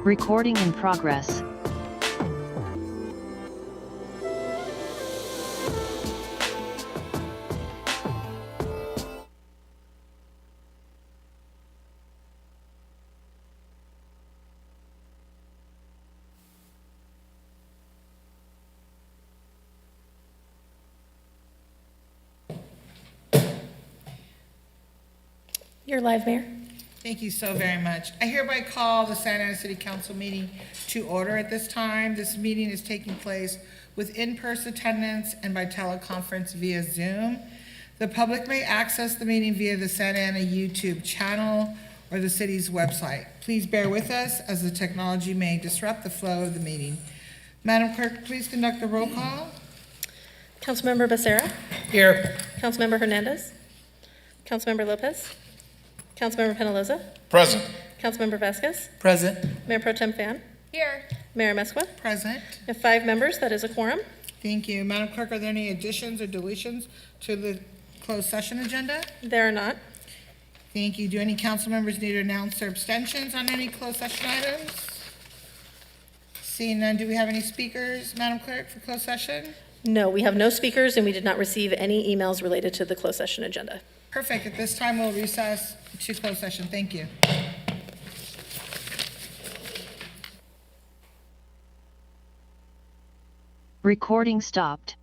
Recording in progress. You're live, Mayor. Thank you so very much. I hereby call the Santa Ana City Council meeting to order at this time. This meeting is taking place with in-person attendance and by teleconference via Zoom. The public may access the meeting via the Santa Ana YouTube channel or the city's website. Please bear with us as the technology may disrupt the flow of the meeting. Madam Clerk, please conduct the roll call. Councilmember Becerra. Here. Councilmember Hernandez. Councilmember Lopez. Councilmember Penaloza. Present. Councilmember Vasquez. Present. Mayor Pro Tem Fan. Here. Mayor Mesqua. Present. We have 5 members. That is a quorum. Thank you. Madam Clerk, are there any additions or deletions to the closed session agenda? There are not. Thank you. Do any council members need to announce their abstentions on any closed session items? Seeing none, do we have any speakers, Madam Clerk, for closed session? No, we have no speakers, and we did not receive any emails related to the closed session agenda. Perfect. At this time, we'll recess to closed session. Thank you. Recording stopped.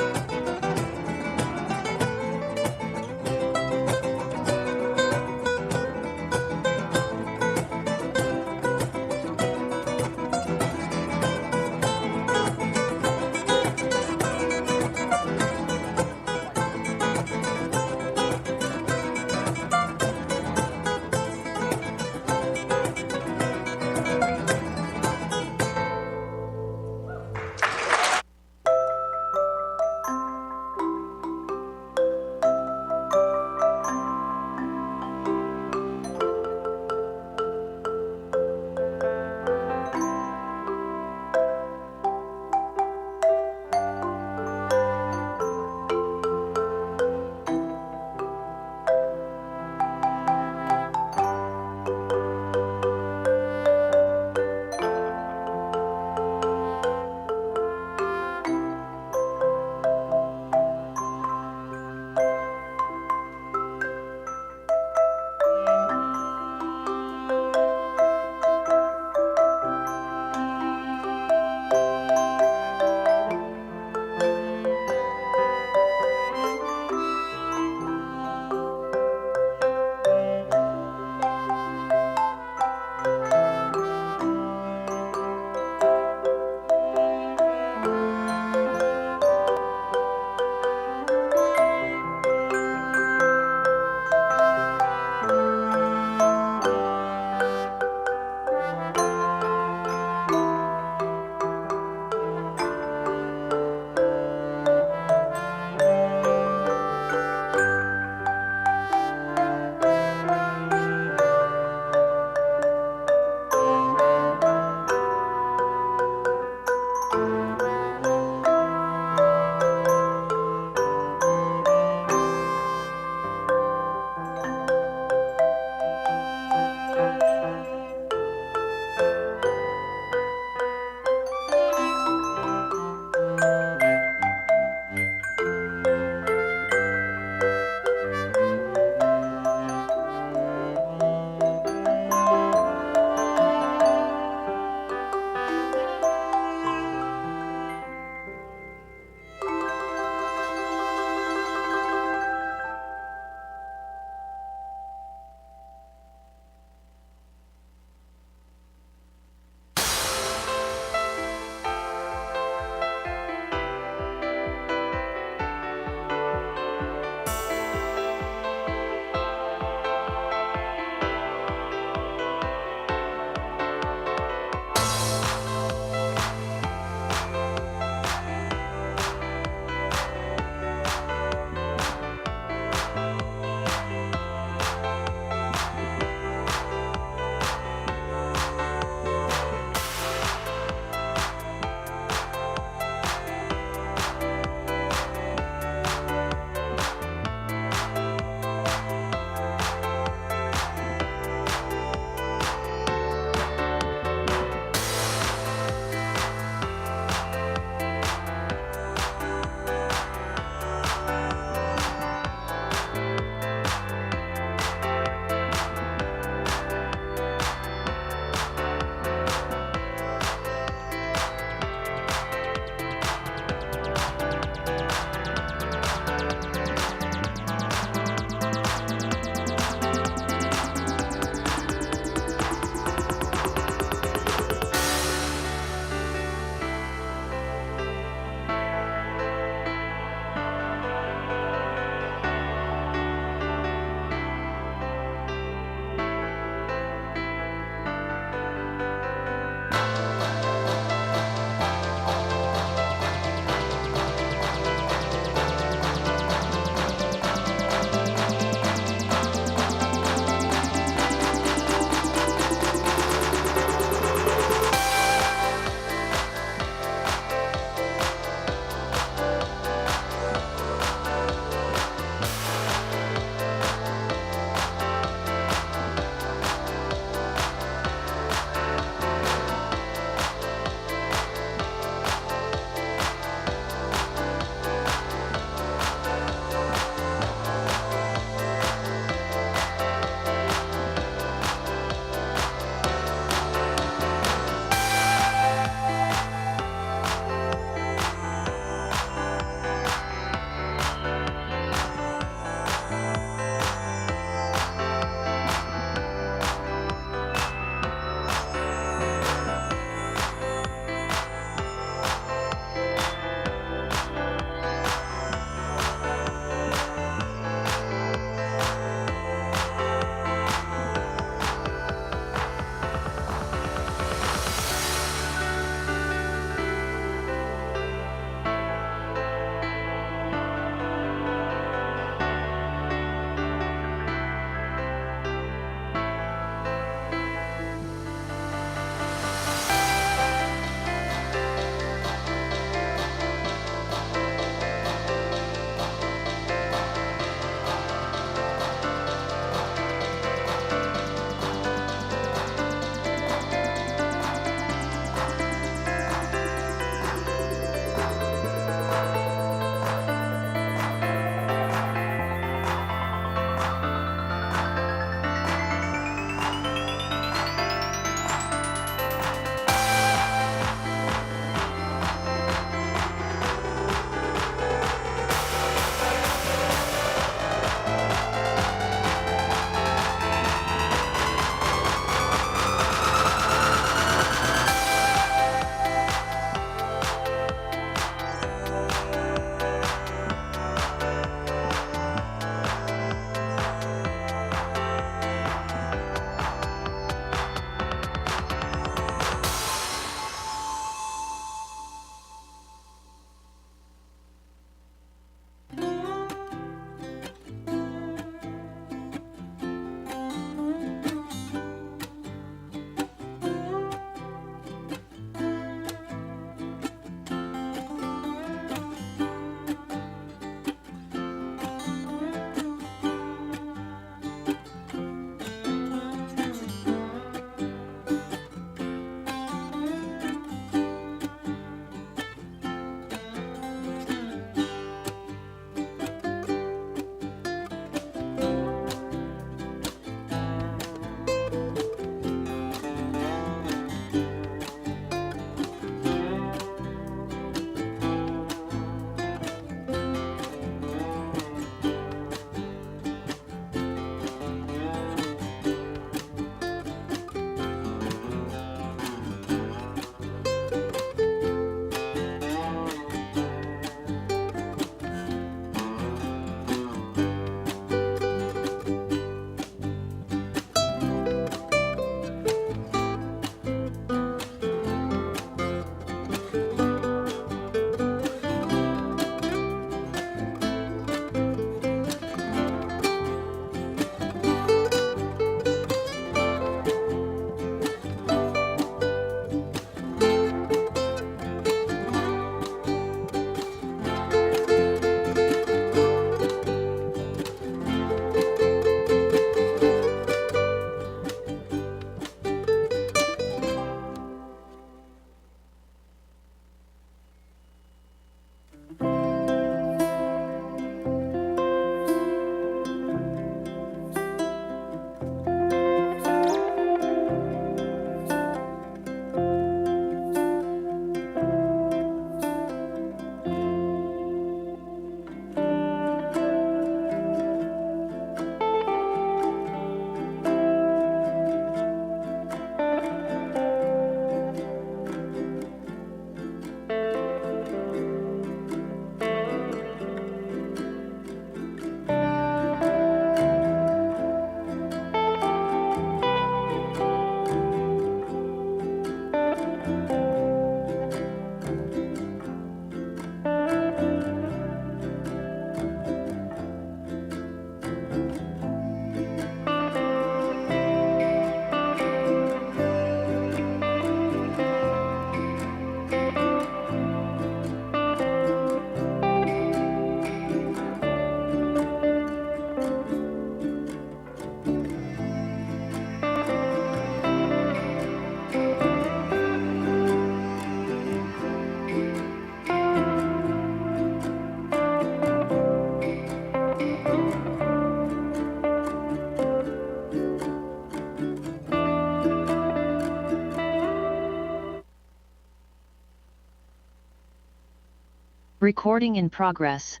Recording in progress.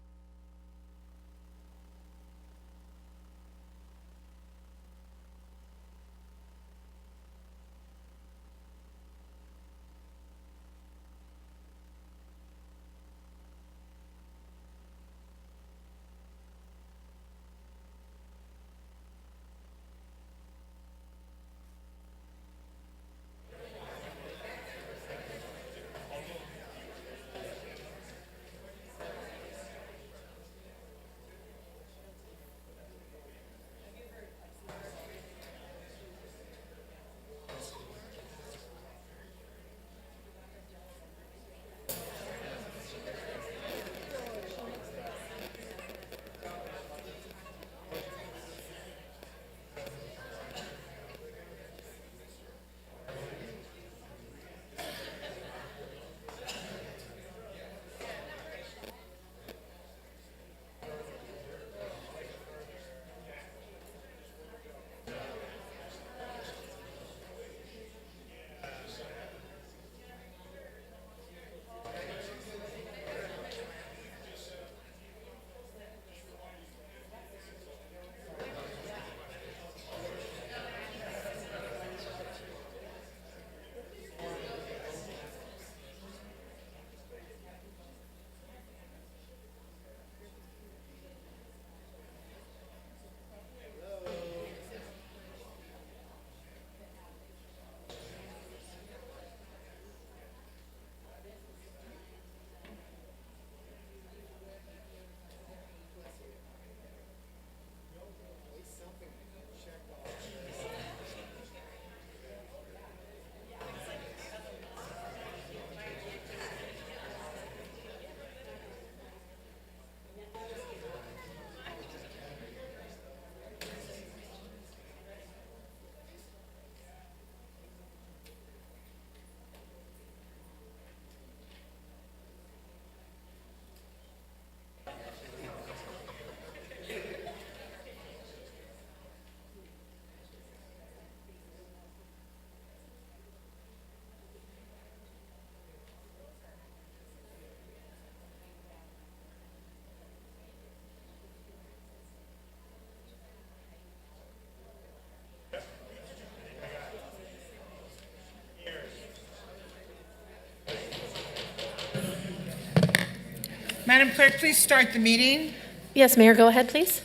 Madam Clerk, please start the meeting. Yes, Mayor, go ahead, please.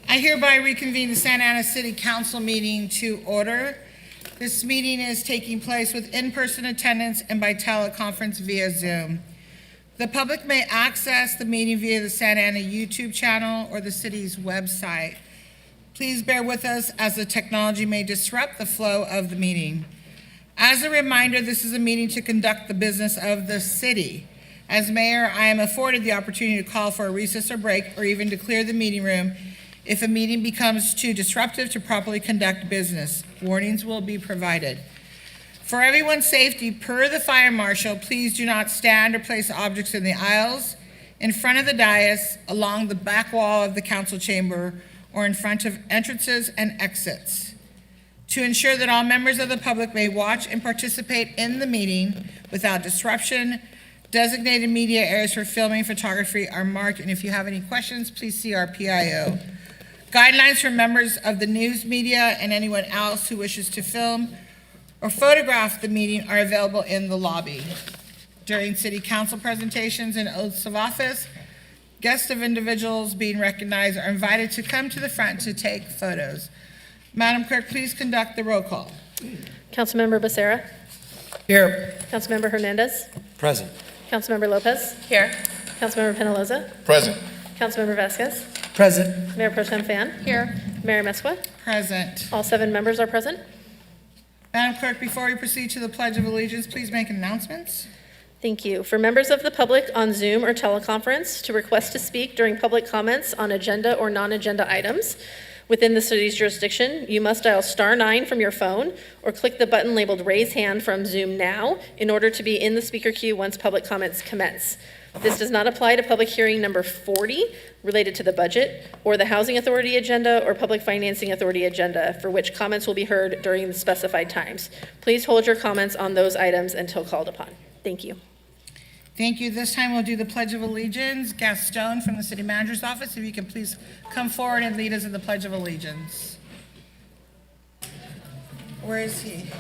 I hereby reconvene the Santa Ana City Council meeting to order. This meeting is taking place with in-person attendance and by teleconference via Zoom. The public may access the meeting via the Santa Ana YouTube channel or the city's website. Please bear with us as the technology may disrupt the flow of the meeting. As a reminder, this is a meeting to conduct the business of the city. As mayor, I am afforded the opportunity to call for a recess or break or even to clear the meeting room if a meeting becomes too disruptive to properly conduct business. Warnings will be provided. For everyone's safety, per the fire marshal, please do not stand or place objects in the aisles, in front of the dais, along the back wall of the council chamber, or in front of entrances and exits. To ensure that all members of the public may watch and participate in the meeting without disruption, designated media areas for filming photography are marked, and if you have any questions, please see our PIO. Guidelines for members of the news media and anyone else who wishes to film or photograph the meeting are available in the lobby. During city council presentations and oaths of office, guests of individuals being recognized are invited to come to the front to take photos. Madam Clerk, please conduct the roll call. Councilmember Becerra. Here. Councilmember Hernandez. Present. Councilmember Lopez. Here. Councilmember Penaloza. Present. Councilmember Vasquez. Present. Mayor Pro Tem Fan. Here. Mayor Mesqua. Present. All 7 members are present. Madam Clerk, before we proceed to the Pledge of Allegiance, please make announcements. Thank you. For members of the public on Zoom or teleconference to request to speak during public comments on agenda or non-agenda items within the city's jurisdiction, you must dial *9 from your phone or click the button labeled Raise Hand from Zoom Now in order to be in the speaker queue once public comments commence. This does not apply to public hearing number 40 related to the budget or the Housing Authority agenda or Public Financing Authority agenda, for which comments will be heard during the specified times. Please hold your comments on those items until called upon. Thank you. Thank you. This time we'll do the Pledge of Allegiance. Gaston from the City Manager's Office, if you can please come forward and lead us in the Pledge of Allegiance. Where is he?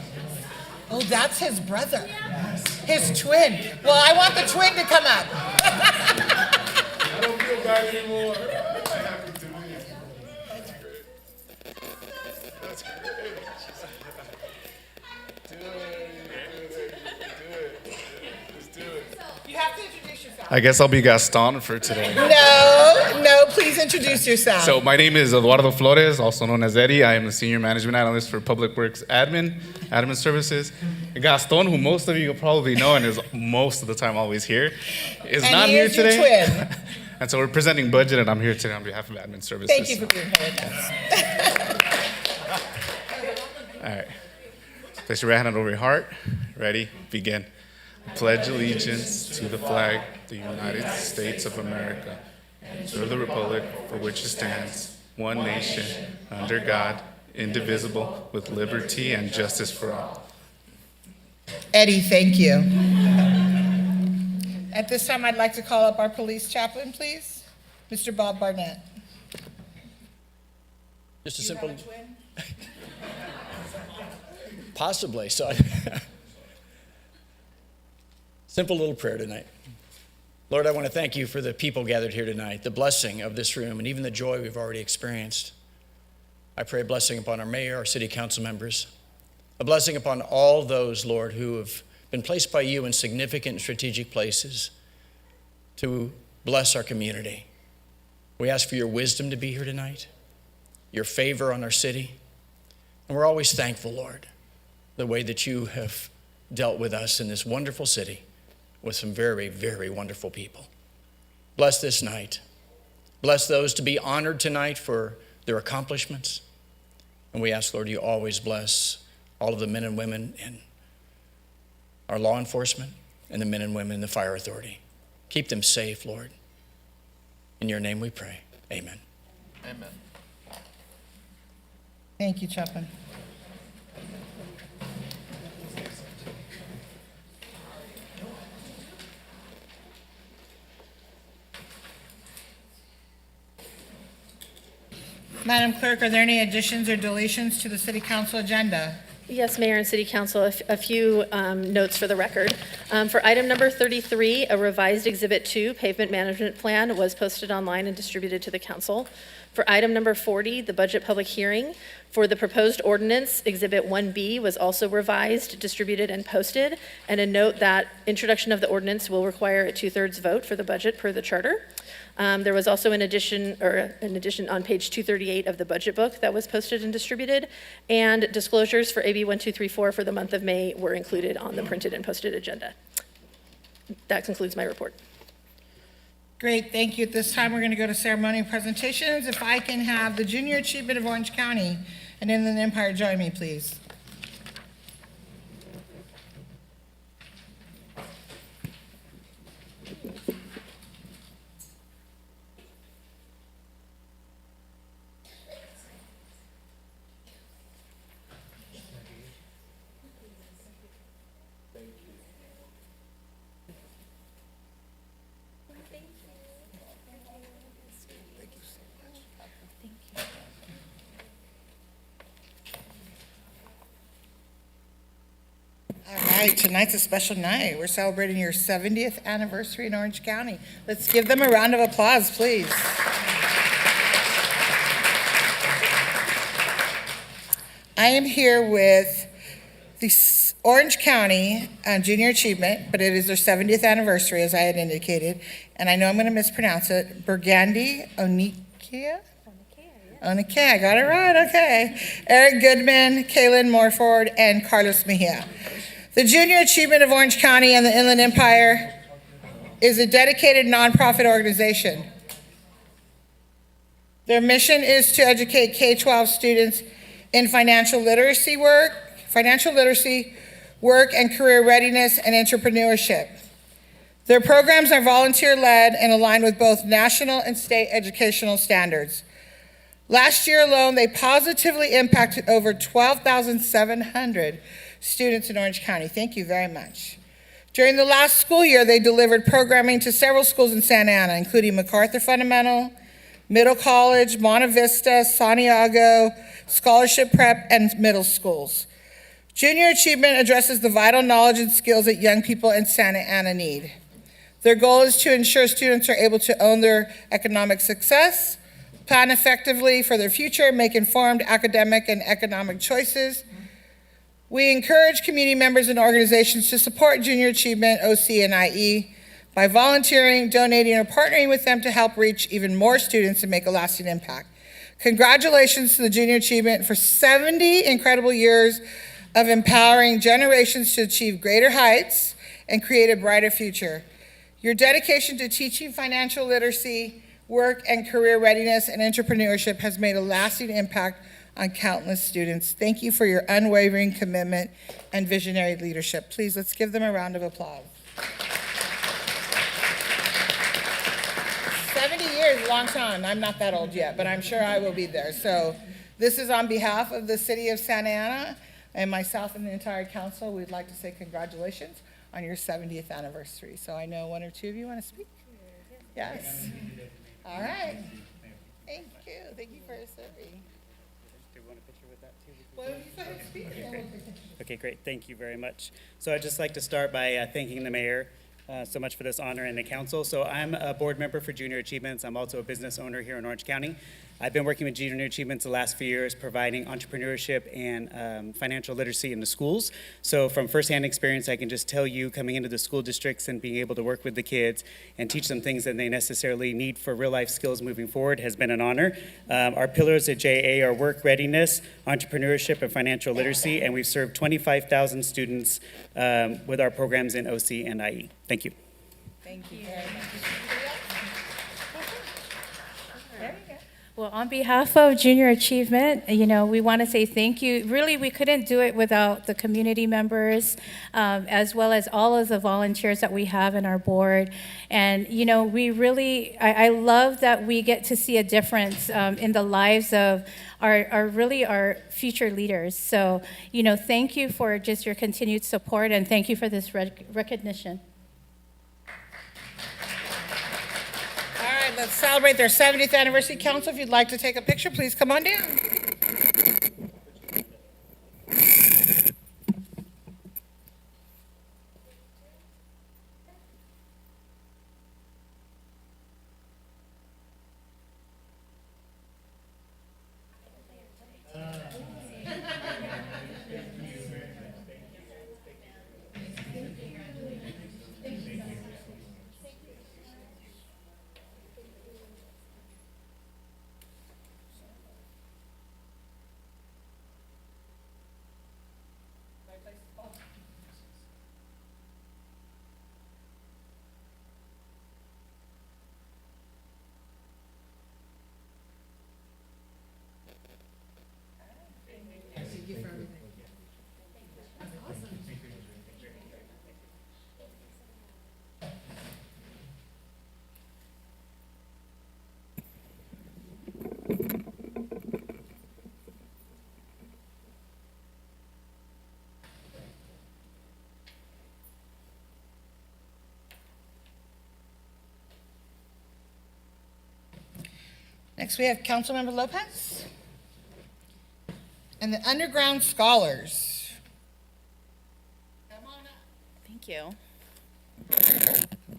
Oh, that's his brother. His twin. Well, I want the twin to come up. I don't feel bad anymore. That's great. That's great. Let's do it. You have to introduce yourself. I guess I'll be Gaston for today. No, please introduce yourself. So my name is Eduardo Flores, also known as Eddie. I am the Senior Management Analyst for Public Works Admin Services. And Gaston, who most of you probably know and is most of the time always here, is And not he here is your today. twin. And so we're presenting budget, and I'm here today on behalf of Admin Services. Thank you for being here with us. All right. Place your right hand over your heart. Ready? Begin. I pledge allegiance to the flag of the United States of America, and to the republic for which it stands, one nation, under God, indivisible, with liberty and justice for all. Eddie, thank you. At this time, I'd like to call up our police chaplain, please. Mr. Bob Barnett. Just a simple, possibly. So, simple little prayer tonight. Lord, I want to thank you for the people gathered here tonight, the blessing of this room, and even the joy we've already experienced. I pray a blessing upon our mayor, our city council members, a blessing upon all those, Lord, who have been placed by you in significant and strategic places to bless our community. We ask for your wisdom to be here tonight, your favor on our city, and we're always thankful, Lord, the way that you have dealt with us in this wonderful city with some very, very wonderful people. Bless this night. Bless those to be honored tonight for their accomplishments. And we ask, Lord, you always bless all of the men and women in our law enforcement and the men and women in the fire authority. Keep them safe, Lord. In your name we pray. Amen. Amen. Thank you, Chaplain. Madam Clerk, are there any additions or deletions to the City Council agenda? Yes, Mayor and City Council, a few notes for the record. For item number 33, a revised Exhibit 2 pavement management plan was posted online and distributed to the council. For item number 40, the budget public hearing for the proposed ordinance, Exhibit 1B was also revised, distributed, and posted. And a note that introduction of the ordinance will require a 2/3 vote for the budget per the charter. There was also an addition on page 238 of the budget book that was posted and distributed, and disclosures for AB 1234 for the month of May were included on the printed and posted agenda. That concludes my report. Great, thank you. At this time, we're going to go to ceremonial presentations. If I can have the Junior Achievement of Orange County and Inland Empire join me, please. All right, tonight's a special night. We're celebrating your 70th anniversary in Orange County. Let's give them a round of applause, please. I am here with the Orange County Junior Achievement, but it is their 70th anniversary, as I had indicated, and I know I'm going to mispronounce it. Burgundy Onikia? Okay, I got it right, okay. Eric Goodman, Kaylin Morford, and Carlos Mejia. The Junior Achievement of Orange County and the Inland Empire is a dedicated nonprofit organization. Their mission is to educate K-12 students in financial literacy work, and career readiness and entrepreneurship. Their programs are volunteer-led and aligned with both national and state educational standards. Last year alone, they positively impacted over 12,700 students in Orange County. Thank you very much. During the last school year, they delivered programming to several schools in Santa Ana, including MacArthur Fundamental, Middle College, Monte Vista, Santiago, Scholarship Prep, and middle schools. Junior Achievement addresses the vital knowledge and skills that young people in Santa Ana need. Their goal is to ensure students are able to own their economic success, plan effectively for their future, make informed academic and economic choices. We encourage community members and organizations to support Junior Achievement, OC, and IE by volunteering, donating, or partnering with them to help reach even more students and make a lasting impact. Congratulations to the Junior Achievement for 70 incredible years of empowering generations to achieve greater heights and create a brighter future. Your dedication to teaching financial literacy, work and career readiness, and entrepreneurship has made a lasting impact on countless students. Thank you for your unwavering commitment and visionary leadership. Please, let's give them a round of applause. 70 years, a long time. I'm not that old yet, but I'm sure I will be there. So this is on behalf of the city of Santa Ana and myself and the entire council. We'd like to say congratulations on your 70th anniversary. So I know one or two of you want to speak? Yes. All right. Thank you. Thank you for serving. Do you want a picture with that too? Well, you go ahead and speak. Okay, great. Thank you very much. So I'd just like to start by thanking the mayor so much for this honor and the council. So I'm a board member for Junior Achievements. I'm also a business owner here in Orange County. I've been working with Junior Achievements the last few years, providing entrepreneurship and financial literacy in the schools. So from firsthand experience, I can just tell you, coming into the school districts and being able to work with the kids and teach them things that they necessarily need for real life skills moving forward has been an honor. Our pillars at JA are work readiness, entrepreneurship, and financial literacy, and we've served 25,000 students with our programs in OC and IE. Thank you. Thank you very much. Well, on behalf of Junior Achievement, we want to say thank you. Really, we couldn't do it without the community members, as well as all of the volunteers that we have in our board. And, we really, I love that we get to see a difference in the lives of our future leaders. So, thank you for just your continued support, and thank you for this recognition. Let's celebrate their 70th anniversary. Council, if you'd like to take a picture, please come on down. Next, we have Councilmember Lopez and the Underground Scholars. Come on up. Thank you.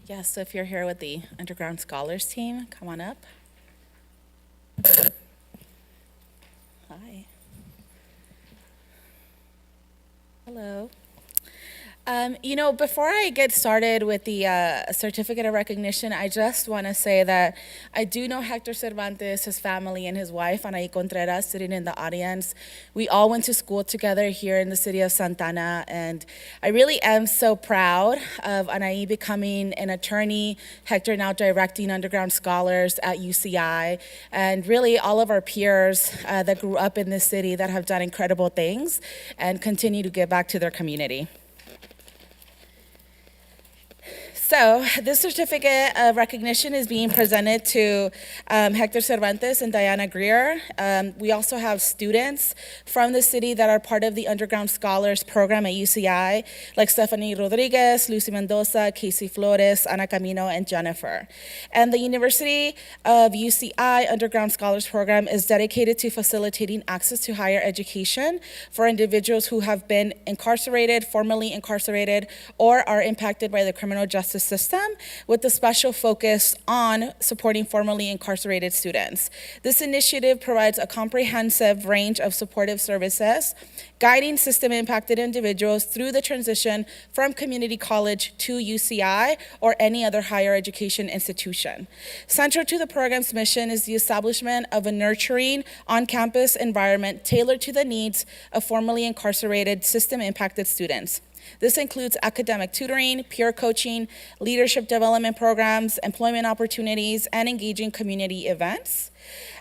Yes, so if you're here with the Underground Scholars team, come on up. Hi. Hello. Before I get started with the certificate of recognition, I just want to say that I do know Hector Cervantes, his family, and his wife, Anaí Contreras, sitting in the audience. We all went to school together here in the city of Santa Ana, and I really am so proud of Anaí becoming an attorney, Hector now directing Underground Scholars at UCI, and really all of our peers that grew up in this city that have done incredible things and continue to give back to their community. So this certificate of recognition is being presented to Hector Cervantes and Diana Greer. We also have students from the city that are part of the Underground Scholars Program at UCI, like Stephanie Rodriguez, Lucy Mendoza, Casey Flores, Ana Camino, and Jennifer. And the University of UCI Underground Scholars Program is dedicated to facilitating access to higher education for individuals who have been incarcerated, formerly incarcerated, or are impacted by the criminal justice system, with a special focus on supporting formerly incarcerated students. This initiative provides a comprehensive range of supportive services, guiding system-impacted individuals through the transition from community college to UCI or any other higher education institution. Central to the program's mission is the establishment of a nurturing on-campus environment tailored to the needs of formerly incarcerated system-impacted students. This includes academic tutoring, peer coaching, leadership development programs, employment opportunities, and engaging community events.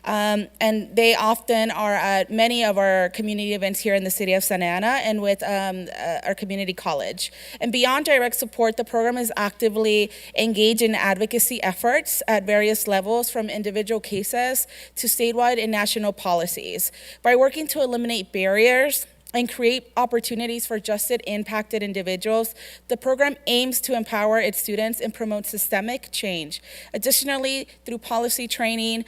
And they often are at many of our community events here in the city of Santa Ana and with our community college. And beyond direct support, the program is actively engaged in advocacy efforts at various levels, from individual cases to statewide and national policies. By working to eliminate barriers and create opportunities for justice impacted individuals, the program aims to empower its students and promote systemic change. Additionally, through policy training,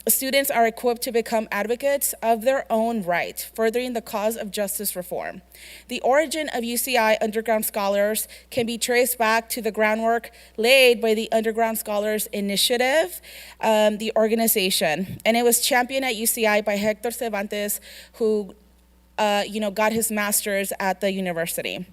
students are equipped to become advocates of their own right, furthering the cause of justice reform. The origin of UCI Underground Scholars can be traced back to the groundwork laid by the Underground Scholars Initiative, the organization, and it was championed at UCI by Hector Cervantes, who got his master's at the university.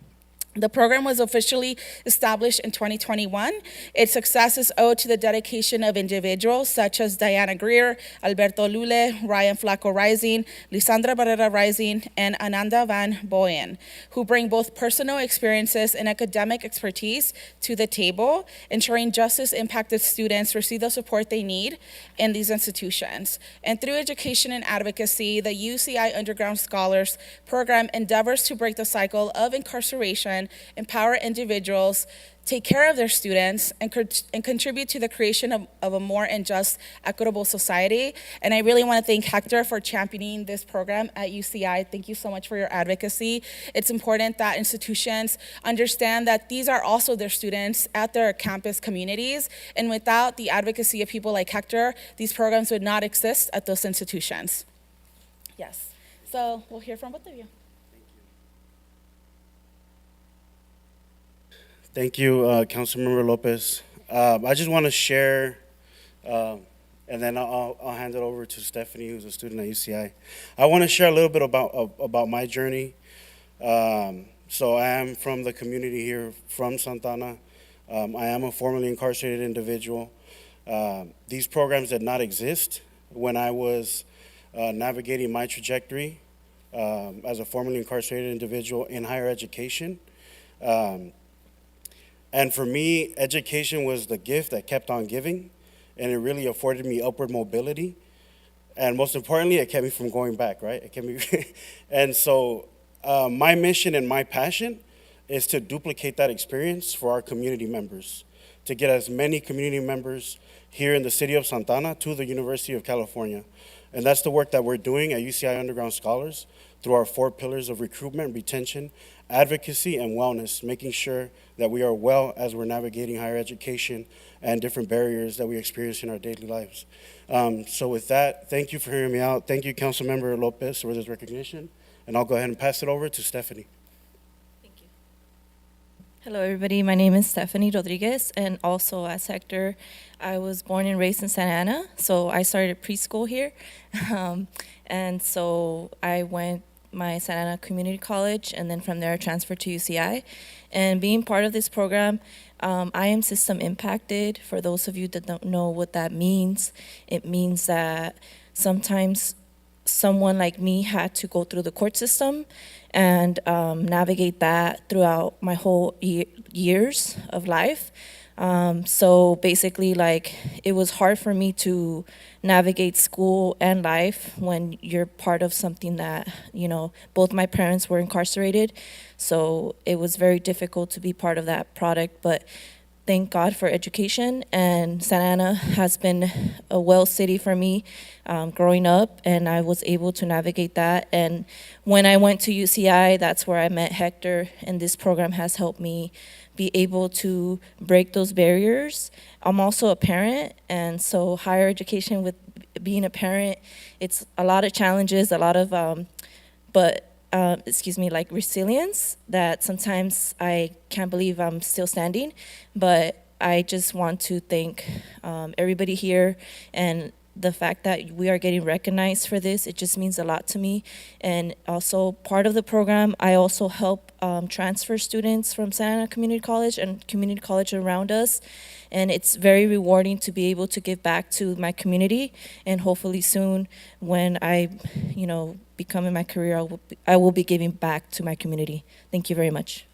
The program was officially established in 2021. Its success is owed to the dedication of individuals such as Diana Greer, Alberto Lule, Ryan Flaco Rising, Lisandra Barrera Rising, and Ananda Van Boyen, who bring both personal experiences and academic expertise to the table, ensuring justice-impacted students receive the support they need in these institutions. And through education and advocacy, the UCI Underground Scholars Program endeavors to break the cycle of incarceration, empower individuals, take care of their students, and contribute to the creation of a more and just, equitable society. And I really want to thank Hector for championing this program at UCI. Thank you so much for your advocacy. It's important that institutions understand that these are also their students at their campus communities, and without the advocacy of people like Hector, these programs would not exist at those institutions. Yes, so we'll hear from both of you. Thank you, Councilmember Lopez. I just want to share, and then I'll hand it over to Stephanie, who's a student at UCI. I want to share a little bit about my journey. So I am from the community here from Santa Ana. I am a formerly incarcerated individual. These programs did not exist when I was navigating my trajectory as a formerly incarcerated individual in higher education. And for me, education was the gift that kept on giving, and it really afforded me upward mobility. And most importantly, it kept me from going back, right? It kept me and so my mission and my passion is to duplicate that experience for our community members, to get as many community members here in the city of Santa Ana to the University of California. And that's the work that we're doing at UCI Underground Scholars through our 4 pillars of recruitment, retention, advocacy, and wellness, making sure that we are well as we're navigating higher education and different barriers that we experience in our daily lives. So with that, thank you for hearing me out. Thank you, Councilmember Lopez, for this recognition. And I'll go ahead and pass it over to Stephanie. Thank you. Hello, everybody. My name is Stephanie Rodriguez, and also as Hector, I was born and raised in Santa Ana, so I started preschool here. And so I went my Santa Ana Community College, and then from there I transferred to UCI. And being part of this program, I am system impacted. For those of you that don't know what that means, it means that sometimes someone like me had to go through the court system and navigate that throughout my whole years of life. So basically, like, it was hard for me to navigate school and life when you're part of something that, both my parents were incarcerated. So it was very difficult to be part of that product. But thank God for education, and Santa Ana has been a well city for me growing up, and I was able to navigate that. And when I went to UCI, that's where I met Hector, and this program has helped me be able to break those barriers. I'm also a parent, and so higher education with being a parent, it's a lot of challenges, a lot of, like resilience that sometimes I can't believe I'm still standing. But I just want to thank everybody here, and the fact that we are getting recognized for this, it just means a lot to me. And also part of the program, I also help transfer students from Santa Ana Community College and community college around us. And it's very rewarding to be able to give back to my community. And hopefully soon, when I, become in my career, I will be giving back to my community. Thank you very much.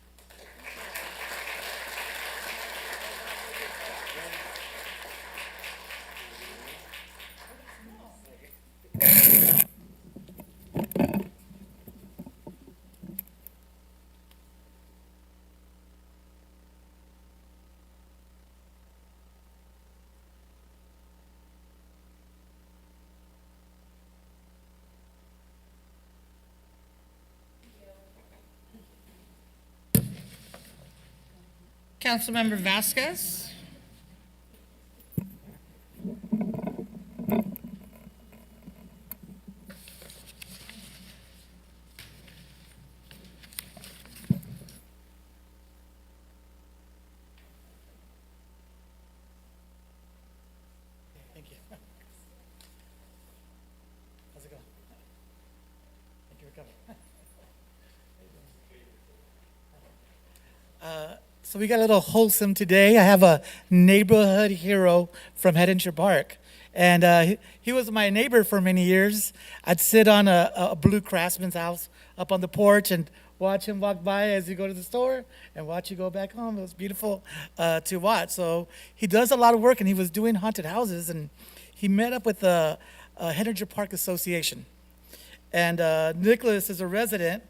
Councilmember Vasquez. Thank you. How's it going? Thank you for coming. So we got a little wholesome today. I have a neighborhood hero from Hettinger Park. And he was my neighbor for many years. I'd sit on a blue craftsman's house up on the porch and watch him walk by as you go to the store and watch you go back home. It was beautiful to watch. So he does a lot of work, and he was doing haunted houses, and he met up with the Hettinger Park Association. And Nicholas is a resident,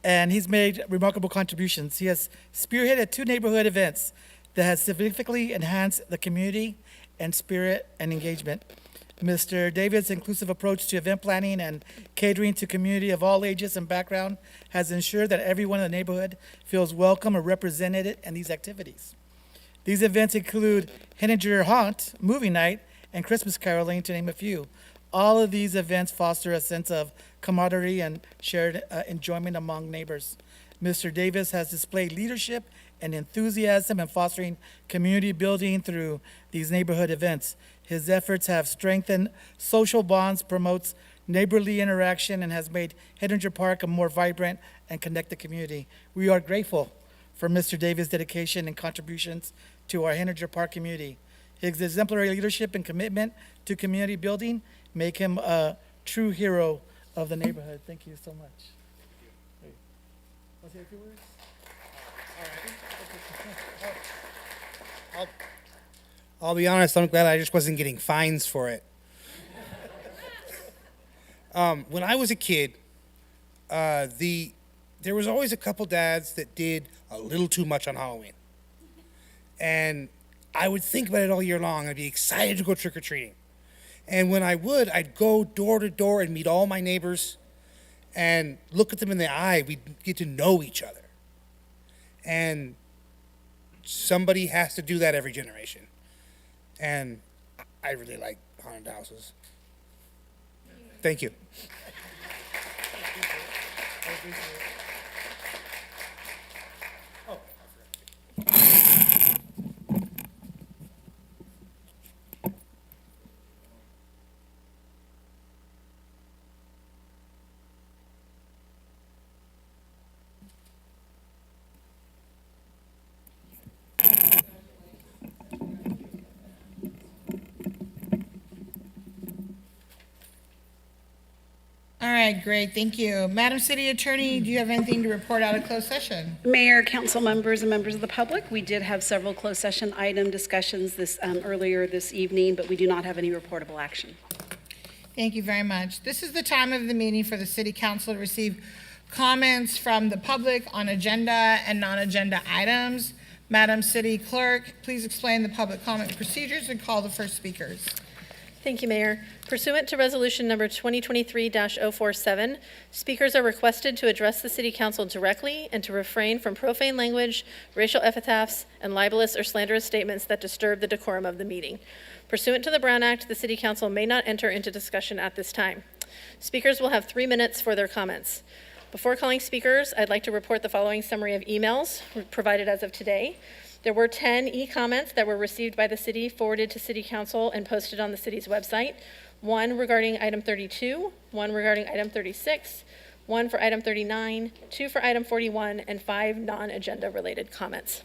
and he's made remarkable contributions. He has spearheaded 2 neighborhood events that has significantly enhanced the community and spirit and engagement. Mr. David's inclusive approach to event planning and catering to community of all ages and background has ensured that everyone in the neighborhood feels welcome or represented in these activities. These events include Hettinger Haunt, Movie Night, and Christmas caroling, to name a few. All of these events foster a sense of camaraderie and shared enjoyment among neighbors. Mr. Davis has displayed leadership and enthusiasm in fostering community building through these neighborhood events. His efforts have strengthened social bonds, promotes neighborly interaction, and has made Hettinger Park a more vibrant and connected community. We are grateful for Mr. Davis' dedication and contributions to our Hettinger Park community. His exemplary leadership and commitment to community building make him a true hero of the neighborhood. Thank you so much. Hey, want to say a few words? I'll be honest, I'm glad I just wasn't getting fines for it. When I was a kid, there was always a couple dads that did a little too much on Halloween. And I would think about it all year long. I'd be excited to go trick-or-treating. And when I would, I'd go door to door and meet all my neighbors and look at them in the eye. We'd get to know each other. And somebody has to do that every generation. And I really like haunted houses. Thank you. All right, great, thank you. Madam City Attorney, do you have anything to report out of closed session? Mayor, council members, and members of the public, we did have several closed session item discussions earlier this evening, but we do not have any reportable action. Thank you very much. This is the time of the meeting for the City Council to receive comments from the public on agenda and non-agenda items. Madam City Clerk, please explain the public comment procedures and call the first speakers. Thank you, Mayor. Pursuant to Resolution Number 2023-047, speakers are requested to address the City Council directly and to refrain from profane language, racial epithets, and libelous or slanderous statements that disturb the decorum of the meeting. Pursuant to the Brown Act, the City Council may not enter into discussion at this time. Speakers will have 3 minutes for their comments. Before calling speakers, I'd like to report the following summary of emails provided as of today. There were 10 e-comments that were received by the city, forwarded to City Council, and posted on the city's website. 1 regarding item 32, 1 regarding item 36, 1 for item 39, 2 for item 41, and 5 non-agenda related comments.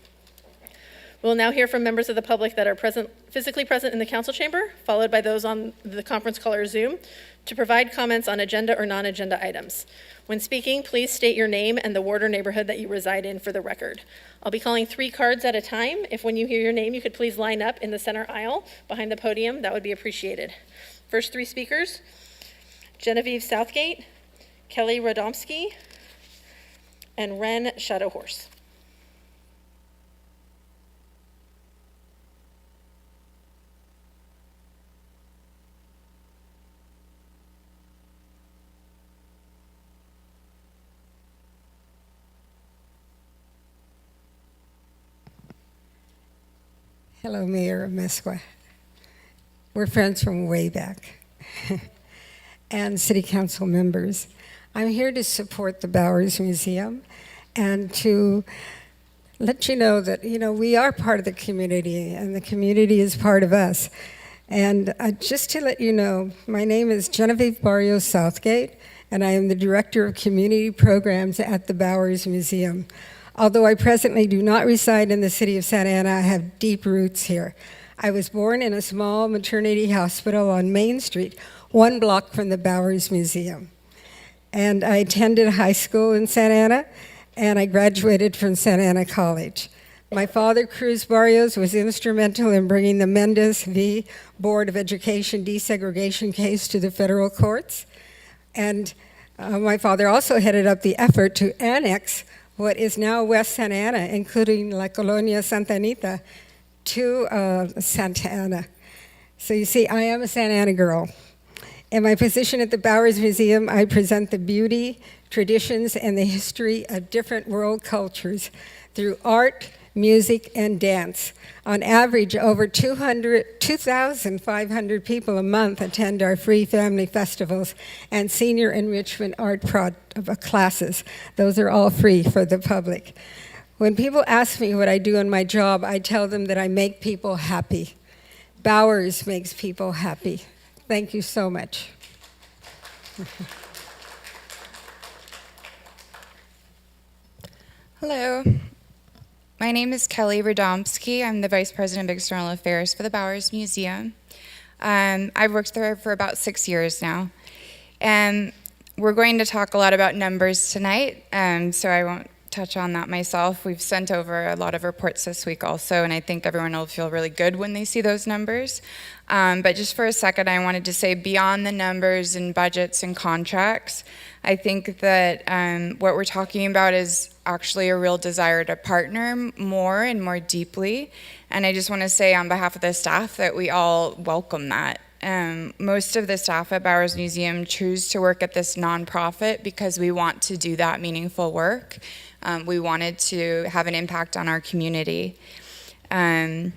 We'll now hear from members of the public that are physically present in the council chamber, followed by those on the conference call or Zoom, to provide comments on agenda or non-agenda items. When speaking, please state your name and the ward or neighborhood that you reside in for the record. I'll be calling 3 cards at a time. If when you hear your name, you could please line up in the center aisle behind the podium, that would be appreciated. First 3 speakers: Genevieve Southgate, Kelly Radomski, and Ren Shadowhorse. Hello, Mayor of Mesqua. We're friends from way back. And City Council members. I'm here to support the Bowers Museum and to let you know that, we are part of the community and the community is part of us. And just to let you know, my name is Genevieve Barrios Southgate, and I am the Director of Community Programs at the Bowers Museum. Although I presently do not reside in the city of Santa Ana, I have deep roots here. I was born in a small maternity hospital on Main Street, 1 block from the Bowers Museum. And I attended high school in Santa Ana, and I graduated from Santa Ana College. My father, Cruz Barrios, was instrumental in bringing the Mendez v. Board of Education desegregation case to the federal courts. And my father also headed up the effort to annex what is now West Santa Ana, including La Colonia Santa Anita, to Santa Ana. So you see, I am a Santa Ana girl. In my position at the Bowers Museum, I present the beauty, traditions, and the history of different world cultures through art, music, and dance. On average, over 2,500 people a month attend our free family festivals and senior enrichment art classes. Those are all free for the public. When people ask me what I do in my job, I tell them that I make people happy. Bowers makes people happy. Thank you so much. Hello. My name is Kelly Radomski. I'm the Vice President of External Affairs for the Bowers Museum. I've worked there for about 6 years now. And we're going to talk a lot about numbers tonight, so I won't touch on that myself. We've sent over a lot of reports this week also, and I think everyone will feel really good when they see those numbers. But just for a second, I wanted to say beyond the numbers and budgets and contracts, I think that what we're talking about is actually a real desire to partner more and more deeply. And I just want to say on behalf of the staff that we all welcome that. Most of the staff at Bowers Museum choose to work at this nonprofit because we want to do that meaningful work. We wanted to have an impact on our community. And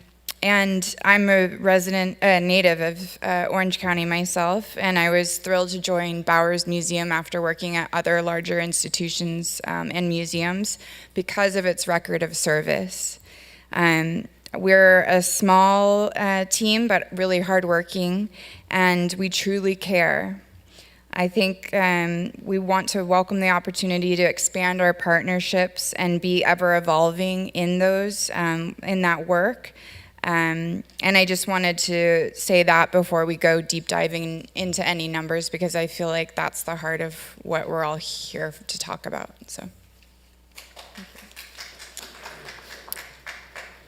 I'm a native of Orange County myself, and I was thrilled to join Bowers Museum after working at other larger institutions and museums because of its record of service. We're a small team, but really hardworking, and we truly care. I think we want to welcome the opportunity to expand our partnerships and be ever evolving in those, in that work. And I just wanted to say that before we go deep diving into any numbers, because I feel like that's the heart of what we're all here to talk about. So,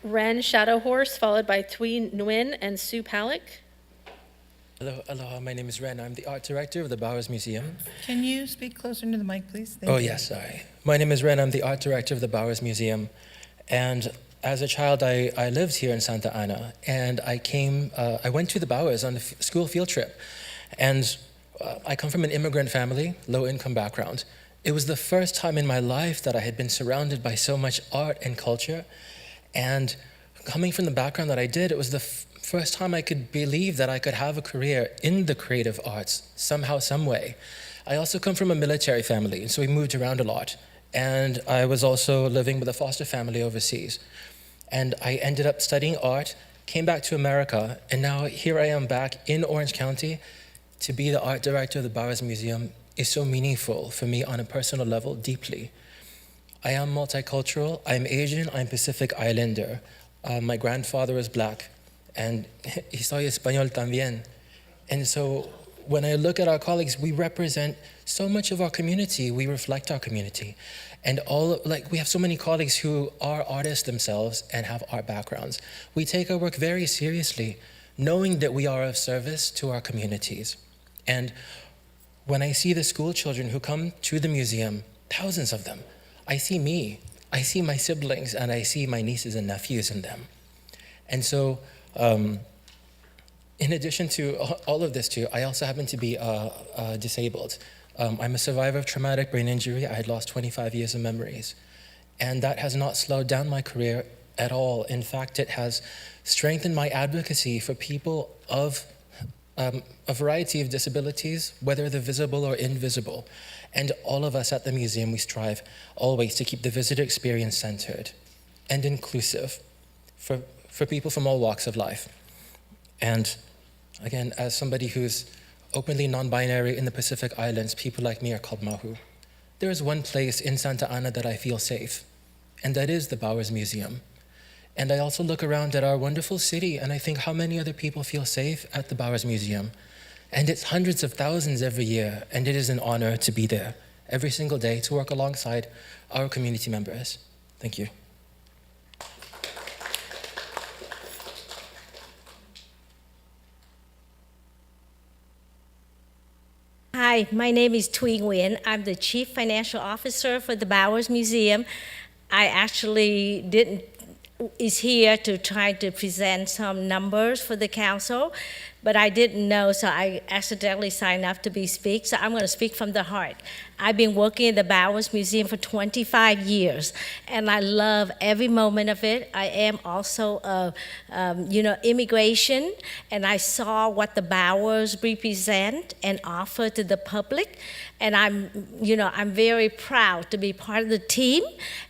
Ren Shadowhorse, followed by Thuy Nguyen and Sue Palick. Hello, aloha, my name is Ren. I'm the art director of the Bowers Museum. Can you speak closer to the mic, please? Thank Oh, you. yes, sorry. My name is Ren. I'm the art director of the Bowers Museum. And as a child, I lived here in Santa Ana, and I went to the Bowers on a school field trip. And I come from an immigrant family, low-income background. It was the first time in my life that I had been surrounded by so much art and culture. And coming from the background that I did, it was the first time I could believe that I could have a career in the creative arts, somehow, some way. I also come from a military family, so we moved around a lot. And I was also living with a foster family overseas. And I ended up studying art, came back to America, and now here I am back in Orange County. To be the art director of the Bowers Museum is so meaningful for me on a personal level, deeply. I am multicultural, I'm Asian, I'm Pacific Islander. My grandfather is black, and soy español también. And so when I look at our colleagues, we represent so much of our community, we reflect our community. And we have so many colleagues who are artists themselves and have art backgrounds. We take our work very seriously, knowing that we are of service to our communities. And when I see the school children who come to the museum, thousands of them, I see me, I see my siblings, and I see my nieces and nephews in them. And so, in addition to all of this too, I also happen to be disabled. I'm a survivor of traumatic brain injury. I had lost 25 years of memories. And that has not slowed down my career at all. In fact, it has strengthened my advocacy for people of a variety of disabilities, whether they're visible or invisible. And all of us at the museum, we strive always to keep the visitor experience centered and inclusive for people from all walks of life. And again, as somebody who's openly non-binary in the Pacific Islands, people like me are called mahu. There is one place in Santa Ana that I feel safe, and that is the Bowers Museum. And I also look around at our wonderful city, and I think how many other people feel safe at the Bowers Museum. And it's hundreds of thousands every year, and it is an honor to be there every single day to work alongside our community members. Thank you. Hi, my name is Thuy Nguyen. I'm the Chief Financial Officer for the Bowers Museum. I actually is here to try to present some numbers for the council, but I didn't know, so I accidentally signed up to speak, so I'm going to speak from the heart. I've been working at the Bowers Museum for 25 years, and I love every moment of it. I am also immigration, and I saw what the Bowers represent and offer to the public, and I'm very proud to be part of the team,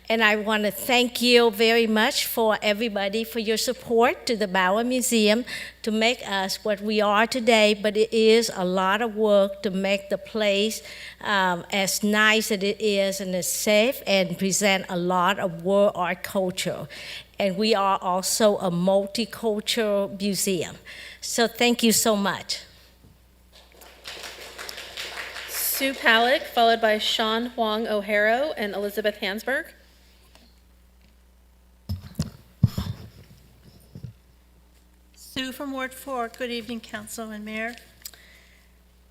and I want to thank you very much for everybody for your support to the Bowers Museum to make us what we are today, but it is a lot of work to make the place as nice as it is and as safe and present a lot of world art culture. And we are also a multicultural museum. So thank you so much. Sue Palick, followed by Sean Huang O'Hara and Elizabeth Hansberg. Sue from Ward 4. Good evening, Council and Mayor.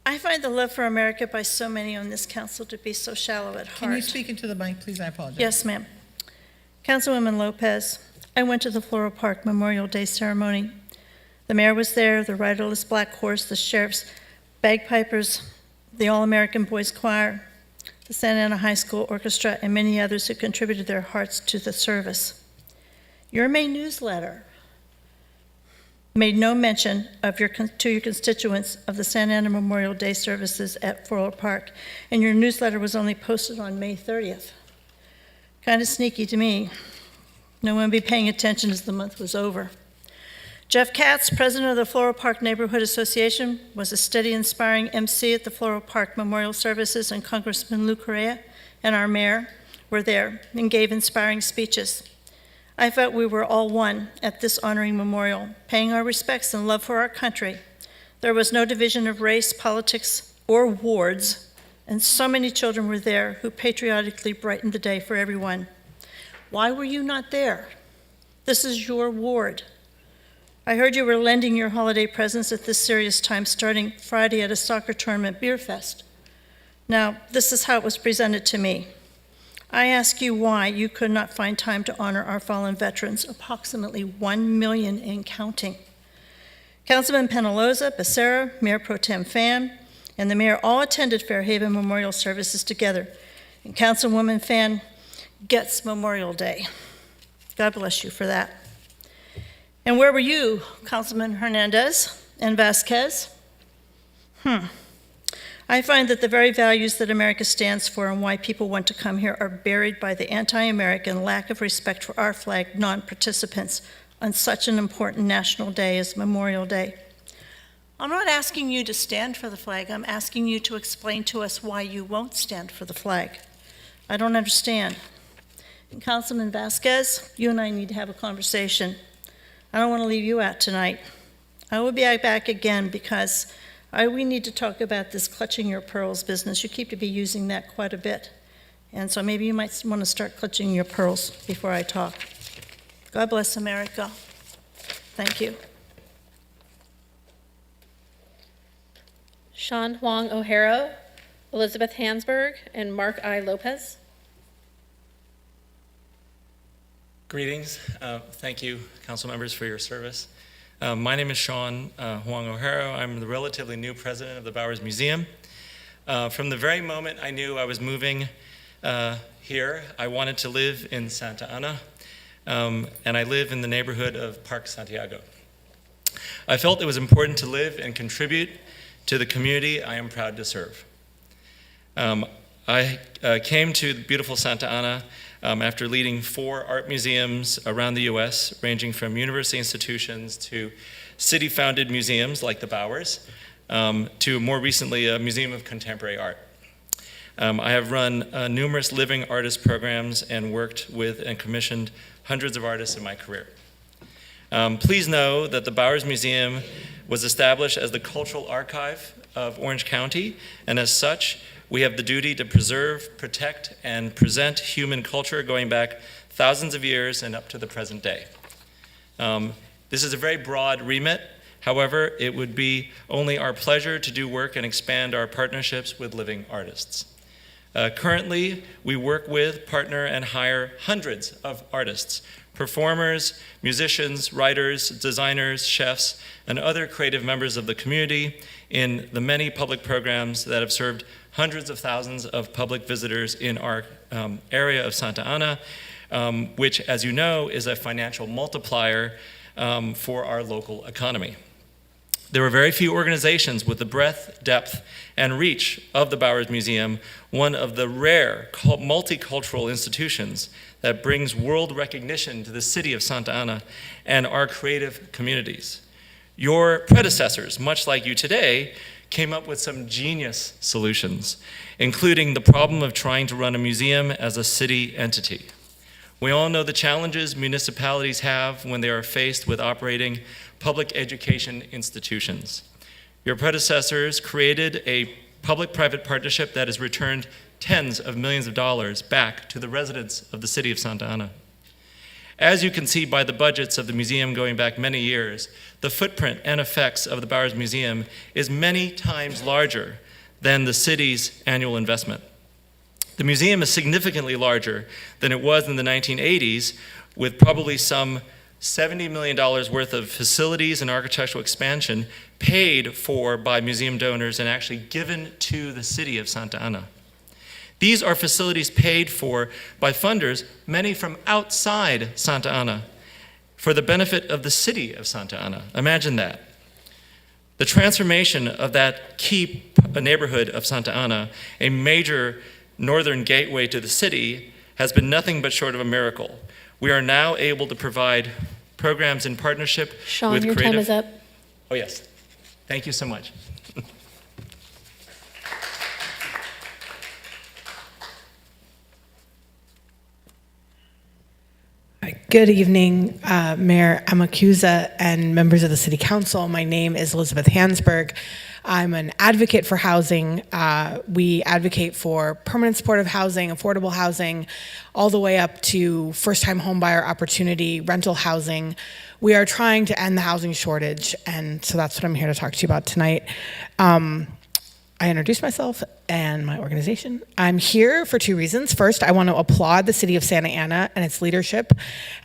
I find the love for America by so many on this council to be so shallow at heart. Can you speak into the mic, please? I apologize. Yes, ma'am. Councilwoman Lopez, I went to the Floral Park Memorial Day ceremony. The mayor was there, the riderless black horse, the sheriff's bagpipers, the All-American Boys Choir, the Santa Ana High School Orchestra, and many others who contributed their hearts to the service. Your May newsletter made no mention of your constituents of the Santa Ana Memorial Day services at Floral Park, and your newsletter was only posted on May 30th. Kind of sneaky to me. No one would be paying attention as the month was over. Jeff Katz, president of the Floral Park Neighborhood Association, was a steady, inspiring MC at the Floral Park Memorial Services, and Congressman Lou Correa and our mayor were there and gave inspiring speeches. I felt we were all one at this honoring memorial, paying our respects and love for our country. There was no division of race, politics, or wards, and so many children were there who patriotically brightened the day for everyone. Why were you not there? This is your ward. I heard you were lending your holiday presents at this serious time, starting Friday at a soccer tournament beer fest. Now, this is how it was presented to me. I ask you why you could not find time to honor our fallen veterans, approximately 1 million and counting. Councilman Penaloza, Becerra, Mayor Pro Tem Fan, and the mayor all attended Fairhaven Memorial Services together. And Councilwoman Fan gets Memorial Day. God bless you for that. And where were you, Councilman Hernandez and Vasquez? I find that the very values that America stands for and why people want to come here are buried by the anti-American lack of respect for our flag non-participants on such an important national day as Memorial Day. I'm not asking you to stand for the flag. I'm asking you to explain to us why you won't stand for the flag. I don't understand. And Councilman Vasquez, you and I need to have a conversation. I don't want to leave you out tonight. I will be back again because we need to talk about this clutching your pearls business. You keep to be using that quite a bit. And so maybe you might want to start clutching your pearls before I talk. God bless America. Thank you. Sean Huang O'Hara, Elizabeth Hansberg, and Mark I. Lopez. Greetings. Thank you, council members, for your service. My name is Sean Huang O'Hara. I'm the relatively new president of the Bowers Museum. From the very moment I knew I was moving here, I wanted to live in Santa Ana, and I live in the neighborhood of Park Santiago. I felt it was important to live and contribute to the community I am proud to serve. I came to beautiful Santa Ana after leading 4 art museums around the U.S., ranging from university institutions to city-founded museums like the Bowers, to more recently a museum of contemporary art. I have run numerous living artist programs and worked with and commissioned hundreds of artists in my career. Please know that the Bowers Museum was established as the cultural archive of Orange County, and as such, we have the duty to preserve, protect, and present human culture going back thousands of years and up to the present day. This is a very broad remit. However, it would be only our pleasure to do work and expand our partnerships with living artists. Currently, we work with, partner, and hire hundreds of artists, performers, musicians, writers, designers, chefs, and other creative members of the community in the many public programs that have served hundreds of thousands of public visitors in our area of Santa Ana, which, as you know, is a financial multiplier for our local economy. There are very few organizations with the breadth, depth, and reach of the Bowers Museum, one of the rare multicultural institutions that brings world recognition to the city of Santa Ana and our creative communities. Your predecessors, much like you today, came up with some genius solutions, including the problem of trying to run a museum as a city entity. We all know the challenges municipalities have when they are faced with operating public education institutions. Your predecessors created a public-private partnership that has returned tens of millions of dollars back to the residents of the city of Santa Ana. As you can see by the budgets of the museum going back many years, the footprint and effects of the Bowers Museum is many times larger than the city's annual investment. The museum is significantly larger than it was in the 1980s, with probably some $70 million worth of facilities and architectural expansion paid for by museum donors and actually given to the city of Santa Ana. These are facilities paid for by funders, many from outside Santa Ana, for the benefit of the city of Santa Ana. Imagine that. The transformation of that key neighborhood of Santa Ana, a major northern gateway to the city, has been nothing but short of a miracle. We are now able to provide programs in partnership Sean, with your creative... time is up. Oh, yes. Thank you so much. Good evening, Mayor Amakusa and members of the City Council. My name is Elizabeth Hansberg. I'm an advocate for housing. We advocate for permanent supportive housing, affordable housing, all the way up to first-time homebuyer opportunity, rental housing. We are trying to end the housing shortage, and so that's what I'm here to talk to you about tonight. I introduce myself and my organization. I'm here for two reasons. First, I want to applaud the city of Santa Ana and its leadership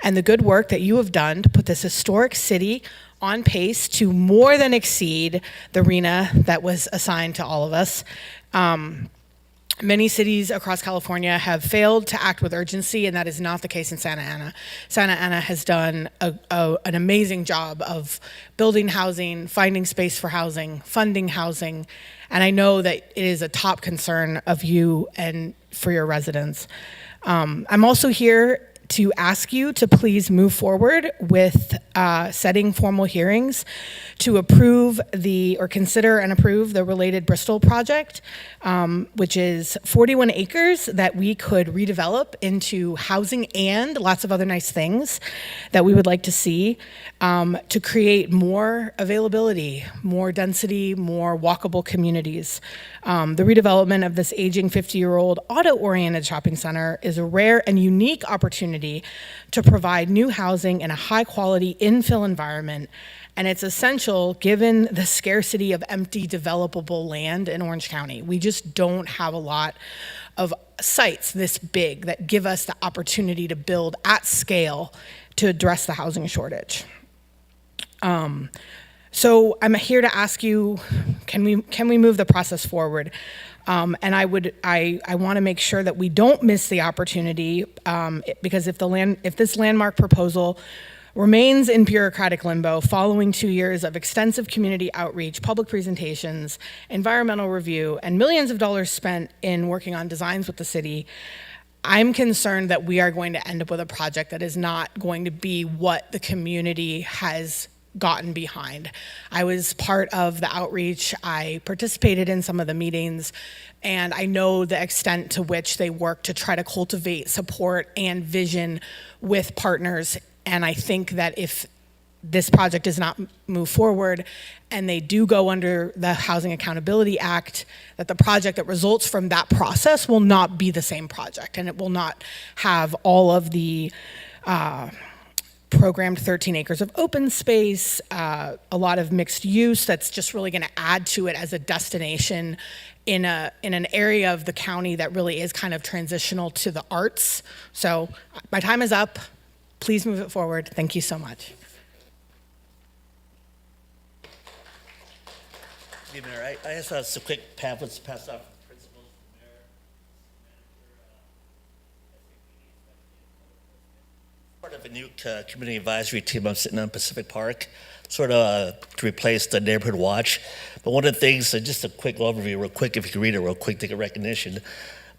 and the good work that you have done to put this historic city on pace to more than exceed the arena that was assigned to all of us. Many cities across California have failed to act with urgency, and that is not the case in Santa Ana. Santa Ana has done an amazing job of building housing, finding space for housing, funding housing, and I know that it is a top concern of you and for your residents. I'm also here to ask you to please move forward with setting formal hearings to approve or consider and approve the related Bristol project, which is 41 acres that we could redevelop into housing and lots of other nice things that we would like to see to create more availability, more density, more walkable communities. The redevelopment of this aging 50-year-old auto-oriented shopping center is a rare and unique opportunity to provide new housing in a high-quality infill environment, and it's essential given the scarcity of empty developable land in Orange County. We just don't have a lot of sites this big that give us the opportunity to build at scale to address the housing shortage. So I'm here to ask you, can we move the process forward? And I want to make sure that we don't miss the opportunity because if this landmark proposal remains in bureaucratic limbo following 2 years of extensive community outreach, public presentations, environmental review, and millions of dollars spent in working on designs with the city, I'm concerned that we are going to end up with a project that is not going to be what the community has gotten behind. I was part of the outreach. I participated in some of the meetings, and I know the extent to which they work to try to cultivate support and vision with partners. And I think that if this project does not move forward and they do go under the Housing Accountability Act, that the project that results from that process will not be the same project, and it will not have all of the programmed 13 acres of open space, a lot of mixed use that's just really going to add to it as a destination in an area of the county that really is kind of transitional to the arts. So my time is up. Please move it forward. Thank you so much. Hey, Mayor, I just have some quick pamphlets to pass out. Part of a new community advisory team I'm sitting on Pacific Park, sort of to replace the neighborhood watch. But one of the things, just a quick overview real quick, if you can read it real quick to get recognition,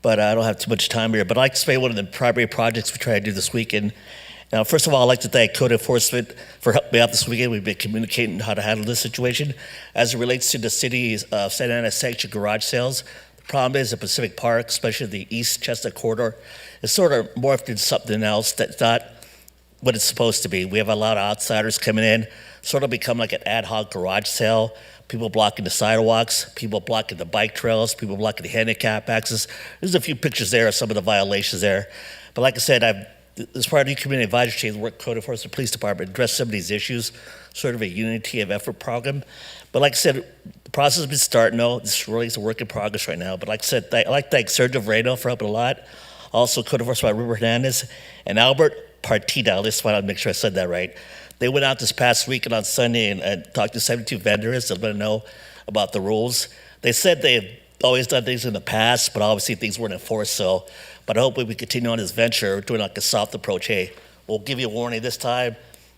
but I don't have too much time here. But I'd like to explain one of the primary projects we try to do this weekend. Now, first of all, I'd like to thank code enforcement for helping me out this weekend. We've been communicating how to handle this situation. As it relates to the city's Santa Ana sanctioned garage sales, the problem is at Pacific Park, especially the East Chestnut corridor, is sort of morphed into something else that's not what it's supposed to be. We have a lot of outsiders coming in, sort of become like an ad hoc garage sale. People blocking the sidewalks, people blocking the bike trails, people blocking the handicap access. There's a few pictures there of some of the violations there. But like I said, as part of the community advisory team, work code enforcement police department, address some of these issues, sort of a unity of effort program. But like I said, the process has been starting though. This really is a work in progress right now. But like I said, I'd like to thank Sergio Moreno for helping a lot. Also code enforcement by River Hernandez and Albert Partida. I just want to make sure I said that right. They went out this past weekend on Sunday and talked to 72 vendors to let them know about the rules. They said they've always done things in the past, but obviously things weren't enforced. But I hope we continue on this venture, doing like a soft approach. Hey, we'll give you a warning this time,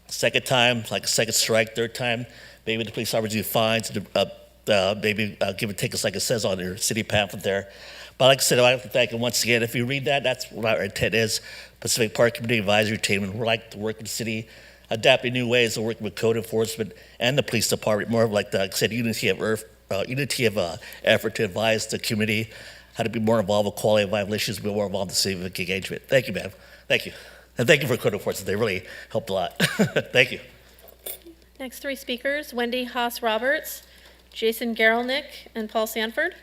second time, like a second strike, third time. Maybe the police officers do fines, maybe give and take us like it says on your city pamphlet there. But like I said, I have to thank you once again. If you read that, that's what our intent is. Pacific Park Community Advisory Team, and we'd like to work with the city, adapting new ways of working with code enforcement and the police department, more of like I said, unity of effort to advise the community how to be more involved with quality of life issues, be more involved in civic engagement. Thank you, ma'am. Thank you. And thank you for code enforcement. They really helped a lot. Thank you. Next three speakers, Wendy Haas-Roberts, Jason Garelnick, and Paul Sanford.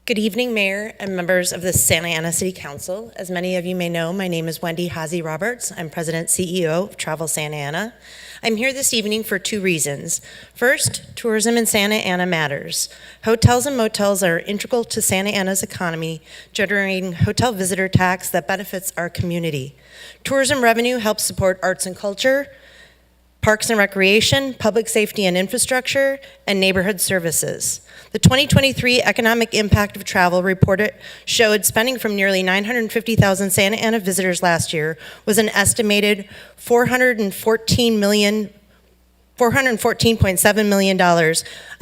Good evening, Mayor and members of the Santa Ana City Council. As many of you may know, my name is Wendy Hazy Roberts. I'm President CEO of Travel Santa Ana. I'm here this evening for two reasons. First, tourism in Santa Ana matters. Hotels and motels are integral to Santa Ana's economy, generating hotel visitor tax that benefits our community. Tourism revenue helps support arts and culture, parks and recreation, public safety and infrastructure, and neighborhood services. The 2023 Economic Impact of Travel report showed spending from nearly 950,000 Santa Ana visitors last year was an estimated $414.7 million, a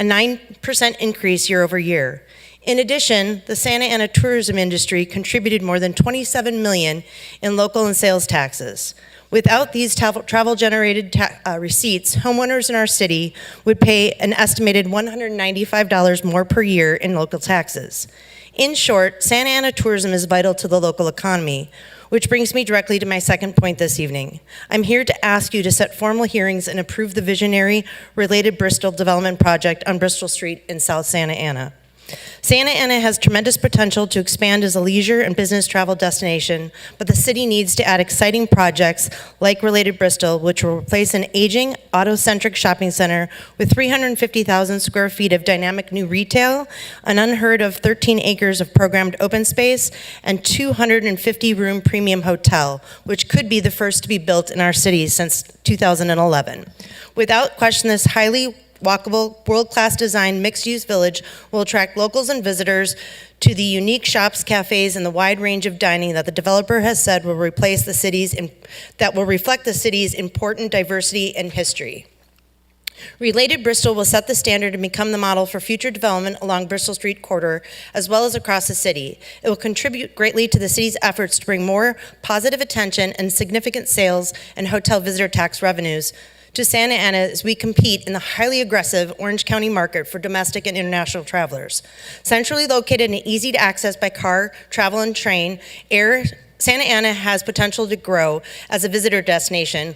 9% increase year over year. In addition, the Santa Ana tourism industry contributed more than $27 million in local and sales taxes. Without these travel-generated receipts, homeowners in our city would pay an estimated $195 more per year in local taxes. In short, Santa Ana tourism is vital to the local economy, which brings me directly to my second point this evening. I'm here to ask you to set formal hearings and approve the visionary related Bristol development project on Bristol Street in South Santa Ana. Santa Ana has tremendous potential to expand as a leisure and business travel destination, but the city needs to add exciting projects like Related Bristol, which will replace an aging, auto-centric shopping center with 350,000 square feet of dynamic new retail, an unheard of 13 acres of programmed open space, and 250-room premium hotel, which could be the first to be built in our city since 2011. Without question, this highly walkable, world-class design mixed-use village will attract locals and visitors to the unique shops, cafes, and the wide range of dining that the developer has said will reflect the city's important diversity and history. Related Bristol will set the standard and become the model for future development along Bristol Street corridor, as well as across the city. It will contribute greatly to the city's efforts to bring more positive attention and significant sales and hotel visitor tax revenues to Santa Ana as we compete in the highly aggressive Orange County market for domestic and international travelers. Centrally located and easy to access by car, travel, and train, Santa Ana has potential to grow as a visitor destination,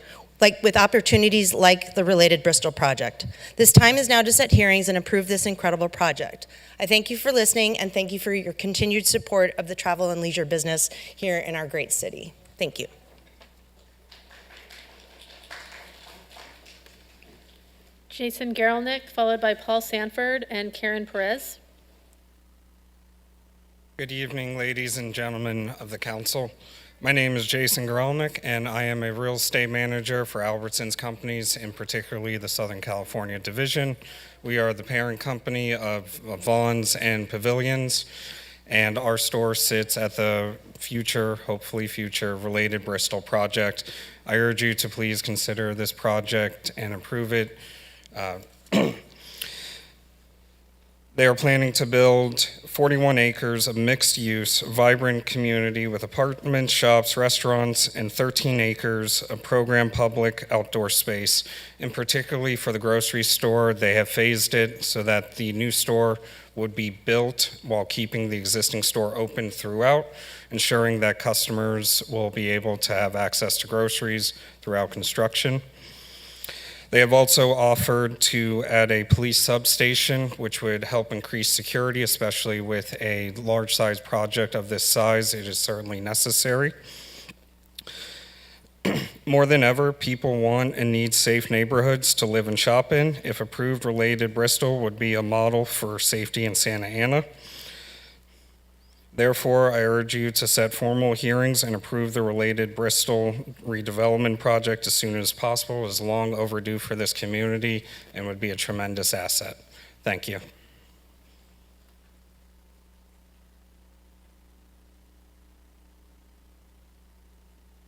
with opportunities like the Related Bristol project. This time is now to set hearings and approve this incredible project. I thank you for listening and thank you for your continued support of the travel and leisure business here in our great city. Thank you. Jason Gerelnick, followed by Paul Sanford and Karen Perez. Good evening, ladies and gentlemen of the council. My name is Jason Gerelnick, and I am a real estate manager for Albertsons Companies, in particularly the Southern California division. We are the parent company of Vaughn's and Pavilions, and our store sits at the hopefully future Related Bristol project. I urge you to please consider this project and approve it. They are planning to build 41 acres of mixed-use, vibrant community with apartments, shops, restaurants, and 13 acres of programmed public outdoor space. And particularly for the grocery store, they have phased it so that the new store would be built while keeping the existing store open throughout, ensuring that customers will be able to have access to groceries throughout construction. They have also offered to add a police substation, which would help increase security, especially with a large-size project of this size. It is certainly necessary. More than ever, people want and need safe neighborhoods to live and shop in. If approved, Related Bristol would be a model for safety in Santa Ana. Therefore, I urge you to set formal hearings and approve the Related Bristol redevelopment project as soon as possible. It is long overdue for this community and would be a tremendous asset. Thank you.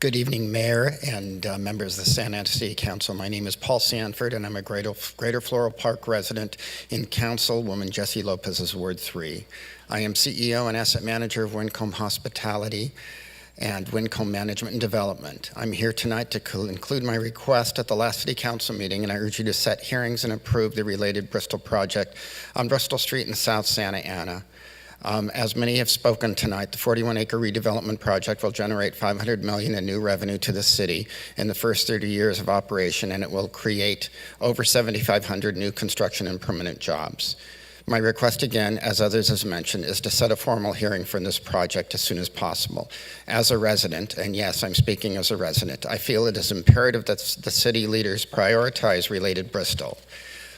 Good evening, Mayor and members of the Santa Ana City Council. My name is Paul Sanford, and I'm a Greater Floral Park resident in Councilwoman Jessie Lopez's Ward 3. I am CEO and asset manager of Wincombe Hospitality and Wincombe Management and Development. I'm here tonight to conclude my request at the last City Council meeting, and I urge you to set hearings and approve the Related Bristol project on Bristol Street in South Santa Ana. As many have spoken tonight, the 41-acre redevelopment project will generate $500 million in new revenue to the city in the first 30 years of operation, and it will create over 7,500 new construction and permanent jobs. My request again, as others have mentioned, is to set a formal hearing for this project as soon as possible. As a resident, and yes, I'm speaking as a resident, I feel it is imperative that the city leaders prioritize related Bristol.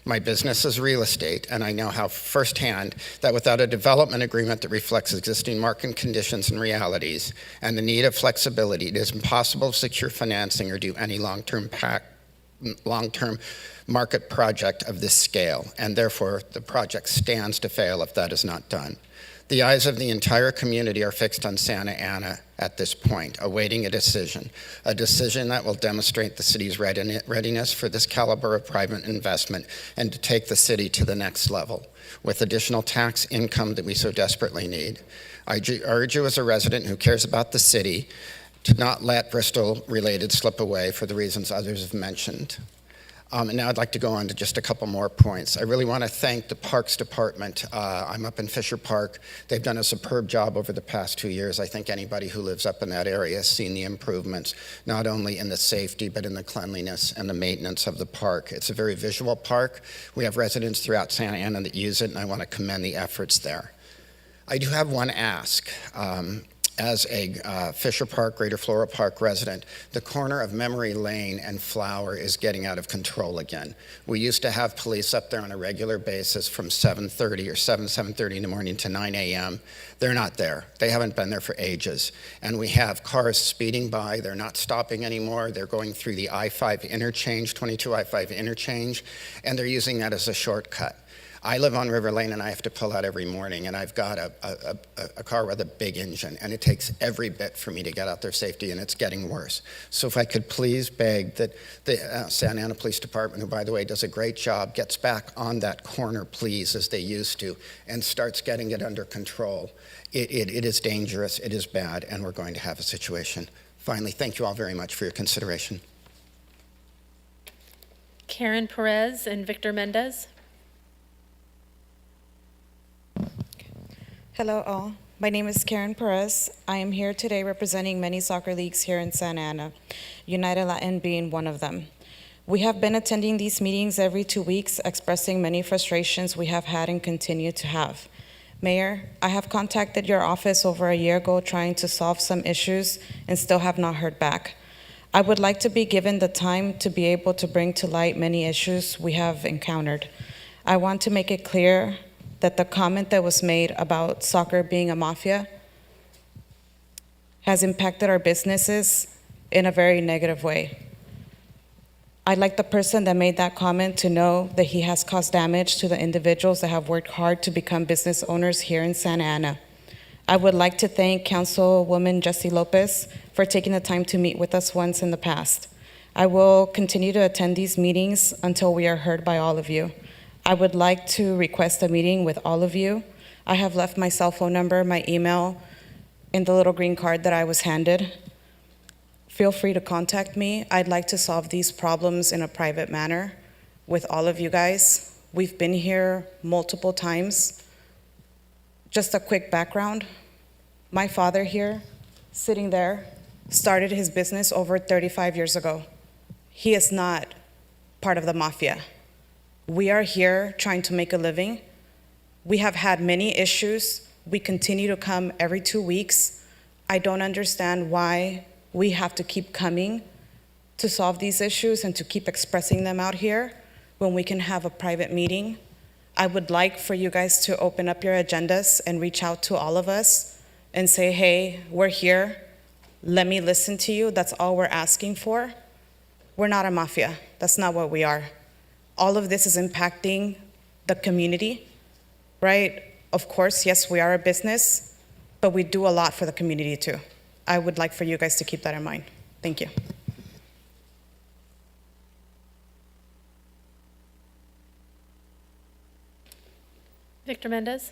My business is real estate, and I know how firsthand that without a development agreement that reflects existing market conditions and realities and the need of flexibility, it is impossible to secure financing or do any long-term market project of this scale, and therefore the project stands to fail if that is not done. The eyes of the entire community are fixed on Santa Ana at this point, awaiting a decision that will demonstrate the city's readiness for this caliber of private investment and to take the city to the next level with additional tax income that we so desperately need. I urge you as a resident who cares about the city to not let Bristol-related slip away for the reasons others have mentioned. And now I'd like to go on to just a couple more points. I really want to thank the Parks Department. I'm up in Fisher Park. They've done a superb job over the past 2 years. I think anybody who lives up in that area has seen the improvements, not only in the safety, but in the cleanliness and the maintenance of the park. It's a very visual park. We have residents throughout Santa Ana that use it, and I want to commend the efforts there. I do have one ask. As a Fisher Park, Greater Floral Park resident, the corner of Memory Lane and Flower is getting out of control again. We used to have police up there on a regular basis from 7:30 or 7:30 in the morning to 9 a.m. They're not there. They haven't been there for ages. And we have cars speeding by. They're not stopping anymore. They're going through the I-5 interchange, 22 I-5 interchange, and they're using that as a shortcut. I live on River Lane and I have to pull out every morning, and I've got a car with a big engine, and it takes every bit for me to get out there safely, and it's getting worse. So if I could please beg that the Santa Ana Police Department, who by the way does a great job, gets back on that corner, please, as they used to, and starts getting it under control. It is dangerous, it is bad, and we're going to have a situation. Finally, thank you all very much for your consideration. Karen Perez and Victor Mendez. Hello all, my name is Karen Perez. I am here today representing many soccer leagues here in Santa Ana, United Latin being one of them. We have been attending these meetings every 2 weeks, expressing many frustrations we have had and continue to have. Mayor, I have contacted your office over a year ago trying to solve some issues and still have not heard back. I would like to be given the time to be able to bring to light many issues we have encountered. I want to make it clear that the comment that was made about soccer being a mafia has impacted our businesses in a very negative way. I'd like the person that made that comment to know that he has caused damage to the individuals that have worked hard to become business owners here in Santa Ana. I would like to thank Councilwoman Jessie Lopez for taking the time to meet with us once in the past. I will continue to attend these meetings until we are heard by all of you. I would like to request a meeting with all of you. I have left my cell phone number, my email, in the little green card that I was handed. Feel free to contact me. I'd like to solve these problems in a private manner with all of you guys. We've been here multiple times. Just a quick background. My father here, sitting there, started his business over 35 years ago. He is not part of the mafia. We are here trying to make a living. We have had many issues. We continue to come every 2 weeks. I don't understand why we have to keep coming to solve these issues and to keep expressing them out here when we can have a private meeting. I would like for you guys to open up your agendas and reach out to all of us and say, hey, we're here. Let me listen to you. That's all we're asking for. We're not a mafia. That's not what we are. All of this is impacting the community, right? Of course, yes, we are a business, but we do a lot for the community too. I would like for you guys to keep that in mind. Thank you. Victor Mendez.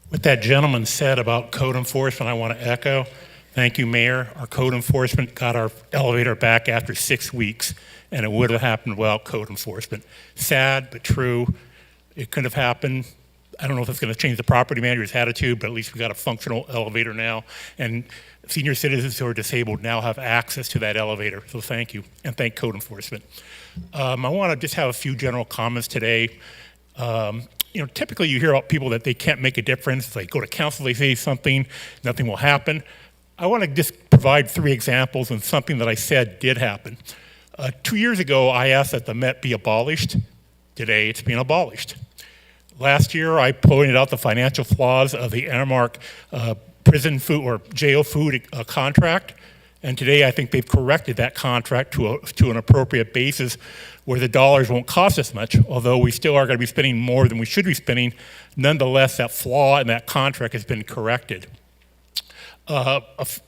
What that gentleman said about code enforcement, I want to echo. Thank you, Mayor. Our code enforcement got our elevator back after 6 weeks, and it would have happened without code enforcement. Sad, but true. It could have happened I don't know if it's going to change the property manager's attitude, but at least we got a functional elevator now, and senior citizens who are disabled now have access to that elevator. So thank you, and thank code enforcement. I want to just have a few general comments today. Typically you hear about people that they can't make a difference. They go to council, they say something, nothing will happen. I want to just provide 3 examples of something that I said did happen. 2 years ago, I asked that the Met be abolished. Today, it's being abolished. Last year, I pointed out the financial flaws of the Aramark prison food or jail food contract, and today I think they've corrected that contract to an appropriate basis where the dollars won't cost us much, although we still are going to be spending more than we should be spending. Nonetheless, that flaw in that contract has been corrected.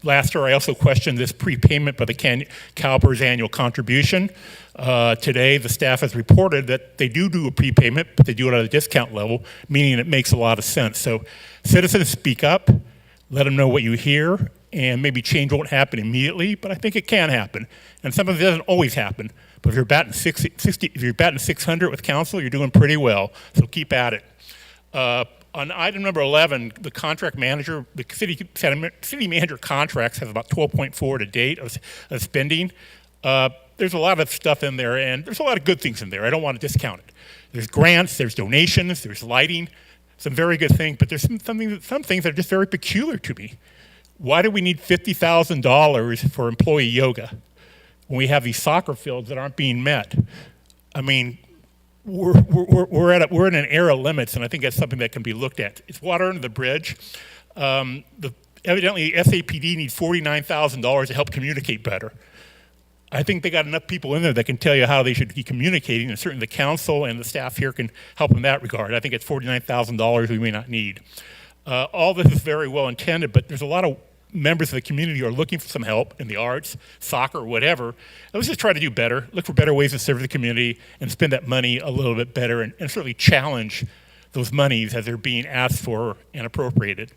Last year, I also questioned this prepayment by the CalPERS annual contribution. Today, the staff has reported that they do a prepayment, but they do it at a discount level, meaning it makes a lot of sense. So citizens, speak up, let them know what you hear, and maybe change won't happen immediately, but I think it can happen. And sometimes it doesn't always happen. But if you're batting 600 with council, you're doing pretty well. So keep at it. On item number 11, the contract manager, the city manager contracts have about 12.4 to date of spending. There's a lot of stuff in there, and there's a lot of good things in there. I don't want to discount it. There's grants, there's donations, there's lighting, some very good things, but there's some things that are just very peculiar to me. Why do we need $50,000 for employee yoga when we have these soccer fields that aren't being met? I mean, we're in an era of limits, and I think that's something that can be looked at. It's water under the bridge. Evidently, SAPD needs $49,000 to help communicate better. I think they got enough people in there that can tell you how they should be communicating, and certainly the council and the staff here can help in that regard. I think it's $49,000 we may not need. All this is very well intended, but there's a lot of members of the community who are looking for some help in the arts, soccer, whatever. Let's just try to do better, look for better ways to serve the community and spend that money a little bit better and certainly challenge those monies as they're being asked for and appropriated.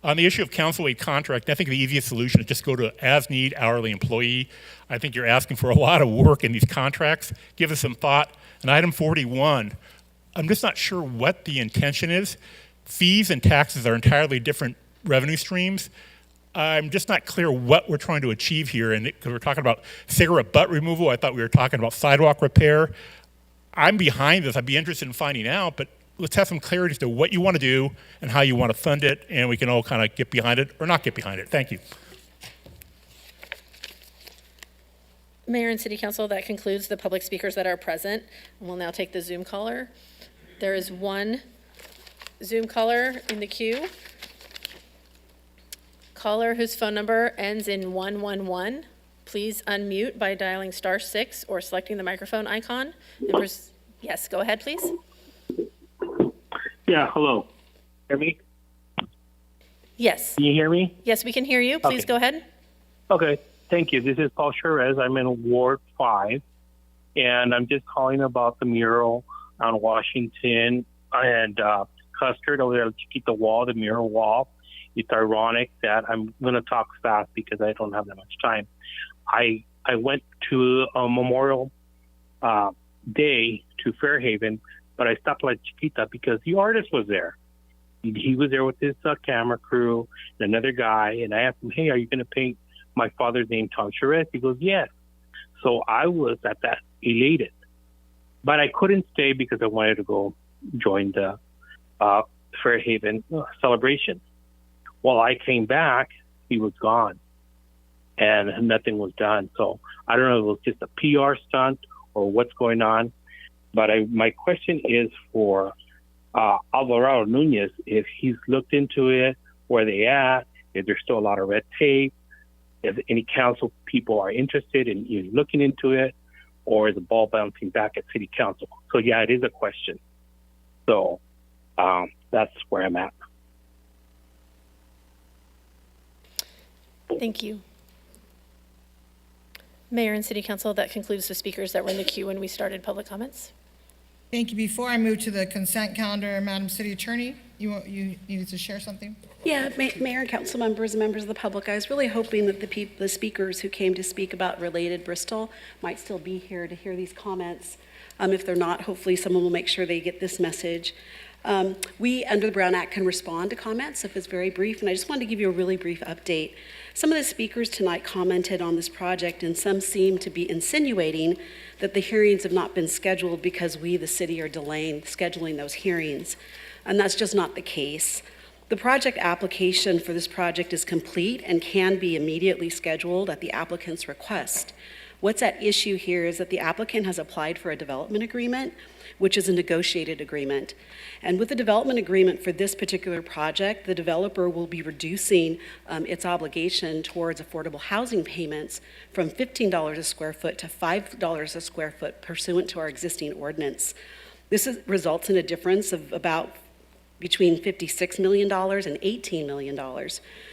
On the issue of council aid contract, I think the easiest solution is just go to as-need hourly employee. I think you're asking for a lot of work in these contracts. Give us some thought. And item 41, I'm just not sure what the intention is. Fees and taxes are entirely different revenue streams. I'm just not clear what we're trying to achieve here. And because we're talking about cigarette butt removal, I thought we were talking about sidewalk repair. I'm behind this. I'd be interested in finding out, but let's have some clarity as to what you want to do and how you want to fund it, and we can all kind of get behind it or not get behind it. Thank you. Mayor and City Council, that concludes the public speakers that are present. We'll now take the Zoom caller. There is one Zoom caller in the queue. Caller whose phone number ends in 111, please unmute by dialing *6 or selecting the microphone icon. Yes, go ahead, please. Yeah, hello. Hear me? Yes. Can you hear me? Yes, we can hear you. Please go ahead. Okay, thank you. This is Paul Cherez. I'm in Ward 5, and I'm just calling about the mural on Washington and Custard over there at Chiquita Wall, the mural wall. It's ironic that I'm going to talk fast because I don't have that much time. I went to a Memorial Day to Fairhaven, but I stopped at Chiquita because the artist was there. He was there with his camera crew and another guy, and I asked him, hey, are you going to paint my father's name, Tom Cherez? He goes, yes. So I was at that elated. But I couldn't stay because I wanted to go join the Fairhaven celebration. Well, I came back, he was gone, and nothing was done. So I don't know if it was just a PR stunt or what's going on. But my question is for Alvarado Nunez, if he's looked into it, where they at, if there's still a lot of red tape, if any council people are interested in looking into it, or is the ball bouncing back at City Council? So yeah, it is a question. So that's where I'm at. Thank you. Mayor and City Council, that concludes the speakers that were in the queue when we started public comments. Thank you. Before I move to the consent calendar, Madam City Attorney, you needed to share something? Yeah, Mayor and council members and members of the public, I was really hoping that the speakers who came to speak about Related Bristol might still be here to hear these comments. If they're not, hopefully someone will make sure they get this message. We, under the Brown Act, can respond to comments if it's very brief, and I just wanted to give you a really brief update. Some of the speakers tonight commented on this project, and some seem to be insinuating that the hearings have not been scheduled because we, the city, are delaying scheduling those hearings, and that's just not the case. The project application for this project is complete and can be immediately scheduled at the applicant's request. What's at issue here is that the applicant has applied for a development agreement, which is a negotiated agreement. And with the development agreement for this particular project, the developer will be reducing its obligation towards affordable housing payments from $15 a square foot to $5 a square foot pursuant to our existing ordinance. This results in a difference of about between $56 million and $18 million.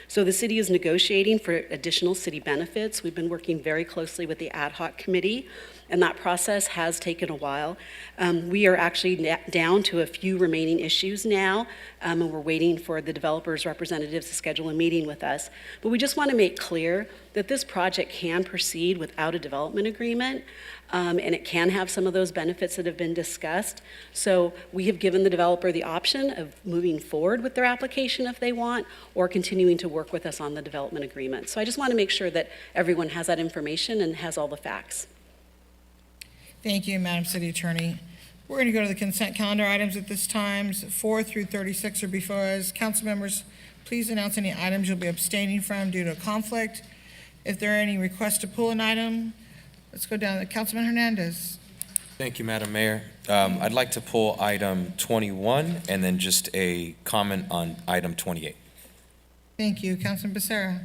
So the city is negotiating for additional city benefits. We've been working very closely with the ad hoc committee, and that process has taken a while. We are actually down to a few remaining issues now, and we're waiting for the developers' representatives to schedule a meeting with us. But we just want to make clear that this project can proceed without a development agreement, and it can have some of those benefits that have been discussed. So we have given the developer the option of moving forward with their application if they want, or continuing to work with us on the development agreement. So I just want to make sure that everyone has that information and has all the facts. Thank you, Madam City Attorney. We're going to go to the consent calendar items at this time. 4 through 36 are before us. Council members, please announce any items you'll be abstaining from due to a conflict. If there are any requests to pull an item, let's go down to Councilman Hernandez. Thank you, Madam Mayor. I'd like to pull item 21 and then just a comment on item 28. Thank you. Councilman Becerra.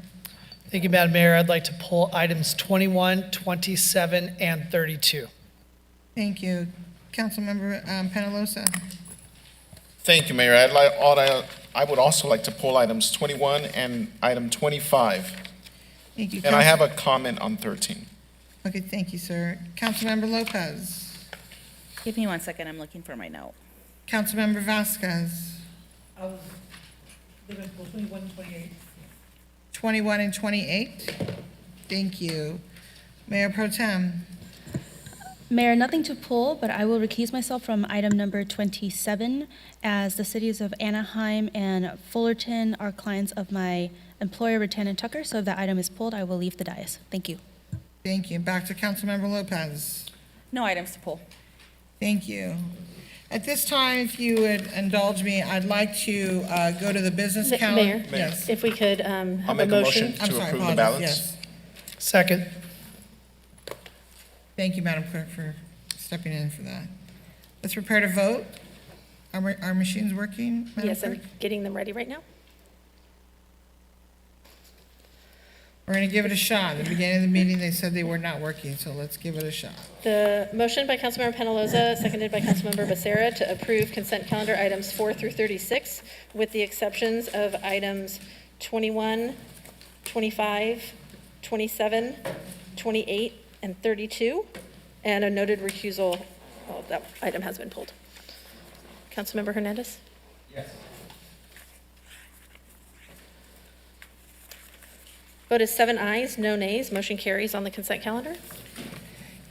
Thank you, Madam Mayor. I'd like to pull items 21, 27, and 32. Thank you. Councilmember Penalosa. Thank you, Mayor. I would also like to pull items 21 and item 25. Thank you. And I have a comment on 13. Okay, thank you, sir. Councilmember Lopez. Give me 1 second, I'm looking for my note. Councilmember Vasquez. I was going to pull 21 and 28. 21 and 28. Thank you. Mayor Pro Tem. Mayor, nothing to pull, but I will recuse myself from item number 27, as the cities of Anaheim and Fullerton are clients of my employer, Rattan & Tucker, so if that item is pulled, I will leave the dais. Thank you. Thank you. Back to Councilmember Lopez. No items to pull. Thank you. At this time, if you would indulge me, I'd like to go to the business calendar. Mayor? Yes. If we could have I'll make a motion I'm to sorry, approve the apologies. balance. Yes. Second. Thank you, Madam Clerk, for stepping in for that. Let's prepare to vote. Are machines working, Madam Yes, Clerk? I'm getting them ready right now. We're going to give it a shot. At the beginning of the meeting, they said they were not working, so let's give it a shot. The motion by Councilmember Penaloza, seconded by Councilmember Becerra, to approve consent calendar items 4 through 36, with the exceptions of items 21, 25, 27, 28, and 32, and a noted recusal. Oh, that item has been pulled. Councilmember Hernandez? Yes. Vote is 7 ayes, no nays. Motion carries on the consent calendar.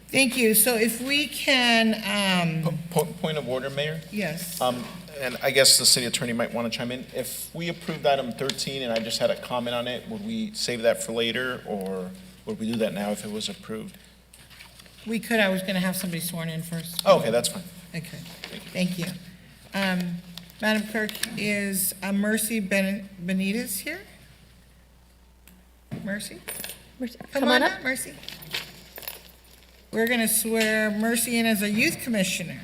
Thank you. So if we can, Point of order, Mayor. yes. And I guess the city attorney might want to chime in. If we approved item 13 and I just had a comment on it, would we save that for later, or would we do that now if it was approved? We could. I was going to have somebody sworn in first. Oh, okay, that's fine. Okay, thank you. Madam Clerk, is Mercy Benitez here? Mercy? Come on up, Mercy. We're going to swear Mercy in as a youth commissioner.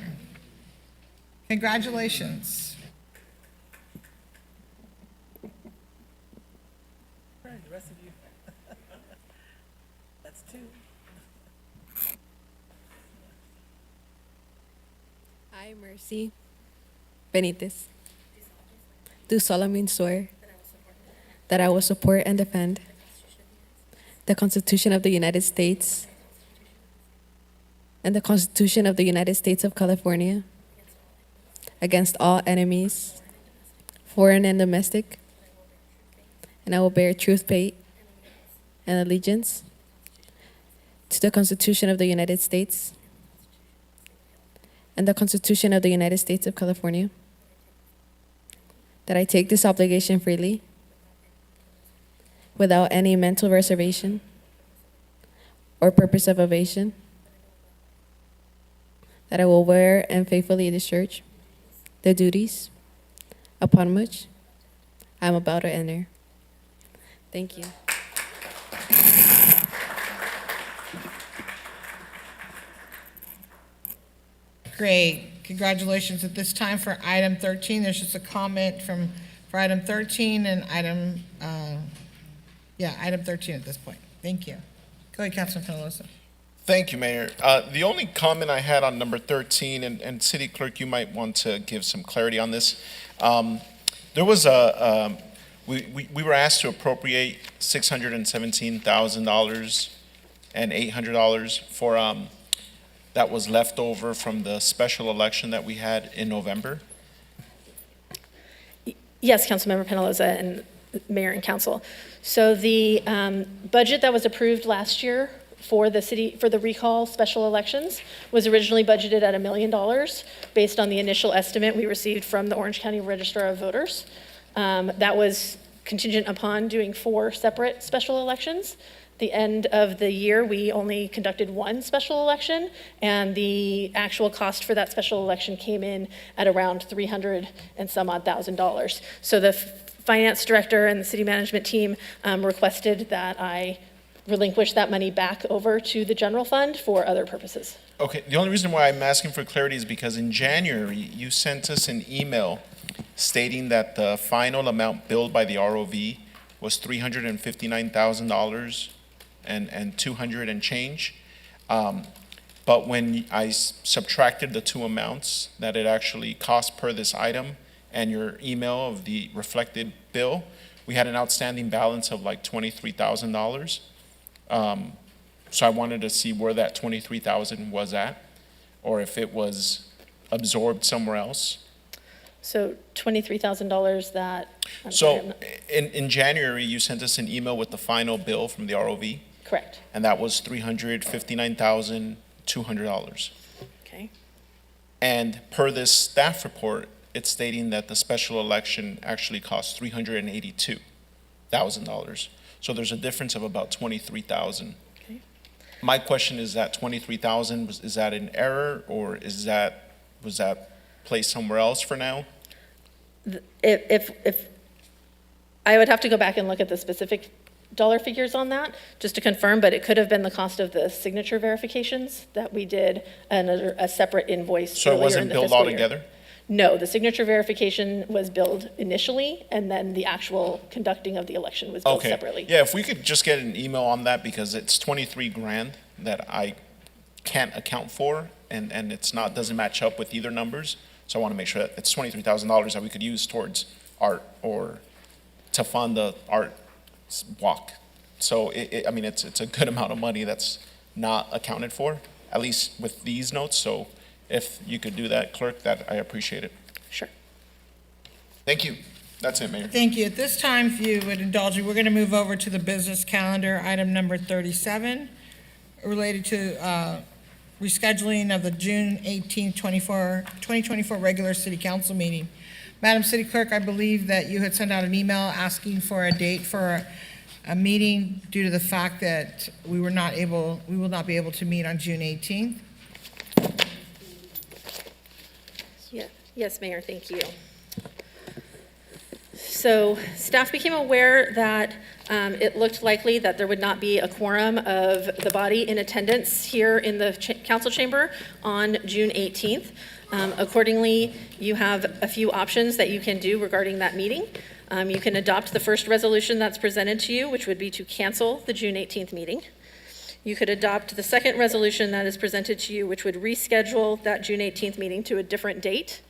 Congratulations. All right, the rest of you. That's 2. I, Mercy Benitez, do solemnly swear that I will support and defend the Constitution of the United States and the Constitution of the United States of California against all enemies, foreign and domestic, and I will bear true faith and allegiance to the Constitution of the United States and the Constitution of the United States of California, that I take this obligation freely without any mental reservation or purpose of evasion, that I will wear and faithfully discharge the duties upon which I am about to enter. Thank you. Great. Congratulations. At this time for item 13, there's just a comment for item 13 and item 13 at this point. Thank you. Go ahead, Councilman Penalosa. Thank you, Mayor. The only comment I had on number 13, and City Clerk, you might want to give some clarity on this. There was we were asked to appropriate $617,000 and $800 for that was left over from the special election that we had in November. Yes, Councilmember Penaloza and Mayor and Council. So the budget that was approved last year for the recall special elections was originally budgeted at $1 million based on the initial estimate we received from the Orange County Registrar of Voters. That was contingent upon doing 4 separate special elections. The end of the year, we only conducted 1 special election, and the actual cost for that special election came in at around $300 and some odd thousand. So the finance director and the city management team requested that I relinquish that money back over to the general fund for other purposes. Okay, the only reason why I'm asking for clarity is because in January, you sent us an email stating that the final amount billed by the ROV was $359,000 and 200 and change. But when I subtracted the 2 amounts that it actually cost per this item and your email of the reflected bill, we had an outstanding balance of like $23,000. So I wanted to see where that $23,000 was at, or if it was absorbed somewhere else. So $23,000 that. So in January, you sent us an email with the final bill from the ROV. Correct. And that was $359,200. Okay. And per this staff report, it's stating that the special election actually cost $382,000. So there's a difference of about $23,000. Okay. My question is that $23,000, is that an error, or was that placed somewhere else for now? If I would have to go back and look at the specific dollar figures on that, just to confirm, but it could have been the cost of the signature verifications that we did, a separate invoice. So it wasn't billed all together? No, the signature verification was billed initially, and then the actual conducting of the election was billed separately. Yeah, if we could just get an email on that, because it's $23,000 that I can't account for, and it's not, doesn't match up with either numbers. So I want to make sure that it's $23,000 that we could use towards art or to fund the art walk. So I mean, it's a good amount of money that's not accounted for, at least with these notes. So if you could do that, Clerk, that I appreciate it. Sure. Thank you. That's it, Mayor. Thank you. At this time, if you would indulge me, we're going to move over to the business calendar, item number 37, related to rescheduling of the June 18, 2024 regular city council meeting. Madam City Clerk, I believe that you had sent out an email asking for a date for a meeting due to the fact that we will not be able to meet on June 18th. Yeah. Yes, Mayor, thank you. So staff became aware that it looked likely that there would not be a quorum of the body in attendance here in the council chamber on June 18th. Accordingly, you have a few options that you can do regarding that meeting. You can adopt the first resolution that's presented to you, which would be to cancel the June 18th meeting. You could adopt the second resolution that is presented to you, which would reschedule that June 18th meeting to a different date.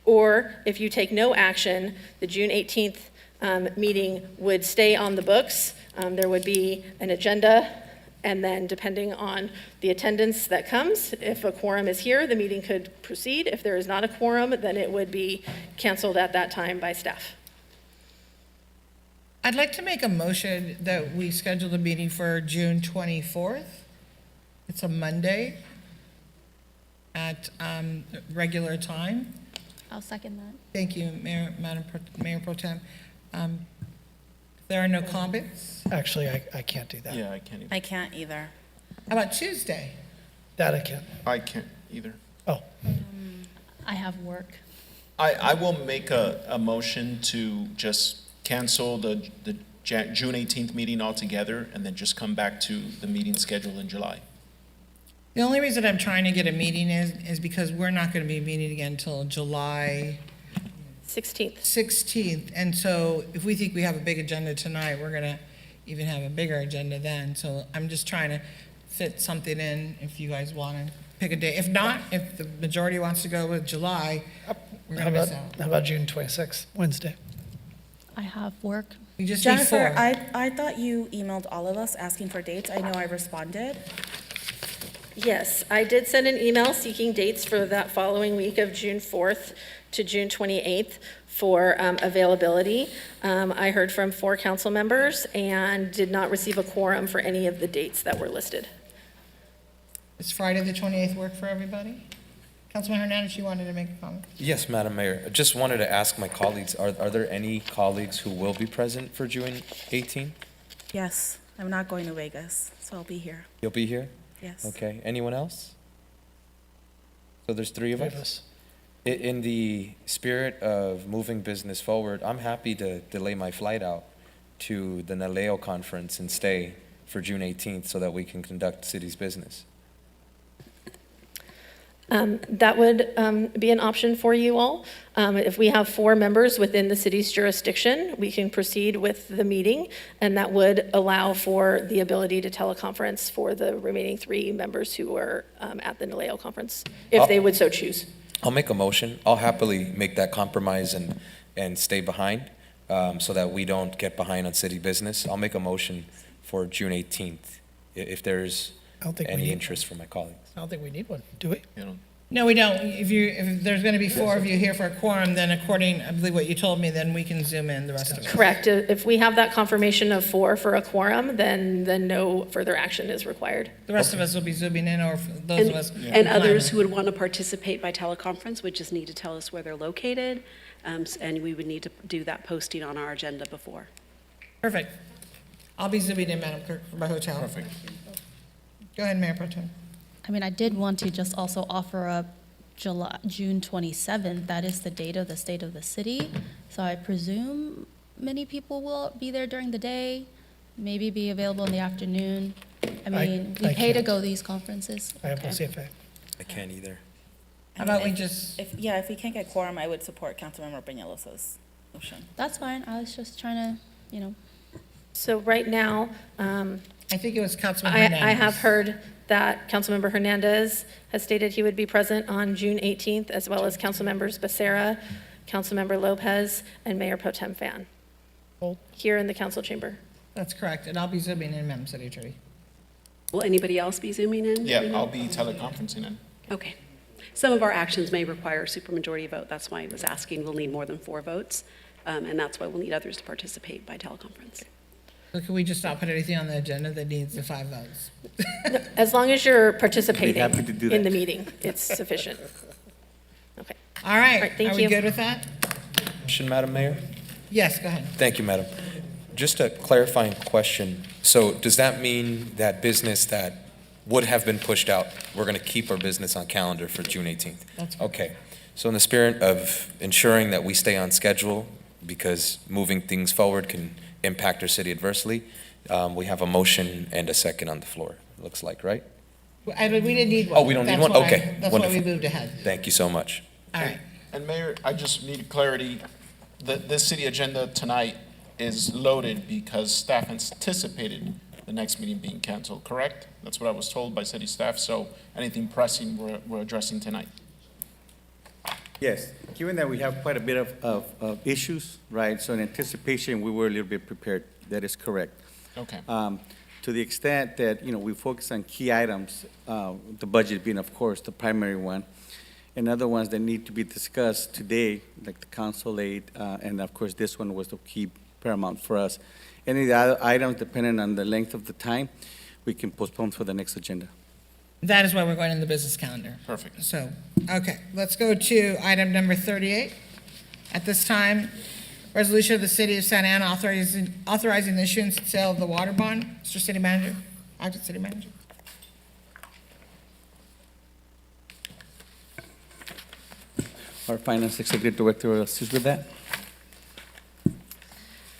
Or if you take no action, the June 18th meeting would stay on the books. There would be an agenda, and then depending on the attendance that comes, if a quorum is here, the meeting could proceed. If there is not a quorum, then it would be canceled at that time by staff. I'd like to make a motion that we schedule the meeting for June 24th. It's a Monday at regular time. I'll second that. Thank you, Mayor Pro Tem. There are no comments. Actually, I can't do that. Yeah, I can't. I can't either. How about Tuesday? That I can't. I can't either. Oh, I have work. I will make a motion to just cancel the June 18th meeting altogether and then just come back to the meeting schedule in July. The only reason I'm trying to get a meeting is because we're not going to be meeting again until July 16th. 16th. And so if we think we have a big agenda tonight, we're going to even have a bigger agenda then. So I'm just trying to fit something in if you guys want to pick a day. If not, if the majority wants to go with July, we're going to miss out. how about June 26th, Wednesday? I have work. We just need Jennifer, 4. I thought you emailed all of us asking for dates. I know I responded. Yes, I did send an email seeking dates for that following week of June 4th to June 28th for availability. I heard from 4 council members and did not receive a quorum for any of the dates that were listed. Is Friday the 28th work for everybody? Councilman Hernandez, you wanted to make a comment? Yes, Madam Mayor. I just wanted to ask my colleagues, are there any colleagues who will be present for June 18? Yes, I'm not going to Vegas, so I'll be here. You'll be here? Yes. Okay. Anyone else? So there's 3 of us? In the spirit of moving business forward, I'm happy to delay my flight out to the NALEO conference and stay for June 18th so that we can conduct city's business. That would be an option for you all. If we have 4 members within the city's jurisdiction, we can proceed with the meeting, and that would allow for the ability to teleconference for the remaining 3 members who were at the NALEO conference, if they would so choose. I'll make a motion. I'll happily make that compromise and stay behind so that we don't get behind on city business. I'll make a motion for June 18th if there's any interest from my colleagues. I don't think we need one, do we? No, we don't. If there's going to be 4 of you here for a quorum, then according, I believe what you told me, then we can zoom in the rest of us. Correct. If we have that confirmation of 4 for a quorum, then no further action is required. The rest of us will be zooming in, or those of us. And others who would want to participate by teleconference would just need to tell us where they're located, and we would need to do that posting on our agenda before. Perfect. I'll be zooming in, Madam Clerk, from my hotel. Perfect. Go ahead, Mayor Pro Tem. I mean, I did want to just also offer up June 27th. That is the date of the State of the City. So I presume many people will be there during the day, maybe be available in the afternoon. I mean, we pay to go to these conferences. I have Okay. no CFA. I can't either. How about we just, If we can't get quorum, I would support Councilmember Peñalos's motion. That's fine. I was just trying to, So right now, I think it was Councilman I Hernandez. have heard that Councilmember Hernandez has stated he would be present on June 18th, as well as Councilmembers Becerra, Councilmember Lopez, and Mayor Pro Tem Fan, here in the council chamber. That's correct, and I'll be zooming in, Madam City Attorney. Will anybody else be zooming in? Yeah, I'll be teleconferencing in. Okay. Some of our actions may require a supermajority vote. That's why I was asking, we'll need more than 4 votes, and that's why we'll need others to participate by teleconference. So can we just not put anything on the agenda that needs the 5 votes? As long as you're participating happy to do in that. the meeting, it's sufficient. Okay. All right, right, thank are we you. good with that? Question, Madam Mayor? Yes, go ahead. Thank you, Madam. Just a clarifying question. So does that mean that business that would have been pushed out, we're going to keep our business on calendar for June 18th? That's Okay. So in the spirit of ensuring that we stay on schedule, because moving things forward can impact our city adversely, we have a motion and a second on the floor, it looks like, right? We didn't need one. Oh, we don't need That's one? why- Okay, That's why we wonderful. moved ahead. Thank you so much. All right. And Mayor, I just need clarity. This city agenda tonight is loaded because staff anticipated the next meeting being canceled, correct? That's what I was told by city staff, so anything pressing we're addressing tonight. Yes, given that we have quite a bit of issues, right, so in anticipation, we were a little bit prepared. That is correct. Okay. To the extent that, we focus on key items, the budget being, of course, the primary one, and other ones that need to be discussed today, like the council aid, and of course, this one was the key paramount for us. Any of the other items, depending on the length of the time, we can postpone for the next agenda. That is why we're going in the business calendar. Perfect. So, okay, let's go to item number 38. At this time, resolution of the City of Santa Ana authorizing the issuance and sale of the water bond. Mr. City Manager, Acting City Manager. Our Finance Executive Director will assist with that.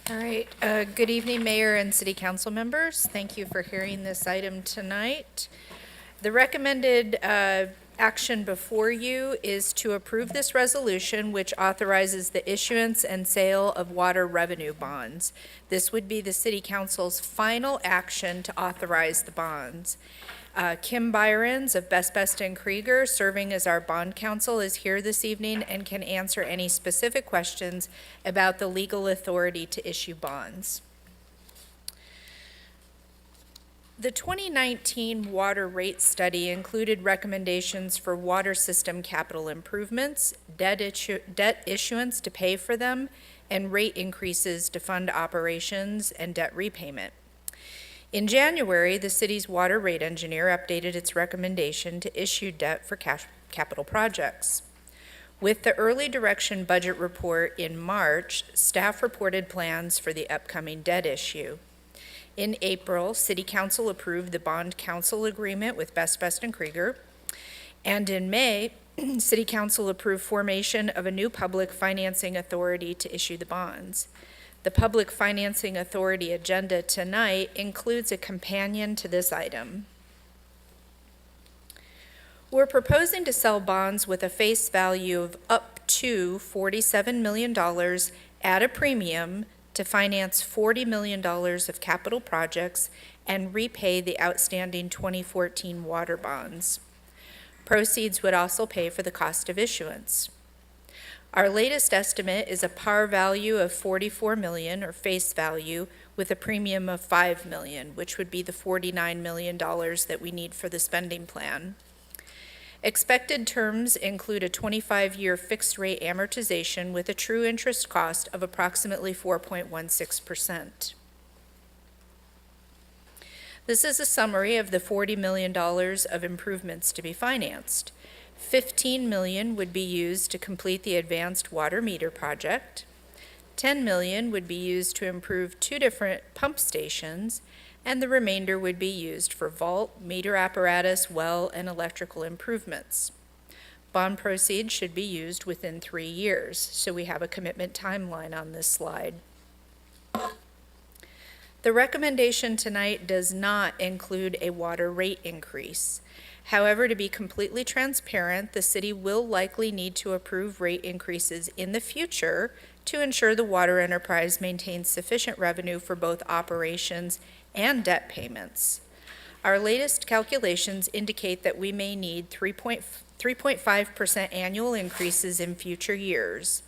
All right. Good evening, Mayor and City Council members. Thank you for hearing this item tonight. The recommended action before you is to approve this resolution, which authorizes the issuance and sale of water revenue bonds. This would be the City Council's final action to authorize the bonds. Kim Byrons of Best and Krieger, serving as our bond counsel, is here this evening and can answer any specific questions about the legal authority to issue bonds. The 2019 water rate study included recommendations for water system capital improvements, debt issuance to pay for them, and rate increases to fund operations and debt repayment. In January, the city's water rate engineer updated its recommendation to issue debt for capital projects. With the early direction budget report in March, staff reported plans for the upcoming debt issue. In April, City Council approved the bond council agreement with Best and Krieger. And in May, City Council approved formation of a new public financing authority to issue the bonds. The Public Financing Authority agenda tonight includes a companion to this item. We're proposing to sell bonds with a face value of up to $47 million at a premium to finance $40 million of capital projects and repay the outstanding 2014 water bonds. Proceeds would also pay for the cost of issuance. Our latest estimate is a par value of $44 million, or face value, with a premium of $5 million, which would be the $49 million that we need for the spending plan. Expected terms include a 25-year fixed-rate amortization with a true interest cost of approximately 4.16%. This is a summary of the $40 million of improvements to be financed. $15 million would be used to complete the advanced water meter project. $10 million would be used to improve 2 different pump stations, and the remainder would be used for vault, meter apparatus, well, and electrical improvements. Bond proceeds should be used within 3 years, so we have a commitment timeline on this slide. The recommendation tonight does not include a water rate increase. However, to be completely transparent, the city will likely need to approve rate increases in the future to ensure the water enterprise maintains sufficient revenue for both operations and debt payments. Our latest calculations indicate that we may need 3.5% annual increases in future years.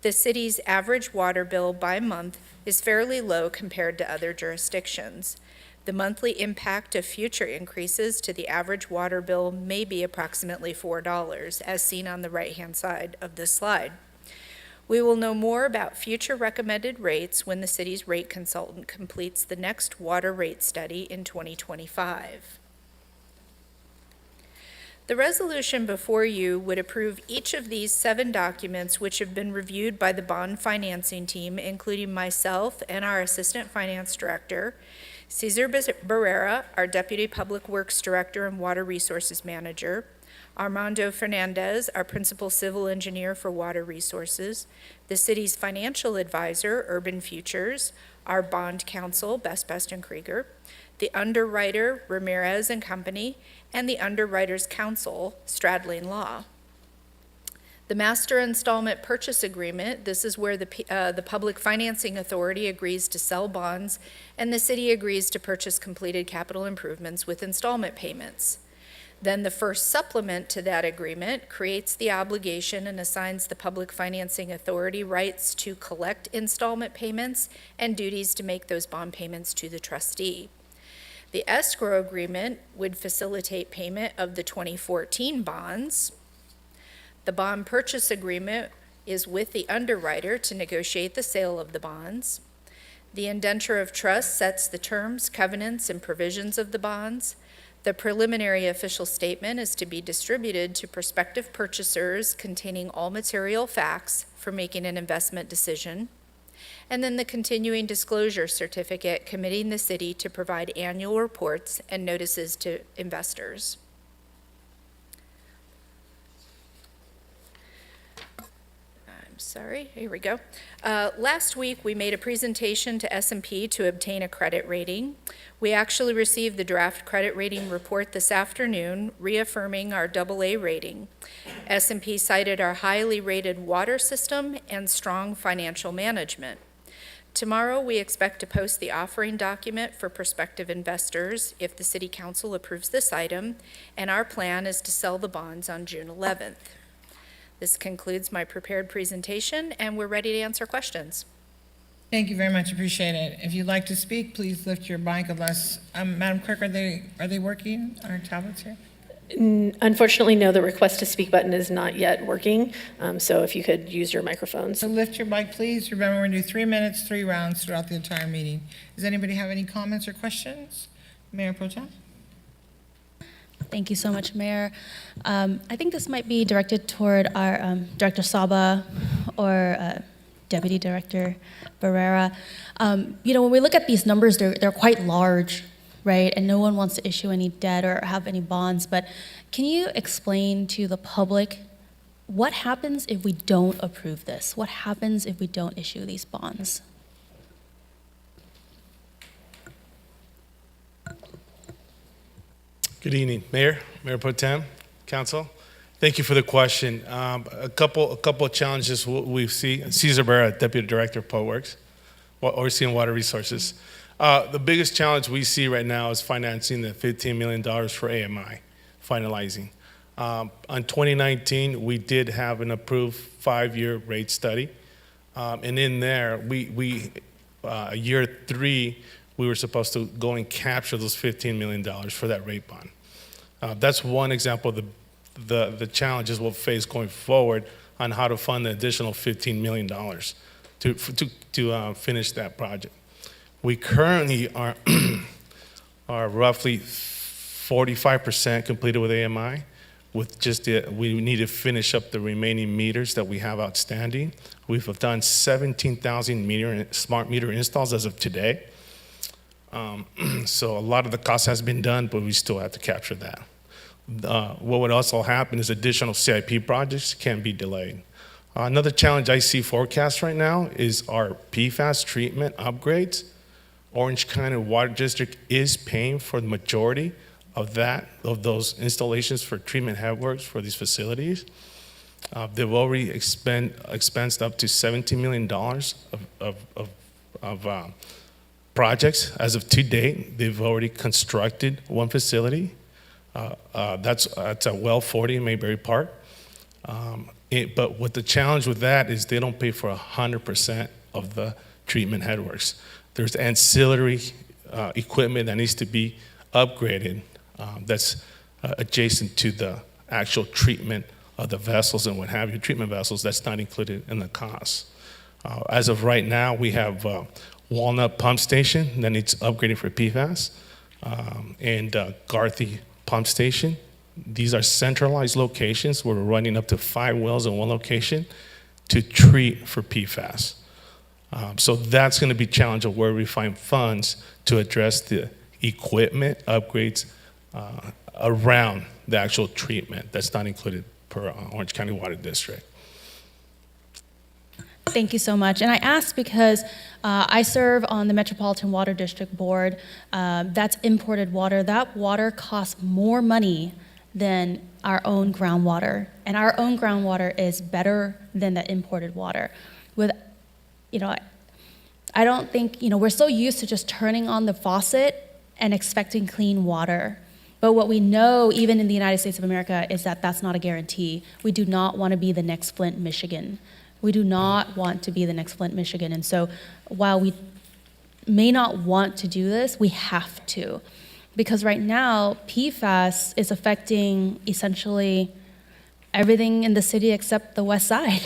The city's average water bill by month is fairly low compared to other jurisdictions. The monthly impact of future increases to the average water bill may be approximately $4, as seen on the right-hand side of this slide. We will know more about future recommended rates when the city's rate consultant completes the next water rate study in 2025. The resolution before you would approve each of these 7 documents, which have been reviewed by the bond financing team, including myself and our Assistant Finance Director, Cesar Barrera, our Deputy Public Works Director and Water Resources Manager, Armando Fernandez, our Principal Civil Engineer for Water Resources, the city's financial advisor, Urban Futures, our bond counsel, Best and Krieger, the underwriter, Ramirez and Company, and the underwriter's counsel, Stradling Law. The master installment purchase agreement, this is where the Public Financing Authority agrees to sell bonds and the city agrees to purchase completed capital improvements with installment payments. Then the first supplement to that agreement creates the obligation and assigns the Public Financing Authority rights to collect installment payments and duties to make those bond payments to the trustee. The escrow agreement would facilitate payment of the 2014 bonds. The bond purchase agreement is with the underwriter to negotiate the sale of the bonds. The indenture of trust sets the terms, covenants, and provisions of the bonds. The preliminary official statement is to be distributed to prospective purchasers containing all material facts for making an investment decision. And then the continuing disclosure certificate committing the city to provide annual reports and notices to investors. Sorry, here we go. Last week, we made a presentation to S&P to obtain a credit rating. We actually received the draft credit rating report this afternoon, reaffirming our AA rating. S&P cited our highly rated water system and strong financial management. Tomorrow, we expect to post the offering document for prospective investors if the City Council approves this item, and our plan is to sell the bonds on June 11th. This concludes my prepared presentation, and we're ready to answer questions. Thank you very much, appreciate it. If you'd like to speak, please lift your mic unless, Madam Clerk, are they working, our tablets here? Unfortunately, no, the request to speak button is not yet working, so if you could use your microphones. So lift your mic, please. Remember, we're going to do 3 minutes, 3 rounds throughout the entire meeting. Does anybody have any comments or questions? Mayor Pro Tem? Thank you so much, Mayor. I think this might be directed toward our Director Saba or Deputy Director Barrera. When we look at these numbers, they're quite large, right? And no one wants to issue any debt or have any bonds. But can you explain to the public what happens if we don't approve this? What happens if we don't issue these bonds? Good evening, Mayor Pro Tem, Council. Thank you for the question. A couple of challenges we see. Cesar Barra, Deputy Director of Public Works, overseeing water resources. The biggest challenge we see right now is financing the $15 million for AMI, finalizing. On 2019, we did have an approved 5-year rate study. And in there, year 3, we were supposed to go and capture those $15 million for that rate bond. That's one example of the challenges we'll face going forward on how to fund the additional $15 million to finish that project. We currently are roughly 45% completed with AMI. We need to finish up the remaining meters that we have outstanding. We've done 17,000 smart meter installs as of today. So a lot of the cost has been done, but we still have to capture that. What would also happen is additional CIP projects can be delayed. Another challenge I see forecast right now is our PFAS treatment upgrades. Orange County Water District is paying for the majority of those installations for treatment headworks for these facilities. They've already expensed up to $17 million of projects. As of to date, they've already constructed one facility. That's at Well 40 in Mayberry Park. But what the challenge with that is they don't pay for 100% of the treatment headworks. There's ancillary equipment that needs to be upgraded that's adjacent to the actual treatment of the vessels and what have you, treatment vessels, that's not included in the cost. As of right now, we have Walnut Pump Station that needs upgrading for PFAS, and Garthy Pump Station. These are centralized locations where we're running up to 5 wells in one location to treat for PFAS. So that's going to be a challenge of where we find funds to address the equipment upgrades around the actual treatment that's not included per Orange County Water District. Thank you so much. And I asked because I serve on the Metropolitan Water District Board. That's imported water. That water costs more money than our own groundwater. And our own groundwater is better than the imported water. I don't think, we're so used to just turning on the faucet and expecting clean water. But what we know, even in the United States of America, is that that's not a guarantee. We do not want to be the next Flint, Michigan. We do not want to be the next Flint, Michigan. And so while we may not want to do this, we have to. Because right now, PFAS is affecting essentially everything in the city except the west side.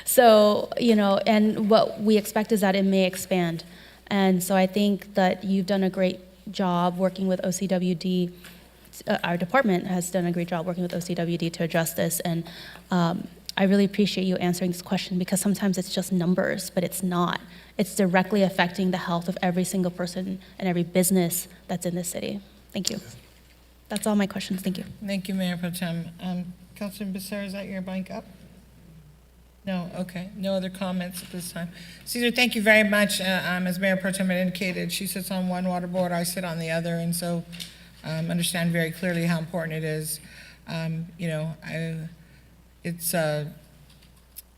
So, and what we expect is that it may expand. And so I think that you've done a great job working with OCWD. Our department has done a great job working with OCWD to address this, and I really appreciate you answering this question, because sometimes it's just numbers, but it's not. It's directly affecting the health of every single person and every business that's in this city. Thank you. That's all my questions. Thank you. Thank you, Mayor Pro Tem. Councilman Becerra, is that your mic up? No, okay. No other comments at this time. Cesar, thank you very much. As Mayor Pro Tem had indicated, she sits on one water board, I sit on the other, and so understand very clearly how important it is. It's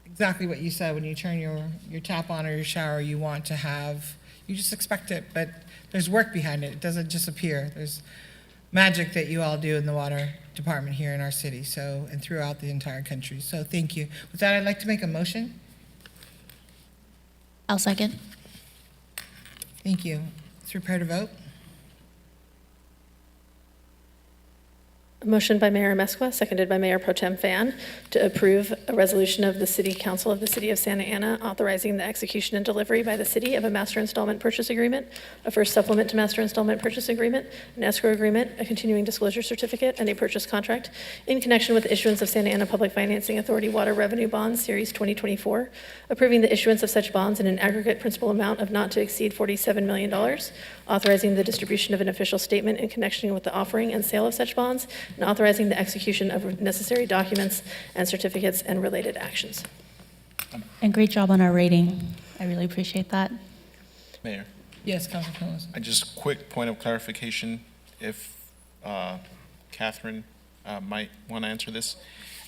exactly what you said. When you turn your tap on or your shower, you want to have, you just expect it, but there's work behind it. It doesn't just appear. There's magic that you all do in the water department here in our city, so, and throughout the entire country. So thank you. With that, I'd like to make a motion. I'll second. Thank you. Let's prepare to vote. A motion by Mayor Amezcua, seconded by Mayor Pro Tem Fan, to approve a resolution of the City Council of the City of Santa Ana authorizing the execution and delivery by the city of a master installment purchase agreement, a first supplement to master installment purchase agreement, an escrow agreement, a continuing disclosure certificate, and a purchase contract in connection with the issuance of Santa Ana Public Financing Authority Water Revenue Bonds Series 2024, approving the issuance of such bonds in an aggregate principal amount of not to exceed $47 million, authorizing the distribution of an official statement in connection with the offering and sale of such bonds, and authorizing the execution of necessary documents and certificates and related actions. And great job on our rating. I really appreciate that. Mayor, Yes, Councilman Fellows. I just quick point of clarification, if Catherine might want to answer this.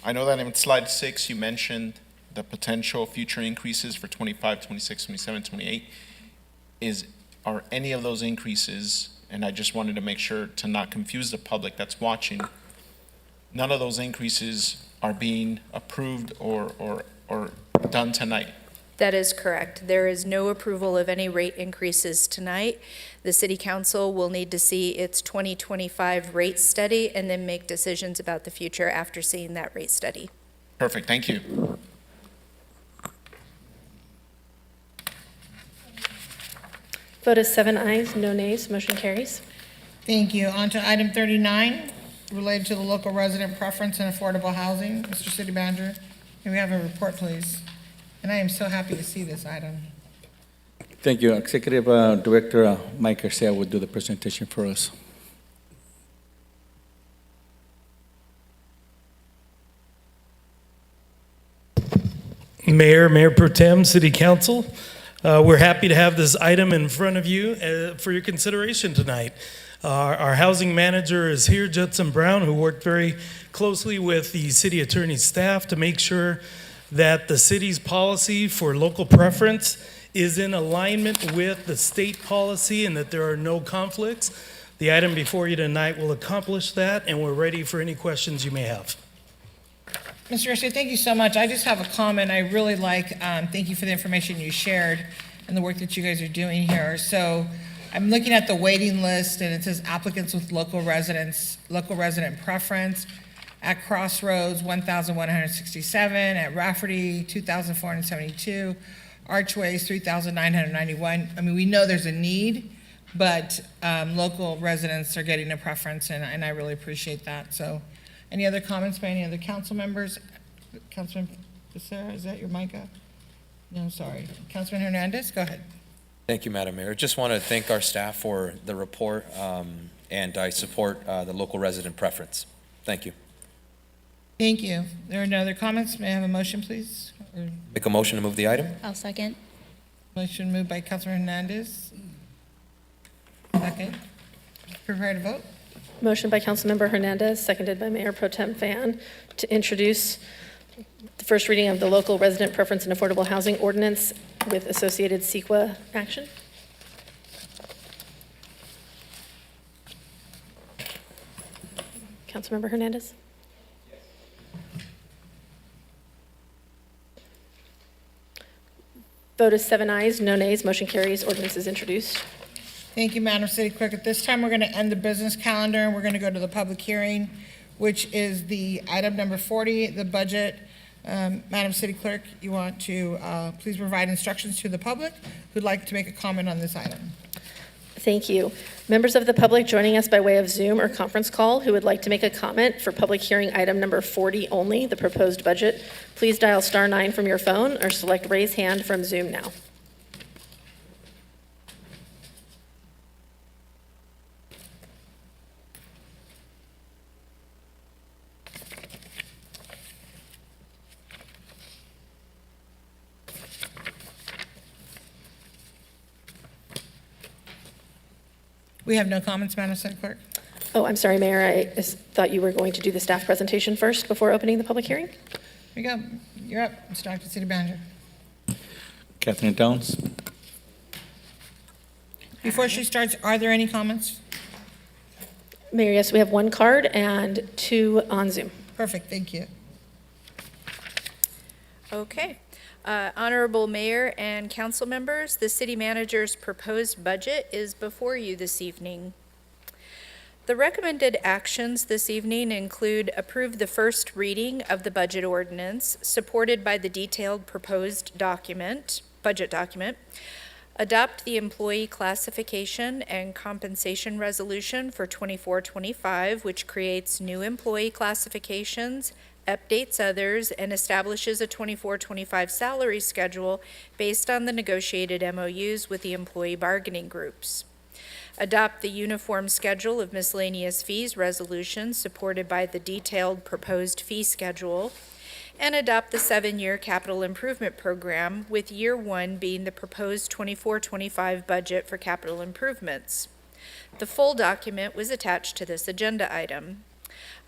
I know that in slide 6, you mentioned the potential future increases for 25, 26, 27, 28. Are any of those increases, and I just wanted to make sure to not confuse the public that's watching, none of those increases are being approved or done tonight? That is correct. There is no approval of any rate increases tonight. The City Council will need to see its 2025 rate study and then make decisions about the future after seeing that rate study. Perfect, thank you. Vote is 7 ayes, no nays, motion carries. Thank you. On to item 39, related to the local resident preference and affordable housing. Mr. City Manager, may we have a report, please? And I am so happy to see this item. Thank you. Executive Director Mike Garcia will do the presentation for us. Mayor Pro Tem, City Council, we're happy to have this item in front of you for your consideration tonight. Our housing manager is here, Judson Brown, who worked very closely with the city attorney's staff to make sure that the city's policy for local preference is in alignment with the state policy and that there are no conflicts. The item before you tonight will accomplish that, and we're ready for any questions you may have. Mr. Garcia, thank you so much. I just have a comment. I really thank you for the information you shared and the work that you guys are doing here. So I'm looking at the waiting list, and it says applicants with local resident preference. At Crossroads, 1,167. At Rafferty, 2,472. Archways, 3,991. I mean, we know there's a need, but local residents are getting a preference, and I really appreciate that. So any other comments by any other council members? Councilman Becerra, is that your mic up? No, sorry. Councilman Hernandez, go ahead. Thank you, Madam Mayor. Just want to thank our staff for the report, and I support the local resident preference. Thank you. Thank you. There are no other comments. May I have a motion, please? Or Make a motion to move the item? I'll second. motion moved by Councilman Hernandez. Second. Prepare to vote. Motion by Councilmember Hernandez, seconded by Mayor Pro Tem Fan, to introduce the first reading of the local resident preference and affordable housing ordinance with associated CEQA action. Councilmember Hernandez? Vote is 7 ayes, no nays, motion carries, ordinance is introduced. Thank you, Madam City Clerk. At this time, we're going to end the business calendar, and we're going to go to the public hearing, which is the item number 40, the budget. Madam City Clerk, you want to please provide instructions to the public who'd like to make a comment on this item. Thank you. Members of the public joining us by way of Zoom or conference call who would like to make a comment for public hearing item number 40 only, the proposed budget, please dial *9 from your phone or select raise hand from Zoom now. We have no comments, Madam City Clerk. Oh, I'm sorry, Mayor. I thought you were going to do the staff presentation first before opening the public hearing. Here you go. You're up, Mr. Acting City Manager. Catherine Downs. Before she starts, are there any comments? Mayor, yes, we have 1 card and 2 on Zoom. Perfect, thank you. Okay. Honorable Mayor and council members, the city manager's proposed budget is before you this evening. The recommended actions this evening include approve the first reading of the budget ordinance, supported by the detailed proposed budget document, adopt the employee classification and compensation resolution for 24-25, which creates new employee classifications, updates others, and establishes a 24-25 salary schedule based on the negotiated MOUs with the employee bargaining groups. Adopt the uniform schedule of miscellaneous fees resolution supported by the detailed proposed fee schedule, and adopt the 7-year capital improvement program, with year 1 being the proposed 24-25 budget for capital improvements. The full document was attached to this agenda item.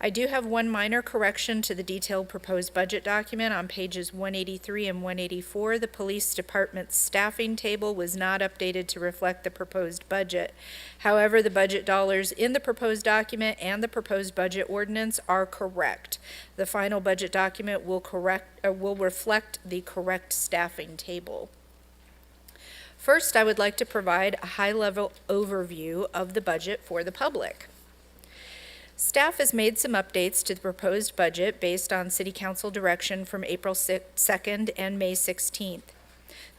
I do have one minor correction to the detailed proposed budget document on pages 183 and 184. The police department's staffing table was not updated to reflect the proposed budget. However, the budget dollars in the proposed document and the proposed budget ordinance are correct. The final budget document will reflect the correct staffing table. First, I would like to provide a high-level overview of the budget for the public. Staff has made some updates to the proposed budget based on City Council direction from April 2nd and May 16th.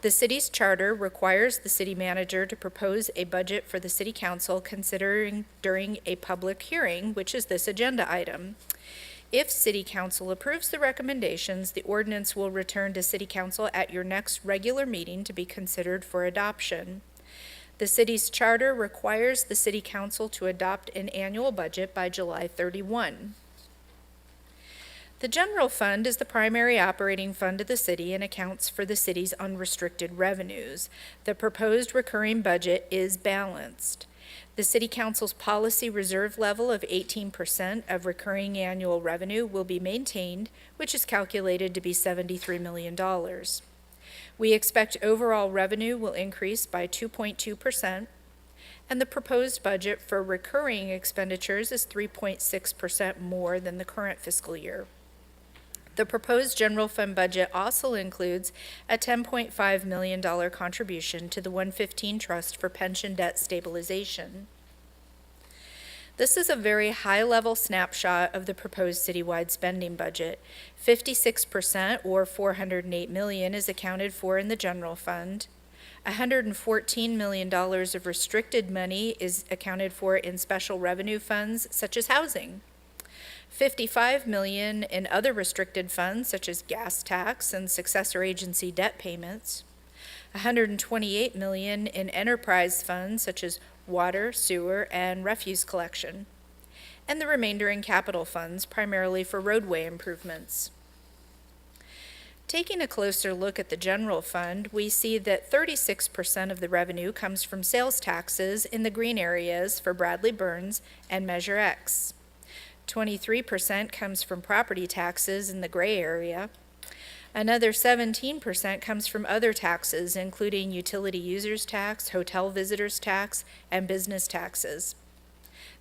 The city's charter requires the city manager to propose a budget for the City Council considering during a public hearing, which is this agenda item. If City Council approves the recommendations, the ordinance will return to City Council at your next regular meeting to be considered for adoption. The city's charter requires the City Council to adopt an annual budget by July 31. The general fund is the primary operating fund of the city and accounts for the city's unrestricted revenues. The proposed recurring budget is balanced. The City Council's policy reserve level of 18% of recurring annual revenue will be maintained, which is calculated to be $73 million. We expect overall revenue will increase by 2.2%, and the proposed budget for recurring expenditures is 3.6% more than the current fiscal year. The proposed general fund budget also includes a $10.5 million contribution to the 115 Trust for Pension Debt Stabilization. This is a very high-level snapshot of the proposed citywide spending budget. 56%, or $408 million, is accounted for in the general fund. $114 million of restricted money is accounted for in special revenue funds, such as housing. $55 million in other restricted funds, such as gas tax and successor agency debt payments. $128 million in enterprise funds, such as water, sewer, and refuse collection, and the remainder in capital funds, primarily for roadway improvements. Taking a closer look at the general fund, we see that 36% of the revenue comes from sales taxes in the green areas for Bradley Burns and Measure X. 23% comes from property taxes in the gray area. Another 17% comes from other taxes, including utility users tax, hotel visitors tax, and business taxes.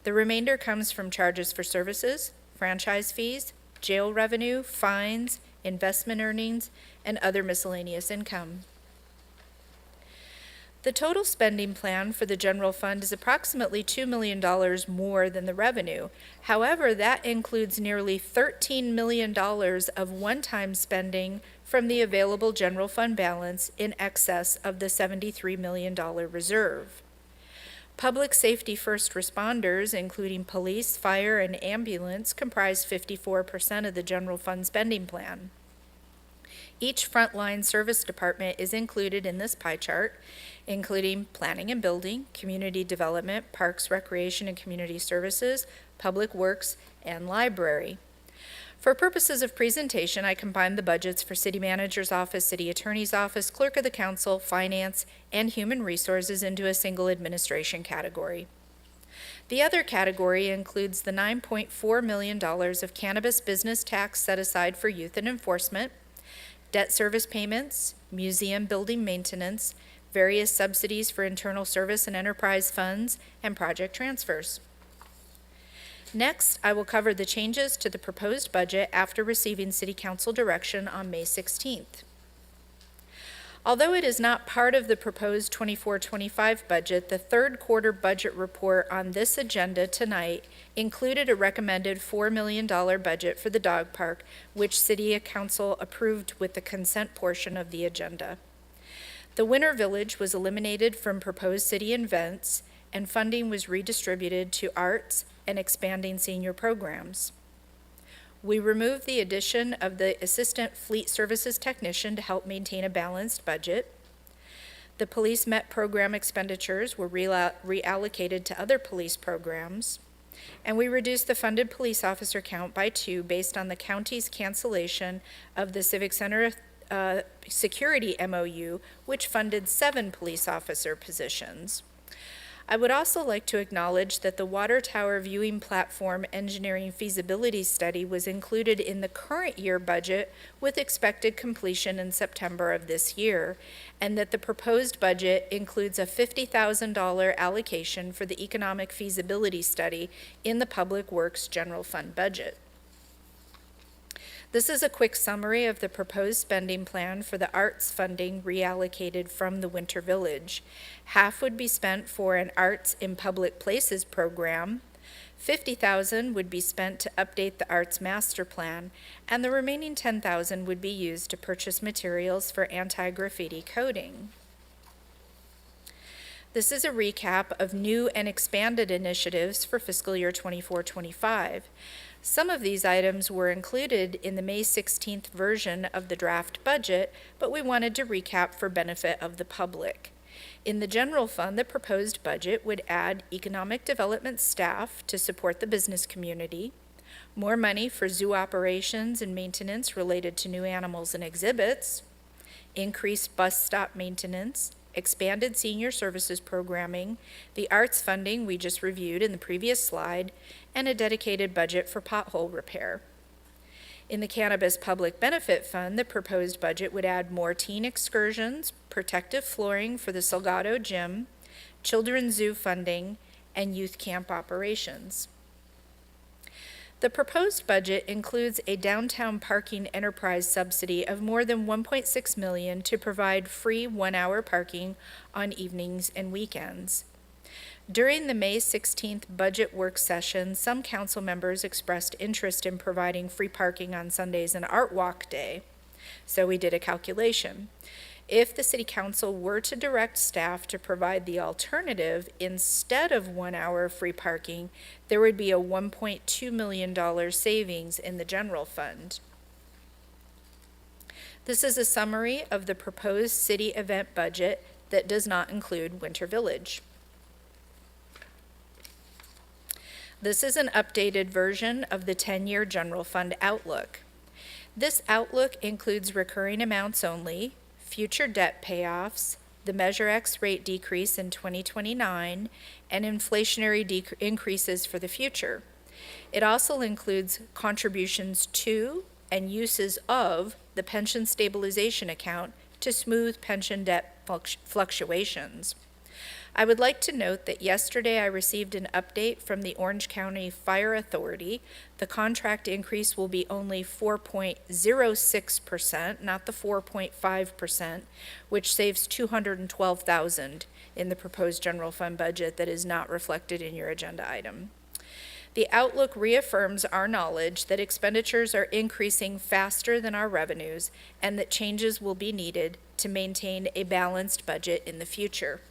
The remainder comes from charges for services, franchise fees, jail revenue, fines, investment earnings, and other miscellaneous income. The total spending plan for the general fund is approximately $2 million more than the revenue. However, that includes nearly $13 million of one-time spending from the available general fund balance in excess of the $73 million reserve. Public safety first responders, including police, fire, and ambulance, comprise 54% of the general fund spending plan. Each frontline service department is included in this pie chart, including planning and building, community development, parks, recreation, and community services, public works, and library. For purposes of presentation, I combined the budgets for City Manager's Office, City Attorney's Office, Clerk of the Council, Finance, and Human Resources into a single administration category. The other category includes the $9.4 million of cannabis business tax set aside for youth and enforcement, debt service payments, museum building maintenance, various subsidies for internal service and enterprise funds, and project transfers. Next, I will cover the changes to the proposed budget after receiving City Council direction on May 16th. Although it is not part of the proposed 24-25 budget, the third quarter budget report on this agenda tonight included a recommended $4 million budget for the dog park, which City Council approved with the consent portion of the agenda. The Winter Village was eliminated from proposed city events, and funding was redistributed to arts and expanding senior programs. We removed the addition of the Assistant Fleet Services Technician to help maintain a balanced budget. The Police Met program expenditures were reallocated to other police programs. And we reduced the funded police officer count by 2 based on the county's cancellation of the Civic Center Security MOU, which funded 7 police officer positions. I would also like to acknowledge that the Water Tower Viewing Platform Engineering Feasibility Study was included in the current year budget with expected completion in September of this year, and that the proposed budget includes a $50,000 allocation for the economic feasibility study in the Public Works General Fund budget. This is a quick summary of the proposed spending plan for the arts funding reallocated from the Winter Village. Half would be spent for an Arts in Public Places program, $50,000 would be spent to update the Arts Master Plan, and the remaining $10,000 would be used to purchase materials for anti-graffiti coding. This is a recap of new and expanded initiatives for fiscal year 24-25. Some of these items were included in the May 16th version of the draft budget, but we wanted to recap for benefit of the public. In the general fund, the proposed budget would add economic development staff to support the business community, more money for zoo operations and maintenance related to new animals and exhibits, increased bus stop maintenance, expanded senior services programming, the arts funding we just reviewed in the previous slide, and a dedicated budget for pothole repair. In the Cannabis Public Benefit Fund, the proposed budget would add more teen excursions, protective flooring for the Salgado Gym, children's zoo funding, and youth camp operations. The proposed budget includes a downtown parking enterprise subsidy of more than $1.6 million to provide free 1-hour parking on evenings and weekends. During the May 16th budget work session, some council members expressed interest in providing free parking on Sundays and Art Walk Day. So we did a calculation. If the City Council were to direct staff to provide the alternative instead of 1 hour free parking, there would be a $1.2 million savings in the general fund. This is a summary of the proposed city event budget that does not include Winter Village. This is an updated version of the 10-year general fund outlook. This outlook includes recurring amounts only, future debt payoffs, the Measure X rate decrease in 2029, and inflationary increases for the future. It also includes contributions to and uses of the pension stabilization account to smooth pension debt fluctuations. I would like to note that yesterday I received an update from the Orange County Fire Authority. The contract increase will be only 4.06%, not the 4.5%, which saves $212,000 in the proposed general fund budget that is not reflected in your agenda item. The outlook reaffirms our knowledge that expenditures are increasing faster than our revenues and that changes will be needed to maintain a balanced budget in the future.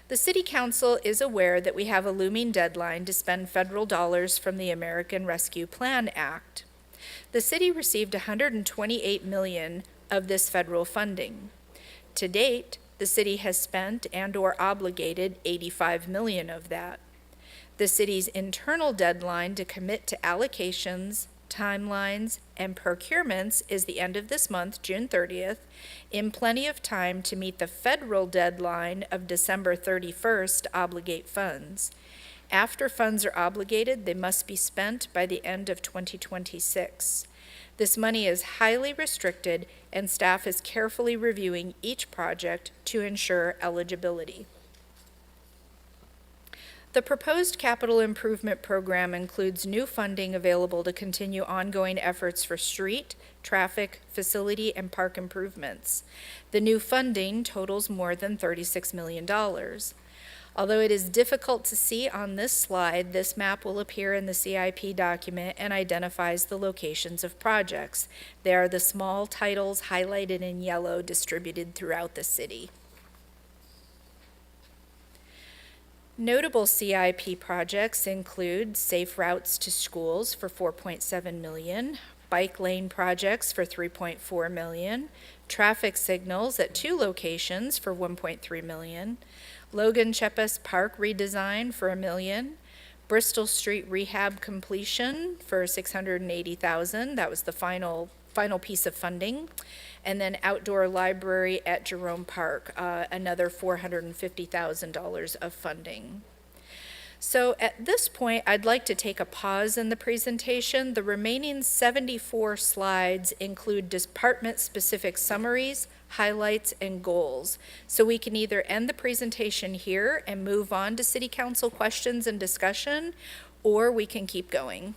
The City Council is aware that we have a looming deadline to spend federal dollars from the American Rescue Plan Act. The city received $128 million of this federal funding. To date, the city has spent and/or obligated $85 million of that. The city's internal deadline to commit to allocations, timelines, and procurements is the end of this month, June 30th, in plenty of time to meet the federal deadline of December 31st to obligate funds. After funds are obligated, they must be spent by the end of 2026. This money is highly restricted, and staff is carefully reviewing each project to ensure eligibility. The proposed capital improvement program includes new funding available to continue ongoing efforts for street, traffic, facility, and park improvements. The new funding totals more than $36 million. Although it is difficult to see on this slide, this map will appear in the CIP document and identifies the locations of projects. They are the small titles highlighted in yellow distributed throughout the city. Notable CIP projects include safe routes to schools for $4.7 million, bike lane projects for $3.4 million, traffic signals at 2 locations for $1.3 million, Logan Chepas Park redesign for $1 million, Bristol Street rehab completion for $680,000. That was the final piece of funding. And then outdoor library at Jerome Park, another $450,000 of funding. So at this point, I'd like to take a pause in the presentation. The remaining 74 slides include department-specific summaries, highlights, and goals. So we can either end the presentation here and move on to City Council questions and discussion, or we can keep going.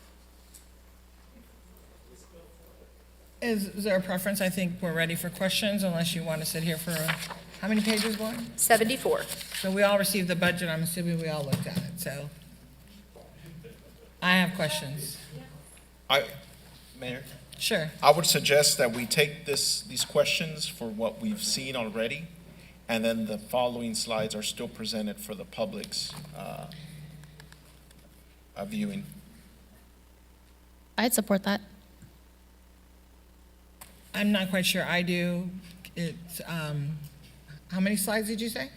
Is there a preference? I think we're ready for questions unless you want to sit here for, how many pages, Gwen? 74. So we all received the budget. I'm assuming we all looked at it, so. I have questions. Mayor, Sure. I would suggest that we take these questions for what we've seen already, and then the following slides are still presented for the public's viewing. I'd support that. I'm not quite sure I do. It's, how many slides did you say?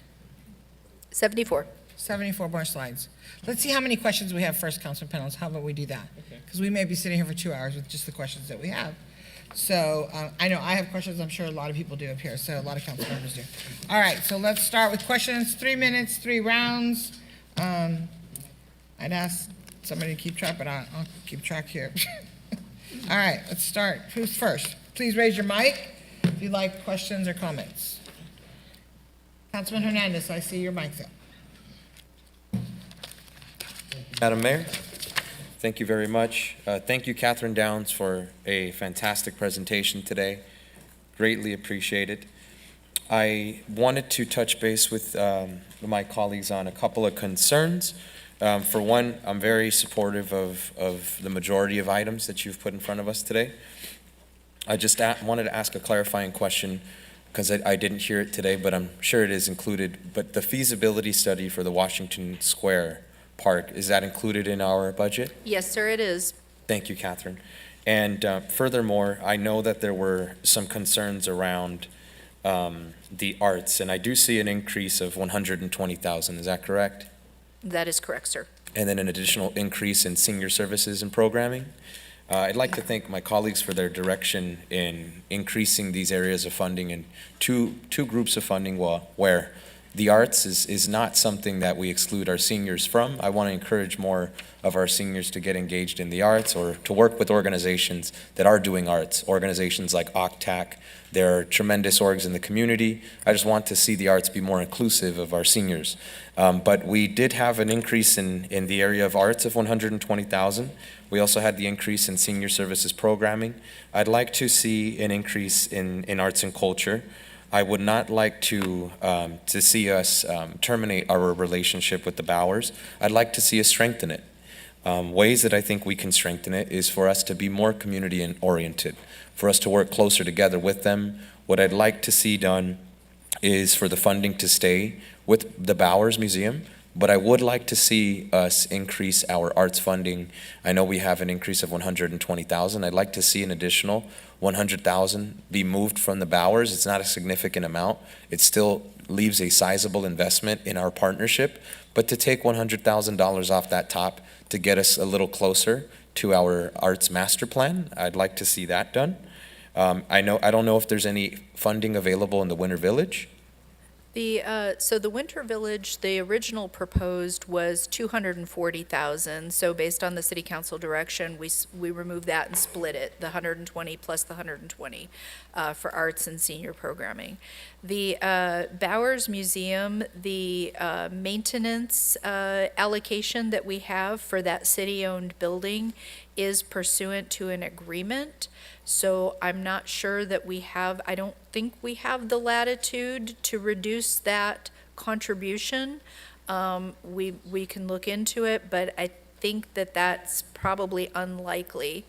74. 74 more slides. Let's see how many questions we have first, Councilor Pennell. How about we do that? Because we may be sitting here for 2 hours with just the questions that we have. So I know I have questions. I'm sure a lot of people do up here. So a lot of council members do. All right. So let's start with questions. 3 minutes, 3 rounds. I'd ask somebody to keep track, but I'll keep track here. All right. Let's start. Who's first? Please raise your mic if you'd like questions or comments. Councilman Hernandez, I see your mic's up. Madam Mayor, thank you very much. Thank you, Catherine Downs, for a fantastic presentation today. Greatly appreciated. I wanted to touch base with my colleagues on a couple of concerns. For one, I'm very supportive of the majority of items that you've put in front of us today. I just wanted to ask a clarifying question because I didn't hear it today, but I'm sure it is included. But the feasibility study for the Washington Square Park, is that included in our budget? Yes, sir, it is. Thank you, Catherine. And furthermore, I know that there were some concerns around the arts, and I do see an increase of 120,000. Is that correct? That is correct, sir. And then an additional increase in senior services and programming. I'd like to thank my colleagues for their direction in increasing these areas of funding in two groups of funding where the arts is not something that we exclude our seniors from. I want to encourage more of our seniors to get engaged in the arts or to work with organizations that are doing arts, organizations like OCTAC. There are tremendous orgs in the community. I just want to see the arts be more inclusive of our seniors. But we did have an increase in the area of arts of 120,000. We also had the increase in senior services programming. I'd like to see an increase in arts and culture. I would not like to see us terminate our relationship with the Bowers. I'd like to see us strengthen it. Ways that I think we can strengthen it is for us to be more community oriented, for us to work closer together with them. What I'd like to see done is for the funding to stay with the Bowers Museum, but I would like to see us increase our arts funding. I know we have an increase of 120,000. I'd like to see an additional 100,000 be moved from the Bowers. It's not a significant amount. It still leaves a sizable investment in our partnership, but to take $100,000 off that top to get us a little closer to our arts master plan, I'd like to see that done. I don't know if there's any funding available in the Winter Village. So the Winter Village, the original proposed was 240,000. So based on the city council direction, we removed that and split it, the 120 plus the 120 for arts and senior programming. The Bowers Museum, the maintenance allocation that we have for that city-owned building is pursuant to an agreement. So I'm not sure that I don't think we have the latitude to reduce that contribution. We can look into it, but I think that that's probably unlikely.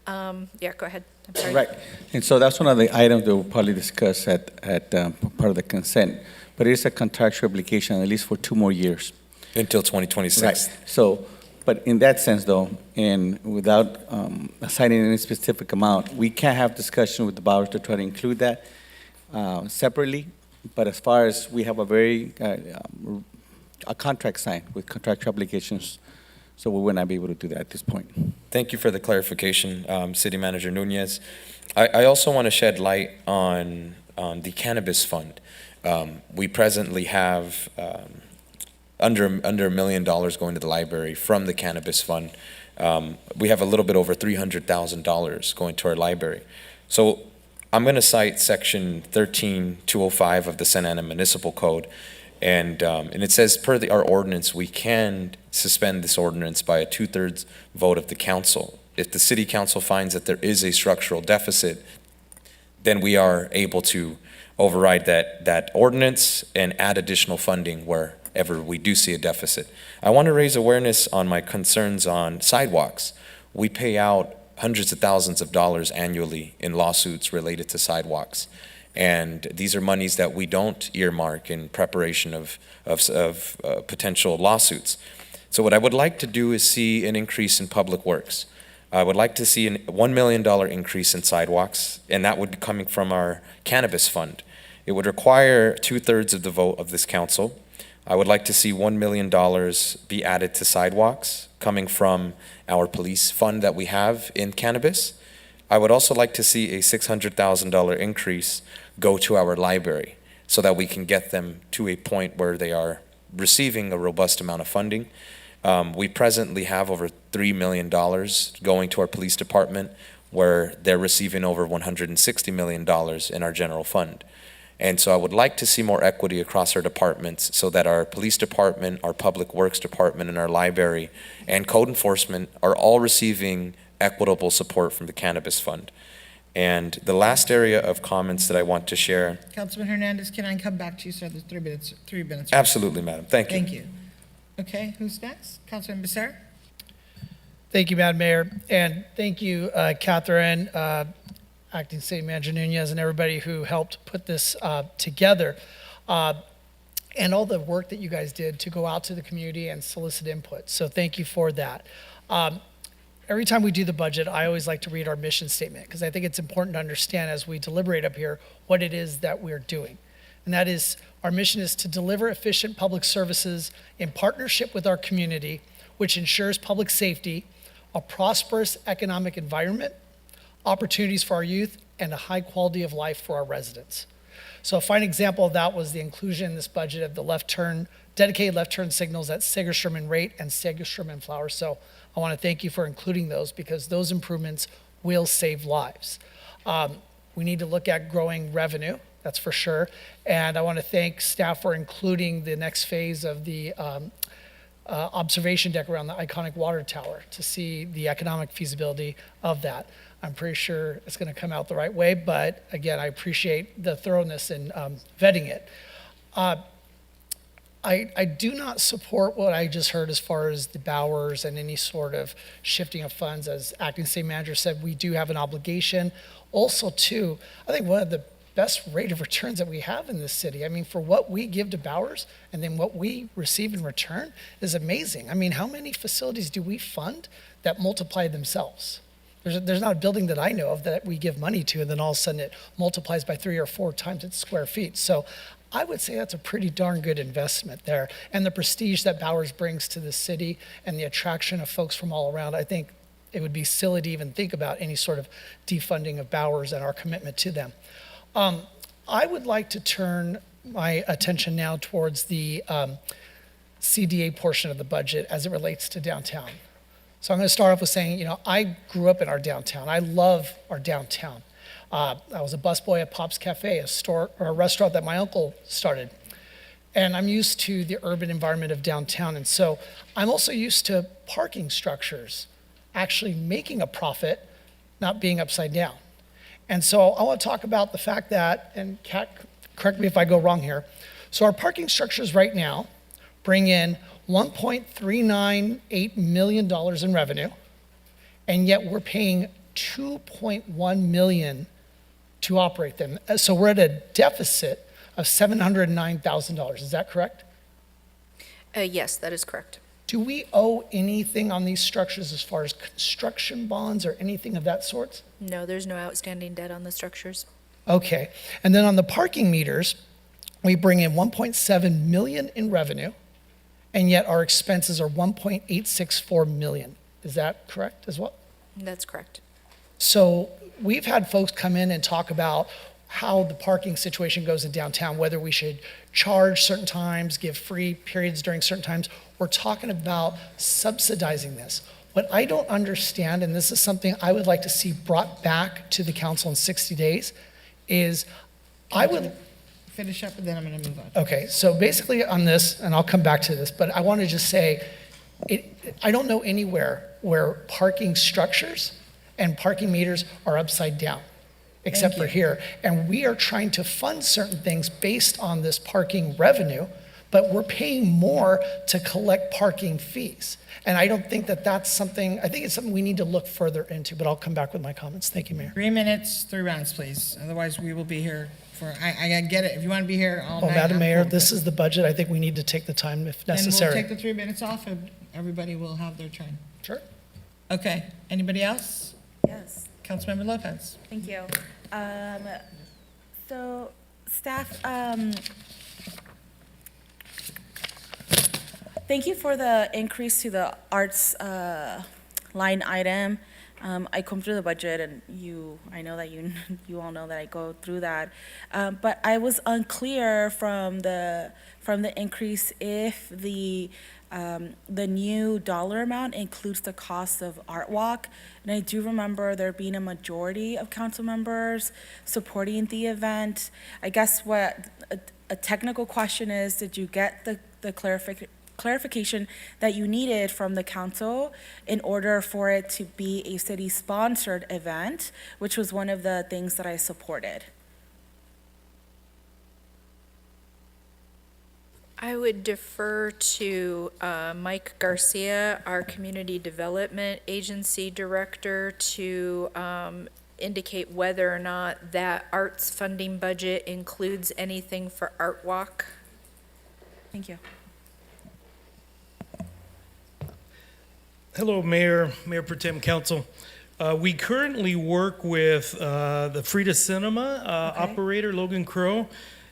Yeah, go ahead. I'm sorry. Right, and so that's one of the items that we'll probably discuss at part of the consent. But it is a contractual obligation, at least for 2 more years. Until 2026. Right, so, but in that sense though, and without assigning any specific amount, we can have discussion with the Bowers to try to include that separately. But as far as we have a contract signed with contractual obligations, so we would not be able to do that at this point. Thank you for the clarification, City Manager Nunez. I also want to shed light on the cannabis fund. We presently have under $1 million going to the library from the cannabis fund. We have a little bit over $300,000 going to our library. So I'm going to cite section 13205 of the Santa Ana Municipal Code. And it says, per our ordinance, we can suspend this ordinance by a 2/3 vote of the council. If the city council finds that there is a structural deficit, then we are able to override that ordinance and add additional funding wherever we do see a deficit. I want to raise awareness on my concerns on sidewalks. We pay out hundreds of thousands of dollars annually in lawsuits related to sidewalks. And these are monies that we don't earmark in preparation of potential lawsuits. So what I would like to do is see an increase in public works. I would like to see a $1 million increase in sidewalks, and that would be coming from our cannabis fund. It would require 2/3 of the vote of this council. I would like to see $1 million be added to sidewalks coming from our police fund that we have in cannabis. I would also like to see a $600,000 increase go to our library so that we can get them to a point where they are receiving a robust amount of funding. We presently have over $3 million going to our police department, where they're receiving over $160 million in our general fund. And so I would like to see more equity across our departments so that our police department, our public works department, and our library and code enforcement are all receiving equitable support from the cannabis fund. And the last area of comments that I want to share. Councilman Hernandez, can I come back to you, sir? There's 3 minutes. 3 minutes. Absolutely, madam. Thank you. Thank you. Okay, who's next? Councilman Becerra? Thank you, Madam Mayor, and thank you, Catherine, Acting City Manager Nunez, and everybody who helped put this together, and all the work that you guys did to go out to the community and solicit input. So thank you for that. Every time we do the budget, I always like to read our mission statement, because I think it's important to understand as we deliberate up here what it is that we're doing. And that is, our mission is to deliver efficient public services in partnership with our community, which ensures public safety, a prosperous economic environment, opportunities for our youth, and a high quality of life for our residents. So a fine example of that was the inclusion in this budget of the dedicated left turn signals at Segerstrom and Rate and Segerstrom and Flowers. So I want to thank you for including those, because those improvements will save lives. We need to look at growing revenue, that's for sure. And I want to thank staff for including the next phase of the observation deck around the iconic water tower to see the economic feasibility of that. I'm pretty sure it's going to come out the right way, but again, I appreciate the thoroughness in vetting it. I do not support what I just heard as far as the Bowers and any sort of shifting of funds. As Acting City Manager said, we do have an obligation. Also, too, I think one of the best rate of returns that we have in this city. I mean, for what we give to Bowers and then what we receive in return is amazing. I mean, how many facilities do we fund that multiply themselves? There's not a building that I know of that we give money to and then all of a sudden it multiplies by 3 or 4 times its square feet. So I would say that's a pretty darn good investment there. And the prestige that Bowers brings to the city and the attraction of folks from all around, I think it would be silly to even think about any sort of defunding of Bowers and our commitment to them. I would like to turn my attention now towards the CDA portion of the budget as it relates to downtown. So I'm going to start off with saying, I grew up in our downtown. I love our downtown. I was a busboy at Pop's Cafe, a restaurant that my uncle started. And I'm used to the urban environment of downtown. And so I'm also used to parking structures actually making a profit, not being upside down. And so I want to talk about the fact that, and Kat, correct me if I go wrong here. So our parking structures right now bring in $1.398 million in revenue, and yet we're paying $2.1 million to operate them. So we're at a deficit of $709,000. Is that correct? Yes, that is correct. Do we owe anything on these structures as far as construction bonds or anything of that sort? No, there's no outstanding debt on the structures. Okay. And then on the parking meters, we bring in $1.7 million in revenue, and yet our expenses are $1.864 million. Is that correct as well? That's correct. So we've had folks come in and talk about how the parking situation goes in downtown, whether we should charge certain times, give free periods during certain times. We're talking about subsidizing this. What I don't understand, and this is something I would like to see brought back to the council in 60 days, is I would... Finish up and then I'm going to move on. Okay, so basically on this, and I'll come back to this, but I want to just say, I don't know anywhere where parking structures and parking meters are upside down, except for here. And we are trying to fund certain things based on this parking revenue, but we're paying more to collect parking fees. And I don't think that that's something, I think it's something we need to look further into, but I'll come back with my comments. Thank you, Mayor. 3 minutes, 3 rounds, please. Otherwise, we will be here for, I get it. If you want to be here all Oh, night. Madam I'm Mayor, cool. this is the budget. I think we need to take the time if Then we'll necessary. take the 3 minutes off and everybody will have their turn. Sure. Okay, anybody else? Yes. Councilmember Lopez. Thank you. So staff, thank you for the increase to the arts line item. I come through the budget and I know that you all know that I go through that. But I was unclear from the increase if the new dollar amount includes the cost of Art Walk. And I do remember there being a majority of council members supporting the event. I guess what a technical question is, did you get the clarification that you needed from the council in order for it to be a city-sponsored event, which was one of the things that I supported? I would defer to Mike Garcia, our Community Development Agency Director, to indicate whether or not that arts funding budget includes anything for Art Walk. Thank you. Hello, Mayor Pro Tem Council. We currently work with the Frida Cinema operator, Logan Crow,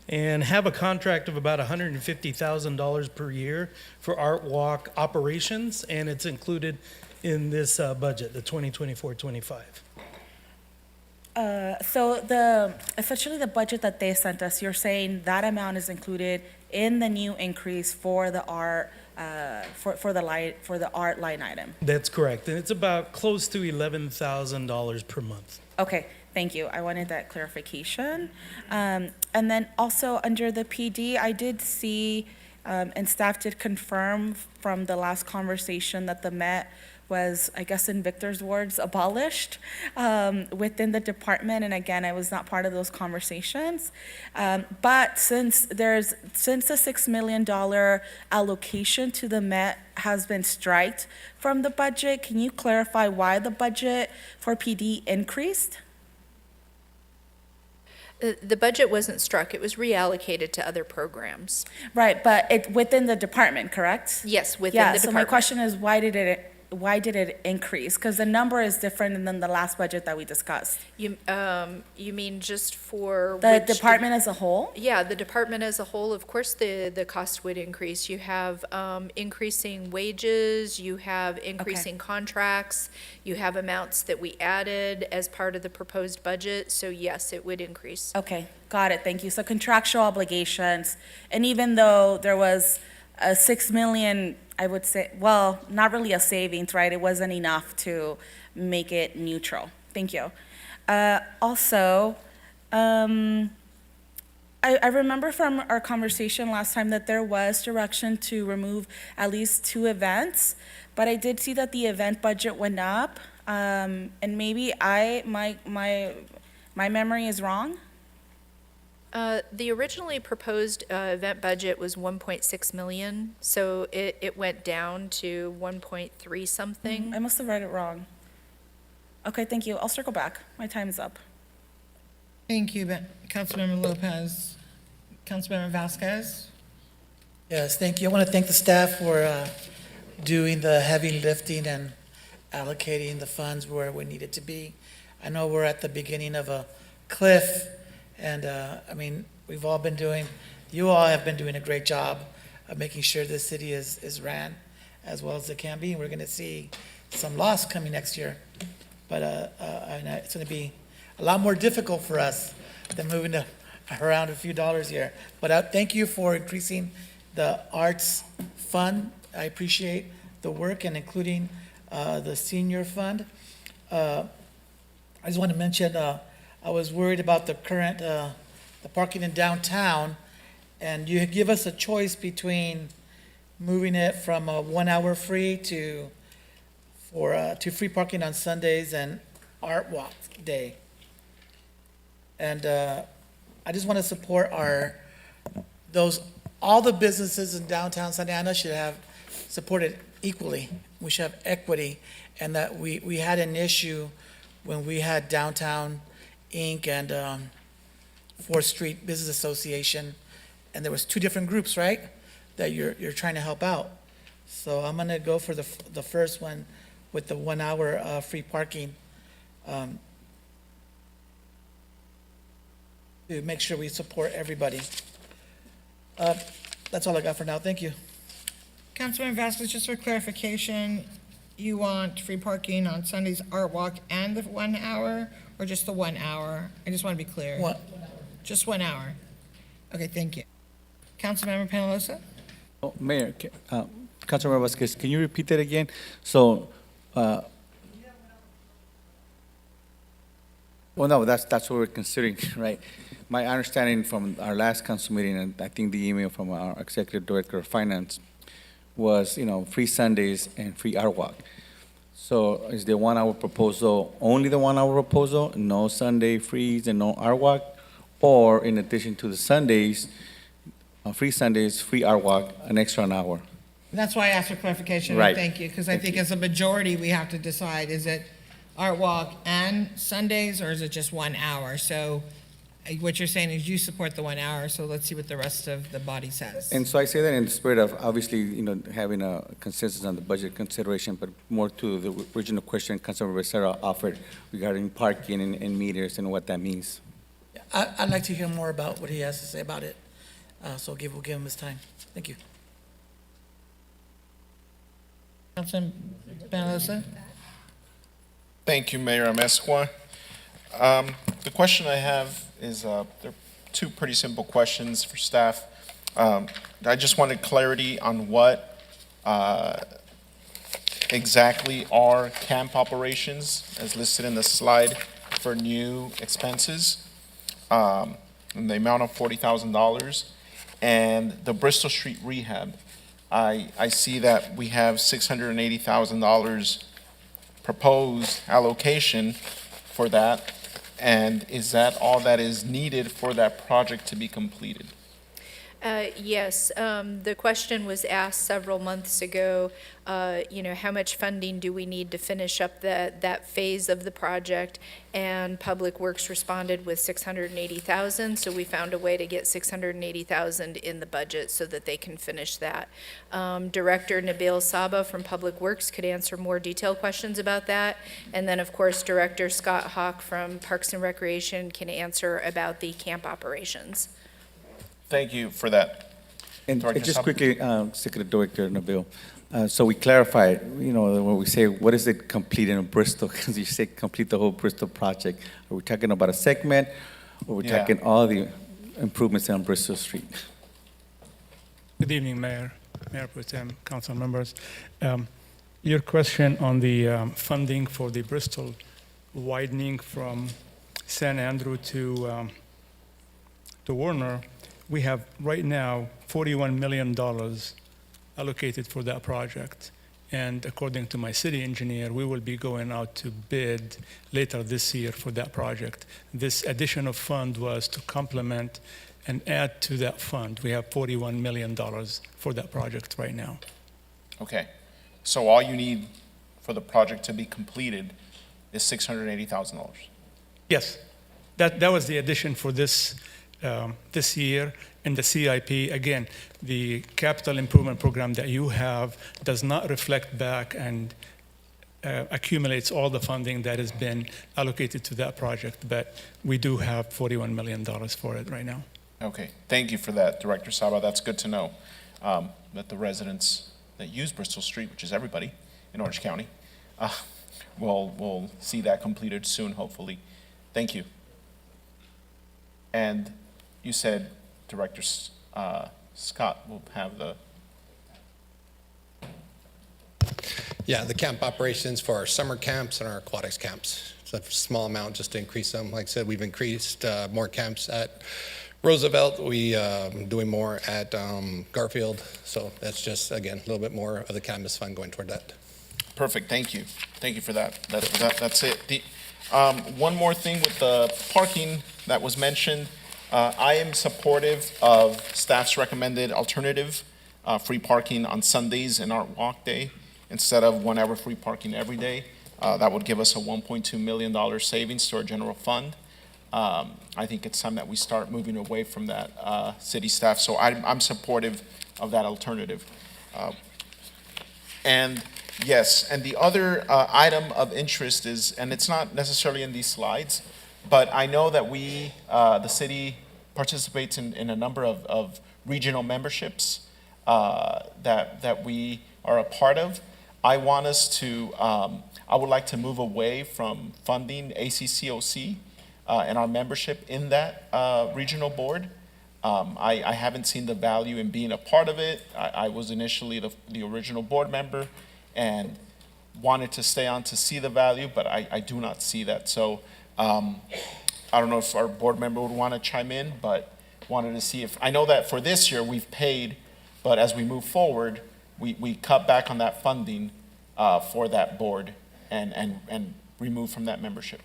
and have a contract of about $150,000 per year for Art Walk operations, and it's included in this budget, the 2024-25. So essentially the budget that they sent us, you're saying that amount is included in the new increase for the art, for the art line item? That's correct, and it's about close to $11,000 per month. Okay, thank you. I wanted that clarification. And then also under the PD, I did see, and staff did confirm from the last conversation that the Met was, I guess in Victor's words, abolished within the department. And again, I was not part of those conversations. But since the $6 million allocation to the Met has been striked from the budget, can you clarify why the budget for PD increased? The budget wasn't struck, it was reallocated to other programs. Right, but within the department, correct? Yes, within Yeah, the so my department. question is, why did it increase? Because the number is different than the last budget that we discussed. You mean just for The which department as a whole? Yeah, the department as a whole, of course, the cost would increase. You have increasing wages, you have increasing contracts, you have amounts that we added as part of the proposed budget, so yes, it would increase. Okay, got it, thank you. So contractual obligations, and even though there was a 6 million, I would say, well, not really a savings, right? It wasn't enough to make it neutral. Thank you. Also, I remember from our conversation last time that there was direction to remove at least 2 events, but I did see that the event budget went up, and maybe my memory is wrong. The originally proposed event budget was 1.6 million, so it went down to 1.3 something. I must have read it wrong. Okay, thank you. I'll circle back. My time is up. Thank you, Councilmember Lopez. Councilmember Vasquez? Yes, thank you. I want to thank the staff for doing the heavy lifting and allocating the funds where we need it to be. I know we're at the beginning of a cliff, and I mean, you all have been doing a great job of making sure the city is ran as well as it can be. We're going to see some loss coming next year, but and it's going to be a lot more difficult for us than moving around a few dollars here. But thank you for increasing the arts fund. I appreciate the work and including the senior fund. I just want to mention, I was worried about the current, the parking in downtown, and you give us a choice between moving it from a 1 hour free to free parking on Sundays and Art Walk Day. And I just want to support all the businesses in downtown Santa Ana should have supported equally. We should have equity, and that we had an issue when we had Downtown Inc. and 4th Street Business Association, and there was 2 different groups, right, that you're trying to help out. So I'm gonna go for the first one with the 1 hour free parking, to make sure we support everybody. That's all I got for now. Thank you. Councilmember Vasquez, just for clarification, you want free parking on Sundays, Art Walk, and the 1 hour, or just the 1 hour? I just want to be clear. What? Just 1 hour. Okay, thank you. Councilmember Penalosa? Oh, Mayor, Councilmember Vasquez, can you repeat that again? So, well, no, that's what we're considering, right? My understanding from our last council meeting, and I think the email from our Executive Director of Finance, was, free Sundays and free Art Walk. So is the 1 hour proposal only the 1 hour proposal, no Sunday frees and no Art Walk? Or in addition to the Sundays, free Sundays, free Art Walk, an extra hour? That's why I asked for clarification. Right. Thank you, because I think as a majority, we have to decide, is it Art Walk and Sundays, or is it just 1 hour? So what you're saying is you support the 1 hour, so let's see what the rest of the body says. And so I say that in the spirit of, obviously, having a consensus on the budget consideration, but more to the original question Councilmember Becerra offered regarding parking and meters and what that means. I'd like to hear more about what he has to say about it, so we'll give him his time. Thank you. Councilman Penalosa? Thank you, Mayor Amezcua. The question I have is, there are 2 pretty simple questions for staff. I just wanted clarity on what exactly are camp operations as listed in the slide for new expenses, in the amount of $40,000, and the Bristol Street rehab. I see that we have $680,000 proposed allocation for that, and is that all that is needed for that project to be completed? Yes, the question was asked several months ago, how much funding do we need to finish up that phase of the project? And Public Works responded with 680,000, so we found a way to get 680,000 in the budget so that they can finish that. Director Nabil Saba from Public Works could answer more detailed questions about that. And then, of course, Director Scott Hawk from Parks and Recreation can answer about the camp operations. Thank you for that. And Director just Saba. quickly, Secretary Director Nabil, so we clarified, when we say, what is it complete in Bristol? Because you say complete the whole Bristol project. Are we talking about a segment, or we're Yeah. talking all the improvements on Bristol Street? Good evening, Mayor Pro Tem, council members. Your question on the funding for the Bristol widening from San Andrew to Warner, we have right now $41 million allocated for that project. And according to my city engineer, we will be going out to bid later this year for that project. This additional fund was to complement and add to that fund. We have $41 million for that project right now. Okay, so all you need for the project to be completed is $680,000. Yes, that was the addition for this year in the CIP. Again, the capital improvement program that you have does not reflect back and accumulates all the funding that has been allocated to that project, but we do have $41 million for it right now. Okay, thank you for that, Director Saba. That's good to know, that the residents that use Bristol Street, which is everybody in Orange County, will see that completed soon, hopefully. Thank you. And you said Director Scott will have the... Yeah, the camp operations for our summer camps and our aquatics camps. It's a small amount just to increase them. Like I said, we've increased more camps at Roosevelt. We doing more at Garfield. So that's just, again, a little bit more of the campus fund going toward that. Perfect, thank you. Thank you for that. That's it. One more thing with the parking that was mentioned. I am supportive of staff's recommended alternative, free parking on Sundays and Art Walk Day instead of 1 hour free parking every day. That would give us a $1.2 million savings to our general fund. I think it's time that we start moving away from that, city staff. So I'm supportive of that alternative. And yes, and the other item of interest is, and it's not necessarily in these slides, but I know that we, the city participates in a number of regional memberships that we are a part of. I want us to, I would like to move away from funding ACCOC and our membership in that regional board. I haven't seen the value in being a part of it. I was initially the original board member and wanted to stay on to see the value, but I do not see that. So I don't know if our board member would want to chime in, but wanted to see if, I know that for this year we've paid, but as we move forward, we cut back on that funding for that board and remove from that membership.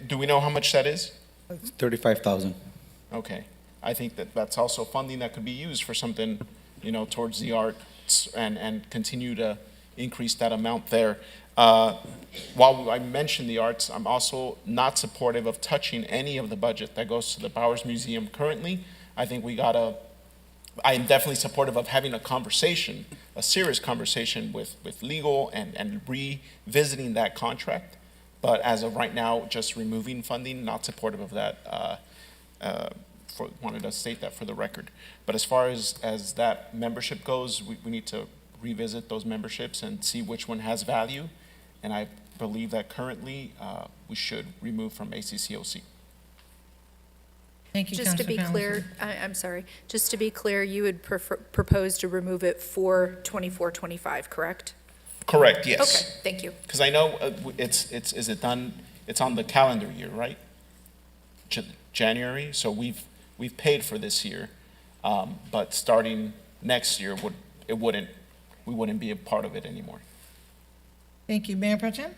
Do we know how much that is? It's 35,000. Okay. I think that's also funding that could be used for something, towards the arts and continue to increase that amount there. While I mentioned the arts, I'm also not supportive of touching any of the budget that goes to the Bowers Museum currently. I think I am definitely supportive of having a conversation, a serious conversation with legal and revisiting that contract. But as of right now, just removing funding, not supportive of that. Wanted to state that for the record. But as far as that membership goes, we need to revisit those memberships and see which one has value. And I believe that currently we should remove from ACCOC. Thank you, Just to be Councilor clear, I'm sorry, just to be clear, you would propose to remove it for 24-25, correct? Correct, yes. Okay, thank you. Because I know is it done, it's on the calendar year, right? January, so we've paid for this year, but starting next year, we wouldn't be a part of it anymore. Thank you. Mayor Pro Tem?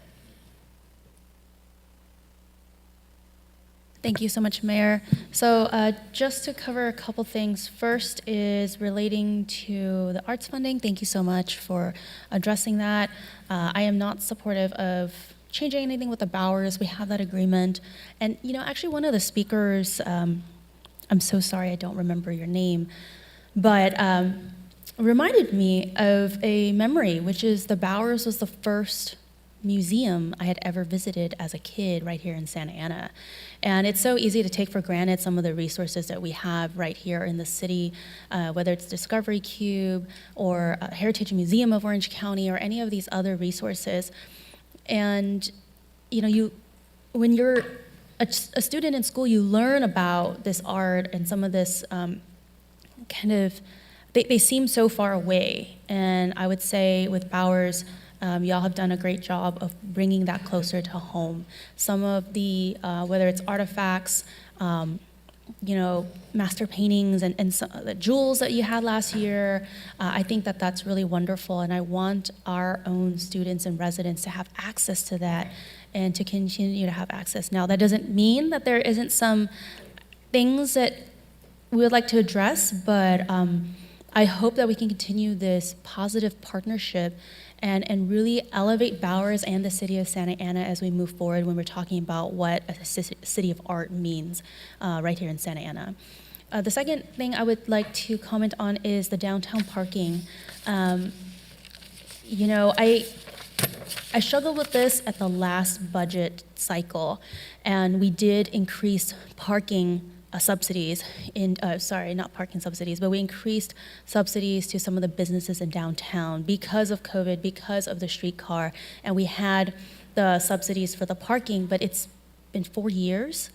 Thank you so much, Mayor. So just to cover a couple things. First is relating to the arts funding. Thank you so much for addressing that. I am not supportive of changing anything with the Bowers. We have that agreement. And, actually one of the speakers, I'm so sorry I don't remember your name, but reminded me of a memory, which is the Bowers was the first museum I had ever visited as a kid right here in Santa Ana. And it's so easy to take for granted some of the resources that we have right here in the city, whether it's Discovery Cube or Heritage Museum of Orange County or any of these other resources. And, when you're a student in school, you learn about this art and some of this they seem so far away. And I would say with Bowers, y'all have done a great job of bringing that closer to home. Some of the, whether it's artifacts, master paintings and some, the jewels that you had last year, I think that that's really wonderful. And I want our own students and residents to have access to that and to continue to have access. Now, that doesn't mean that there isn't some things that we would like to address, but I hope that we can continue this positive partnership and really elevate Bowers and the city of Santa Ana as we move forward when we're talking about what a city of art means right here in Santa Ana. The second thing I would like to comment on is the downtown parking. I struggled with this at the last budget cycle, and we did increase parking subsidies not parking subsidies, but we increased subsidies to some of the businesses in downtown because of COVID, because of the streetcar, and we had the subsidies for the parking, but it's been 4 years,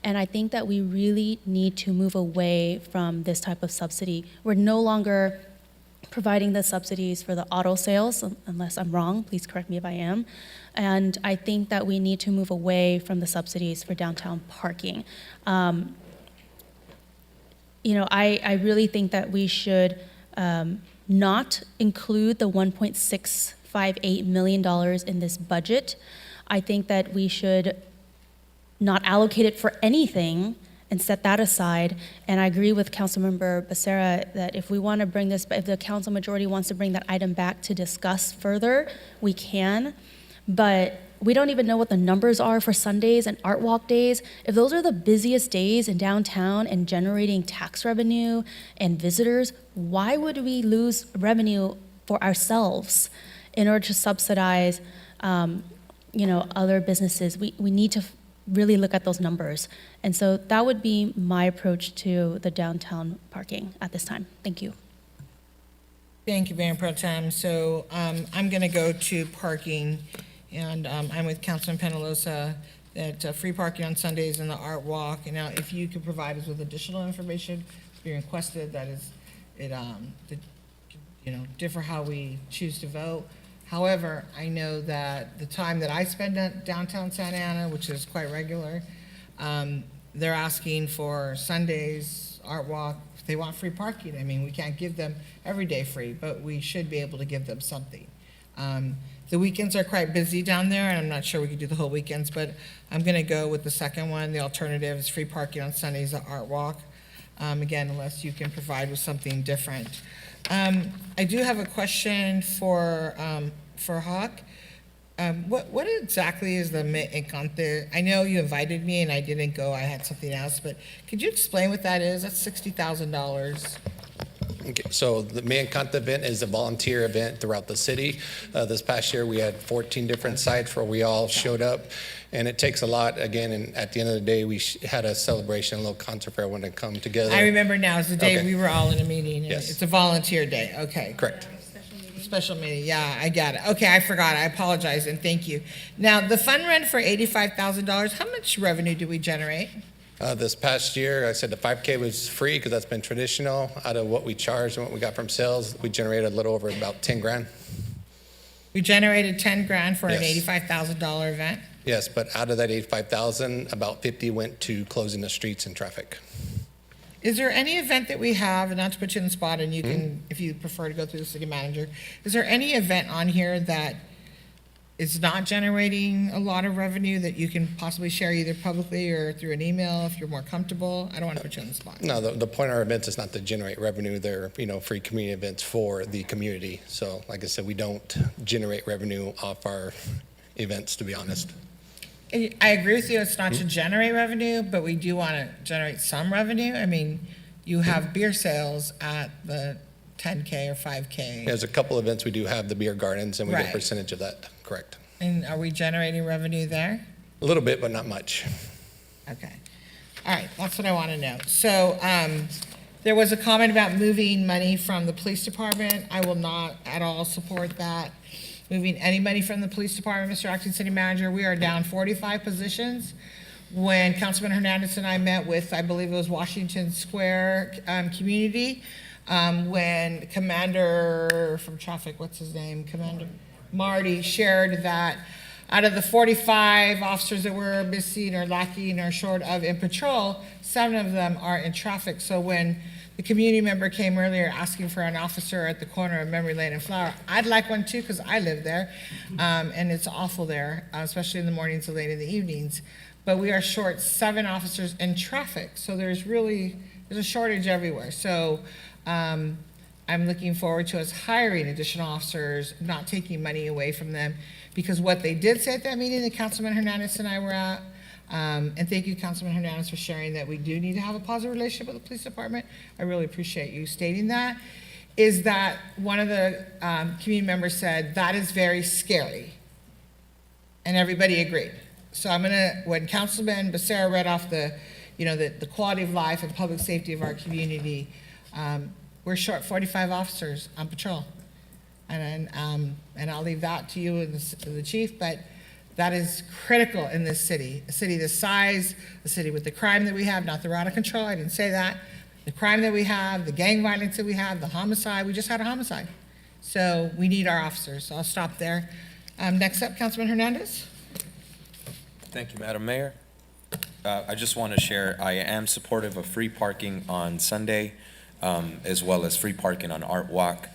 and I think that we really need to move away from this type of subsidy. We're no longer providing the subsidies for the auto sales, unless I'm wrong, please correct me if I am, and I think that we need to move away from the subsidies for downtown parking. I really think that we should not include the $1.658 million in this budget. I think that we should not allocate it for anything and set that aside. And I agree with Councilmember Becerra that if we want to bring this, if the council majority wants to bring that item back to discuss further, we can. But we don't even know what the numbers are for Sundays and Art Walk days. If those are the busiest days in downtown and generating tax revenue and visitors, why would we lose revenue for ourselves in order to subsidize, other businesses? We need to really look at those numbers. And so that would be my approach to the downtown parking at this time. Thank you. Thank you, Mayor Pro Tem. So I'm going to go to parking. And I'm with Councilman Penalosa that free parking on Sundays in the Art Walk. And now, if you could provide us with additional information being requested, that is, differ how we choose to vote. However, I know that the time that I spend at downtown Santa Ana, which is quite regular, they're asking for Sundays, Art Walk. If they want free parking, I mean, we can't give them every day free, but we should be able to give them something. The weekends are quite busy down there, and I'm not sure we could do the whole weekends, but I'm going to go with the second one. The alternative is free parking on Sundays at Art Walk. Again, unless you can provide with something different. I do have a question for Hawk. What exactly is the Me Encante? I know you invited me and I didn't go. I had something else, but could you explain what that is? That's $60,000. Okay, so the Me Encanta event is a volunteer event throughout the city. This past year, we had 14 different sites where we all showed up, and it takes a lot. Again, and at the end of the day, we had a celebration, a little concert for everyone to come together. I remember now. It's the day Okay. we were all in a meeting. Yes. It's a volunteer day. Okay. Correct. Special meeting. Yeah, I got it. Okay, I forgot. I apologize and thank you. Now, the fun run for $85,000. How much revenue do we generate? This past year, I said the 5K was free because that's been traditional. Out of what we charged and what we got from sales, we generated a little over about 10 grand. We generated 10 grand for an Yes. $85,000 event. Yes, but out of that 85,000, about 50 went to closing the streets and traffic. Is there any event that we have, and not to put you on the spot, and you can, if you prefer to go through the city manager, is there any event on here that is not generating a lot of revenue that you can possibly share either publicly or through an email if you're more comfortable? I don't want to put you on the spot. No, the point of our events is not to generate revenue. They're, free community events for the community. So like I said, we don't generate revenue off our events, to be honest. I agree with you, it's not to generate revenue, but we do want to generate some revenue. I mean, you have beer sales at the 10K or 5K. There's a couple events we do have the beer gardens, and we get a Right. percentage of that, correct? And are we generating revenue there? A little bit, but not much. Okay. All right, that's what I want to know. So, there was a comment about moving money from the police department. I will not at all support that. Moving any money from the police department, Mr. Acting City Manager, we are down 45 positions. When Councilman Hernandez and I met with, I believe it was Washington Square, community, when Commander from Traffic, what's his name? Commander Marty shared that out of the 45 officers that were missing or lacking or short of in patrol, 7 of them are in traffic. So when the community member came earlier asking for an officer at the corner of Memory Lane and Flower, I'd like one too, because I live there, and it's awful there, especially in the mornings and late in the evenings. But we are short 7 officers in traffic, so there's a shortage everywhere. So I'm looking forward to us hiring additional officers, not taking money away from them, because what they did say at that meeting that Councilman Hernandez and I were at, and thank you, Councilman Hernandez, for sharing that we do need to have a positive relationship with the police department. I really appreciate you stating that, is that one of the community members said, that is very scary. And everybody agreed. So when Councilman Becerra read off the quality of life and public safety of our community, we're short 45 officers on patrol. And I'll leave that to you and the chief, but that is critical in this city. A city this size, a city with the crime that we have, not the out of control, I didn't say that. The crime that we have, the gang violence that we have, the homicide, we just had a homicide. So we need our officers, so I'll stop there. Next up, Councilman Hernandez. Thank you, Madam Mayor. I just want to share, I am supportive of free parking on Sunday, as well as free parking on Art Walk.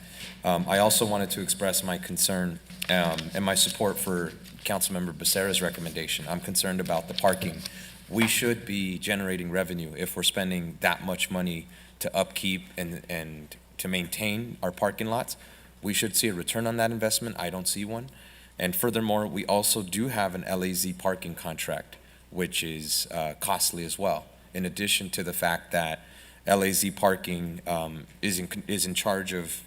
I also wanted to express my concern and my support for Councilmember Becerra's recommendation. I'm concerned about the parking. We should be generating revenue if we're spending that much money to upkeep and to maintain our parking lots. We should see a return on that investment. I don't see one. And furthermore, we also do have an LAZ parking contract, which is costly as well. In addition to the fact that LAZ parking is in charge of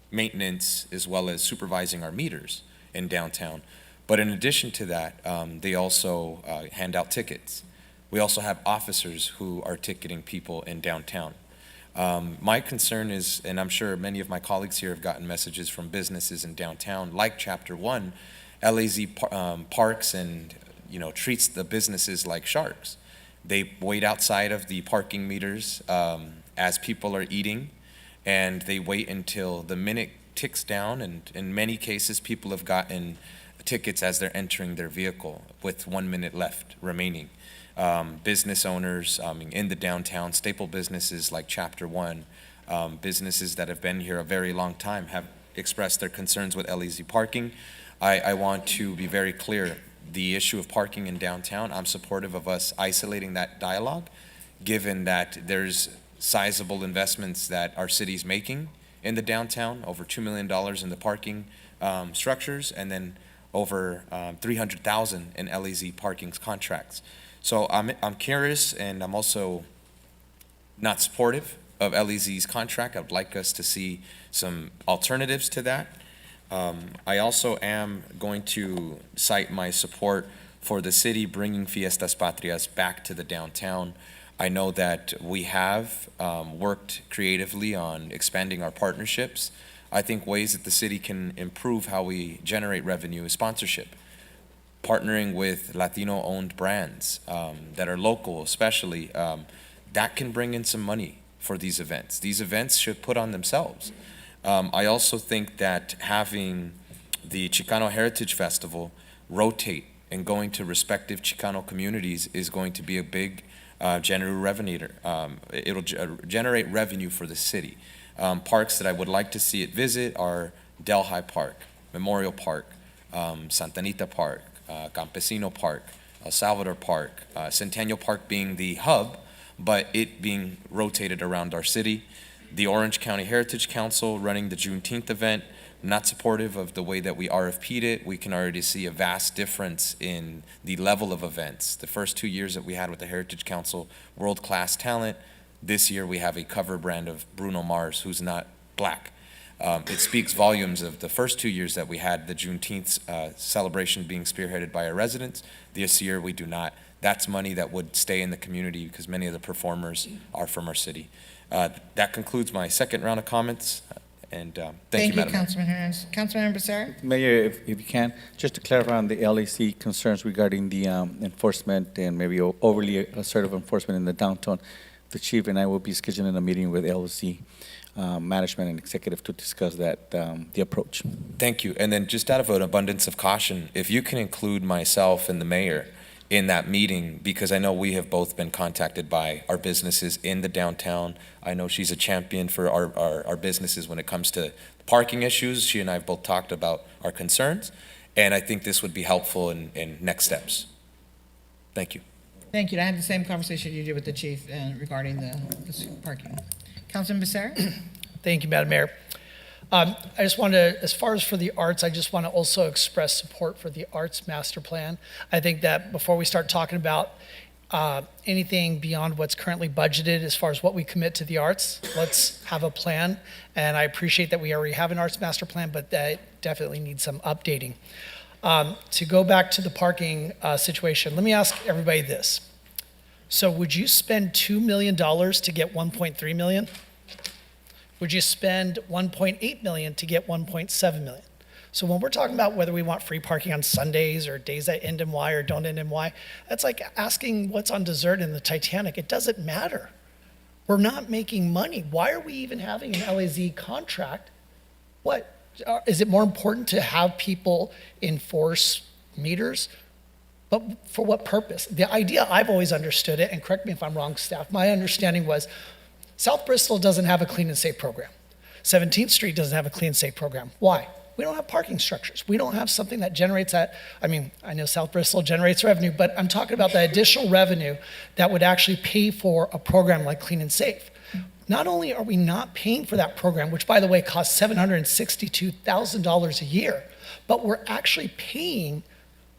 maintenance as well as supervising our meters in downtown. But in addition to that, they also hand out tickets. We also have officers who are ticketing people in downtown. My concern is, and I'm sure many of my colleagues here have gotten messages from businesses in downtown, like Chapter 1, LAZ parks and treats the businesses like sharks. They wait outside of the parking meters as people are eating, and they wait until the minute ticks down, and in many cases, people have gotten tickets as they're entering their vehicle with 1 minute left remaining. Business owners in the downtown, staple businesses like Chapter 1, businesses that have been here a very long time have expressed their concerns with LAZ parking. I want to be very clear, the issue of parking in downtown, I'm supportive of us isolating that dialogue, given that there's sizable investments that our city's making in the downtown, over $2 million in the parking structures, and then over $300,000 in LAZ parking contracts. So I'm curious, and I'm also not supportive of LAZ's contract. I would like us to see some alternatives to that. I also am going to cite my support for the city bringing Fiestas Patrias back to the downtown. I know that we have worked creatively on expanding our partnerships. I think ways that the city can improve how we generate revenue is sponsorship. Partnering with Latino-owned brands that are local especially, that can bring in some money for these events. These events should put on themselves. I also think that having the Chicano Heritage Festival rotate and going to respective Chicano communities is going to be a big it'll generate revenue for the city. Parks that I would like to see it visit are Delhi Park, Memorial Park, Santa Anita Park, Campesino Park, El Salvador Park, Centennial Park being the hub, but it being rotated around our city. The Orange County Heritage Council running the Juneteenth event, not supportive of the way that we RFP'd it. We can already see a vast difference in the level of events. The first 2 years that we had with the Heritage Council, world-class talent. This year we have a cover brand of Bruno Mars, who's not black. It speaks volumes of the first 2 years that we had the Juneteenth celebration being spearheaded by our residents. This year we do not. That's money that would stay in the community because many of the performers are from our city. That concludes my second round of comments, and thank you, Madam Mayor. Councilman Hernandez. Councilmember Becerra? Mayor, if you can, just to clarify on the LAC concerns regarding the enforcement and maybe overly assertive enforcement in the downtown, the chief and I will be scheduling a meeting with LAC management and executive to discuss that, the approach. Thank you. And then just out of an abundance of caution, if you can include myself and the mayor in that meeting, because I know we have both been contacted by our businesses in the downtown. I know she's a champion for our businesses when it comes to parking issues. She and I have both talked about our concerns, and I think this would be helpful in next steps. Thank you. Thank you. I had the same conversation you did with the chief regarding the parking. Councilman Becerra? Thank you, Madam Mayor. I just want to, as far as for the arts, I just want to also express support for the arts master plan. I think that before we start talking about anything beyond what's currently budgeted as far as what we commit to the arts, let's have a plan. And I appreciate that we already have an arts master plan, but that definitely needs some updating. To go back to the parking situation, let me ask everybody this. So would you spend $2 million to get 1.3 million? Would you spend 1.8 million to get 1.7 million? So when we're talking about whether we want free parking on Sundays or days that end in Y or don't end in Y, that's like asking what's on dessert in the Titanic. It doesn't matter. We're not making money. Why are we even having an LAZ contract? What, is it more important to have people enforce meters? But for what purpose? The idea, I've always understood it, and correct me if I'm wrong, staff, my understanding was South Bristol doesn't have a clean and safe program. 17th Street doesn't have a clean and safe program. Why? We don't have parking structures. We don't have something that generates that. I mean, I know South Bristol generates revenue, but I'm talking about the additional revenue that would actually pay for a program like Clean and Safe. Not only are we not paying for that program, which by the way costs $762,000 a year, but we're actually paying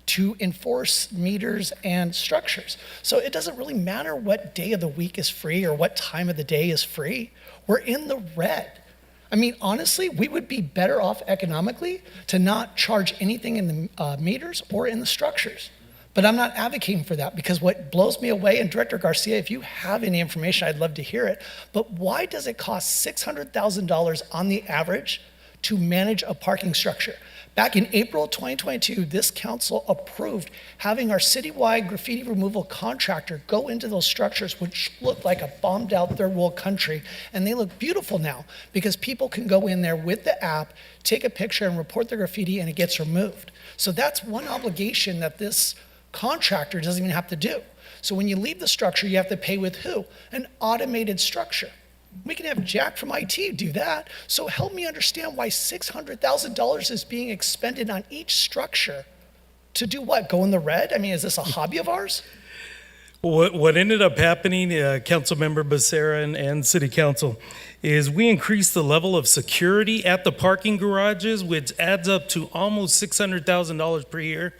to enforce meters and structures. So it doesn't really matter what day of the week is free or what time of the day is free. We're in the red. I mean, honestly, we would be better off economically to not charge anything in the meters or in the structures. But I'm not advocating for that because what blows me away, and Director Garcia, if you have any information, I'd love to hear it, but why does it cost $600,000 on the average to manage a parking structure? Back in April 2022, this council approved having our citywide graffiti removal contractor go into those structures, which look like a bombed out third world country, and they look beautiful now because people can go in there with the app, take a picture and report their graffiti and it gets removed. So that's one obligation that this contractor doesn't even have to do. So when you leave the structure, you have to pay with who? An automated structure. We can have Jack from IT do that. So help me understand why $600,000 is being expended on each structure to do what? Go in the red? I mean, is this a hobby of ours? What ended up happening, Councilmember Becerra and City Council, is we increased the level of security at the parking garages, which adds up to almost $600,000 per year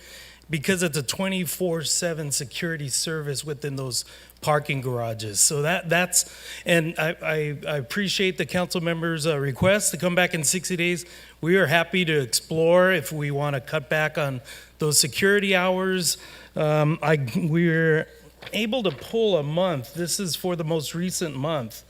because it's a 24/7 security service within those parking garages. So that's, and I appreciate the council members' request to come back in 60 days. We are happy to explore if we want to cut back on those security hours. We're able to pull a month. This is for the most recent month.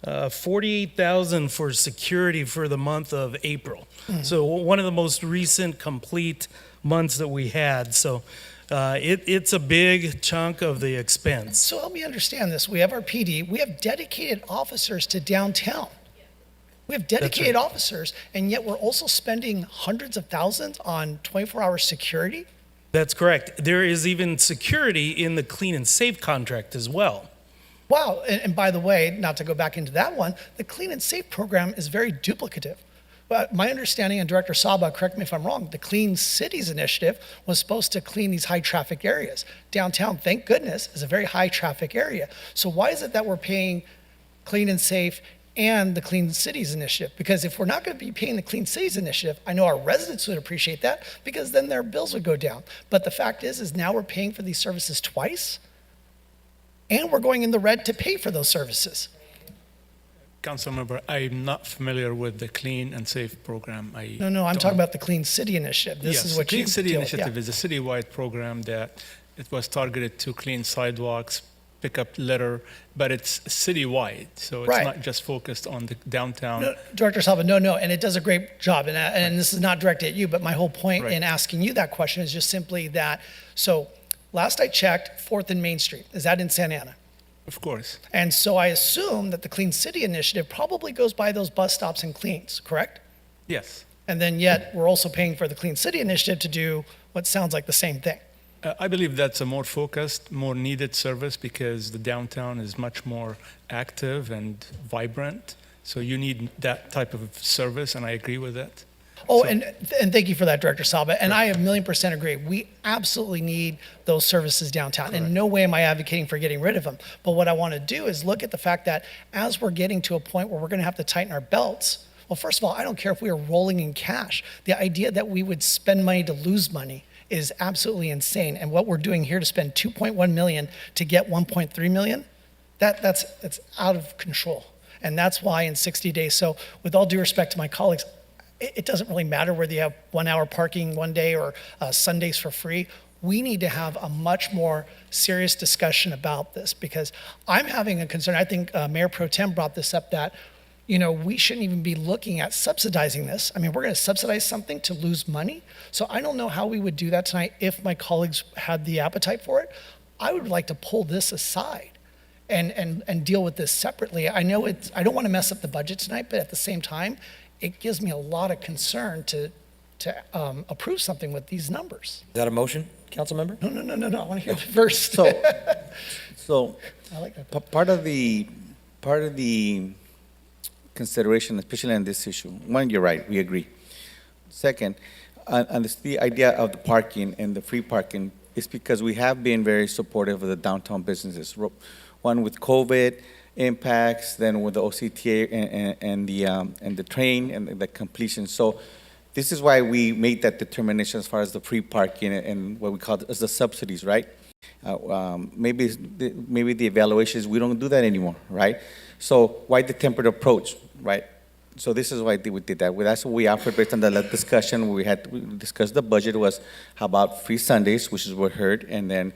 $48,000 for security for the month of April. So one of the most recent complete months that we had. So it's a big chunk of the expense. So help me understand this. We have our PD. We have dedicated officers to downtown. We have dedicated officers, and yet we're also spending hundreds of thousands on 24-hour security? That's correct. There is even security in the Clean and Safe contract as well. Wow, and by the way, not to go back into that one, the Clean and Safe program is very duplicative. But my understanding, and Director Saba, correct me if I'm wrong, the Clean Cities Initiative was supposed to clean these high traffic areas. Downtown, thank goodness, is a very high traffic area. So why is it that we're paying Clean and Safe and the Clean Cities Initiative? Because if we're not going to be paying the Clean Cities Initiative, I know our residents would appreciate that because then their bills would go down. But the fact is now we're paying for these services twice and we're going in the red to pay for those services. Councilmember, I'm not familiar with the Clean and Safe program. No, I'm talking about the Clean City Initiative. This is what the Clean City deal with, Initiative is a citywide program that it was targeted to clean sidewalks, pick up litter, but it's citywide, so it's Right. not just focused on the downtown. No, Director Salva, no, and it does a great job, and this is not directed at you, but my whole point Right. in asking you that question is just simply that, so last I checked, 4th and Main Street, is that in Santa Ana? Of course, And so I assume that the Clean City Initiative probably goes by those bus stops and cleans, correct? yes. And then yet, we're also paying for the Clean City Initiative to do what sounds like the same thing. I believe that's a more focused, more needed service because the downtown is much more active and vibrant. So you need that type of service, and I agree with that. Oh, So- and thank you for that, Director Salva. And I 1,000,000% agree. We absolutely need those services downtown. In no way am I advocating for getting rid of them. But what I want to do is look at the fact that as we're getting to a point where we're going to have to tighten our belts, well, first of all, I don't care if we are rolling in cash. The idea that we would spend money to lose money is absolutely insane. And what we're doing here to spend $2.1 million to get $1.3 million, that's out of control. And that's why in 60 days, so with all due respect to my colleagues, it doesn't really matter whether you have 1 hour parking one day or Sundays for free. We need to have a much more serious discussion about this because I'm having a concern. I think Mayor Pro Tem brought this up that, we shouldn't even be looking at subsidizing this. I mean, we're going to subsidize something to lose money. So I don't know how we would do that tonight if my colleagues had the appetite for it. I would like to pull this aside and deal with this separately. I know I don't want to mess up the budget tonight, but at the same time, it gives me a lot of concern to approve something with these numbers. Is that a motion, council member? No, I want to hear it first. So I like that. part of the consideration, especially on this issue, one, you're right, we agree. Second, on the idea of the parking and the free parking is because we have been very supportive of the downtown businesses. One with COVID impacts, then with the OCTA and the train and the completion. So this is why we made that determination as far as the free parking and what we call as the subsidies, right? Maybe the evaluations, we don't do that anymore, right? So why the tempered approach, right? So this is why we did that. That's what we offered based on the discussion. We discussed the budget was how about free Sundays, which is what we heard, and then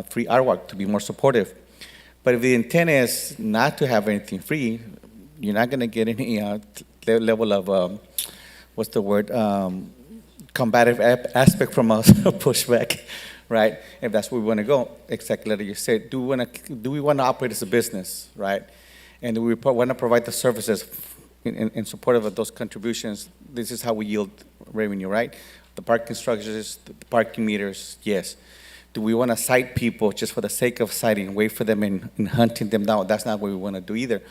free art walk to be more supportive. But if the intent is not to have anything free, you're not going to get any level of, combative aspect from us, pushback, right? If that's where we want to go, exactly like you said, do we want to operate as a business, right? And do we want to provide the services in support of those contributions? This is how we yield revenue, right? The parking structures, the parking meters, yes. Do we want to cite people just for the sake of citing, wait for them and hunting them down? That's not what we want to do either,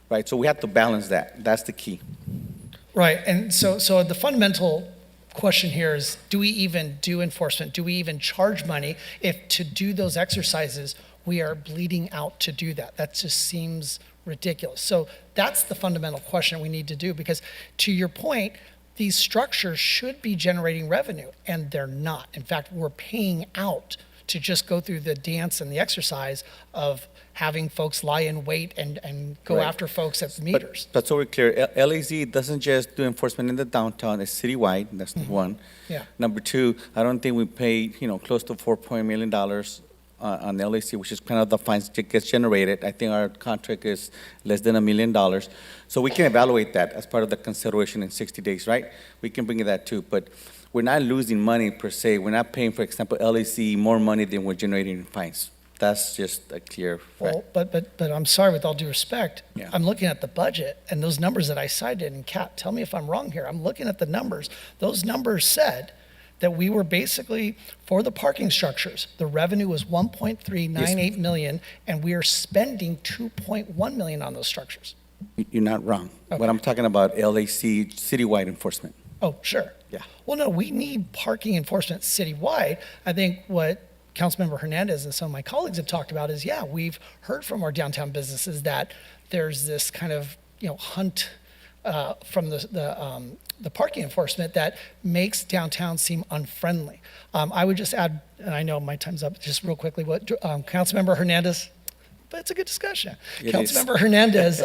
right? So we have to balance that. That's the key. Right, and so the fundamental question here is, do we even do enforcement? Do we even charge money if to do those exercises, we are bleeding out to do that? That just seems ridiculous. So that's the fundamental question we need to do, because to your point, these structures should be generating revenue, and they're not. In fact, we're paying out to just go through the dance and the exercise of having folks lie in wait and go Right. after folks at the meters. But so we're clear, LAZ doesn't just do enforcement in the downtown, it's citywide, that's one. Yeah. Number two, I don't think we paid, close to $4 million on LAC, which is kind of the fines that gets generated. I think our contract is less than $1 million. So we can evaluate that as part of the consideration in 60 days, right? We can bring that too, but we're not losing money per se. We're not paying, for example, LAC more money than we're generating in fines. That's just a clear fact. Well, but I'm sorry, with all due respect, Yeah. I'm looking at the budget and those numbers that I cited, and Kat, tell me if I'm wrong here. I'm looking at the numbers. Those numbers said that we were basically, for the parking structures, the revenue was 1.398 million, and we are spending 2.1 million on those structures. You're not wrong. Okay. But I'm talking about LAC citywide enforcement. Oh, sure. Yeah. Well, no, we need parking enforcement citywide. I think what Councilmember Hernandez and some of my colleagues have talked about is, yeah, we've heard from our downtown businesses that there's this kind of, hunt from the parking enforcement that makes downtown seem unfriendly. I would just add, and I know my time's up, just real quickly, what Councilmember Hernandez, but it's a good discussion. It is. Councilmember Hernandez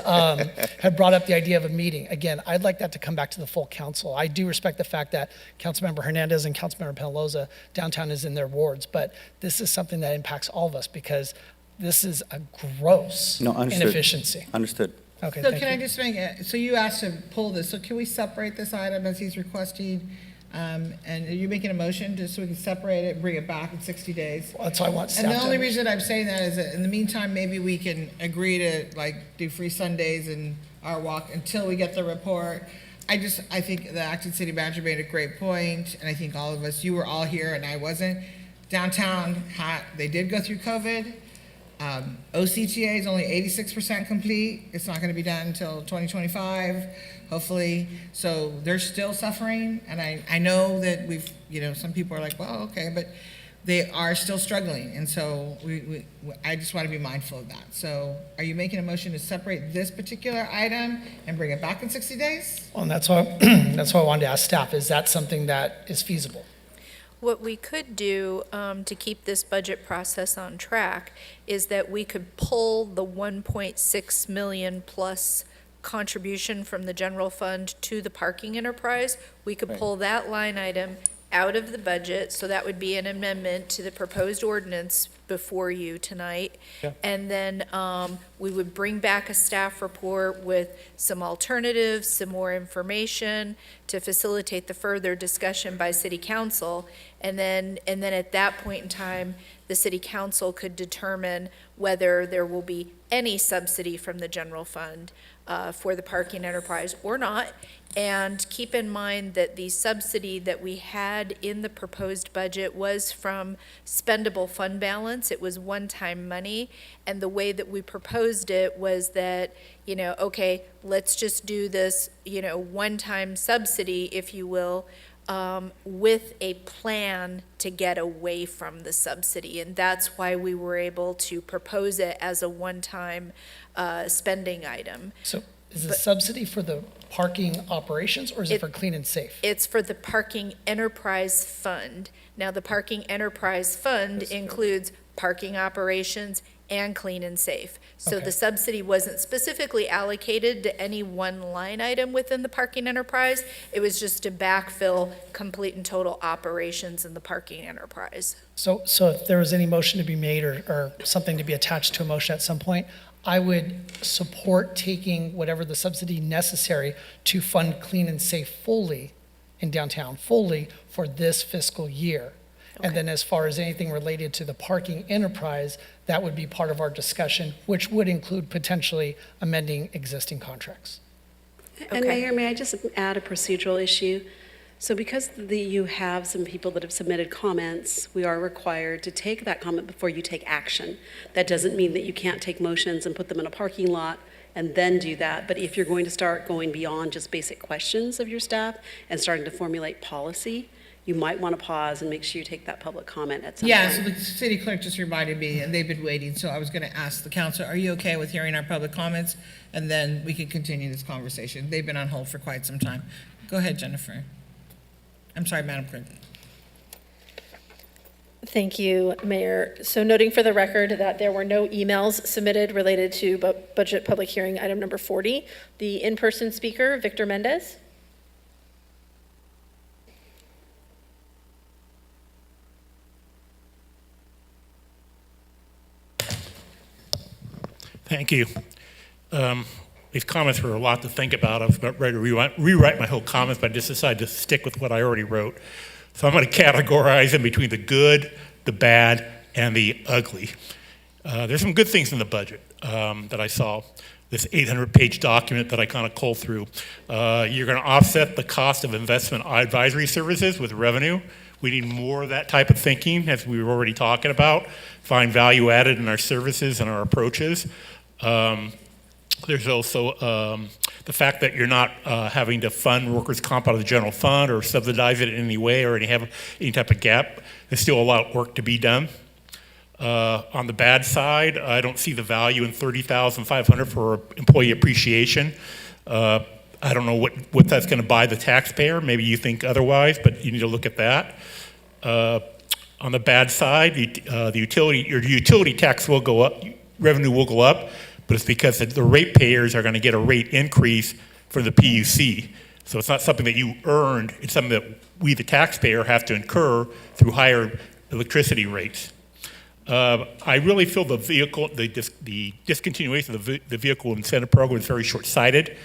had brought up the idea of a meeting. Again, I'd like that to come back to the full council. I do respect the fact that Councilmember Hernandez and Councilmember Penaloza, downtown is in their wards, but this is something that impacts all of us because this is a gross No, understood. inefficiency. Understood. Okay, So thank can I you. just so you asked to pull this, so can we separate this item as he's requesting? And are you making a motion just so we can separate it and bring it back in 60 days? That's why I want staff And the to only understand. reason I'm saying that is that in the meantime, maybe we can agree to do free Sundays and our walk until we get the report. I think the acting city manager made a great point, and I think all of us, you were all here and I wasn't. Downtown, they did go through COVID. OCTA is only 86% complete. It's not going to be done until 2025, hopefully. So they're still suffering, and I know that some people are like, well, okay, but they are still struggling, and so I just want to be mindful of that. So are you making a motion to separate this particular item and bring it back in 60 days? Well, and that's why I wanted to ask staff, is that something that is feasible? What we could do to keep this budget process on track is that we could pull the 1.6 million plus contribution from the general fund to the parking enterprise. We could pull that line item out of the budget, so that would be an amendment to the proposed ordinance before you tonight. Yeah. And then we would bring back a staff report with some alternatives, some more information to facilitate the further discussion by city council. And then at that point in time, the city council could determine whether there will be any subsidy from the general fund for the parking enterprise or not. And keep in mind that the subsidy that we had in the proposed budget was from spendable fund balance. It was one-time money. And the way that we proposed it was that, okay, let's just do this, one-time subsidy, if you will, with a plan to get away from the subsidy. And that's why we were able to propose it as a one-time spending item. So is the subsidy for the parking operations, or is it for clean and safe? It's for the parking enterprise fund. Now, the parking enterprise fund includes parking operations and clean and safe. So Okay. the subsidy wasn't specifically allocated to any one line item within the parking enterprise. It was just to backfill complete and total operations in the parking enterprise. So if there was any motion to be made or something to be attached to a motion at some point, I would support taking whatever the subsidy necessary to fund clean and safe fully in downtown, fully for this fiscal year. And then as far as anything related to the parking enterprise, that would be part of our discussion, which would include potentially amending existing contracts. And Okay. Mayor, may I just add a procedural issue? So because you have some people that have submitted comments, we are required to take that comment before you take action. That doesn't mean that you can't take motions and put them in a parking lot and then do that. But if you're going to start going beyond just basic questions of your staff and starting to formulate policy, you might want to pause and make sure you take that public comment at some point. Yeah, so the city clerk just reminded me, and they've been waiting, so I was going to ask the council, are you okay with hearing our public comments? And then we can continue this conversation. They've been on hold for quite some time. Go ahead, Jennifer. I'm sorry, Madam Clerk. Thank you, Mayor. So noting for the record that there were no emails submitted related to budget public hearing item number 40. The in-person speaker, Victor Mendez. Thank you. These comments were a lot to think about. I was about ready to rewrite my whole comments, but I just decided to stick with what I already wrote. So I'm going to categorize them between the good, the bad, and the ugly. There's some good things in the budget that I saw. This 800-page document that I kind of culled through. You're going to offset the cost of investment advisory services with revenue. We need more of that type of thinking, as we were already talking about. Find value added in our services and our approaches. There's also the fact that you're not having to fund workers' comp out of the general fund or subsidize it in any way or have any type of gap. There's still a lot of work to be done. On the bad side, I don't see the value in $30,500 for employee appreciation. I don't know what that's going to buy the taxpayer. Maybe you think otherwise, but you need to look at that. On the bad side, your utility tax will go up, revenue will go up, but it's because the ratepayers are going to get a rate increase for the PUC. So it's not something that you earned, it's something that we, the taxpayer, have to incur through higher electricity rates. I really feel the discontinuation of the vehicle incentive program is very short-sighted.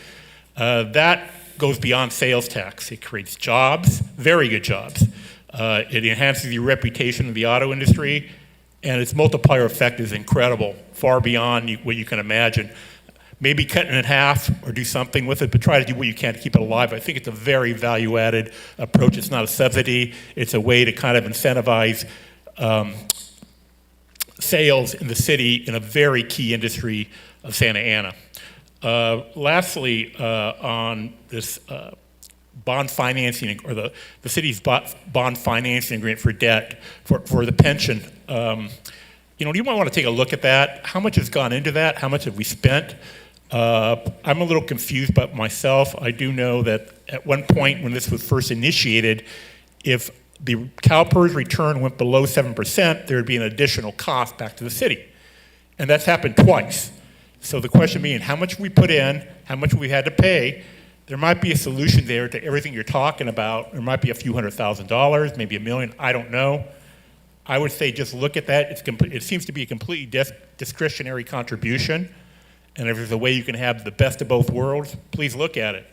That goes beyond sales tax. It creates jobs, very good jobs. It enhances the reputation of the auto industry, and its multiplier effect is incredible, far beyond what you can imagine. Maybe cut it in half or do something with it, but try to do what you can to keep it alive. I think it's a very value-added approach. It's not a subsidy. It's a way to kind of incentivize sales in the city in a very key industry of Santa Ana. Lastly, on this bond financing, or the city's bond financing agreement for debt for the pension, you might want to take a look at that. How much has gone into that? How much have we spent? I'm a little confused about myself. I do know that at one point when this was first initiated, if the CalPERS return went below 7%, there would be an additional cost back to the city. And that's happened twice. So the question being, how much we put in, how much we had to pay, there might be a solution there to everything you're talking about. There might be a few $100,000, maybe $1 million, I don't know. I would say just look at that. It seems to be a completely discretionary contribution. And if there's a way you can have the best of both worlds, please look at it.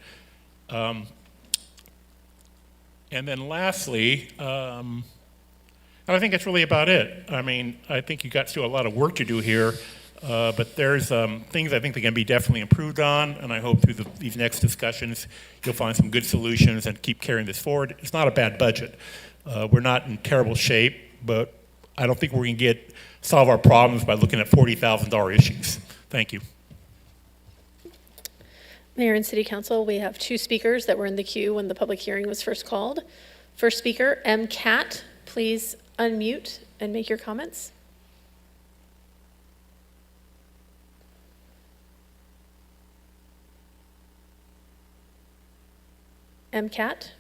And then lastly, I think that's really about it. I mean, I think you got still a lot of work to do here, but there's things I think that can be definitely improved on, and I hope through these next discussions you'll find some good solutions and keep carrying this forward. It's not a bad budget. We're not in terrible shape, but I don't think we're going to solve our problems by looking at $40,000 issues. Thank you. Mayor and City Council, we have two speakers that were in the queue when the public hearing was first called. First speaker, M. Cat, please unmute and make your comments. M. Cat,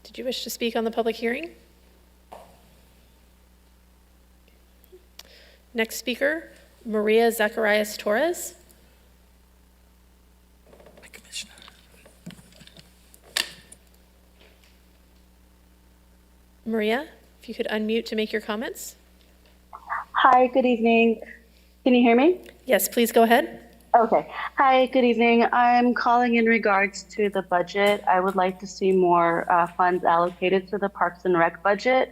did you wish to speak on the public hearing? Next speaker, Maria Zacharias Torres. Maria, if you could unmute to make your comments. Hi, good evening. Can you hear me? Yes, please go ahead. Okay. Hi, good evening. I'm calling in regards to the budget. I would like to see more funds allocated to the Parks and Rec budget.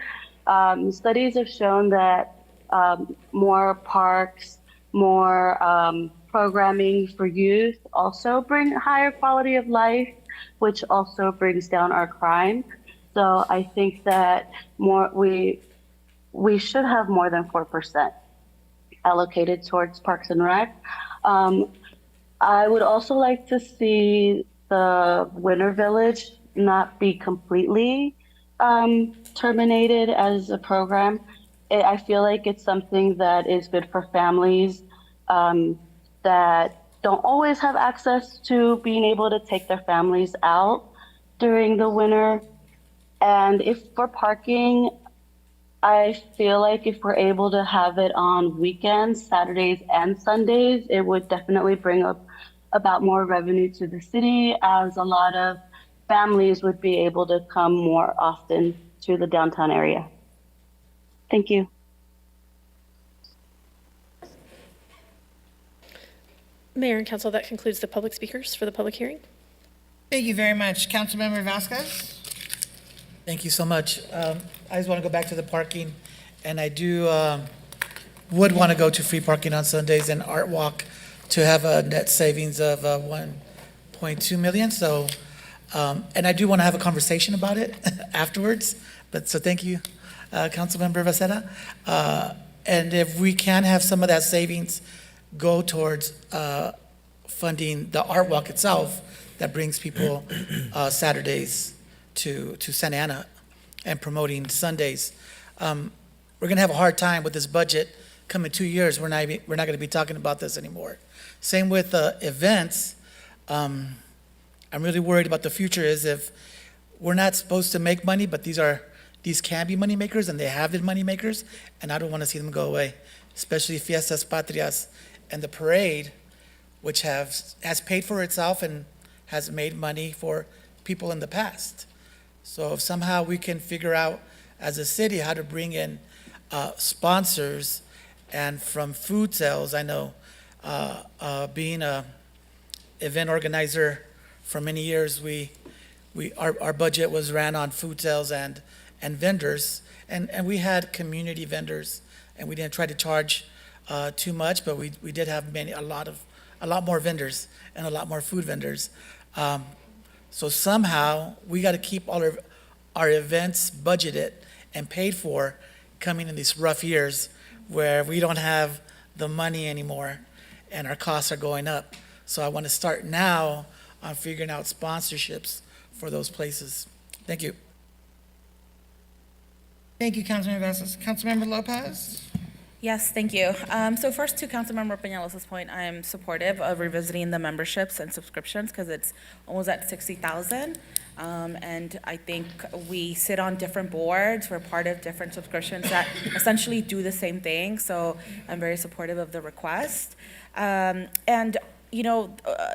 Studies have shown that more parks, more programming for youth also bring higher quality of life, which also brings down our crime. So I think that we should have more than 4% allocated towards Parks and Rec. I would also like to see the Winter Village not be completely terminated as a program. I feel like it's something that is good for families that don't always have access to being able to take their families out during the winter. And if for parking, I feel like if we're able to have it on weekends, Saturdays and Sundays, it would definitely bring up about more revenue to the city, as a lot of families would be able to come more often to the downtown area. Thank you. Mayor and Council, that concludes the public speakers for the public hearing. Thank you very much. Councilmember Vasquez? Thank you so much. I just want to go back to the parking, and I do would want to go to free parking on Sundays and Art Walk to have a net savings of 1.2 million. So, and I do want to have a conversation about it afterwards. But so thank you, Councilmember Becerra. And if we can have some of that savings go towards funding the art walk itself that brings people Saturdays to Santa Ana and promoting Sundays. We're going to have a hard time with this budget coming 2 years. We're not going to be talking about this anymore. Same with events. I'm really worried about the future is if we're not supposed to make money, but these can be money makers and they have been money makers, and I don't want to see them go away, especially Fiestas Patrias and the parade, which has paid for itself and has made money for people in the past. So if somehow we can figure out as a city how to bring in sponsors and from food sales, I know being a event organizer for many years, our budget was ran on food sales and vendors, and we had community vendors, and we didn't try to charge too much, but we did have a lot more vendors and a lot more food vendors. So somehow we got to keep all our events budgeted and paid for coming in these rough years where we don't have the money anymore and our costs are going up. So I want to start now on figuring out sponsorships for those places. Thank you. Thank you, Councilmember Vasquez. Councilmember Lopez? Yes, thank you. So first, to Councilmember Peñalos's point, I am supportive of revisiting the memberships and subscriptions because it's almost at 60,000. And I think we sit on different boards. We're part of different subscriptions that essentially do the same thing. So I'm very supportive of the request. And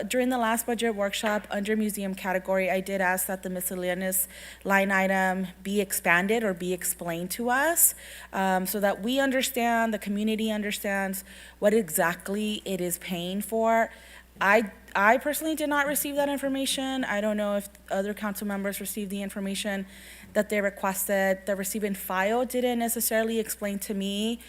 during the last budget workshop, under museum category, I did ask that the miscellaneous line item be expanded or be explained to us so that we understand, the community understands what exactly it is paying for. I personally did not receive that information. I don't know if other council members received the information that they requested. The receiving file didn't necessarily explain to me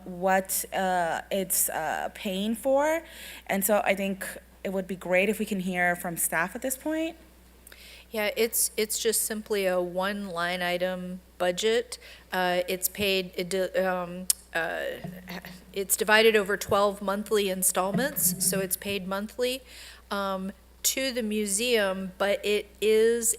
what it's paying for. And so I think it would be great if we can hear from staff at this point. Yeah, it's just simply a one line item budget. It's paid, it's divided over 12 monthly installments, so it's paid monthly to the museum, but it is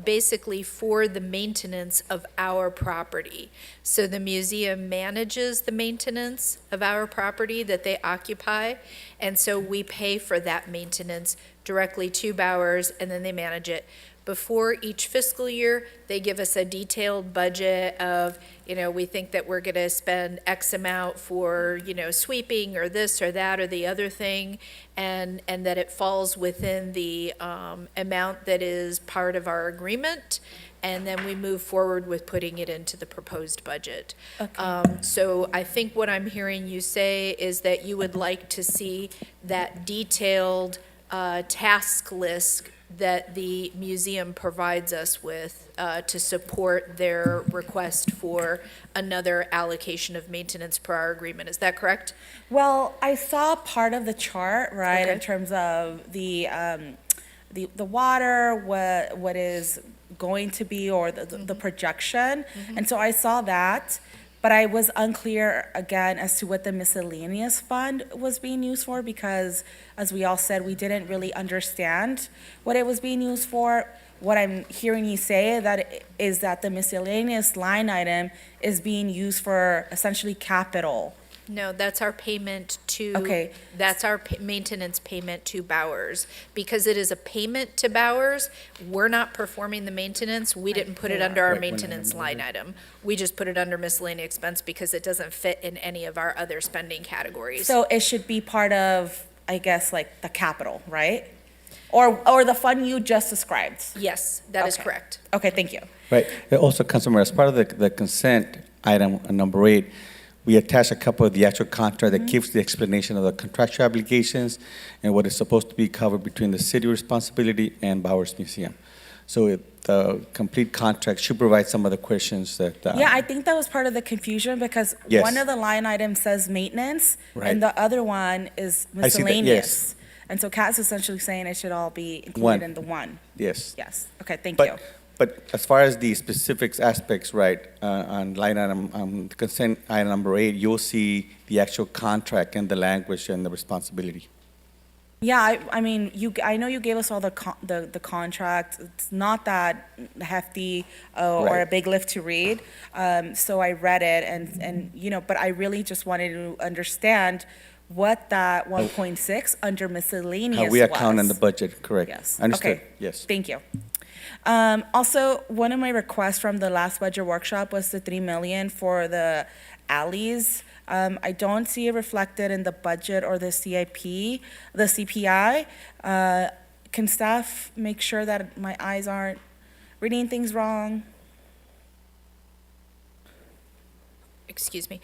basically for the maintenance of our property. So the museum manages the maintenance of our property that they occupy, and so we pay for that maintenance directly to Bowers, and then they manage it. Before each fiscal year, they give us a detailed budget of, we think that we're going to spend X amount for, sweeping or this or that or the other thing, and that it falls within the amount that is part of our agreement, and then we move forward with putting it into the proposed budget. Okay. So I think what I'm hearing you say is that you would like to see that detailed task list that the museum provides us with to support their request for another allocation of maintenance per our agreement. Is that correct? Well, I saw part of the chart, right, Okay. in terms of the water, what is going to be, or the projection. And so I saw that, but I was unclear again as to what the miscellaneous fund was being used for, because as we all said, we didn't really understand what it was being used for. What I'm hearing you say is that the miscellaneous line item is being used for essentially capital. No, that's our payment to. Okay. That's our maintenance payment to Bowers. Because it is a payment to Bowers, we're not performing the maintenance. We didn't put it under our maintenance line item. We just put it under miscellaneous expense because it doesn't fit in any of our other spending categories. So it should be part of, I guess, like the capital, right? Or the fund you just described? Yes, that is Okay. correct. Okay, thank you. Right. Also, Councilmember, as part of the consent item number 8, we attach a couple of the actual contract that gives the explanation of the contractual obligations and what is supposed to be covered between the city responsibility and Bowers Museum. So the complete contract should provide some of the questions that. Yeah, I think that was part of the confusion because Yes. one of the line items says maintenance Right. and the other one is I see that, yes. miscellaneous. And so Kat's essentially saying it should all be One. included in the one. Yes. Yes, okay, thank you. But as far as the specifics aspects, right, on line item, consent item number 8, you'll see the actual contract and the language and the responsibility. Yeah, I mean, I know you gave us all the contract. It's not that hefty or a Right. big lift to read. So I read it and, but I really just wanted to understand what that 1.6 under miscellaneous How we account in the was. budget, correct. Yes. Understood, Okay. yes. Thank you. Also, one of my requests from the last budget workshop was the 3 million for the alleys. I don't see it reflected in the budget or the CIP, the CPI. Can staff make sure that my eyes aren't reading things wrong? Excuse me.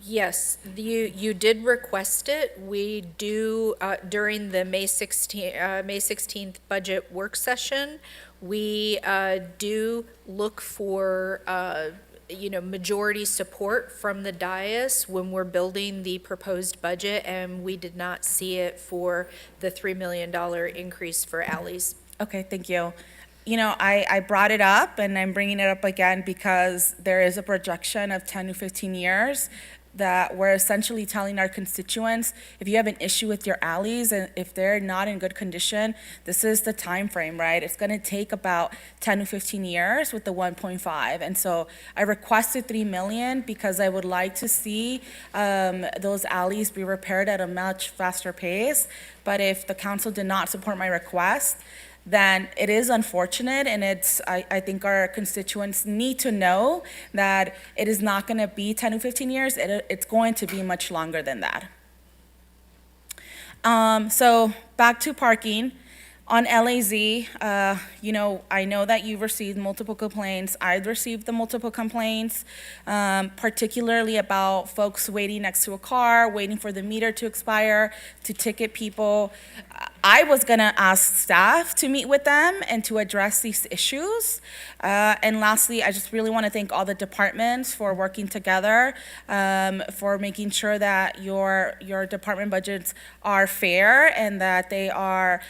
Yes, you did request it. We do, during the May 16th budget work session, we do look for, majority support from the dais when we're building the proposed budget, and we did not see it for the $3 million increase for alleys. Okay, thank you. I brought it up, and I'm bringing it up again because there is a projection of 10 to 15 years that we're essentially telling our constituents, if you have an issue with your alleys and if they're not in good condition, this is the time frame, right? It's going to take about 10 to 15 years with the 1.5. And so I requested 3 million because I would like to see those alleys be repaired at a much faster pace. But if the council did not support my request, then it is unfortunate, and I think our constituents need to know that it is not going to be 10 to 15 years. It's going to be much longer than that. So back to parking. On LAZ, I know that you've received multiple complaints. I've received the multiple complaints, particularly about folks waiting next to a car, waiting for the meter to expire, to ticket people. I was gonna ask staff to meet with them and to address these issues. And lastly, I just really want to thank all the departments for working together, for making sure that your department budgets are fair and that they are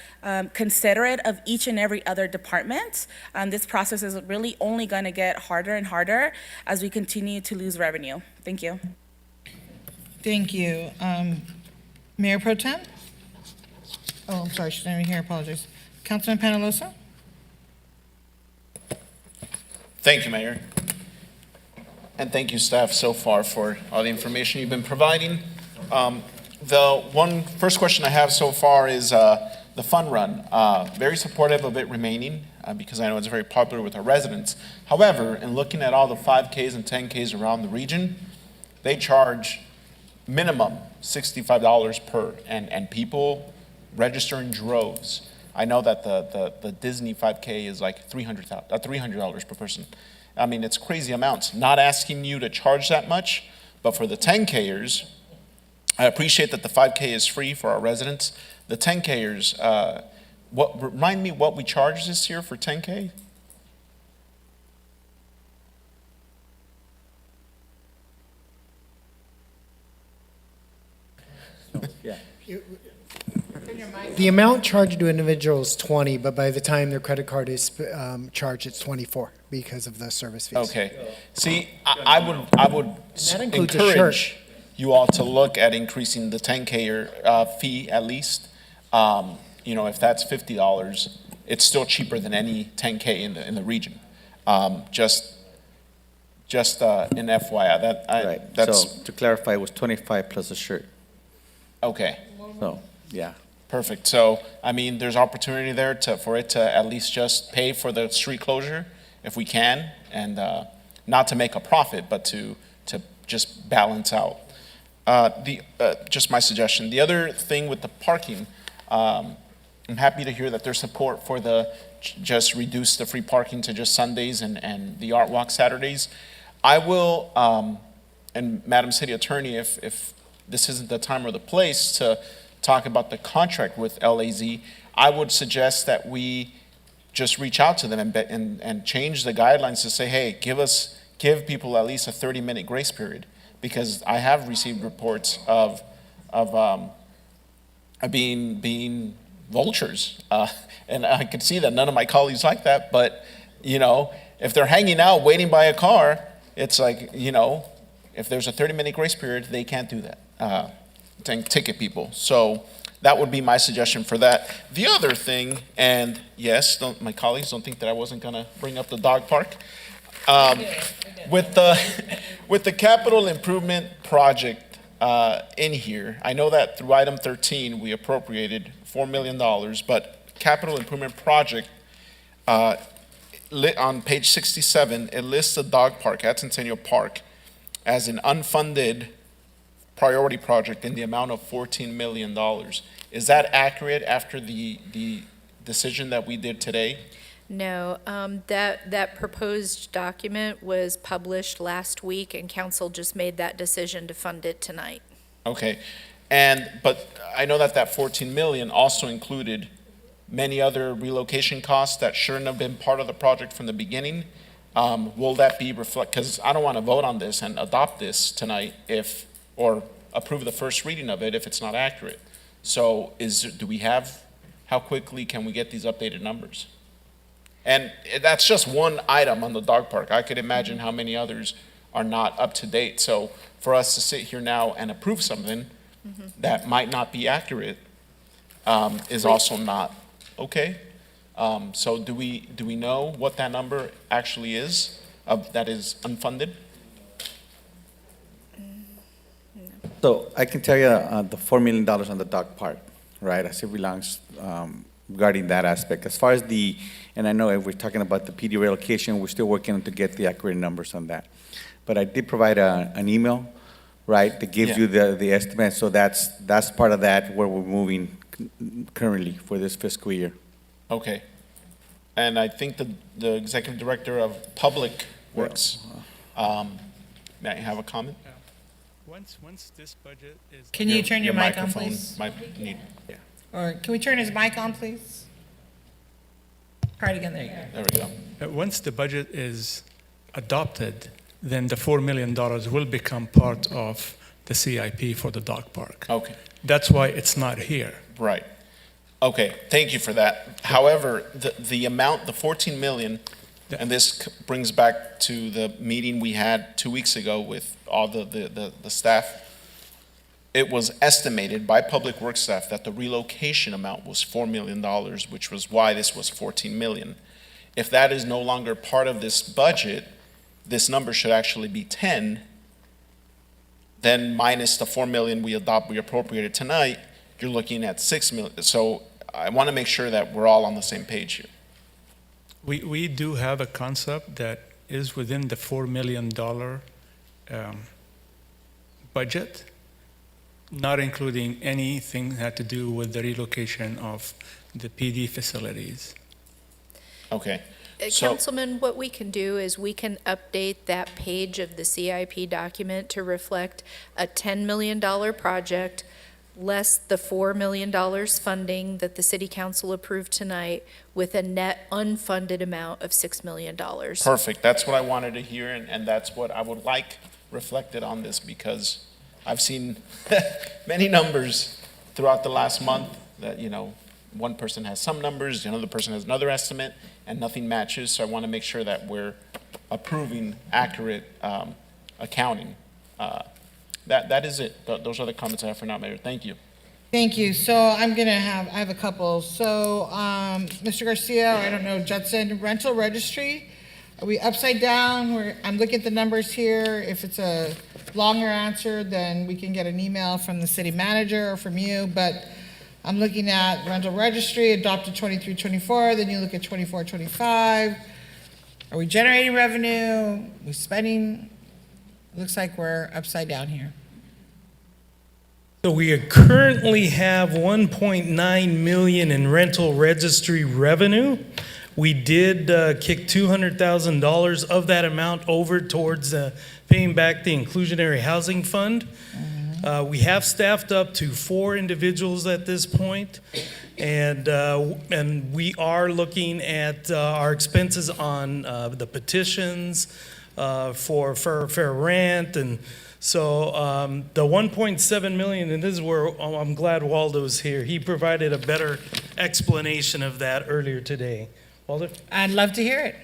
considerate of each and every other department. This process is really only going to get harder and harder as we continue to lose revenue. Thank you. Thank you. Mayor Pro Tem? Oh, I'm sorry, she's not even here, apologies. Councilman Penalosa? Thank you, Mayor. And thank you, staff, so far for all the information you've been providing. The first question I have so far is the fun run. Very supportive of it remaining because I know it's very popular with our residents. However, in looking at all the 5Ks and 10Ks around the region, they charge minimum $65 per, and people register in droves. I know that the Disney 5K is like $300 per person. I mean, it's crazy amounts. Not asking you to charge that much, but for the 10Kers, I appreciate that the 5K is free for our residents. The 10Kers, remind me what we charge this year for 10K? Yeah. The amount charged to individuals is 20, but by the time their credit card is charged, it's 24 because of the service fees. Okay. See, I would that includes a encourage shirt. you all to look at increasing the 10K fee at least. If that's $50, it's still cheaper than any 10K in the region. Just an FYI. Right, That's so to clarify, it was 25 plus a shirt, okay. so, yeah. Perfect. So, I mean, there's opportunity there for it to at least just pay for the street closure if we can, and not to make a profit, but to just balance out. Just my suggestion. The other thing with the parking, I'm happy to hear that there's support for just reduce the free parking to just Sundays and the Art Walk Saturdays. I will, and Madam City Attorney, if this isn't the time or the place to talk about the contract with LAZ, I would suggest that we just reach out to them and change the guidelines to say, hey, give people at least a 30-minute grace period, because I have received reports of being vultures, and I could see that none of my colleagues like that. But if they're hanging out waiting by a car, it's like if there's a 30-minute grace period, they can't do that. Ticket people. So that would be my suggestion for that. The other thing, and yes, my colleagues don't think that I wasn't gonna bring up the dog park. With the capital improvement project in here, I know that through item 13, we appropriated $4 million, but capital improvement project, on page 67, it lists the dog park at Centennial Park as an unfunded priority project in the amount of $14 million. Is that accurate after the decision that we did today? No, that proposed document was published last week, and council just made that decision to fund it tonight. Okay, but I know that 14 million also included many other relocation costs that shouldn't have been part of the project from the beginning. Will that be because I don't want to vote on this and adopt this tonight or approve the first reading of it if it's not accurate. So how quickly can we get these updated numbers? And that's just one item on the dog park. I could imagine how many others are not up to date. So for us to sit here now and approve something that might not be accurate is also not okay. So do we know what that number actually is that is unfunded? So I can tell you the $4 million on the dog park, right, as it belongs regarding that aspect. As far as and I know if we're talking about the PD relocation, we're still working to get the accurate numbers on that. But I did provide an email, right, that gives you the estimate. So that's part of that where we're moving currently for this fiscal year. Okay. And I think the Executive Director of Public Works, may I have a comment? Once this budget is. Can you turn your mic on, microphone please? might need. Or can we turn his mic on, please? Try it again, there you go. There we go. Once the budget is adopted, then the $4 million will become part of the CIP for the dog park. Okay. That's why it's not here. Right. Okay, thank you for that. However, the amount, the 14 million, and this brings back to the meeting we had 2 weeks ago with all the staff. It was estimated by Public Works staff that the relocation amount was $4 million, which was why this was 14 million. If that is no longer part of this budget, this number should actually be 10. Then minus the 4 million we appropriated tonight, you're looking at 6 million. So I want to make sure that we're all on the same page here. We do have a concept that is within the $4 million budget, not including anything that had to do with the relocation of the PD facilities. Okay. Councilman, what we can do is we can update that page of the CIP document to reflect a $10 million project less the $4 million funding that the city council approved tonight with a net unfunded amount of $6 million. Perfect. That's what I wanted to hear, and that's what I would like reflected on this, because I've seen many numbers throughout the last month that, one person has some numbers, another person has another estimate, and nothing matches. So I want to make sure that we're approving accurate accounting. That is it. Those are the comments I have for now, Mayor. Thank you. Thank you. So I have a couple. So, Mr. Garcia, I don't know, Judson, rental registry, are we upside down? I'm looking at the numbers here. If it's a longer answer, then we can get an email from the city manager or from you, but I'm looking at rental registry, adopted 23-24, then you look at 24-25. Are we generating revenue? Are we spending? It looks like we're upside down here. So we currently have 1.9 million in rental registry revenue. We did kick $200,000 of that amount over towards paying back the inclusionary housing fund. We have staffed up to 4 individuals at this point, and we are looking at our expenses on the petitions for fair rent, and so the 1.7 million, and this is where I'm glad Waldo's here. He provided a better explanation of that earlier today. Waldo? I'd love to hear it.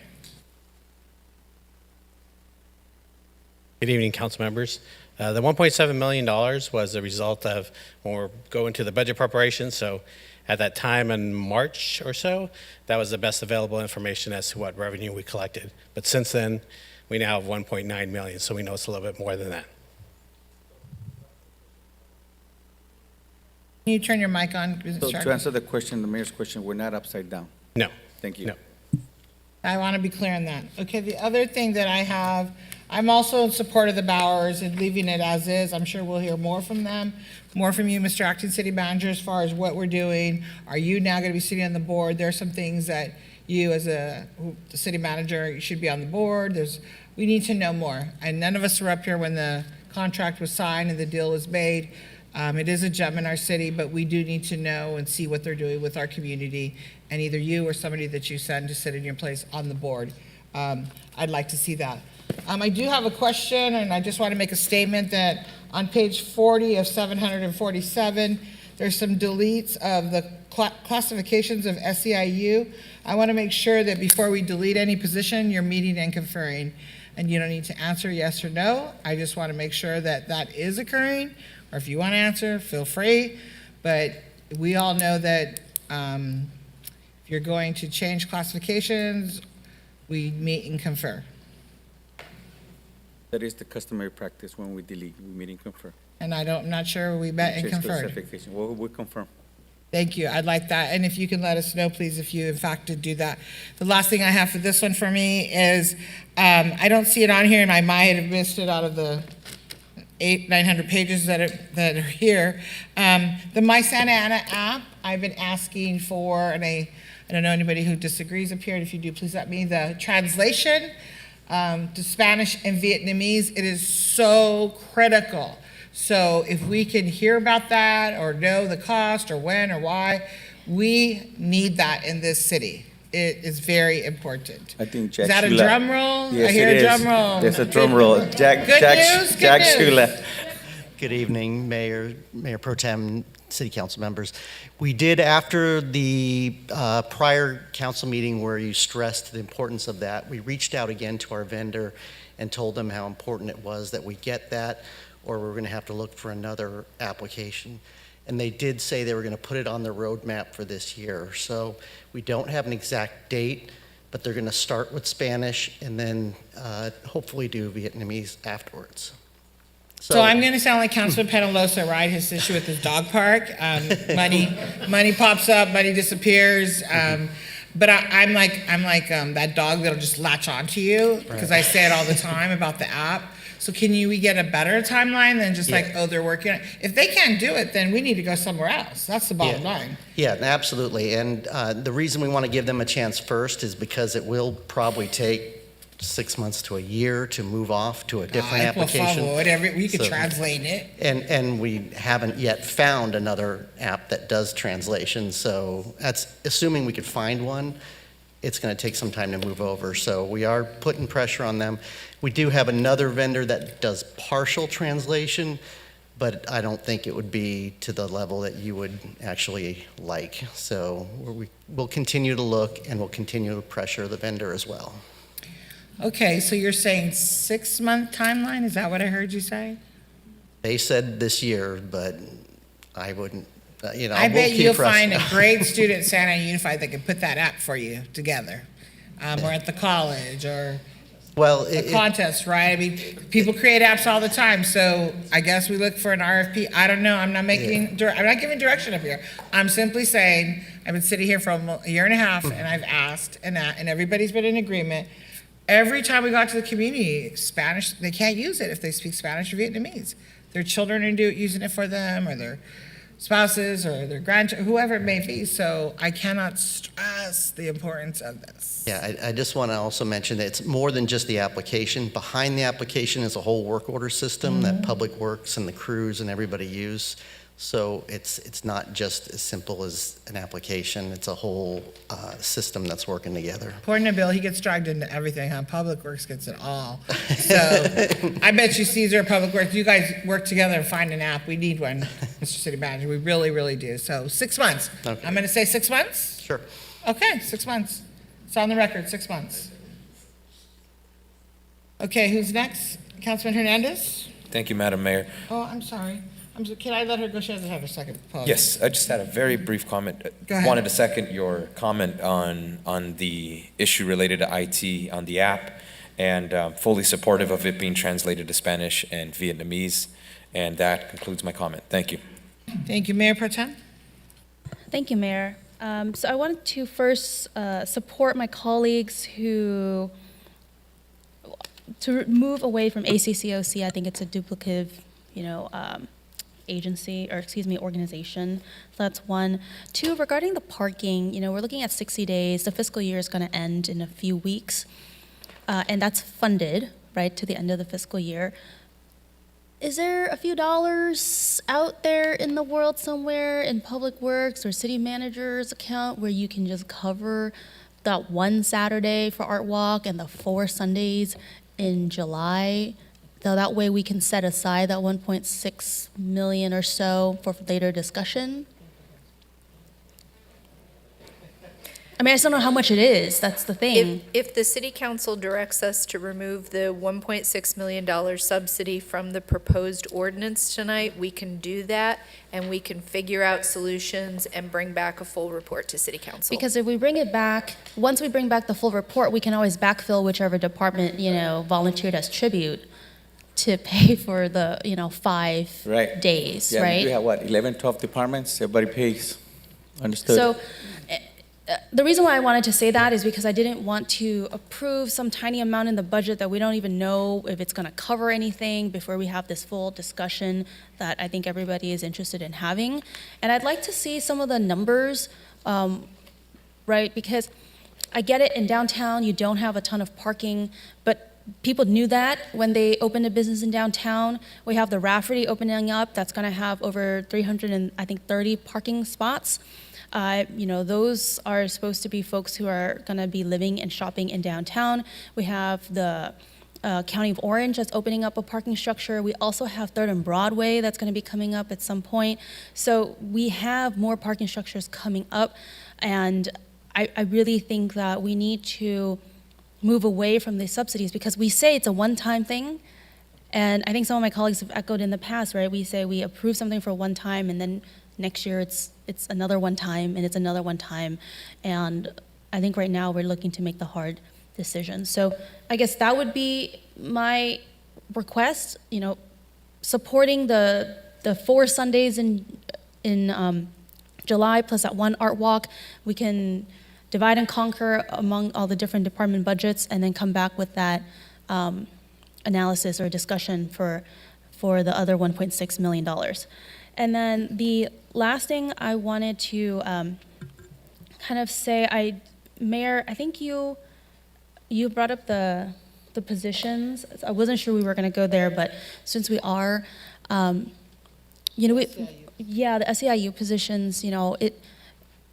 Good evening, council members. The $1.7 million was a result of when we're going to the budget preparation. So at that time in March or so, that was the best available information as to what revenue we collected. But since then, we now have 1.9 million, so we know it's a little bit more than that. Can you turn your mic on? So to answer the question, the mayor's question, we're not upside down. No. Thank you. No. I want to be clear on that. Okay, the other thing that I have, I'm also in support of the Bowers and leaving it as is. I'm sure we'll hear more from them, more from you, Mr. Acting City Manager, as far as what we're doing. Are you now going to be sitting on the board? There are some things that you, as the city manager, you should be on the board. We need to know more. And none of us were up here when the contract was signed and the deal was made. It is a gem in our city, but we do need to know and see what they're doing with our community. And either you or somebody that you send to sit in your place on the board. I'd like to see that. I do have a question, and I just want to make a statement that on page 40 of 747, there's some deletes of the classifications of SEIU. I want to make sure that before we delete any position, you're meeting and conferring. And you don't need to answer yes or no. I just want to make sure that that is occurring. Or if you want to answer, feel free. But we all know that if you're going to change classifications, we meet and confer. That is the customary practice when we delete, we meet and confer. And I'm not sure we met and Change conferred. classification. Well, we confirm. Thank you. I'd like that. And if you can let us know, please, if you in fact did do that. The last thing I have for this one for me is, I don't see it on here, and I might have missed it out of the 900 pages that are here. The My Santa Ana app, I've been asking for, and I don't know anybody who disagrees up here, and if you do, please let me, the translation to Spanish and Vietnamese. It is so critical. So if we can hear about that or know the cost or when or why, we need that in this city. It is very important. I think Jack Is that a Shula- drum roll? Yes, I hear it a drum is. roll. There's a drum roll. Good news, good news. Shula. Good evening, Mayor Pro Tem, City Council members. We did, after the prior council meeting where you stressed the importance of that, we reached out again to our vendor and told them how important it was that we get that, or we're going to have to look for another application. And they did say they were going to put it on the roadmap for this year. So we don't have an exact date, but they're going to start with Spanish and then hopefully do Vietnamese afterwards. So I'm going to sound like Councilman Penalosa, right? His issue with his dog park. Money pops up, money disappears. But I'm like that dog that'll just latch onto you because I say it all the time about the app. So we get a better timeline than just like, oh, they're working on it? If they can't do it, then we need to go somewhere else. That's the bottom line. Yeah, absolutely. And the reason we want to give them a chance first is because it will probably take 6 months to a year to move off to a different application. We could translate it. And we haven't yet found another app that does translation. So that's assuming we could find one. It's going to take some time to move over. So we are putting pressure on them. We do have another vendor that does partial translation, but I don't think it would be to the level that you would actually like. So we'll continue to look, and we'll continue to pressure the vendor as well. Okay, so you're saying 6-month timeline? Is that what I heard you say? They said this year, but I wouldn't, I bet you'll find a great student at Santa Ana Unified that can put that app for you together. Or at the college, or a contest, right? I mean, people create apps all the time, so I guess we look for an RFP. I don't know. I'm not giving direction up here. I'm simply saying, I've been sitting here for a year and a half, and I've asked, and everybody's been in agreement. Every time we got to the community, Spanish, they can't use it if they speak Spanish or Vietnamese. Their children are using it for them, or their spouses, or their grandchildren, whoever it may be. So I cannot stress the importance of this. Yeah, I just want to also mention that it's more than just the application. Behind the application is a whole work order system that Public Works and the crews and everybody use. So it's not just as simple as an application. It's a whole system that's working together. According to Bill, he gets dragged into everything, huh? Public Works gets it all. So I bet you Caesar, Public Works, you guys work together and find an app. We need one, Mr. City Manager. We really, really do. So 6 months. Okay. I'm going to say 6 months? Sure. Okay, 6 months. It's on the record, 6 months. Okay, who's next? Councilman Hernandez? Thank you, Madam Mayor. Oh, I'm sorry. Can I let her go? She doesn't have a second pause. Yes, I just had a very brief comment. Go ahead. Wanted to second your comment on the issue related to IT on the app, and fully supportive of it being translated to Spanish and Vietnamese. And that concludes my comment. Thank you. Thank you, Mayor Pro Tem. Thank you, Mayor. So I wanted to first support my colleagues to move away from ACCOC. I think it's a duplicative, agency, or excuse me, organization. So that's one. Two, regarding the parking, we're looking at 60 days. The fiscal year is going to end in a few weeks, and that's funded, right, to the end of the fiscal year. Is there a few dollars out there in the world somewhere in Public Works or city manager's account where you can just cover that one Saturday for Art Walk and the 4 Sundays in July? So that way we can set aside that 1.6 million or so for later discussion? I mean, I just don't know how much it is. That's the thing. If the city council directs us to remove the $1.6 million subsidy from the proposed ordinance tonight, we can do that, and we can figure out solutions and bring back a full report to city council. Because if we bring it back, once we bring back the full report, we can always backfill whichever department, volunteered as tribute to pay for the, 5 Right. days, Yeah, right? we have what, 11, 12 departments, everybody pays. Understood? So the reason why I wanted to say that is because I didn't want to approve some tiny amount in the budget that we don't even know if it's going to cover anything before we have this full discussion that I think everybody is interested in having. And I'd like to see some of the numbers, right? Because I get it, in downtown, you don't have a ton of parking, but people knew that when they opened a business in downtown. We have the Rafferty opening up. That's going to have over 330 parking spots. Those are supposed to be folks who are going to be living and shopping in downtown. We have the County of Orange that's opening up a parking structure. We also have 3rd and Broadway that's going to be coming up at some point. So we have more parking structures coming up, and I really think that we need to move away from these subsidies, because we say it's a one-time thing, and I think some of my colleagues have echoed in the past, right? We say we approve something for one time, and then next year it's another one time, and it's another one time, and I think right now we're looking to make the hard decision. So I guess that would be my request, supporting the 4 Sundays in July plus that one Art Walk. We can divide and conquer among all the different department budgets, and then come back with that analysis or discussion for the other $1.6 million. And then the last thing I wanted to kind of say, Mayor, I think you brought up the positions. I wasn't sure we were going to go there, but since we are, the SEIU positions,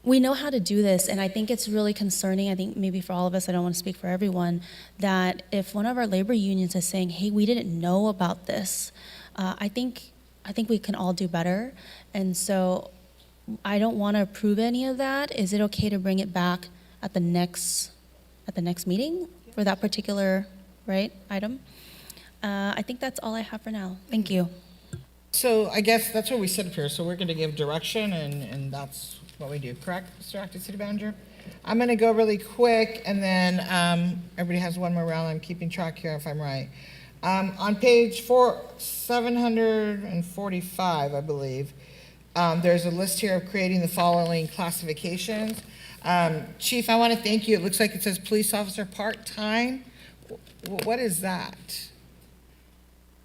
we know how to do this, and I think it's really concerning. I think maybe for all of us, I don't want to speak for everyone, that if one of our labor unions is saying, hey, we didn't know about this, I think we can all do better. And so I don't want to approve any of that. Is it okay to bring it back at the next meeting for that particular, item? I think that's all I have for now. Thank you. So I guess that's what we said up here. So we're going to give direction, and that's what we do, correct, Mr. Acting City Manager? I'm going to go really quick, and then everybody has one more round. I'm keeping track here if I'm right. On page 745, I believe, there's a list here of creating the following classifications. Chief, I want to thank you. It looks like it says police officer part-time. What is that?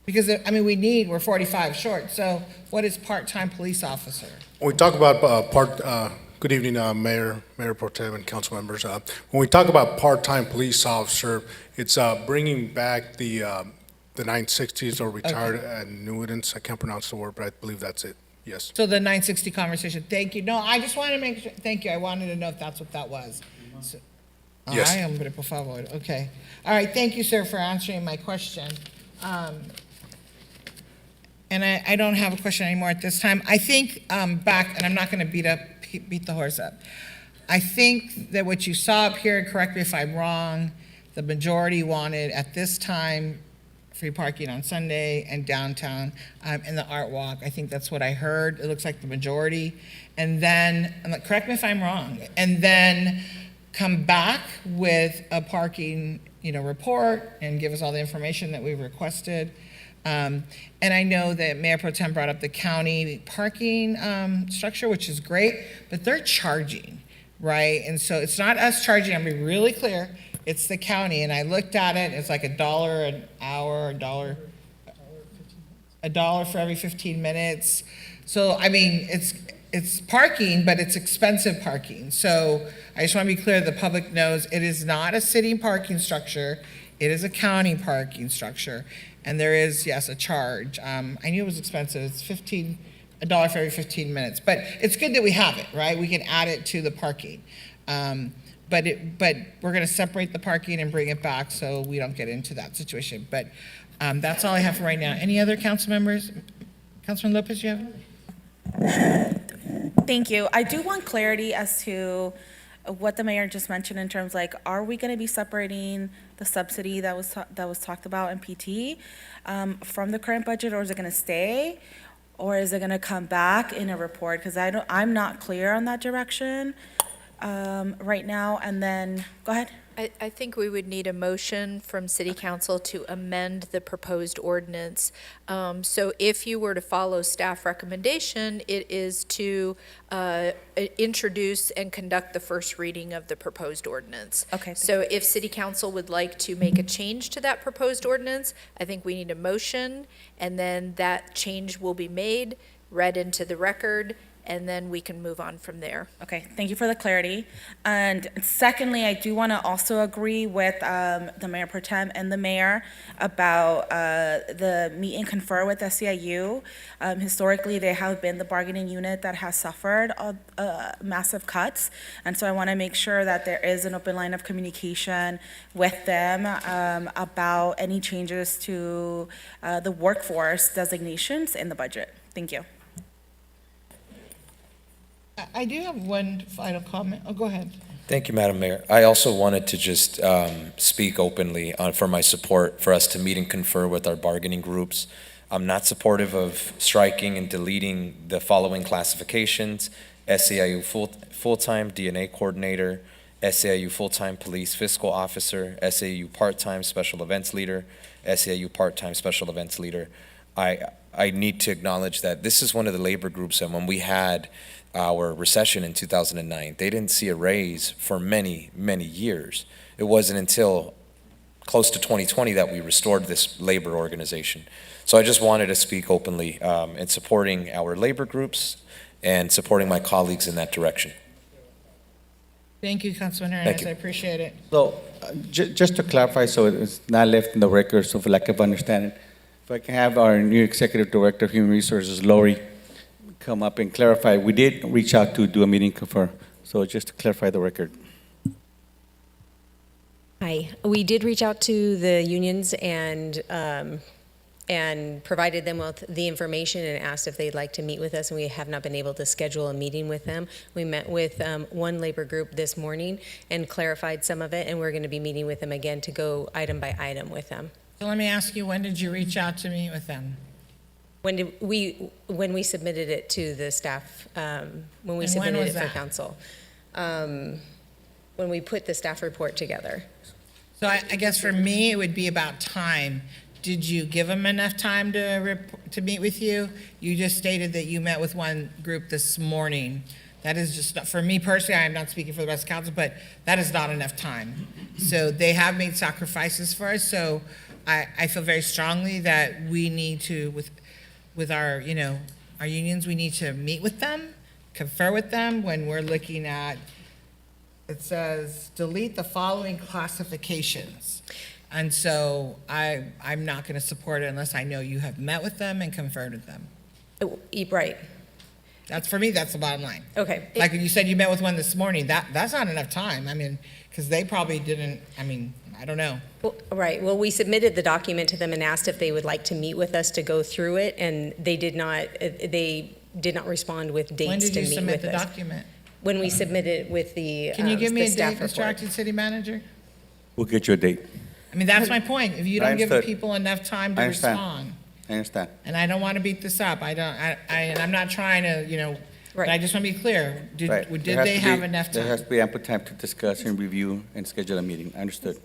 Because, we're 45 short, so what is part-time police officer? When we talk about good evening, Mayor Pro Tem and council members. When we talk about part-time police officer, it's bringing back the 960s or retired annuitants. I can't pronounce the word, but I believe that's it. Yes. So the 960 conversation. Thank you. No, I just wanted to make sure. Thank you. I wanted to know if that's what that was. So, Yes. Ay, hombre, por favor. Okay. All right. Thank you, sir, for answering my question. And I don't have a question anymore at this time. I think back, and I'm not going to beat the horse up. I think that what you saw up here, correct me if I'm wrong, the majority wanted at this time free parking on Sunday and downtown in the Art Walk. I think that's what I heard. It looks like the majority. And then, correct me if I'm wrong, and then come back with a parking, report and give us all the information that we've requested. And I know that Mayor Pro Tem brought up the county parking structure, which is great, but they're charging, right? And so it's not us charging, I'm being really clear, it's the county. And I looked at it, it's like $1 an hour, $1 for every 15 minutes. So, I mean, it's parking, but it's expensive parking. So I just want to be clear, the public knows it is not a city parking structure, it is a county parking structure. And there is, yes, a charge. I knew it was expensive. It's $1 for every 15 minutes. But it's good that we have it, right? We can add it to the parking. But we're going to separate the parking and bring it back so we don't get into that situation. But that's all I have for right now. Any other council members? Councilman Lopez, you have? Thank you. I do want clarity as to what the mayor just mentioned in terms are we going to be separating the subsidy that was talked about in PT from the current budget, or is it going to stay, or is it going to come back in a report? Because I'm not clear on that direction right now. And then go ahead. I think we would need a motion from City Council to amend the proposed ordinance. So if you were to follow staff recommendation, it is to introduce and conduct the first reading of the proposed ordinance. Okay. So if City Council would like to make a change to that proposed ordinance, I think we need a motion, and then that change will be made, read into the record, and then we can move on from there. Okay, thank you for the clarity. And secondly, I do want to also agree with the Mayor Pro Tem and the Mayor about the meet and confer with SEIU. Historically, they have been the bargaining unit that has suffered massive cuts. And so I want to make sure that there is an open line of communication with them about any changes to the workforce designations in the budget. Thank you. I do have one final comment. Oh, go ahead. Thank you, Madam Mayor. I also wanted to just speak openly for my support for us to meet and confer with our bargaining groups. I'm not supportive of striking and deleting the following classifications: SEIU full-time DNA coordinator, SEIU full-time police fiscal officer, SEIU part-time special events leader, SEIU part-time special events leader. I need to acknowledge that this is one of the labor groups, and when we had our recession in 2009, they didn't see a raise for many, many years. It wasn't until close to 2020 that we restored this labor organization. So I just wanted to speak openly in supporting our labor groups and supporting my colleagues in that direction. Thank you, Councilman Thank Hernandez. you. I appreciate it. So, just to clarify, so it's not left in the record, so for lack of understanding, if I can have our new Executive Director of Human Resources, Lori, come up and clarify. We did reach out to do a meeting confer, so just to clarify the record. Hi, we did reach out to the unions and provided them with the information and asked if they'd like to meet with us, and we have not been able to schedule a meeting with them. We met with one labor group this morning and clarified some of it, and we're going to be meeting with them again to go item by item with them. So let me ask you, when did you reach out to meet with them? When we submitted it to the staff, when we And submitted when it was for that? council, when we put the staff report together. So I guess for me, it would be about time. Did you give them enough time to meet with you? You just stated that you met with one group this morning. That is just, not, for me personally, I'm not speaking for the rest of council, but that is not enough time. So they have made sacrifices for us, so I feel very strongly that we need to, with our, our unions, we need to meet with them, confer with them when we're looking at, it says, delete the following classifications. And so I'm not going to support it unless I know you have met with them and conferred with them. Right. That's, for me, that's the bottom line. Okay. Like you said, you met with one this morning. That's not enough time. I mean, because they probably didn't, I don't know. Well, right. Well, we submitted the document to them and asked if they would like to meet with us to go through it, and they did not respond with dates to meet with us. When did you submit the document? When we submitted with the Can you give me the a staff date, Mr. report. Acting City Manager? We'll get you a date. I mean, that's my point. If you don't give the Understood. people enough time to I understand. respond. I understand. And I don't want to beat this up. And I'm not trying to, but I Right. just want to be clear. Did Right. There did has they to have be- enough There has time? to be ample time to discuss and review and schedule a meeting. Understood.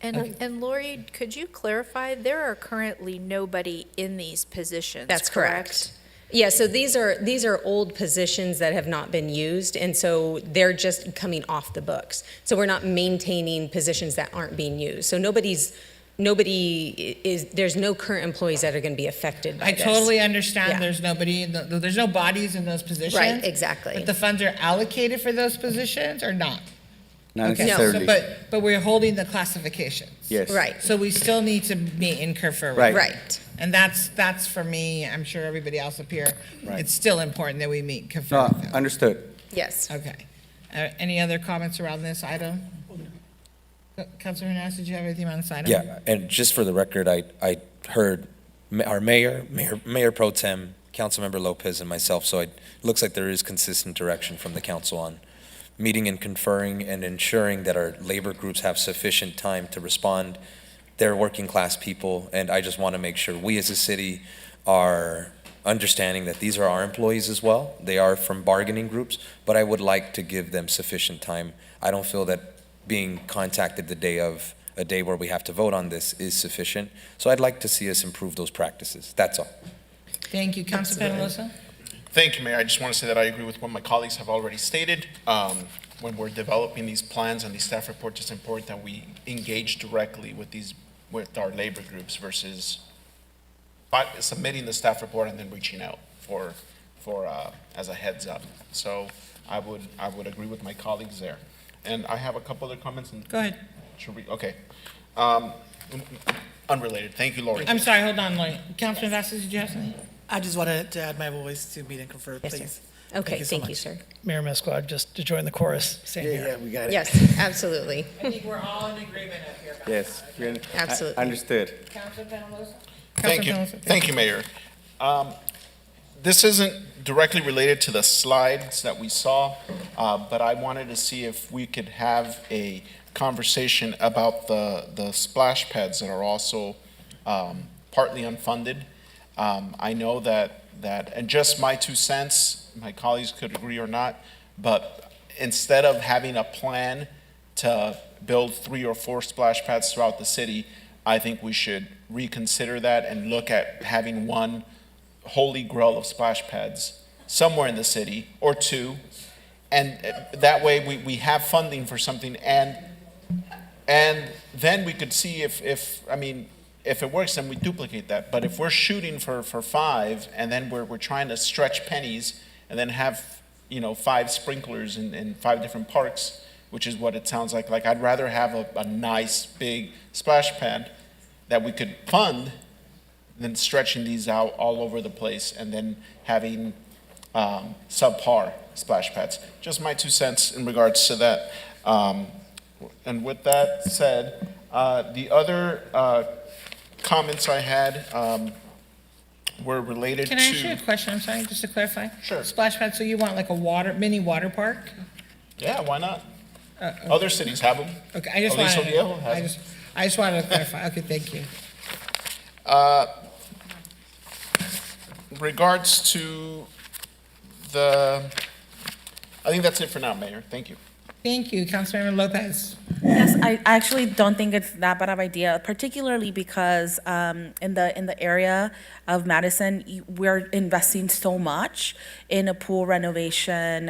And Lori, could you clarify, there are currently nobody in these positions, That's correct. Yeah, so these are old positions that have not been used, and so they're just coming off the books. So we're not maintaining positions that aren't being used. So there's no current employees that are going to be affected by I this. totally understand Yeah. there's there's no bodies in those positions. Right, exactly. But the funds are allocated for those positions or not? Not Okay, necessarily. but we're holding the classifications. Yes. Right, So we still need to meet in for. Right. right. And that's for me, I'm sure everybody else up here, Right. it's still important that we meet No, confer. understood. Yes. Okay. Any other comments around this item? Councilor Hernandez, did you have anything on this item? Yeah, and just for the record, I heard our mayor pro tem, Councilmember Lopez, and myself, so it looks like there is consistent direction from the council on meeting and conferring and ensuring that our labor groups have sufficient time to respond. They're working-class people, and I just want to make sure we as a city are understanding that these are our employees as well. They are from bargaining groups, but I would like to give them sufficient time. I don't feel that being contacted the day of a day where we have to vote on this is sufficient. So I'd like to see us improve those practices. That's all. Thank you. Councilor Penalosa? Thank you, Mayor. I just want to say that I agree with what my colleagues have already stated. When we're developing these plans and these staff reports, it's important that we engage directly with our labor groups versus submitting the staff report and then reaching out for as a heads up. So I would agree with my colleagues there. And I have a couple other comments. Go ahead. Should we? Okay. Unrelated. Thank you, Lori. I'm sorry, hold on, Lloyd. Councilor Vasquez, did you have something? I just wanted to add my voice to meet and confer, Yes, sir. please. Okay, so thank you, much. sir. Mayor Mesquad, just to join the chorus, same here. we got Yes, absolutely. I think we're all in agreement up here about Yes. Absolutely. Understood. Councilor Penalosa? Thank you. Councilor Penalosa? Thank you, Mayor. This isn't directly related to the slides that we saw, but I wanted to see if we could have a conversation about the splash pads that are also partly unfunded. I know that, and just my 2 cents, my colleagues could agree or not, but instead of having a plan to build 3 or 4 splash pads throughout the city, I think we should reconsider that and look at having one holy grail of splash pads somewhere in the city, or 2, and that way we have funding for something, and then we could see if it works, then we duplicate that. But if we're shooting for 5, and then we're trying to stretch pennies, and then have 5 sprinklers in 5 different parks, which is what it sounds like I'd rather have a nice big splash pad that we could fund than stretching these out all over the place and then having subpar splash pads. Just my 2 cents in regards to that. And with that said, the other comments I had were related to... Can I ask you a question? I'm sorry, just to clarify? Sure. Splash pad, so you want like a mini water park? Yeah, why not? Other cities have them. Okay, I just Aliso wanted, Viejo has I just wanted to clarify. Okay, thank you. Regards to I think that's it for now, Mayor. Thank you. Thank you. Councilmember Lopez? Yes, I actually don't think it's that bad of idea, particularly because in the area of Madison, we're investing so much in a pool renovation,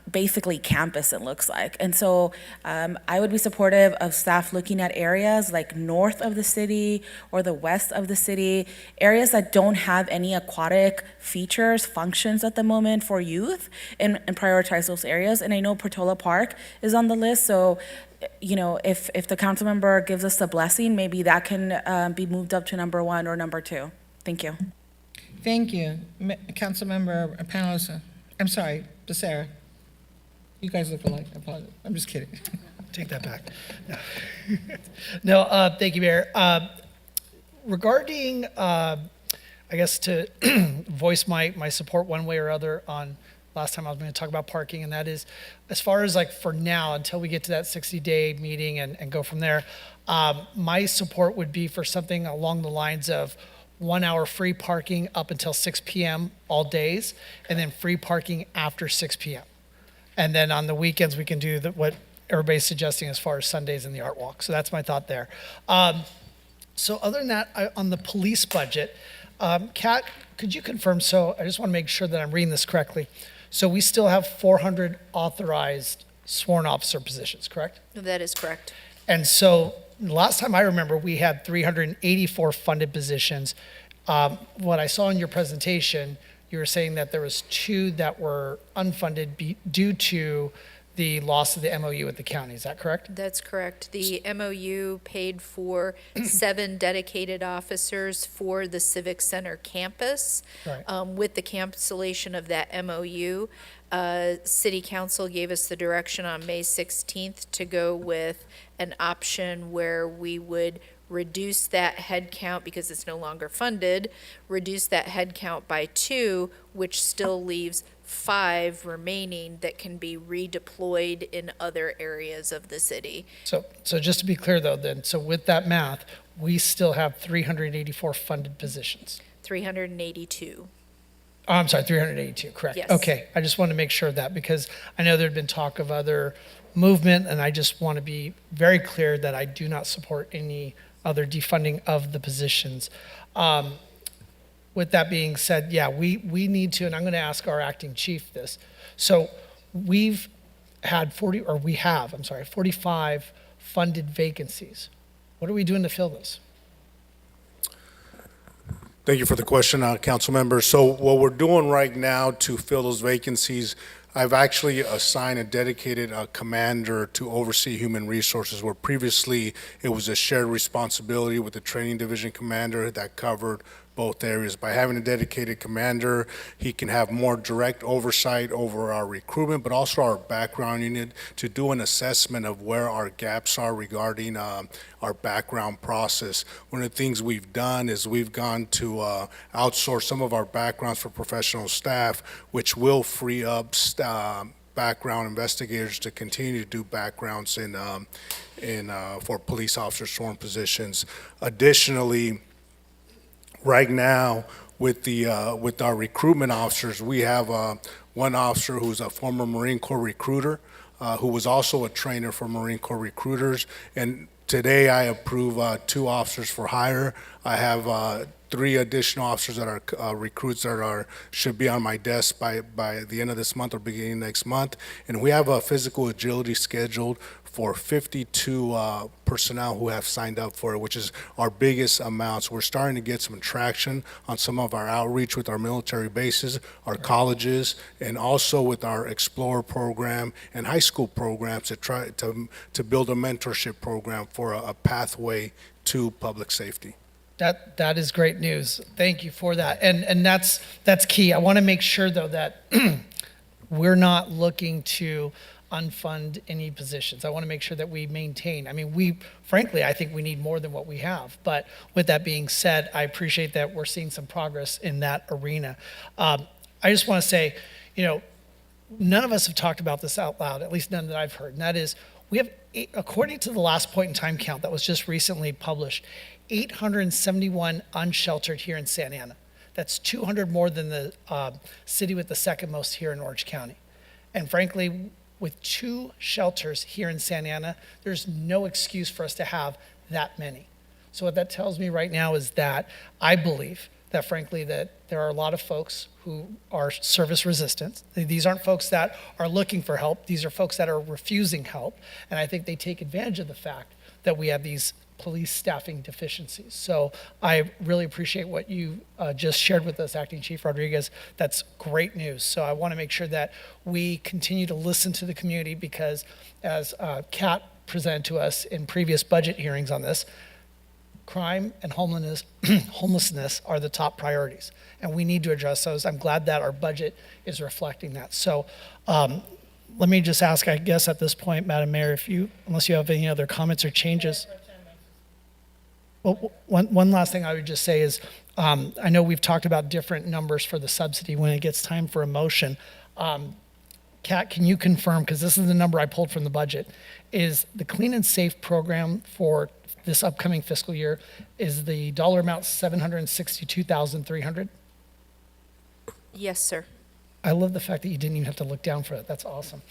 basically campus, it looks like. And so I would be supportive of staff looking at areas like north of the city or the west of the city, areas that don't have any aquatic features, functions at the moment for youth, and prioritize those areas. And I know Portola Park is on the list, so if the council member gives us the blessing, maybe that can be moved up to number 1 or number 2. Thank you. Thank you. Councilmember Penalosa. I'm sorry, Becerra. You guys look alike. I apologize. I'm just kidding. Take that back. No, thank you, Mayor. Regarding, I guess to voice my support one way or other on last time I was going to talk about parking, and that is, as far as like for now, until we get to that 60-day meeting and go from there, my support would be for something along the lines of 1 hour free parking up until 6 p.m. all days, and then free parking after 6 p.m. And then on the weekends, we can do what everybody's suggesting as far as Sundays and the art walk. So that's my thought there. So other than that, on the police budget, Kat, could you confirm, so I just want to make sure that I'm reading this correctly. So we still have 400 authorized sworn officer positions, correct? That is correct. And so last time I remember, we had 384 funded positions. What I saw in your presentation, you were saying that there was 2 that were unfunded due to the loss of the MOU with the county. Is that correct? That's correct. The MOU paid for 7 dedicated officers for the Civic Center campus. Right. With the cancellation of that MOU, City Council gave us the direction on May 16th to go with an option where we would reduce that head count because it's no longer funded, reduce that head count by 2, which still leaves 5 remaining that can be redeployed in other areas of the city. So just to be clear though, then, so with that math, we still have 384 funded positions. 382. Oh, I'm sorry, 382, correct. Yes. Okay, I just want to make sure of that because I know there'd been talk of other movement, and I just want to be very clear that I do not support any other defunding of the positions. With that being said, yeah, we need to, and I'm going to ask our acting chief this. So we've had 45 funded vacancies. What are we doing to fill those? Thank you for the question, council member. So what we're doing right now to fill those vacancies, I've actually assigned a dedicated commander to oversee human resources, where previously it was a shared responsibility with the training division commander that covered both areas. By having a dedicated commander, he can have more direct oversight over our recruitment, but also our background unit to do an assessment of where our gaps are regarding our background process. One of the things we've done is we've gone to outsource some of our backgrounds for professional staff, which will free up background investigators to continue to do backgrounds for police officer sworn positions. Additionally, right now, with our recruitment officers, we have one officer who's a former Marine Corps recruiter, who was also a trainer for Marine Corps recruiters. And today, I approve 2 officers for hire. I have 3 additional officers that are recruits that should be on my desk by the end of this month or beginning next month. And we have a physical agility scheduled for 52 personnel who have signed up for it, which is our biggest amounts. We're starting to get some traction on some of our outreach with our military bases, our colleges, and also with our Explorer program and high school programs to try to build a mentorship program for a pathway to public safety. That is great news. Thank you for that. And that's key. I want to make sure though that we're not looking to unfund any positions. I want to make sure that we maintain. I mean, frankly, I think we need more than what we have. But with that being said, I appreciate that we're seeing some progress in that arena. I just want to say, none of us have talked about this out loud, at least none that I've heard. And that is, we have, according to the last point in time count that was just recently published, 871 unsheltered here in Santa Ana. That's 200 more than the city with the second most here in Orange County. And frankly, with 2 shelters here in Santa Ana, there's no excuse for us to have that many. So what that tells me right now is that I believe that frankly that there are a lot of folks who are service resistant. These aren't folks that are looking for help. These are folks that are refusing help. And I think they take advantage of the fact that we have these police staffing deficiencies. So I really appreciate what you just shared with us, Acting Chief Rodriguez. That's great news. So I want to make sure that we continue to listen to the community because as Kat presented to us in previous budget hearings on this, crime and homelessness are the top priorities, and we need to address those. I'm glad that our budget is reflecting that. So let me just ask, I guess at this point, Madam Mayor, unless you have any other comments or changes. Well, one last thing I would just say is, I know we've talked about different numbers for the subsidy when it gets time for a motion. Kat, can you confirm, because this is the number I pulled from the budget, is the Clean and Safe program for this upcoming fiscal year, is the dollar amount 762,300? Yes, sir. I love the fact that you didn't even have to look down for it. That's awesome.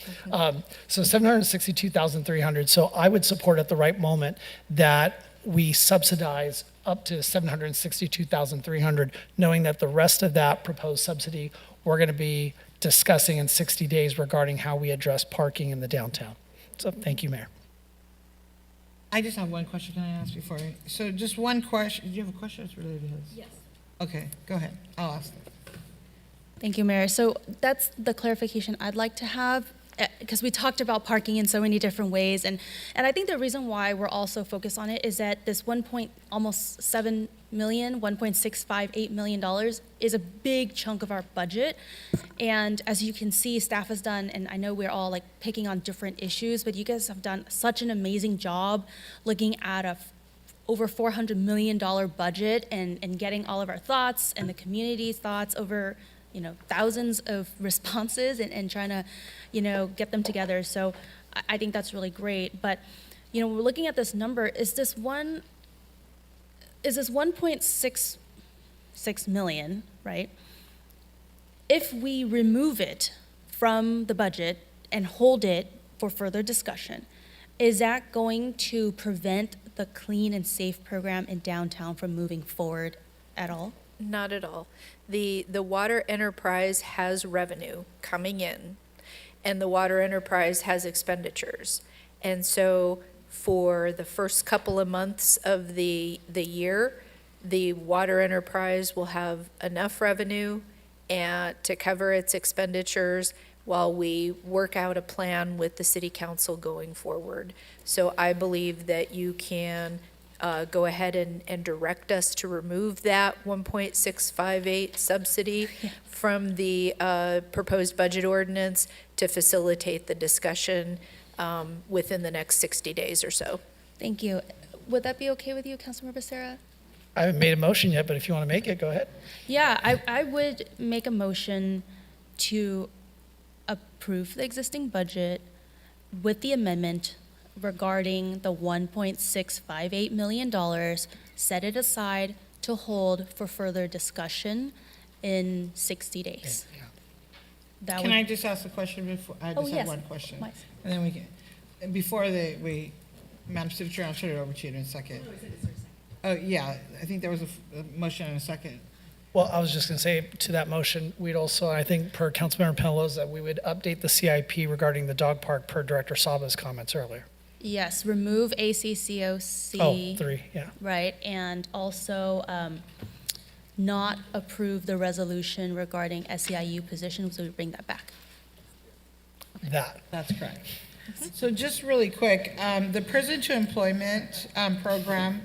So 762,300. So I would support at the right moment that we subsidize up to 762,300, knowing that the rest of that proposed subsidy, we're going to be discussing in 60 days regarding how we address parking in the downtown. So thank you, Mayor. I just have one question can I ask before? So just one question. Do you have a question that's related to his? Yes. Okay, go ahead. I'll ask. Thank you, Mayor. So that's the clarification I'd like to have, because we talked about parking in so many different ways, and I think the reason why we're also focused on it is that this almost 7 million, $1.658 million is a big chunk of our budget. And as you can see, staff has done, and I know we're all like picking on different issues, but you guys have done such an amazing job looking at over $400 million budget and getting all of our thoughts and the community's thoughts over, thousands of responses and trying to, get them together. So I think that's really great. But, we're looking at this number, is this 1.66 million, right? If we remove it from the budget and hold it for further discussion, is that going to prevent the Clean and Safe program in downtown from moving forward at all? Not at all. The water enterprise has revenue coming in, and the water enterprise has expenditures. And so for the first couple of months of the year, the water enterprise will have enough revenue to cover its expenditures while we work out a plan with the city council going forward. So I believe that you can go ahead and direct us to remove that 1.658 subsidy from the proposed budget ordinance to facilitate the discussion within the next 60 days or so. Thank you. Would that be okay with you, Councilmember Becerra? I haven't made a motion yet, but if you want to make it, go ahead. Yeah, I would make a motion to approve the existing budget with the amendment regarding the $1.658 million, set it aside to hold for further discussion in 60 days. That Can I just ask a question before? I just have one question. Please. And then we can, before Madam City Chair, I'll turn it over to you in a second. Oh, yeah, I think there was a motion and a second. Well, I was just going to say to that motion, we'd also, I think per Councilmember Penaloza, that we would update the CIP regarding the dog park per Director Saba's comments earlier. Yes, remove ACCOC. Oh, 3, yeah. Right, and also not approve the resolution regarding SEIU positions, so we bring that back. That's correct. So just really quick, the Prison to Employment program,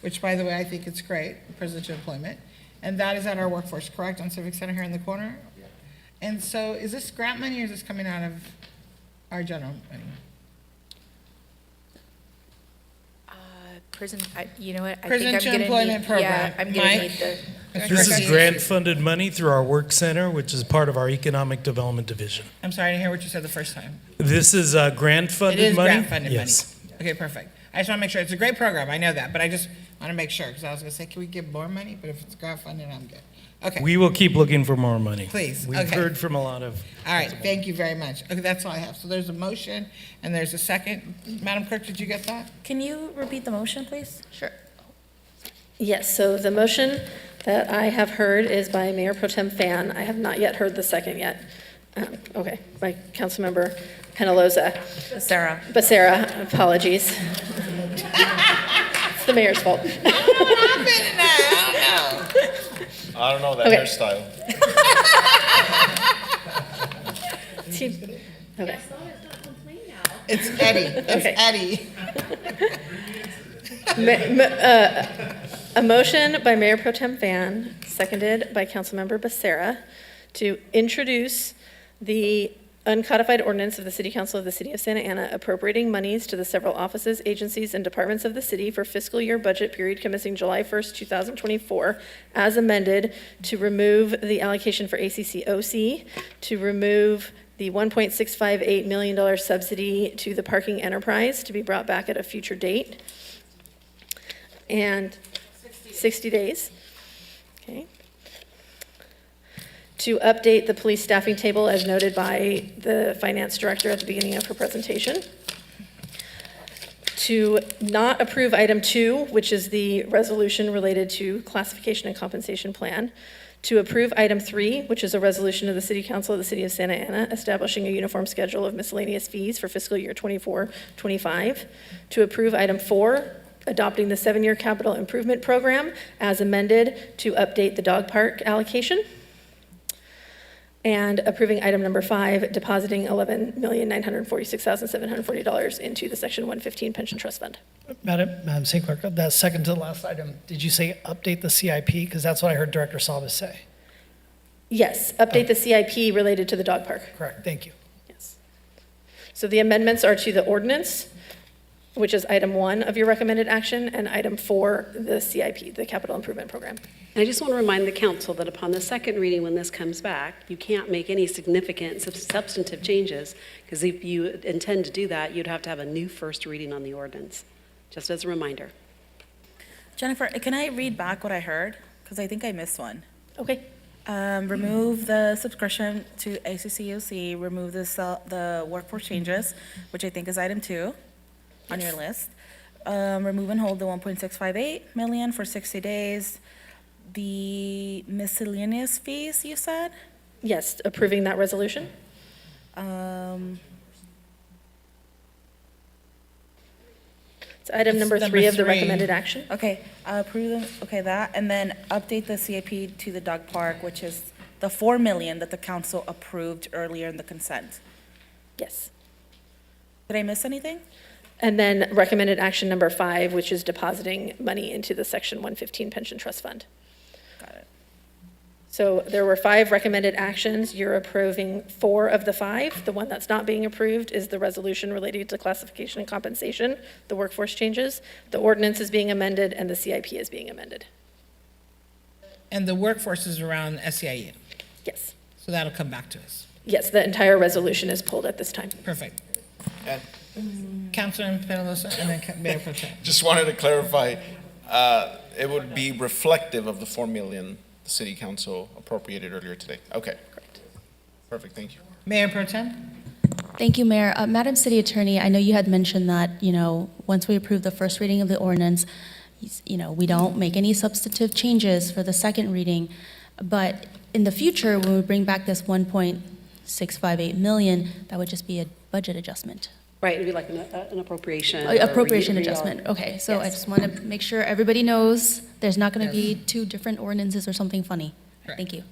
which by the way, I think it's great, Prison to Employment, and that is at our workforce, correct, on Civic Center here in the corner? Yeah. And so is this grant money or is this coming out of our general money? Prison, you know what? I Prison think to I'm gonna Employment need, program. yeah, I'm gonna Mike? need the. This is grant-funded money through our work center, which is part of our economic development division. I'm sorry, I didn't hear what you said the first time. This is grant-funded money? It is grant-funded money? Yes. Okay, perfect. I just want to make sure. It's a great program, I know that, but I just want to make sure, because I was going to say, can we get more money? But if it's grant-funded, I'm good. Okay. We will keep looking for more money. Please, We've okay. heard from a lot of. All right, thank you very much. Okay, that's all I have. So there's a motion and there's a second. Madam Clerk, did you get that? Can you repeat the motion, please? Sure. Yes, so the motion that I have heard is by Mayor Pro Tem Fan. I have not yet heard the second yet. Okay, by Councilmember Penaloza. Becerra, apologies. It's the mayor's fault. I don't know that Okay. hairstyle. Okay. It's Eddie. It's Okay. Eddie. A motion by Mayor Pro Tem Fan, seconded by Councilmember Becerra, to introduce the uncodified ordinance of the City Council of the City of Santa Ana appropriating monies to the several offices, agencies, and departments of the city for fiscal year budget period commencing July 1st, 2024, as amended, to remove the allocation for ACCOC, to remove the $1.658 million subsidy to the parking enterprise to be brought back at a future date, and 60 days. Okay. To update the police staffing table as noted by the finance director at the beginning of her presentation. To not approve item 2, which is the resolution related to classification and compensation plan. To approve item 3, which is a resolution of the City Council of the City of Santa Ana establishing a uniform schedule of miscellaneous fees for fiscal year 24-25. To approve item 4, adopting the 7-year capital improvement program as amended to update the dog park allocation. And approving item number 5, depositing $11,946,740 into the Section 115 Pension Trust Fund. Madam City Clerk, that second to the last item, did you say update the CIP? Because that's what I heard Director Sabas say. Yes, update the CIP related to the dog park. Correct, thank you. Yes. So the amendments are to the ordinance, which is item 1 of your recommended action, and item 4, the CIP, the Capital Improvement Program. And I just want to remind the council that upon the second reading, when this comes back, you can't make any significant substantive changes, because if you intend to do that, you'd have to have a new first reading on the ordinance, just as a reminder. Jennifer, can I read back what I heard? Because I think I missed one. Okay. Remove the subscription to ACCOC, remove the workforce changes, which I think is item 2 on your list. Remove and hold the 1.658 million for 60 days. The miscellaneous fees, you said? Yes, approving that resolution. It's item number 3 of the recommended action. Okay, approve them, okay, that, and then update the CIP to the dog park, which is the 4 million that the council approved earlier in the consent. Yes. Did I miss anything? And then recommended action number 5, which is depositing money into the Section 115 Pension Trust Fund. Got it. So there were 5 recommended actions. You're approving 4 of the 5. The one that's not being approved is the resolution related to classification and compensation, the workforce changes. The ordinance is being amended, and the CIP is being amended. And the workforce is around SEIU, Yes. so that'll come back to us. Yes, the entire resolution is pulled at this time. Perfect. And Councilman Peñalosa and then Mayor Pro Tem. just wanted to clarify, it would be reflective of the 4 million the city council appropriated earlier today. Okay. Correct. Perfect, thank you. Mayor Pro Tem? Thank you, Mayor. Madam City Attorney, I know you had mentioned that, once we approve the first reading of the ordinance, we don't make any substantive changes for the second reading. But in the future, when we bring back this 1.658 million, that would just be a budget adjustment. Right, it'd be like an appropriation. Appropriation or adjustment, okay. So I Yes. just want to make sure everybody knows there's not going to be 2 different ordinances or something funny. Correct. Thank you.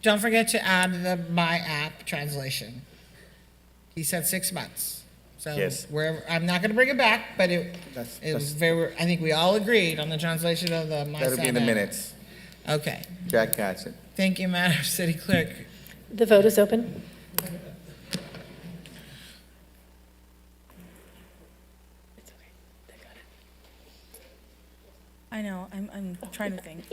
Don't forget to add the by app translation. He said 6 months. So Yes. I'm not going to bring it back, but it was That's- very, I think we all agreed on the translation of the My That'll be in the Santa. minutes. Okay. Jack catch it. Thank you, Madam City Clerk. The vote is open. I know, I'm trying to think.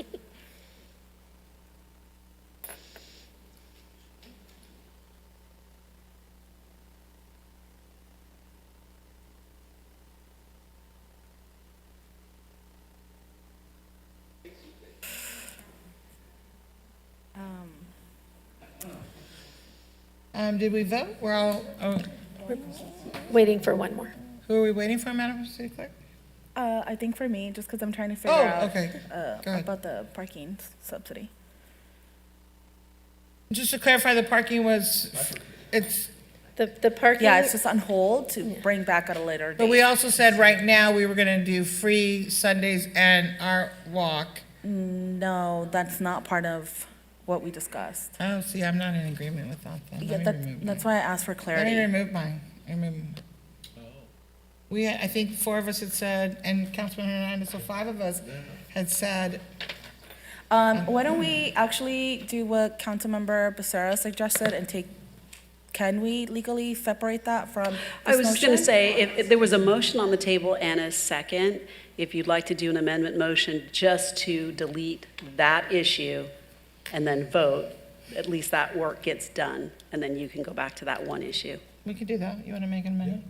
Did we vote? We're all, Waiting for one more. who are we waiting for, Madam City Clerk? I think for me, just because I'm trying to figure Oh, out okay. Go ahead. about the parking subsidy. Just to clarify, the parking was, it's, The parking. Yeah, it's just on hold to bring back at a later date. but we also said right now we were gonna do free Sundays and Art Walk. No, that's not part of what we discussed. Oh, see, I'm not in agreement with that then. Yeah, Let me remove that's mine. why I asked for Let me clarity. remove mine. I think 4 of us had said, and Councilman Hernandez, so 5 of us had said, Why don't we actually do what Councilmember Becerra suggested and take can we legally separate that from this I was just going to motion? say, if there was a motion on the table and a second, if you'd like to do an amendment motion just to delete that issue and then vote, at least that work gets done, and then you can go back to that one issue. We could do that. You want to make an amendment?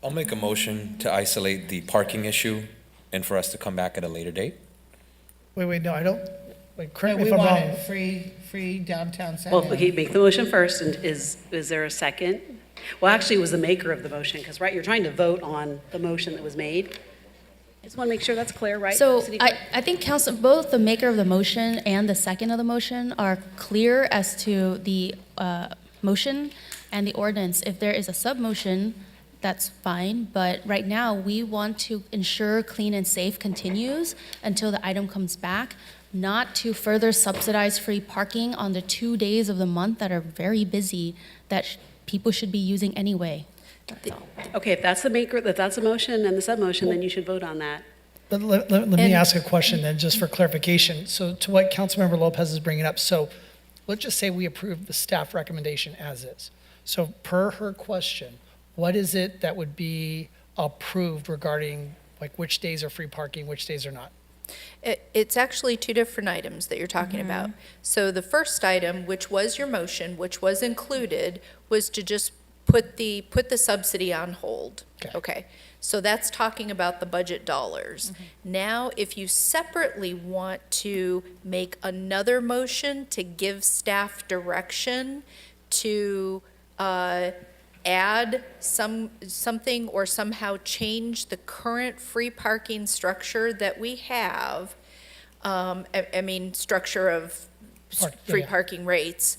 I'll make a motion to isolate the parking issue and for us to come back at a later date. Wait, no, I don't, wait, correct No, me we if I'm want wrong. it free downtown center. Well, okay, make the motion first, and is there a second? Well, actually, it was the maker of the motion, because, right, you're trying to vote on the motion that was made. I just want to make sure that's clear, right? So City Clerk? I think council, both the maker of the motion and the second of the motion are clear as to the motion and the ordinance. If there is a sub-motion, that's fine, but right now, we want to ensure clean and safe continues until the item comes back, not to further subsidize free parking on the 2 days of the month that are very busy, that people should be using anyway. That's all. Okay, if that's the maker, if that's a motion and the sub-motion, then you should vote on that. Let me And- ask a question then, just for clarification. So to what Councilmember Lopez is bringing up, so let's just say we approve the staff recommendation as is. So per her question, what is it that would be approved regarding, like, which days are free parking, which days are not? It's actually two different items that you're talking about. So the first item, which was your motion, which was included, was to just put the subsidy on hold. Okay. Okay, so that's talking about the budget dollars. Now, if you separately want to make another motion to give staff direction to add something or somehow change the current free parking structure that we have, I mean, structure of free parking rates,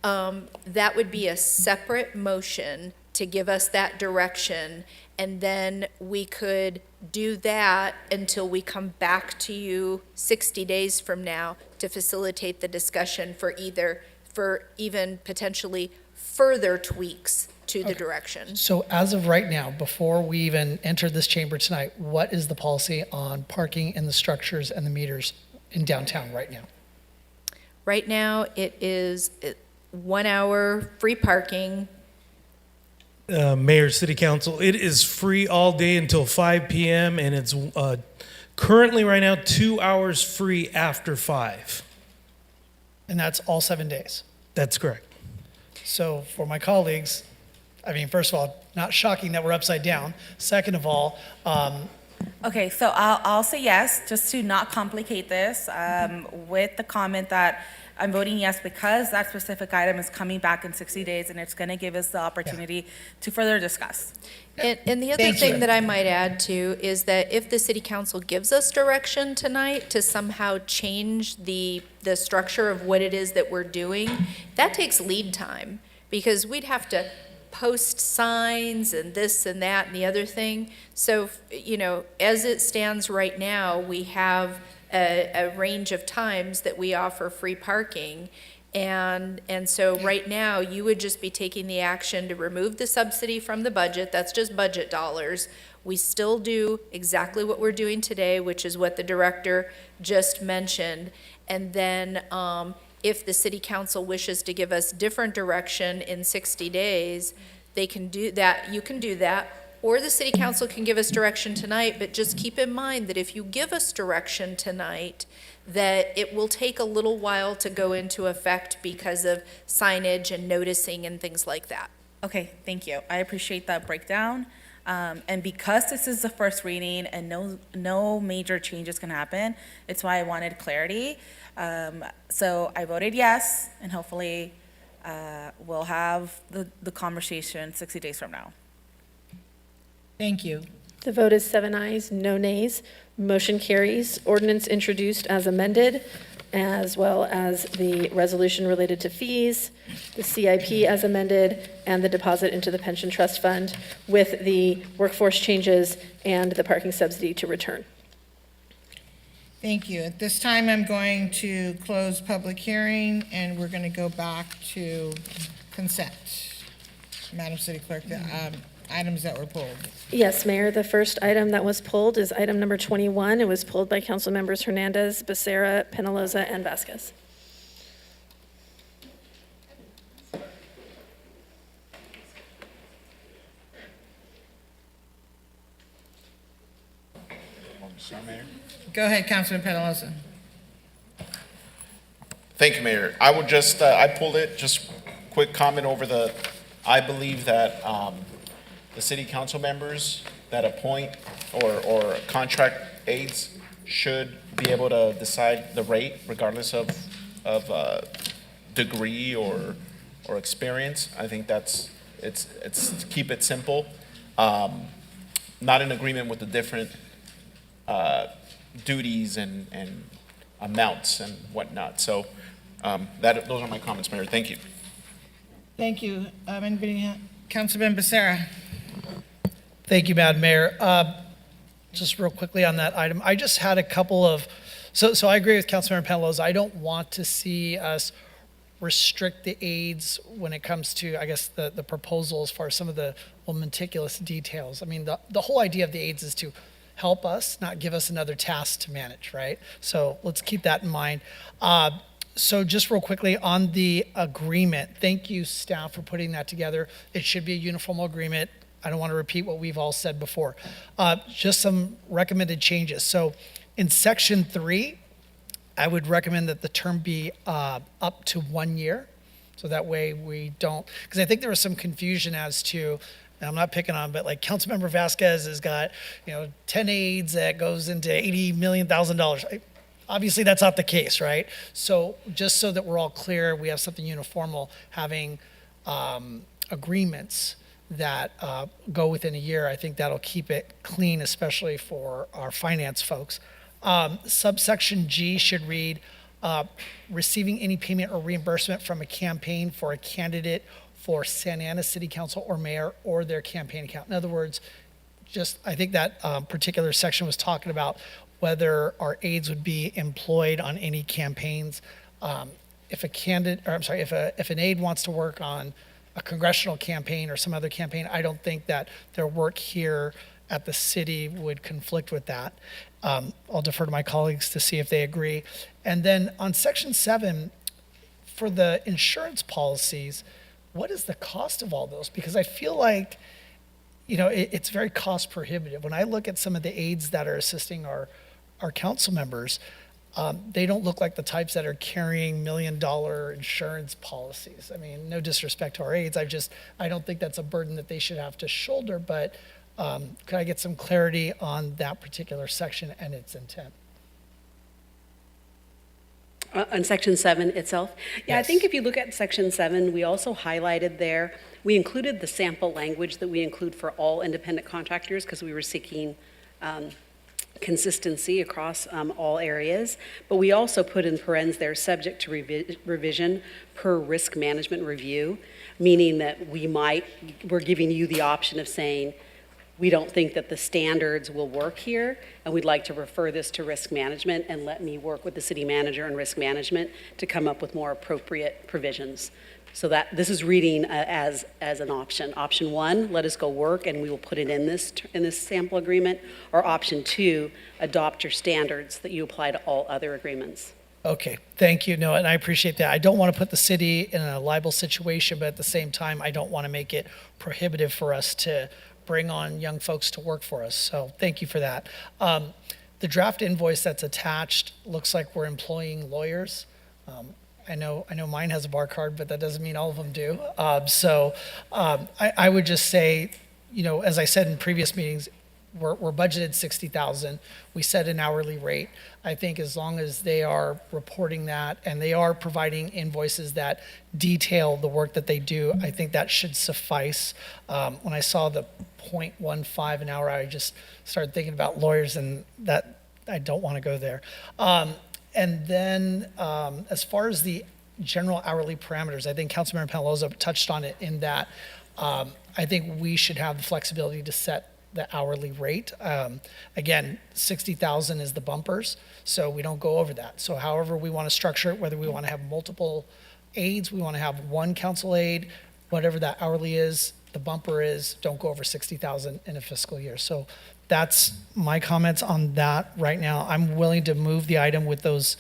that would be a separate motion to give us that direction, and then we could do that until we come back to you 60 days from now to facilitate the discussion for even potentially further tweaks to the direction. So as of right now, before we even entered this chamber tonight, what is the policy on parking and the structures and the meters in downtown right now? Right now, it is 1 hour free parking. Mayor, City Council, it is free all day until 5 p.m. and it's currently right now 2 hours free after 5. And that's all 7 days. That's correct. So for my colleagues, I mean, first of all, not shocking that we're upside down. Second of all, Okay, so I'll say yes, just to not complicate this, with the comment that I'm voting yes because that specific item is coming back in 60 days and it's going to give us the opportunity to further discuss. And the other Thank thing you. that I might add too is that if the city council gives us direction tonight to somehow change the structure of what it is that we're doing, that takes lead time, because we'd have to post signs and this and that and the other thing. So, as it stands right now, we have a range of times that we offer free parking. And so right now, you would just be taking the action to remove the subsidy from the budget. That's just budget dollars. We still do exactly what we're doing today, which is what the director just mentioned. And then if the city council wishes to give us different direction in 60 days, they can do that. You can do that. Or the city council can give us direction tonight, but just keep in mind that if you give us direction tonight, that it will take a little while to go into effect because of signage and noticing and things like that. Okay, thank you. I appreciate that breakdown. And because this is the first reading and no major changes can happen, it's why I wanted clarity. So I voted yes, and hopefully we'll have the conversation 60 days from now. Thank you. The vote is 7 ayes, no nays. Motion carries. Ordinance introduced as amended, as well as the resolution related to fees, the CIP as amended, and the deposit into the pension trust fund with the workforce changes and the parking subsidy to return. Thank you. At this time, I'm going to close public hearing, and we're going to go back to consent. Madam City Clerk, the items that were pulled. Yes, Mayor, the first item that was pulled is item number 21. It was pulled by council members Hernandez, Becerra, Penaloza, and Vasquez. Go ahead, Councilman Pedalosa. Thank you, Mayor. I would just, I pulled it, just quick comment over I believe that the city council members that appoint or contract aides should be able to decide the rate regardless of degree or experience. I think it's keep it simple. Not in agreement with the different duties and amounts and whatnot. So those are my comments, Mayor. Thank you. Thank you. Councilman Becerra. Thank you, Madam Mayor. Just real quickly on that item, I just had a couple of, so I agree with Councilmember Penaloza. I don't want to see us restrict the aids when it comes to, I guess, the proposal as far as some of the meticulous details. I mean, the whole idea of the aids is to help us, not give us another task to manage, right? So let's keep that in mind. So just real quickly on the agreement, thank you, staff, for putting that together. It should be a uniform agreement. I don't want to repeat what we've all said before. Just some recommended changes. So in section 3, I would recommend that the term be up to 1 year. So that way we don't, because I think there was some confusion as to, and I'm not picking on, but like Councilmember Vasquez has got, 10 aides that goes into $80 million. Obviously, that's not the case, right? So just so that we're all clear, we have something uniformal, having agreements that go within a year. I think that'll keep it clean, especially for our finance folks. Subsection G should read, receiving any payment or reimbursement from a campaign for a candidate for Santa Ana City Council or mayor or their campaign account. In other words, I think that particular section was talking about whether our aides would be employed on any campaigns. If an aide wants to work on a congressional campaign or some other campaign, I don't think that their work here at the city would conflict with that. I'll defer to my colleagues to see if they agree. And then on section 7, for the insurance policies, what is the cost of all those? Because I feel like, it's very cost prohibitive. When I look at some of the aides that are assisting our council members, they don't look like the types that are carrying $1 million insurance policies. I mean, no disrespect to our aides. I don't think that's a burden that they should have to shoulder, but could I get some clarity on that particular section and its intent? On section 7 itself? Yeah, Yes. I think if you look at section 7, we also highlighted there, we included the sample language that we include for all independent contractors because we were seeking consistency across all areas. But we also put in parens there, subject to revision per risk management review, meaning that we're giving you the option of saying, we don't think that the standards will work here, and we'd like to refer this to risk management and let me work with the city manager and risk management to come up with more appropriate provisions. So that this is reading as an option. Option 1, let us go work and we will put it in this sample agreement. Or option 2, adopt your standards that you apply to all other agreements. Okay, thank you. No, and I appreciate that. I don't want to put the city in a liable situation, but at the same time, I don't want to make it prohibitive for us to bring on young folks to work for us. So thank you for that. The draft invoice that's attached looks like we're employing lawyers. I know mine has a bar card, but that doesn't mean all of them do. I would just say, as I said in previous meetings, we're budgeted $60,000. We set an hourly rate. I think as long as they are reporting that and they are providing invoices that detail the work that they do, I think that should suffice. When I saw the 0.15 an hour, I just started thinking about lawyers, and that I don't want to go there. And then as far as the general hourly parameters, I think Councilmember Penaloza touched on it in that I think we should have the flexibility to set the hourly rate. Again, 60,000 is the bumpers, so we don't go over that. So however we want to structure it, whether we want to have multiple aides, we want to have one council aide, whatever that hourly is, the bumper is, don't go over 60,000 in a fiscal year. So that's my comments on that right now. I'm willing to move the item with those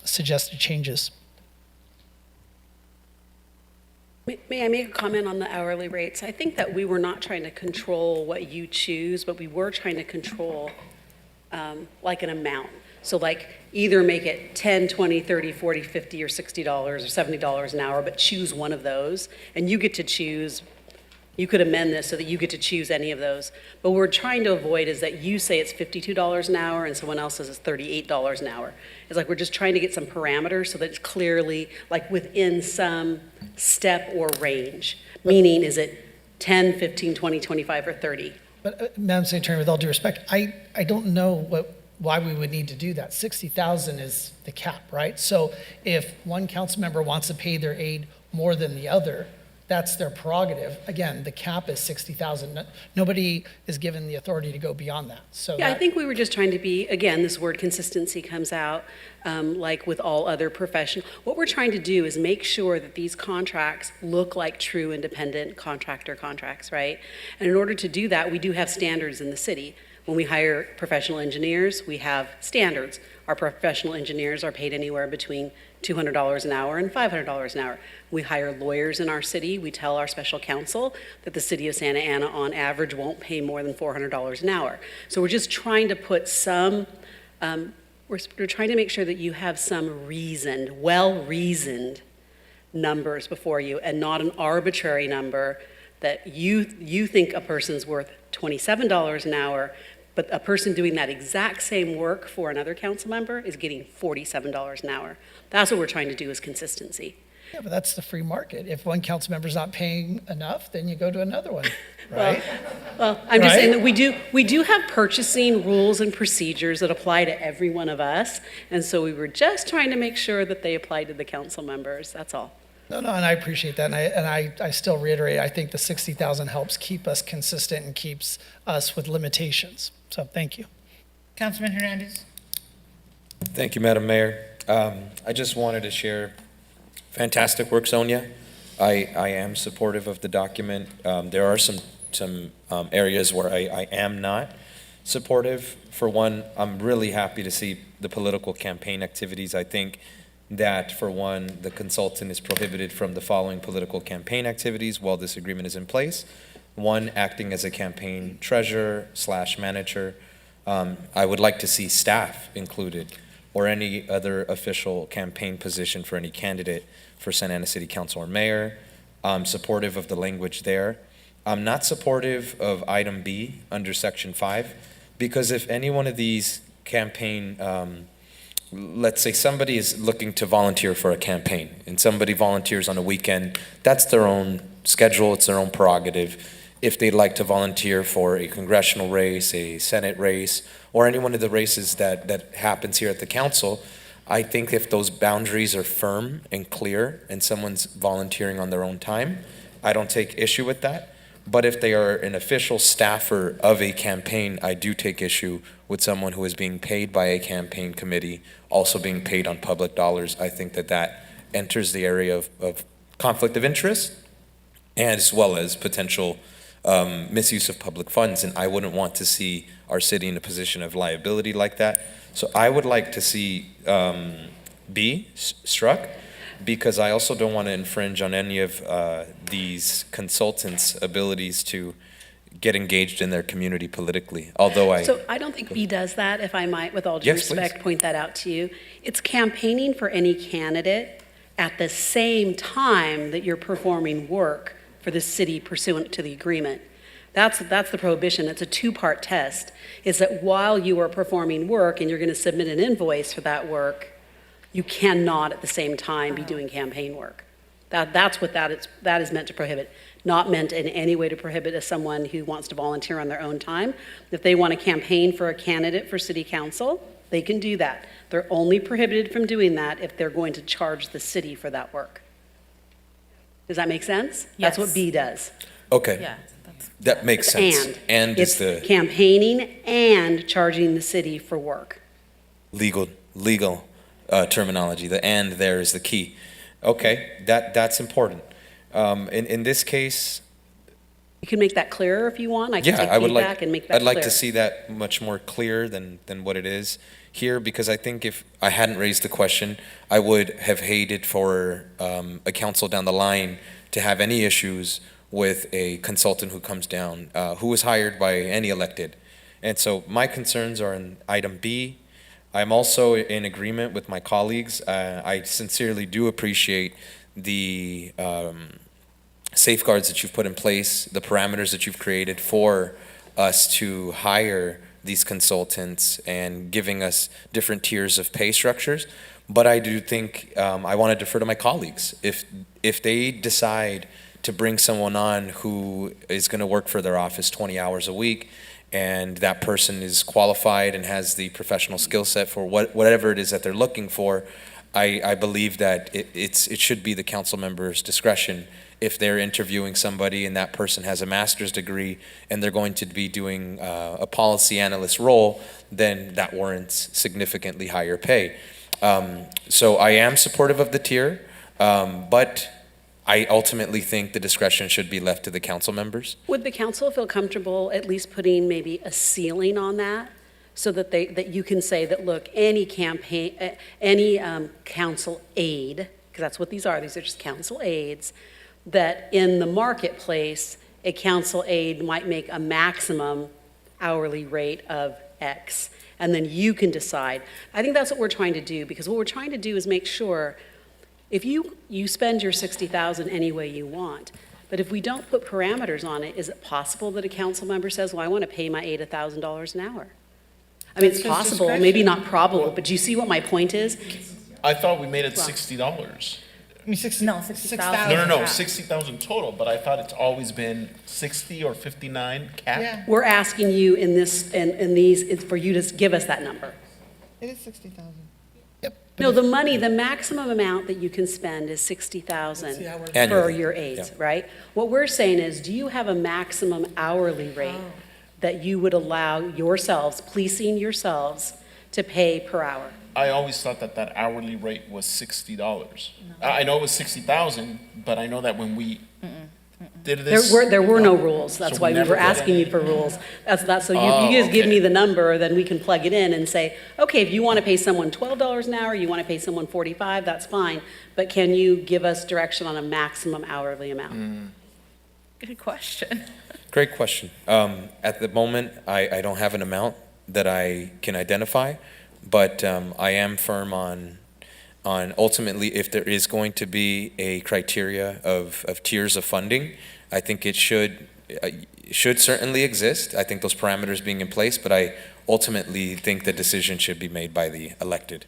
suggested changes. May I make a comment on the hourly rates? I think that we were not trying to control what you choose, but we were trying to control like an amount. So like either make it 10, 20, 30, 40, 50, or $60 or $70 an hour, but choose one of those. And you get to choose, you could amend this so that you get to choose any of those. But what we're trying to avoid is that you say it's $52 an hour and someone else says it's $38 an hour. It's like we're just trying to get some parameters so that it's clearly like within some step or range. Meaning, is it 10, 15, 20, 25, or 30? But Madam City Attorney, with all due respect, I don't know why we would need to do that. 60,000 is the cap, right? So if one council member wants to pay their aide more than the other, that's their prerogative. Again, the cap is 60,000. Nobody is given the authority to go beyond that. So Yeah, I think we were just trying to be, again, this word consistency comes out, like with all other profession. What we're trying to do is make sure that these contracts look like true independent contractor contracts, right? And in order to do that, we do have standards in the city. When we hire professional engineers, we have standards. Our professional engineers are paid anywhere between $200 an hour and $500 an hour. We hire lawyers in our city. We tell our special counsel that the city of Santa Ana, on average, won't pay more than $400 an hour. So we're just trying to put some, we're trying to make sure that you have some reasoned, well-reasoned numbers before you, and not an arbitrary number that you think a person's worth $27 an hour, but a person doing that exact same work for another council member is getting $47 an hour. That's what we're trying to do, is consistency. Yeah, but that's the free market. If one council member's not paying enough, then you go to another one, right? Well, I'm just saying Right? that we do have purchasing rules and procedures that apply to every one of us, and so we were just trying to make sure that they apply to the council members, that's all. No, and I appreciate that, and I still reiterate, I think the 60,000 helps keep us consistent and keeps us with limitations. So thank you. Councilman Hernandez? Thank you, Madam Mayor. I just wanted to share fantastic work, Sonia. I am supportive of the document. There are some areas where I am not supportive. For one, I'm really happy to see the political campaign activities. I think that, for one, the consultant is prohibited from the following political campaign activities while this agreement is in place. One, acting as a campaign treasurer / manager. I would like to see staff included, or any other official campaign position for any candidate for Santa Ana City Council or mayor. I'm supportive of the language there. I'm not supportive of item B under section 5, because if any one of these campaign, let's say somebody is looking to volunteer for a campaign and somebody volunteers on a weekend, that's their own schedule, it's their own prerogative. If they'd like to volunteer for a congressional race, a Senate race, or any one of the races that happens here at the council, I think if those boundaries are firm and clear and someone's volunteering on their own time, I don't take issue with that. But if they are an official staffer of a campaign, I do take issue with someone who is being paid by a campaign committee, also being paid on public dollars. I think that enters the area of conflict of interest, and as well as potential misuse of public funds, and I wouldn't want to see our city in a position of liability like that. So I would like to see B struck, because I also don't want to infringe on any of these consultants' abilities to get engaged in their community politically, although So I don't think B does that, if I might, with all due Yes, respect, please. point that out to you. It's campaigning for any candidate at the same time that you're performing work for the city pursuant to the agreement. That's the prohibition. It's a two-part test. Is that while you are performing work and you're going to submit an invoice for that work, you cannot at the same time be doing campaign work. That's what that is meant to prohibit. Not meant in any way to prohibit as someone who wants to volunteer on their own time. If they want to campaign for a candidate for city council, they can do that. They're only prohibited from doing that if they're going to charge the city for that work. Does that make sense? That's what Yes. B does. Okay, Yeah. that makes sense. And It's is the campaigning and charging the city for work. legal terminology. The "and" there is the key. Okay, that's important. In this case, You can make that clearer if you want. I can yeah, take I would feedback like. and make that I'd like clearer. to see that much more clear than what it is here, because I think if I hadn't raised the question, I would have hated for a council down the line to have any issues with a consultant who comes down, who was hired by any elected, And so my concerns are in item B. I'm also in agreement with my colleagues. I sincerely do appreciate the safeguards that you've put in place, the parameters that you've created for us to hire these consultants and giving us different tiers of pay structures. But I do think I want to defer to my colleagues. If they decide to bring someone on who is going to work for their office 20 hours a week, and that person is qualified and has the professional skill set for whatever it is that they're looking for, I believe that it should be the council member's discretion. If they're interviewing somebody and that person has a master's degree and they're going to be doing a policy analyst role, then that warrants significantly higher pay. So I am supportive of the tier, but I ultimately think the discretion should be left to the council members. Would the council feel comfortable at least putting maybe a ceiling on that? So that that you can say that, look, any campaign, any council aide, because that's what these are just council aides, that in the marketplace, a council aide might make a maximum hourly rate of X, and then you can decide. I think that's what we're trying to do, because what we're trying to do is make sure if you spend your $60,000 any way you want, but if we don't put parameters on it, is it possible that a council member says, well, I want to pay my aide $1,000 an hour? I mean, it's That's his possible, discretion. maybe not probable, but do you see what my point is? I thought we made it Well- $60. I mean, 60. No, 60,000. No, 60,000 total, but I thought it's always been 60 or 59 cap. Yeah, We're asking you in this, in these, it's for you to give us that number. it is 60,000. No, the money, the maximum amount that you can spend is 60,000 for Annually, your aides, yeah. right? What we're saying is, do you have a maximum hourly rate that you would allow yourselves, policing yourselves, to pay per hour? I always thought that hourly rate was $60. I know it was 60,000, but I know that when we did this. There were no rules, that's So why we never were did asking you any. for rules. So Oh, you just give okay. me the number, then we can plug it in and say, okay, if you want to pay someone $12 an hour, you want to pay someone $45, that's fine, but can you give us direction on a maximum hourly amount? Good question. Great question. At the moment, I don't have an amount that I can identify, but I am firm on ultimately if there is going to be a criteria of tiers of funding, I think it should certainly exist. I think those parameters being in place, but I ultimately think the decision should be made by the elected.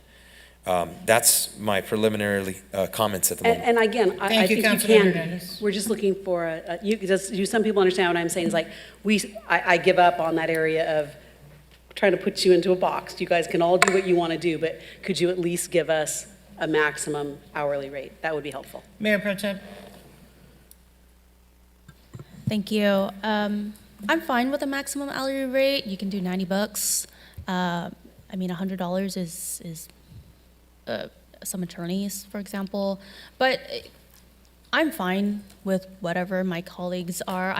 That's my preliminary comments at the moment. And again, I Thank you, think you Councilman can, Hernandez. we're just looking for, some people understand what I'm saying, it's like, I give up on that area of trying to put you into a box. You guys can all do what you want to do, but could you at least give us a maximum hourly rate? That would be helpful. Mayor Pro Tem? Thank you. I'm fine with a maximum hourly rate. You can do $90. I mean, $100 is some attorneys, for example. But I'm fine with whatever my colleagues are.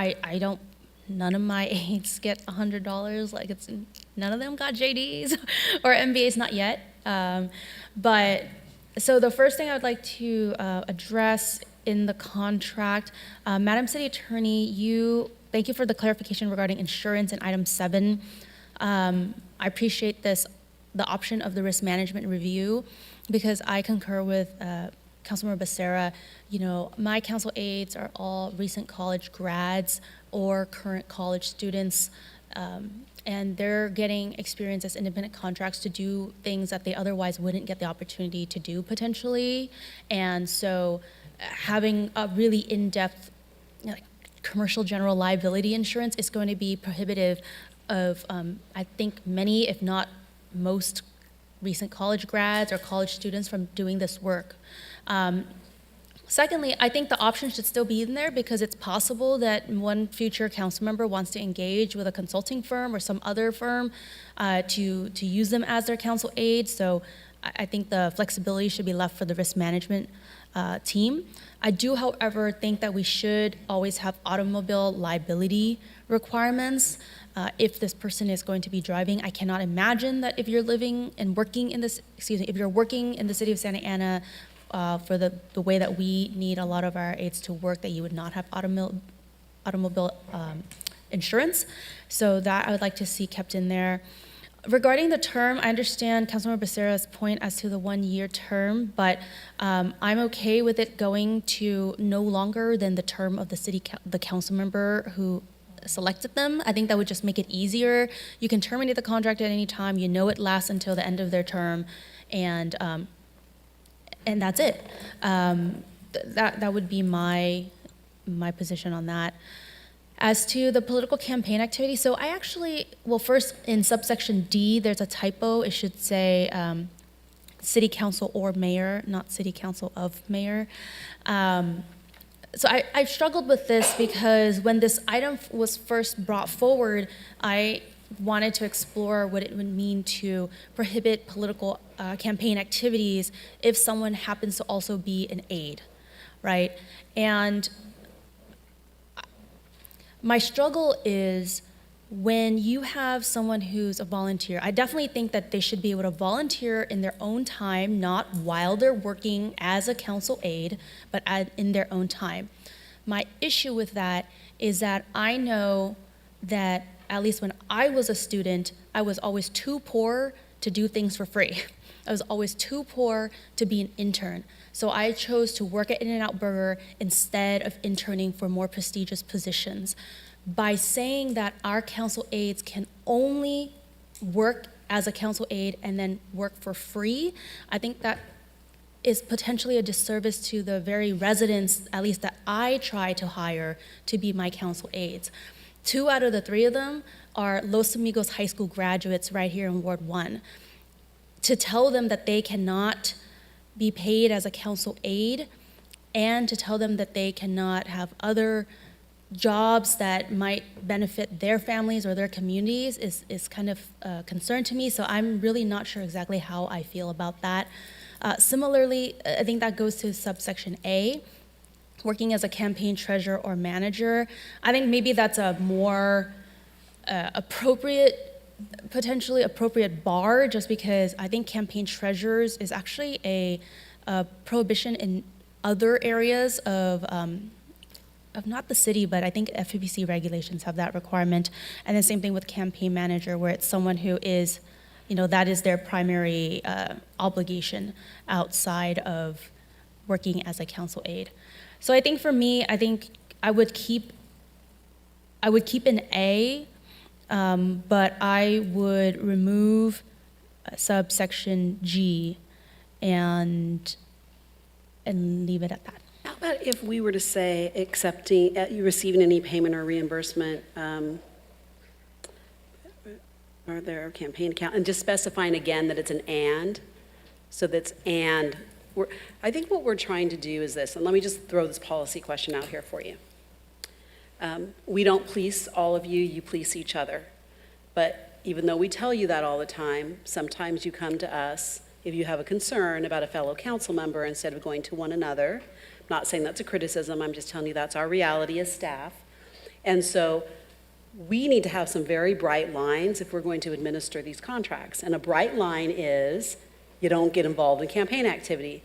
None of my aides get $100. Like, none of them got JDs or MBAs, not yet. But so the first thing I would like to address in the contract, Madam City Attorney, thank you for the clarification regarding insurance in item 7. I appreciate the option of the risk management review, because I concur with Councilmember Becerra. My council aides are all recent college grads or current college students, and they're getting experience as independent contracts to do things that they otherwise wouldn't get the opportunity to do potentially. And so having a really in-depth commercial general liability insurance is going to be prohibitive of, I think, many, if not most, recent college grads or college students from doing this work. Secondly, I think the option should still be in there, because it's possible that one future council member wants to engage with a consulting firm or some other firm to use them as their council aide. So I think the flexibility should be left for the risk management team. I do, however, think that we should always have automobile liability requirements. If this person is going to be driving, I cannot imagine that if you're living and working in this, if you're working in the city of Santa Ana, for the way that we need a lot of our aides to work, that you would not have automobile insurance. So that I would like to see kept in there. Regarding the term, I understand Councilmember Becerra's point as to the 1-year term, but I'm okay with it going to no longer than the term of the council member who selected them. I think that would just make it easier. You can terminate the contract at any time. You know it lasts until the end of their term, and that's it. That would be my position on that. As to the political campaign activity, so I actually, well, first in subsection D, there's a typo. It should say city council or mayor, not city council of mayor. So I struggled with this because when this item was first brought forward, I wanted to explore what it would mean to prohibit political campaign activities if someone happens to also be an aide, right? And my struggle is when you have someone who's a volunteer, I definitely think that they should be able to volunteer in their own time, not while they're working as a council aide, but in their own time. My issue with that is that I know that at least when I was a student, I was always too poor to do things for free. I was always too poor to be an intern. So I chose to work at In-N-Out Burger instead of interning for more prestigious positions. By saying that our council aides can only work as a council aide and then work for free, I think that is potentially a disservice to the very residents, at least that I try to hire to be my council aides. 2 out of the 3 of them are Los Amigos High School graduates right here in Ward 1. To tell them that they cannot be paid as a council aide and to tell them that they cannot have other jobs that might benefit their families or their communities is kind of a concern to me. So I'm really not sure exactly how I feel about that. Similarly, I think that goes to subsection A, working as a campaign treasurer or manager. I think maybe that's a more potentially appropriate bar, just because I think campaign treasurers is actually a prohibition in other areas of not the city, but I think FPPC regulations have that requirement. And the same thing with campaign manager, where it's someone who is, that is their primary obligation outside of working as a council aide. So I think for me, I would keep an A, but I would remove subsection G and leave it at that. How about if we were to say accepting, you receiving any payment or reimbursement, or their campaign account, and just specifying again that it's an and, so that's and. I think what we're trying to do is this, and let me just throw this policy question out here for you. We don't police all of you, you police each other. But even though we tell you that all the time, sometimes you come to us if you have a concern about a fellow council member instead of going to one another. I'm not saying that's a criticism, I'm just telling you that's our reality as staff. And so we need to have some very bright lines if we're going to administer these contracts. And a bright line is you don't get involved in campaign activity.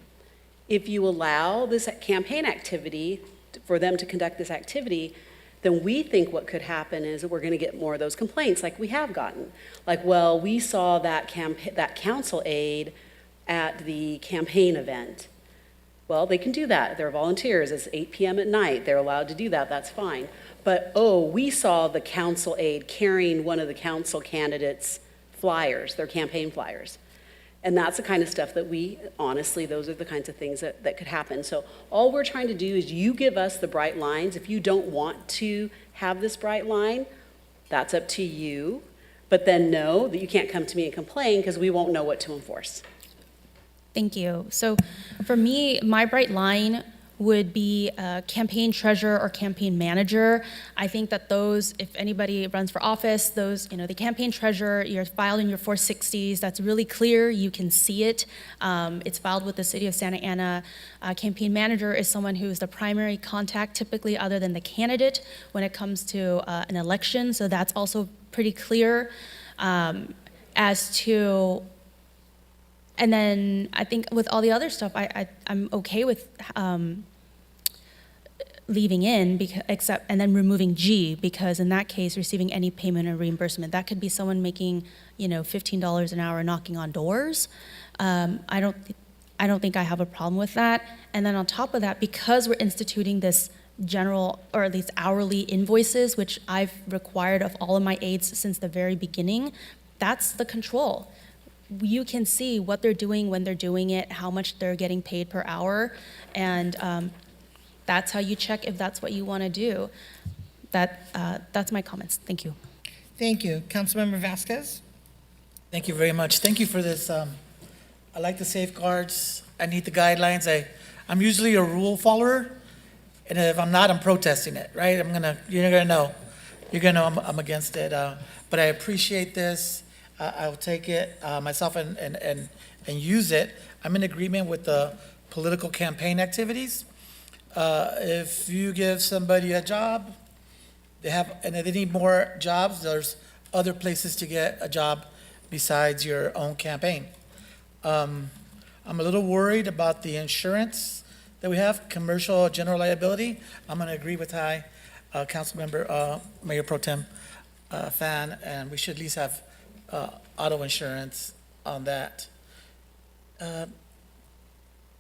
If you allow this campaign activity, for them to conduct this activity, then we think what could happen is that we're going to get more of those complaints like we have gotten. Like, well, we saw that council aide at the campaign event. Well, they can do that. They're volunteers. It's 8 p.m. at night. They're allowed to do that. That's fine. But, we saw the council aide carrying one of the council candidates' flyers, their campaign flyers. And that's the kind of stuff that honestly, those are the kinds of things that could happen. So all we're trying to do is you give us the bright lines. If you don't want to have this bright line, that's up to you. But then know that you can't come to me and complain because we won't know what to enforce. Thank you. So for me, my bright line would be campaign treasurer or campaign manager. I think that those, if anybody runs for office, those, the campaign treasurer, you're filed in your 460s, that's really clear, you can see it. It's filed with the city of Santa Ana. Campaign manager is someone who is the primary contact, typically other than the candidate, when it comes to an election, so that's also pretty clear. And then I think with all the other stuff, I'm okay with leaving in, except, and then removing G, because in that case, receiving any payment or reimbursement, that could be someone making, $15 an hour knocking on doors. I don't think I have a problem with that. And then on top of that, because we're instituting this general, or at least hourly invoices, which I've required of all of my aides since the very beginning, that's the control. You can see what they're doing, when they're doing it, how much they're getting paid per hour, and that's how you check if that's what you want to do. That's my comments. Thank you. Thank you. Councilmember Vasquez? Thank you very much. Thank you for this. I like the safeguards. I need the guidelines. I'm usually a rule follower, and if I'm not, I'm protesting it, right? You're gonna know. You're gonna know I'm against it. But I appreciate this. I'll take it myself and use it. I'm in agreement with the political campaign activities. If you give somebody a job, and if they need more jobs, there's other places to get a job besides your own campaign. I'm a little worried about the insurance that we have, commercial general liability. I'm going to agree with Councilmember Mayor Pro Tem Fan, and we should at least have auto insurance on that.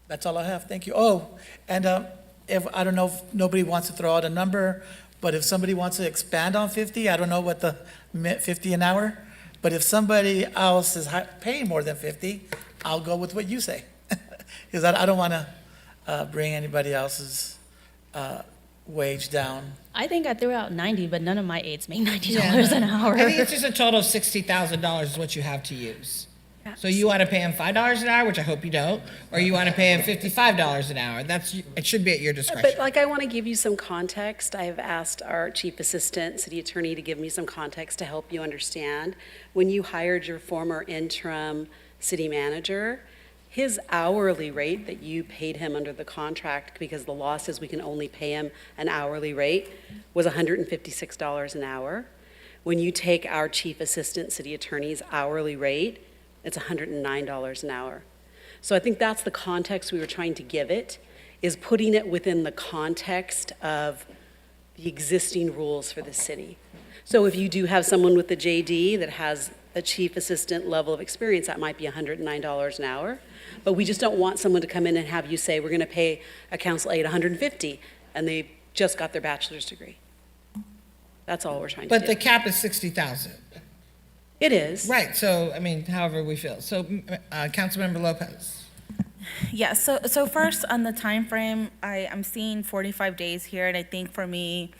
That's all I have. Thank you. Oh, and I don't know if nobody wants to throw out a number, but if somebody wants to expand on 50, I don't know what the 50 an hour, but if somebody else is paying more than 50, I'll go with what you say. Because I don't want to bring anybody else's wage down. I think I threw out 90, but none of my aides make $90 an hour. I think it's just a total of $60,000 is what you have to use. So you want to pay him $5 an hour, which I hope you don't, or you want to pay him $55 an hour. It should be at your discretion. But I want to give you some context. I've asked our chief assistant city attorney to give me some context to help you understand. When you hired your former interim city manager, his hourly rate that you paid him under the contract, because the law says we can only pay him an hourly rate, was $156 an hour. When you take our chief assistant city attorney's hourly rate, it's $109 an hour. So I think that's the context we were trying to give it, is putting it within the context of the existing rules for the city. So if you do have someone with the JD that has a chief assistant level of experience, that might be $109 an hour. But we just don't want someone to come in and have you say, we're going to pay a council aide $150, and they just got their bachelor's degree. That's all we're trying to do. But the cap is $60,000. It is. Right, so, however we feel. So, Councilmember Lopez. Yeah, so first on the time frame, I'm seeing 45 days here, and I think for me,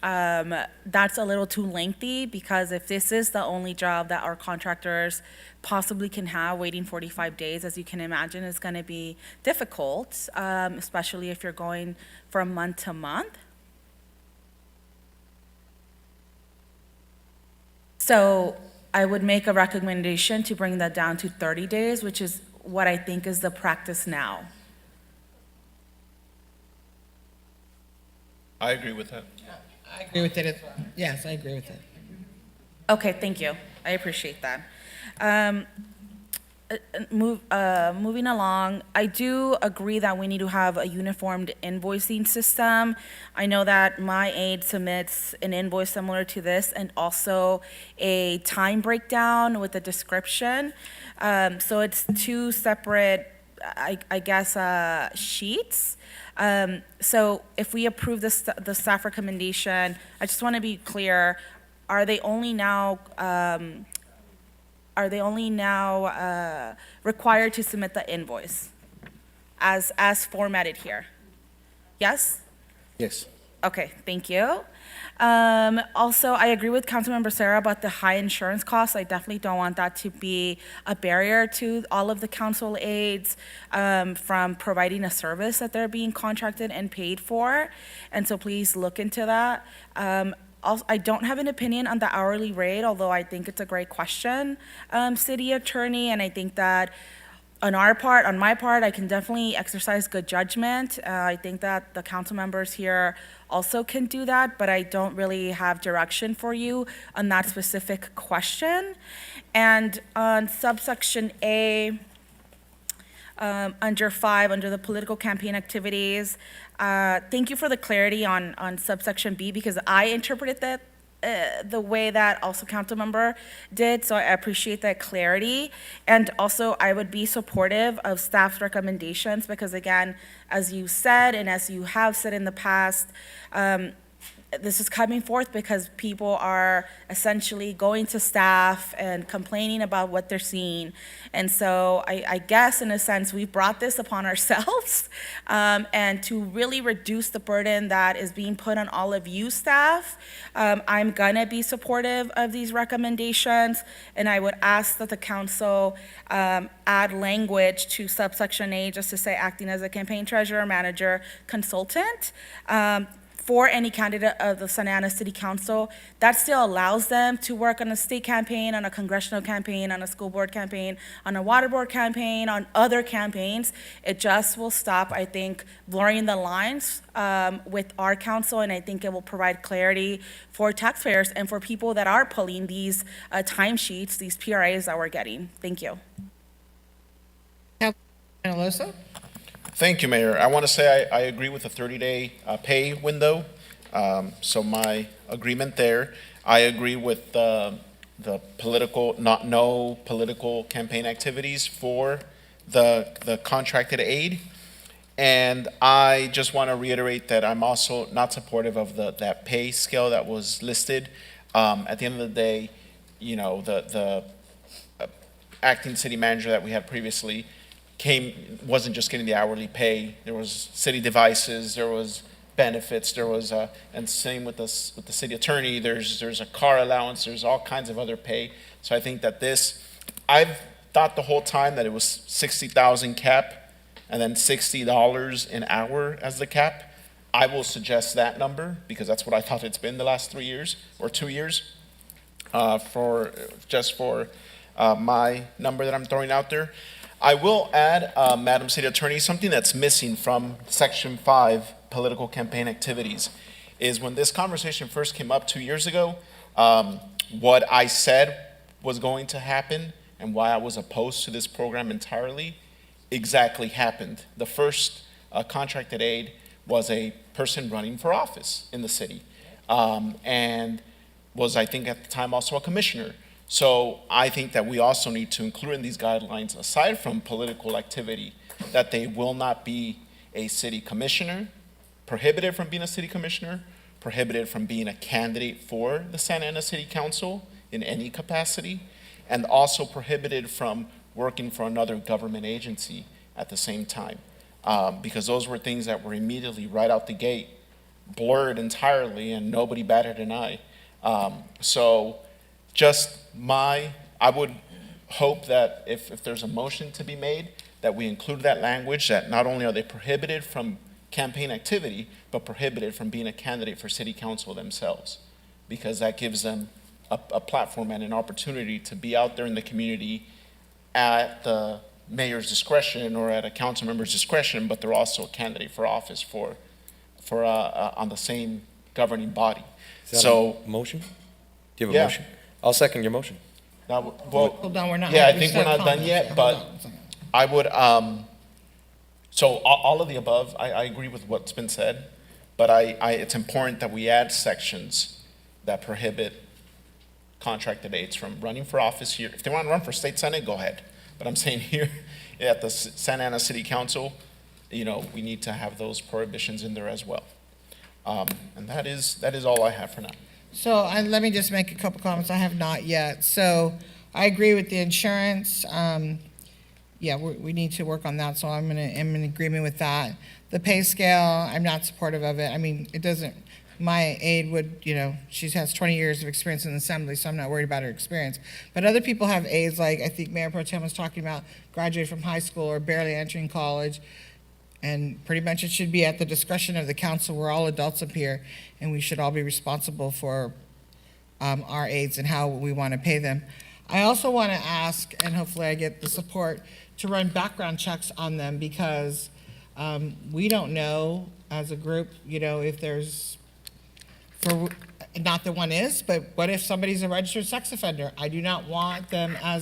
that's a little too lengthy, because if this is the only job that our contractors possibly can have, waiting 45 days, as you can imagine, is going to be difficult, especially if you're going from month to month. So I would make a recommendation to bring that down to 30 days, which is what I think is the practice now. I agree with that. I agree with it. Yes, I agree with it. Okay, thank you. I appreciate that. Moving along, I do agree that we need to have a uniformed invoicing system. I know that my aide submits an invoice similar to this, and also a time breakdown with a description. So it's two separate, I guess, sheets. So if we approve the staff recommendation, I just want to be clear, are they only now required to submit the invoice as formatted here? Yes? Yes. Okay, thank you. Also, I agree with Councilmember Sarah about the high insurance costs. I definitely don't want that to be a barrier to all of the council aides from providing a service that they're being contracted and paid for. And so please look into that. Also, I don't have an opinion on the hourly rate, although I think it's a great question, city attorney, and I think that on my part, I can definitely exercise good judgment. I think that the council members here also can do that, but I don't really have direction for you on that specific question. And on subsection A, under 5, under the political campaign activities, thank you for the clarity on subsection B, because I interpreted that the way that also council member did, so I appreciate that clarity. And also, I would be supportive of staff's recommendations, because again, as you said, and as you have said in the past, this is coming forth because people are essentially going to staff and complaining about what they're seeing. And so I guess in a sense, we brought this upon ourselves, and to really reduce the burden that is being put on all of you staff, I'm gonna be supportive of these recommendations, and I would ask that the council add language to subsection A, just to say acting as a campaign treasurer, manager, consultant, for any candidate of the Santa Ana City Council. That still allows them to work on a state campaign, on a congressional campaign, on a school board campaign, on a water board campaign, on other campaigns. It just will stop, I think, blurring the lines with our council, and I think it will provide clarity for taxpayers and for people that are pulling these timesheets, these PRAs that we're getting. Thank you. Peñalosa? Thank you, Mayor. I want to say I agree with the 30-day pay window. So my agreement there. I agree with the political, no political campaign activities for the contracted aid. And I just want to reiterate that I'm also not supportive of that pay scale that was listed. At the end of the day, you know, the acting city manager that we had previously wasn't just getting the hourly pay. There was city devices, there was benefits, there was and same with the city attorney. There's a car allowance, there's all kinds of other pay. So I think that I've thought the whole time that it was 60,000 cap and then $60 an hour as the cap. I will suggest that number because that's what I thought it's been the last 3 years or 2 years for my number that I'm throwing out there. I will add, Madam City Attorney, something that's missing from Section 5, political campaign activities, is when this conversation first came up 2 years ago, what I said was going to happen and why I was opposed to this program entirely exactly happened. The first contracted aid was a person running for office in the city, and was, I think at the time, also a commissioner. So I think that we also need to include in these guidelines, aside from political activity, that they will not be a city commissioner, prohibited from being a city commissioner, prohibited from being a candidate for the Santa Ana City Council in any capacity, and also prohibited from working for another government agency at the same time. Because those were things that were immediately right out the gate, blurred entirely, and nobody batted an eye. I would hope that if there's a motion to be made, that we include that language, that not only are they prohibited from campaign activity, but prohibited from being a candidate for city council themselves, because that gives them a platform and an opportunity to be out there in the community at the mayor's discretion or at a council member's discretion, but they're also a candidate for office on the same governing body. Is that a motion? Do you have a Yeah. motion? I'll second your motion. Well, Hold on, we're not. yeah, I we think still we're have not done comments. yet, Hold but on a second. I would, so all of the above, I agree with what's been said, but it's important that we add sections that prohibit contracted aides from running for office here. If they want to run for state senate, go ahead. But I'm saying here at the Santa Ana City Council, you know, we need to have those prohibitions in there as well. And that is all I have for now. So let me just make a couple comments. I have not yet. So I agree with the insurance. Yeah, we need to work on that, so I'm in agreement with that. The pay scale, I'm not supportive of it. I mean, it doesn't, my aide would, you know, she has 20 years of experience in the assembly, so I'm not worried about her experience. But other people have aides, like I think Mayor Pro Tem was talking about, graduated from high school or barely entering college. And pretty much it should be at the discretion of the council. We're all adults up here, and we should all be responsible for our aides and how we want to pay them. I also want to ask, and hopefully I get the support, to run background checks on them, because we don't know as a group, you know, if there's, not that one is, but what if somebody's a registered sex offender? I do not want them I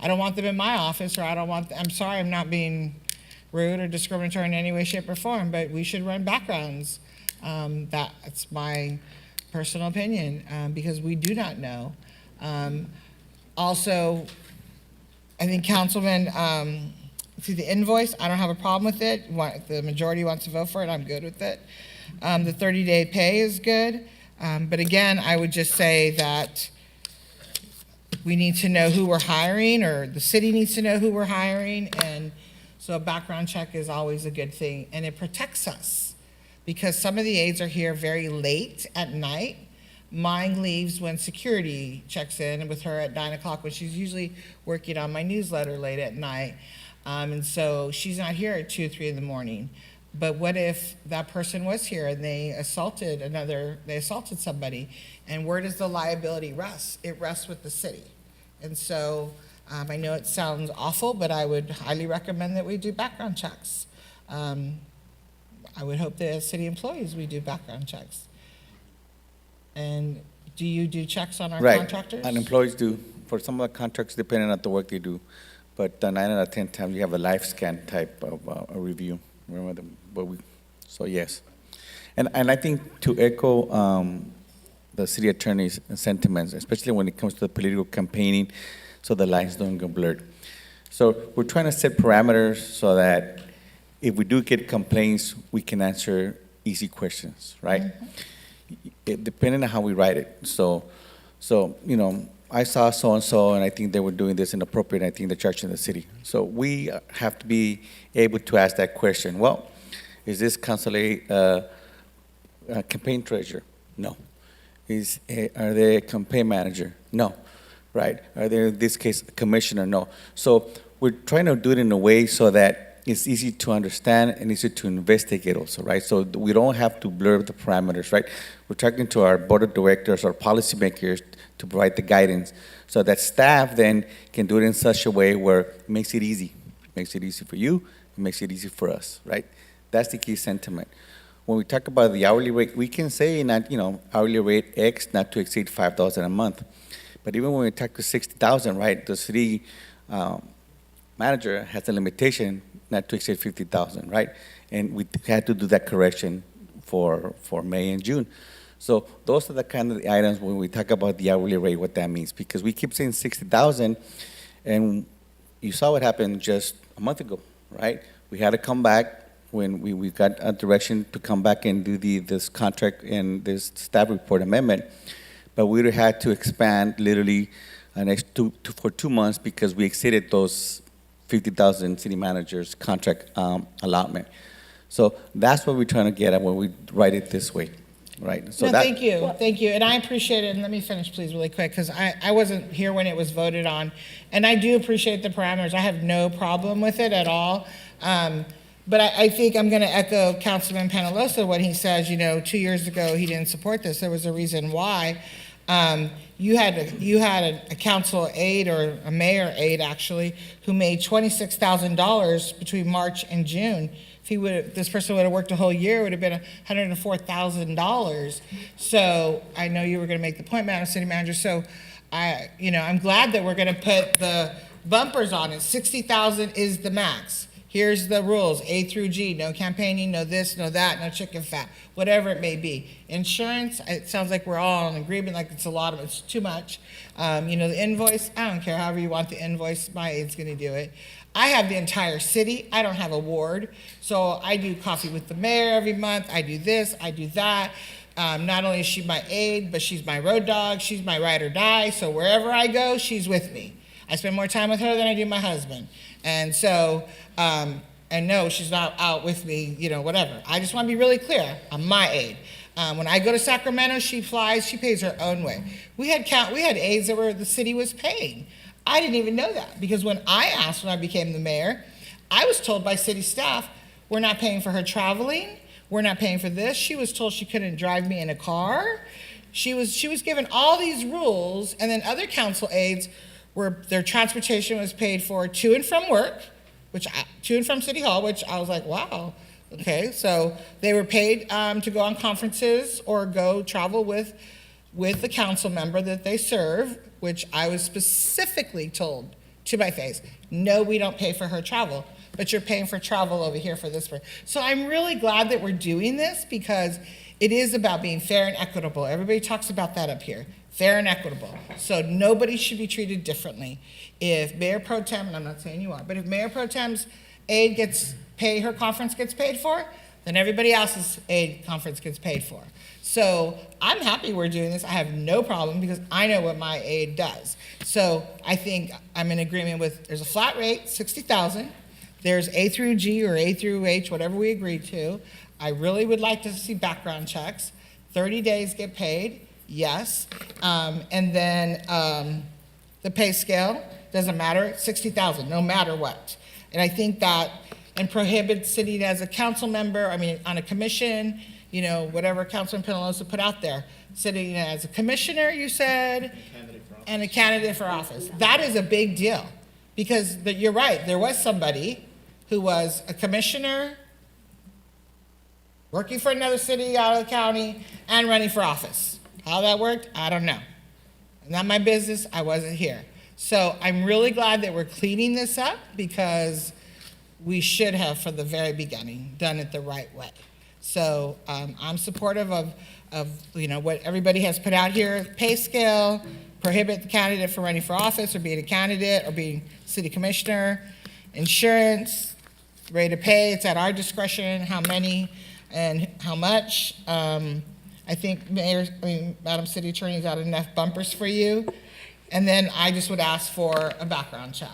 don't want them in my office, or I'm sorry, I'm not being rude or discriminatory in any way, shape, or form, but we should run backgrounds. That's my personal opinion, because we do not know. Also, I think Councilman, see the invoice, I don't have a problem with it. If the majority wants to vote for it, I'm good with it. The 30-day pay is good. But again, I would just say that we need to know who we're hiring, or the city needs to know who we're hiring, and so a background check is always a good thing, and it protects us, because some of the aides are here very late at night. Mine leaves when security checks in with her at 9 o'clock, when she's usually working on my newsletter late at night, and so she's not here at 2 or 3 in the morning. But what if that person was here and they assaulted somebody, and where does the liability rest? It rests with the city. And so I know it sounds awful, but I would highly recommend that we do background checks. I would hope that as city employees, we do background checks. And do you do checks on our contractors? And employees do. For some of the contracts, depending on the work they do. But 9 out of 10 times, you have a live scan type of a review. Remember so yes. And I think to echo the city attorney's sentiments, especially when it comes to the political campaigning, so the lines don't get blurred. So we're trying to set parameters so that if we do get complaints, we can answer easy questions, right? Mm-hmm. Depending on how we write it. So you know, I saw so-and-so, and I think they were doing this inappropriate, and I think they're charging the city. So we have to be able to ask that question. Well, is this council a campaign treasurer? No. Are they a campaign manager? No. Right? Are they, in this case, a commissioner? No. So we're trying to do it in a way so that it's easy to understand and easy to investigate also, right? So we don't have to blur the parameters, right? We're talking to our board of directors, our policymakers, to provide the guidance so that staff then can do it in such a way where it makes it easy. It makes it easy for you, it makes it easy for us, right? That's the key sentiment. When we talk about the hourly rate, we can say not, you know, hourly rate X not to exceed $5,000 a month. But even when we talk to 60,000, right, the city manager has a limitation not to exceed 50,000, right? And we had to do that correction for May and June. So those are the kind of the items when we talk about the hourly rate, what that means. Because we keep saying 60,000, and you saw what happened just a month ago, right? We had to come back when we got a direction to come back and do this contract and this staff report amendment. But we had to expand literally for 2 months because we exceeded those 50,000 city managers contract allotment. So that's what we're trying to get at when we write it this way. Right. So thank you. And I appreciate it. And let me finish, please, really quick, because I wasn't here when it was voted on. And I do appreciate the parameters. I have no problem with it at all. But I think I'm going to echo Councilman Penalosa when he says, you know, 2 years ago he didn't support this. There was a reason why. You had a council aide, or a mayor aide actually, who made $26,000 between March and June. If this person would have worked a whole year, it would have been $104,000. So I know you were going to make the point, Madam City Manager. So I'm glad that we're going to put the bumpers on it. 60,000 is the max. Here's the rules, A through G, no campaigning, no this, no that, no chicken fat, whatever it may be. Insurance, it sounds like we're all in agreement, like it's too much. The invoice, I don't care, however you want the invoice, my aide's gonna do it. I have the entire city, I don't have a ward, so I do coffee with the mayor every month, I do this, I do that. Not only is she my aide, but she's my road dog, she's my ride or die, so wherever I go, she's with me. I spend more time with her than I do my husband. And so, and no, she's not out with me, whatever. I just want to be really clear, I'm my aide. When I go to Sacramento, she flies, she pays her own way. We had aides that the city was paying. I didn't even know that, because when I became the mayor, I was told by city staff, we're not paying for her traveling, we're not paying for this. She was told she couldn't drive me in a car. She was given all these rules, and then other council aides where their transportation was paid for to and from work, to and from City Hall, which I was like, wow, okay. So they were paid to go on conferences or go travel with the council member that they serve, which I was specifically told to my face, no, we don't pay for her travel. but you're paying for travel over here for this person. So I'm really glad that we're doing this because it is about being fair and equitable. Everybody talks about that up here, fair and equitable. So nobody should be treated differently. If Mayor Pro Tem, and I'm not saying you are, but if Mayor Pro Tem's aide gets paid, her conference gets paid for, then everybody else's aide conference gets paid for. So I'm happy we're doing this. I have no problem because I know what my aide does. So I think I'm in agreement with, there's a flat rate, 60,000. There's A through G or A through H, whatever we agree to. I really would like to see background checks. 30 days get paid, yes. And then the pay scale, doesn't matter, 60,000, no matter what. And I think that, and prohibit sitting as a council member, I mean, on a commission, you know, whatever Councilman Penalosa put out there, sitting as a commissioner, you said, and a candidate for office. That is a big deal, because you're right, there was somebody who was a commissioner, working for another city out of the county, and running for office. How that worked, I don't know. Not my business, I wasn't here. So I'm really glad that we're cleaning this up, because we should have, from the very beginning, done it the right way. So I'm supportive of you know, what everybody has put out here, pay scale, prohibit the candidate from running for office or being a candidate or being city commissioner, insurance, rate of pay, it's at our discretion, how many and how much. I think Madam City Attorney's got enough bumpers for you. And then I just would ask for a background check.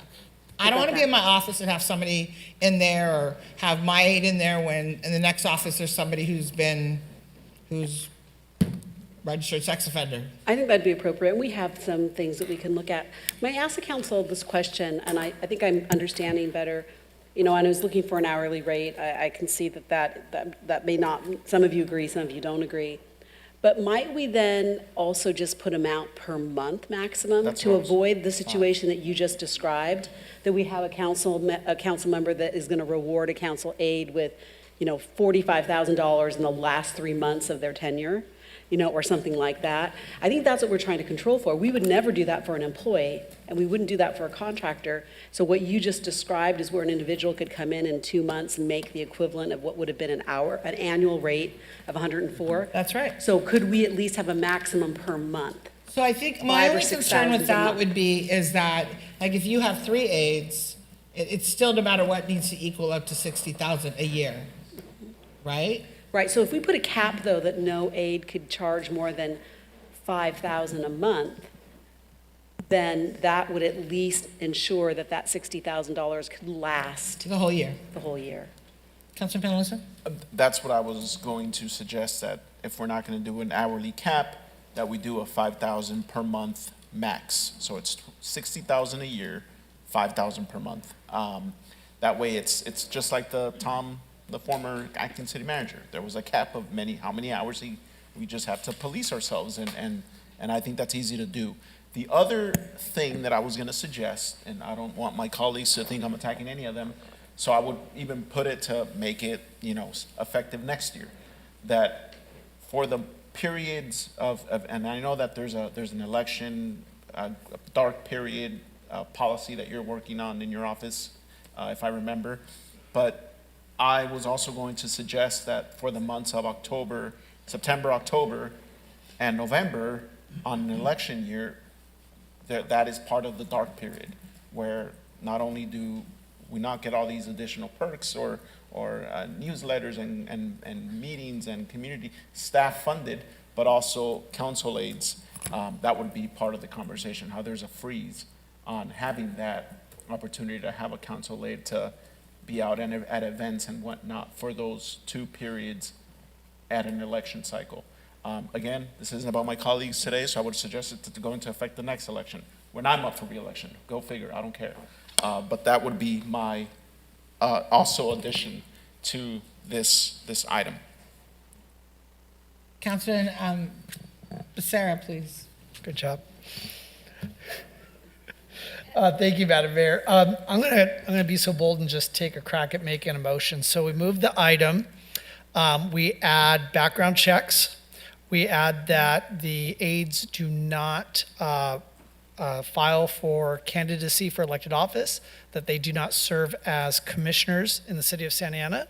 I don't want to be in my office and have somebody in there or have my aide in there when in the next office there's somebody who's registered sex offender. I think that'd be appropriate. We have some things that we can look at. May I ask the council this question, and I think I'm understanding better. You know, and I was looking for an hourly rate. I can see that may not, some of you agree, some of you don't agree. But might we then also just put amount per month maximum to avoid the situation that you just described, that we have a council member that is going to reward a council aide with, you know, $45,000 in the last 3 months of their tenure, you know, or something like that. I think that's what we're trying to control for. We would never do that for an employee, and we wouldn't do that for a contractor. So what you just described is where an individual could come in 2 months and make the equivalent of what would have been an annual rate of 104. That's right. So could we at least have a maximum per month? So I think my 5,000 or only concern 6,000 with a that month. would be is that, like, if you have 3 aides, it's still no matter what needs to equal up to 60,000 a year, right? Right, so if we put a cap, though, that no aide could charge more than $5,000 a month, then that would at least ensure that that $60,000 could last The whole year. the whole year. Councilman Penalosa? That's what I was going to suggest, that if we're not going to do an hourly cap, that we do a 5,000 per month max. So it's 60,000 a year, 5,000 per month. That way, it's just like the former acting city manager. There was a cap of how many hours we just have to police ourselves, and I think that's easy to do. The other thing that I was going to suggest, and I don't want my colleagues to think I'm attacking any of them, so I would even put it to make it, you know, effective next year, that for the periods of and I know that there's an election, a dark period policy that you're working on in your office, if I remember, but I was also going to suggest that for the months of September, October, and November on an election year, that is part of the dark period, where not only do we not get all these additional perks or newsletters and meetings and community staff funded, but also council aides, that would be part of the conversation, how there's a freeze on having that opportunity to have a council aide to be out at events and whatnot for those 2 periods at an election cycle. Again, this isn't about my colleagues today, so I would suggest it to go into effect the next election, when I'm up for re-election. Go figure, I don't care. But that would be my also addition to this item. Councilman Becerra, please. Good job. Thank you, Madam Mayor. I'm gonna be so bold and just take a crack at making a motion. So we move the item. We add background checks. We add that the aides do not file for candidacy for elected office, that they do not serve as commissioners in the city of Santa Ana,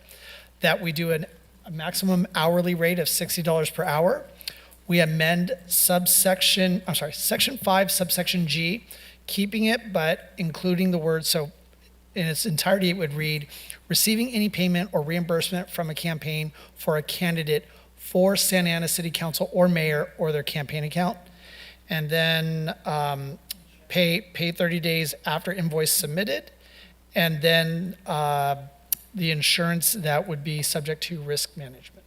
that we do a maximum hourly rate of $60 per hour. We amend section 5, subsection G, keeping it but including the word, so in its entirety, it would read, receiving any payment or reimbursement from a campaign for a candidate for Santa Ana City Council or mayor or their campaign account. And then pay 30 days after invoice submitted. And then the insurance that would be subject to risk management.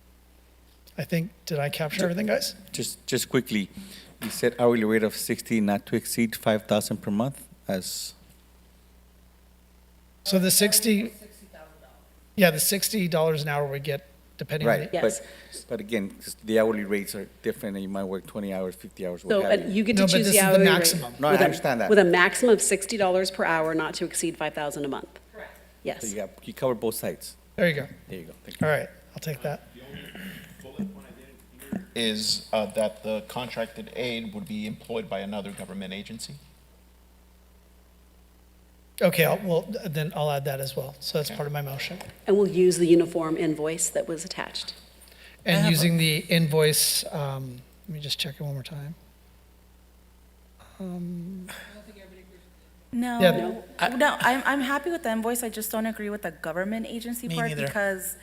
I think, did I capture everything, guys? Just quickly, you said hourly rate of 60, not to exceed 5,000 per month as, So the 60, yeah, the $60 an hour we get depending on right, the. Yes. but again, 'cause the hourly rates are different, and you might work 20 hours, 50 hours, So what have you. you get to No, but choose this the is the hourly rate. maximum. No, I with a- understand that. With a maximum of $60 per hour, not to exceed 5,000 a month. Correct. So Yes. you cover both sides. There you go. There you go, thank you. All right, I'll take that. Is that the contracted aide would be employed by another government agency? Okay, then I'll add that as well. So that's part of my motion. And we'll use the uniform invoice that was attached. And using the invoice, let me just check it one more time. No, Yeah. no, I'm happy with the invoice, I just don't agree with the government agency Me part neither. because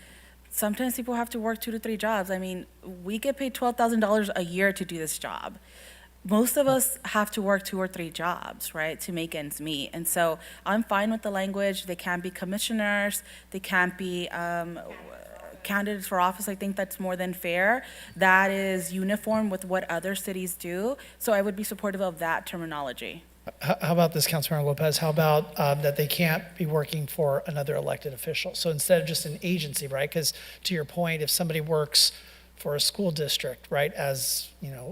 sometimes people have to work 2 to 3 jobs. I mean, we get paid $12,000 a year to do this job. Most of us have to work 2 or 3 jobs, right, to make ends meet. And so I'm fine with the language. They can't be commissioners. They can't be candidates for office. I think that's more than fair. That is uniform with what other cities do. So I would be supportive of that terminology. How about this, Councilmember Lopez? How about that they can't be working for another elected official? So instead of just an agency, right? Because to your point, if somebody works for a school district, right, as,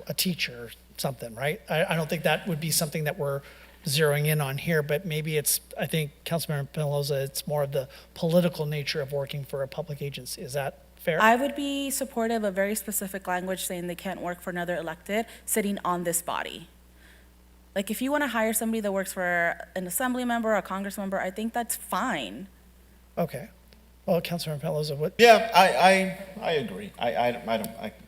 a teacher or something, right? I don't think that would be something that we're zeroing in on here, but maybe I think, Councilmember Penaloza, it's more of the political nature of working for a public agency. Is that fair? I would be supportive of very specific language saying they can't work for another elected sitting on this body. Like, if you want to hire somebody that works for an assembly member, a congress member, I think that's fine. Okay. Well, Councilmember Penaloza, what? Yeah, I agree. I don't,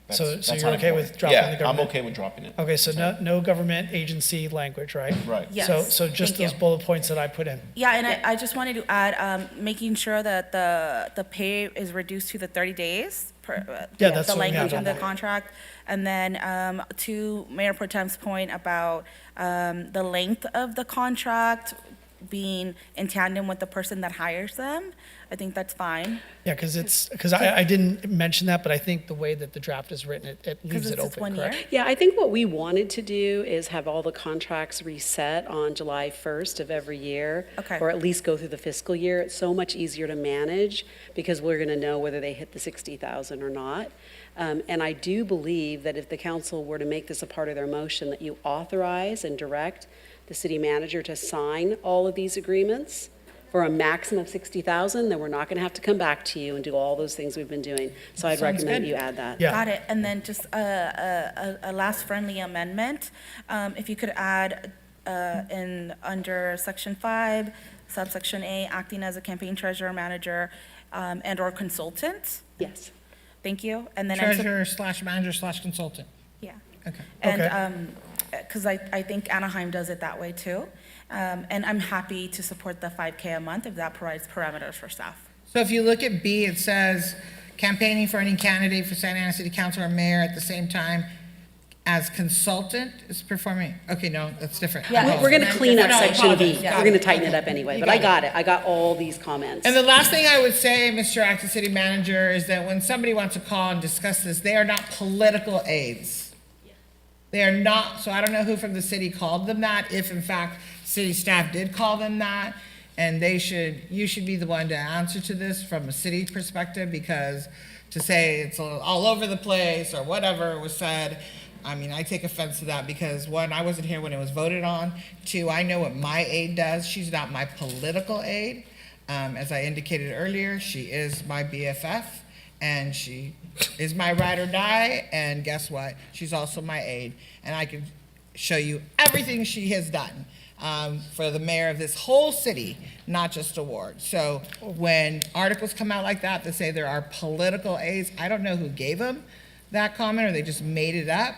So that's you're not okay with important. dropping the Yeah, I'm government? okay with dropping it. Okay, so no government agency language, right? Right. Yes, So just thank those you. bullet points that I put in. Yeah, and I just wanted to add, making sure that the pay is reduced to the 30 days. Yeah, that's The what we have language in on the there. contract. And then to Mayor Pro Tem's point about the length of the contract being in tandem with the person that hires them, I think that's fine. Yeah, because I didn't mention that, but I think the way that the draft is written, it leaves it it's open, 1 year. correct? Yeah, I think what we wanted to do is have all the contracts reset on July 1st of every year. Okay. Or at least go through the fiscal year. It's so much easier to manage because we're going to know whether they hit the 60,000 or not. And I do believe that if the council were to make this a part of their motion, that you authorize and direct the city manager to sign all of these agreements for a maximum of 60,000, then we're not going to have to come back to you and do all those things we've been doing. So I'd Sounds recommend good. you add that. Yeah. Got it. And then just a last friendly amendment, if you could add under section 5, subsection A, acting as a campaign treasurer, manager, and/or consultant. Yes. Thank you. And then Treasurer/manager/consultant. Yeah. Okay. And, because I think Anaheim does it that way too. And I'm happy to support the 5K a month if that provides parameters for staff. So if you look at B, it says campaigning for any candidate for Santa Ana City Council or mayor at the same time as consultant is performing, okay, no, that's different. Yeah. We're going to clean up No, section B. apologies. We're going to tighten it up anyway, You but I got got it. I got all these comments. And the last thing I would say, Mr. Acting City Manager, is that when somebody wants to call and discuss this, they are not political aides. They are not, so I don't know who from the city called them that, if in fact city staff did call them that. And you should be the one to answer to this from a city perspective, because to say it's all over the place or whatever was said, I mean, I take offense to that because, one, I wasn't here when it was voted on. Two, I know what my aide does. She's not my political aide. As I indicated earlier, she is my BFF, and she is my ride or die, and guess what? She's also my aide. And I can show you everything she has done for the mayor of this whole city, not just a ward. So when articles come out like that say there are political aides, I don't know who gave them that comment or they just made it up.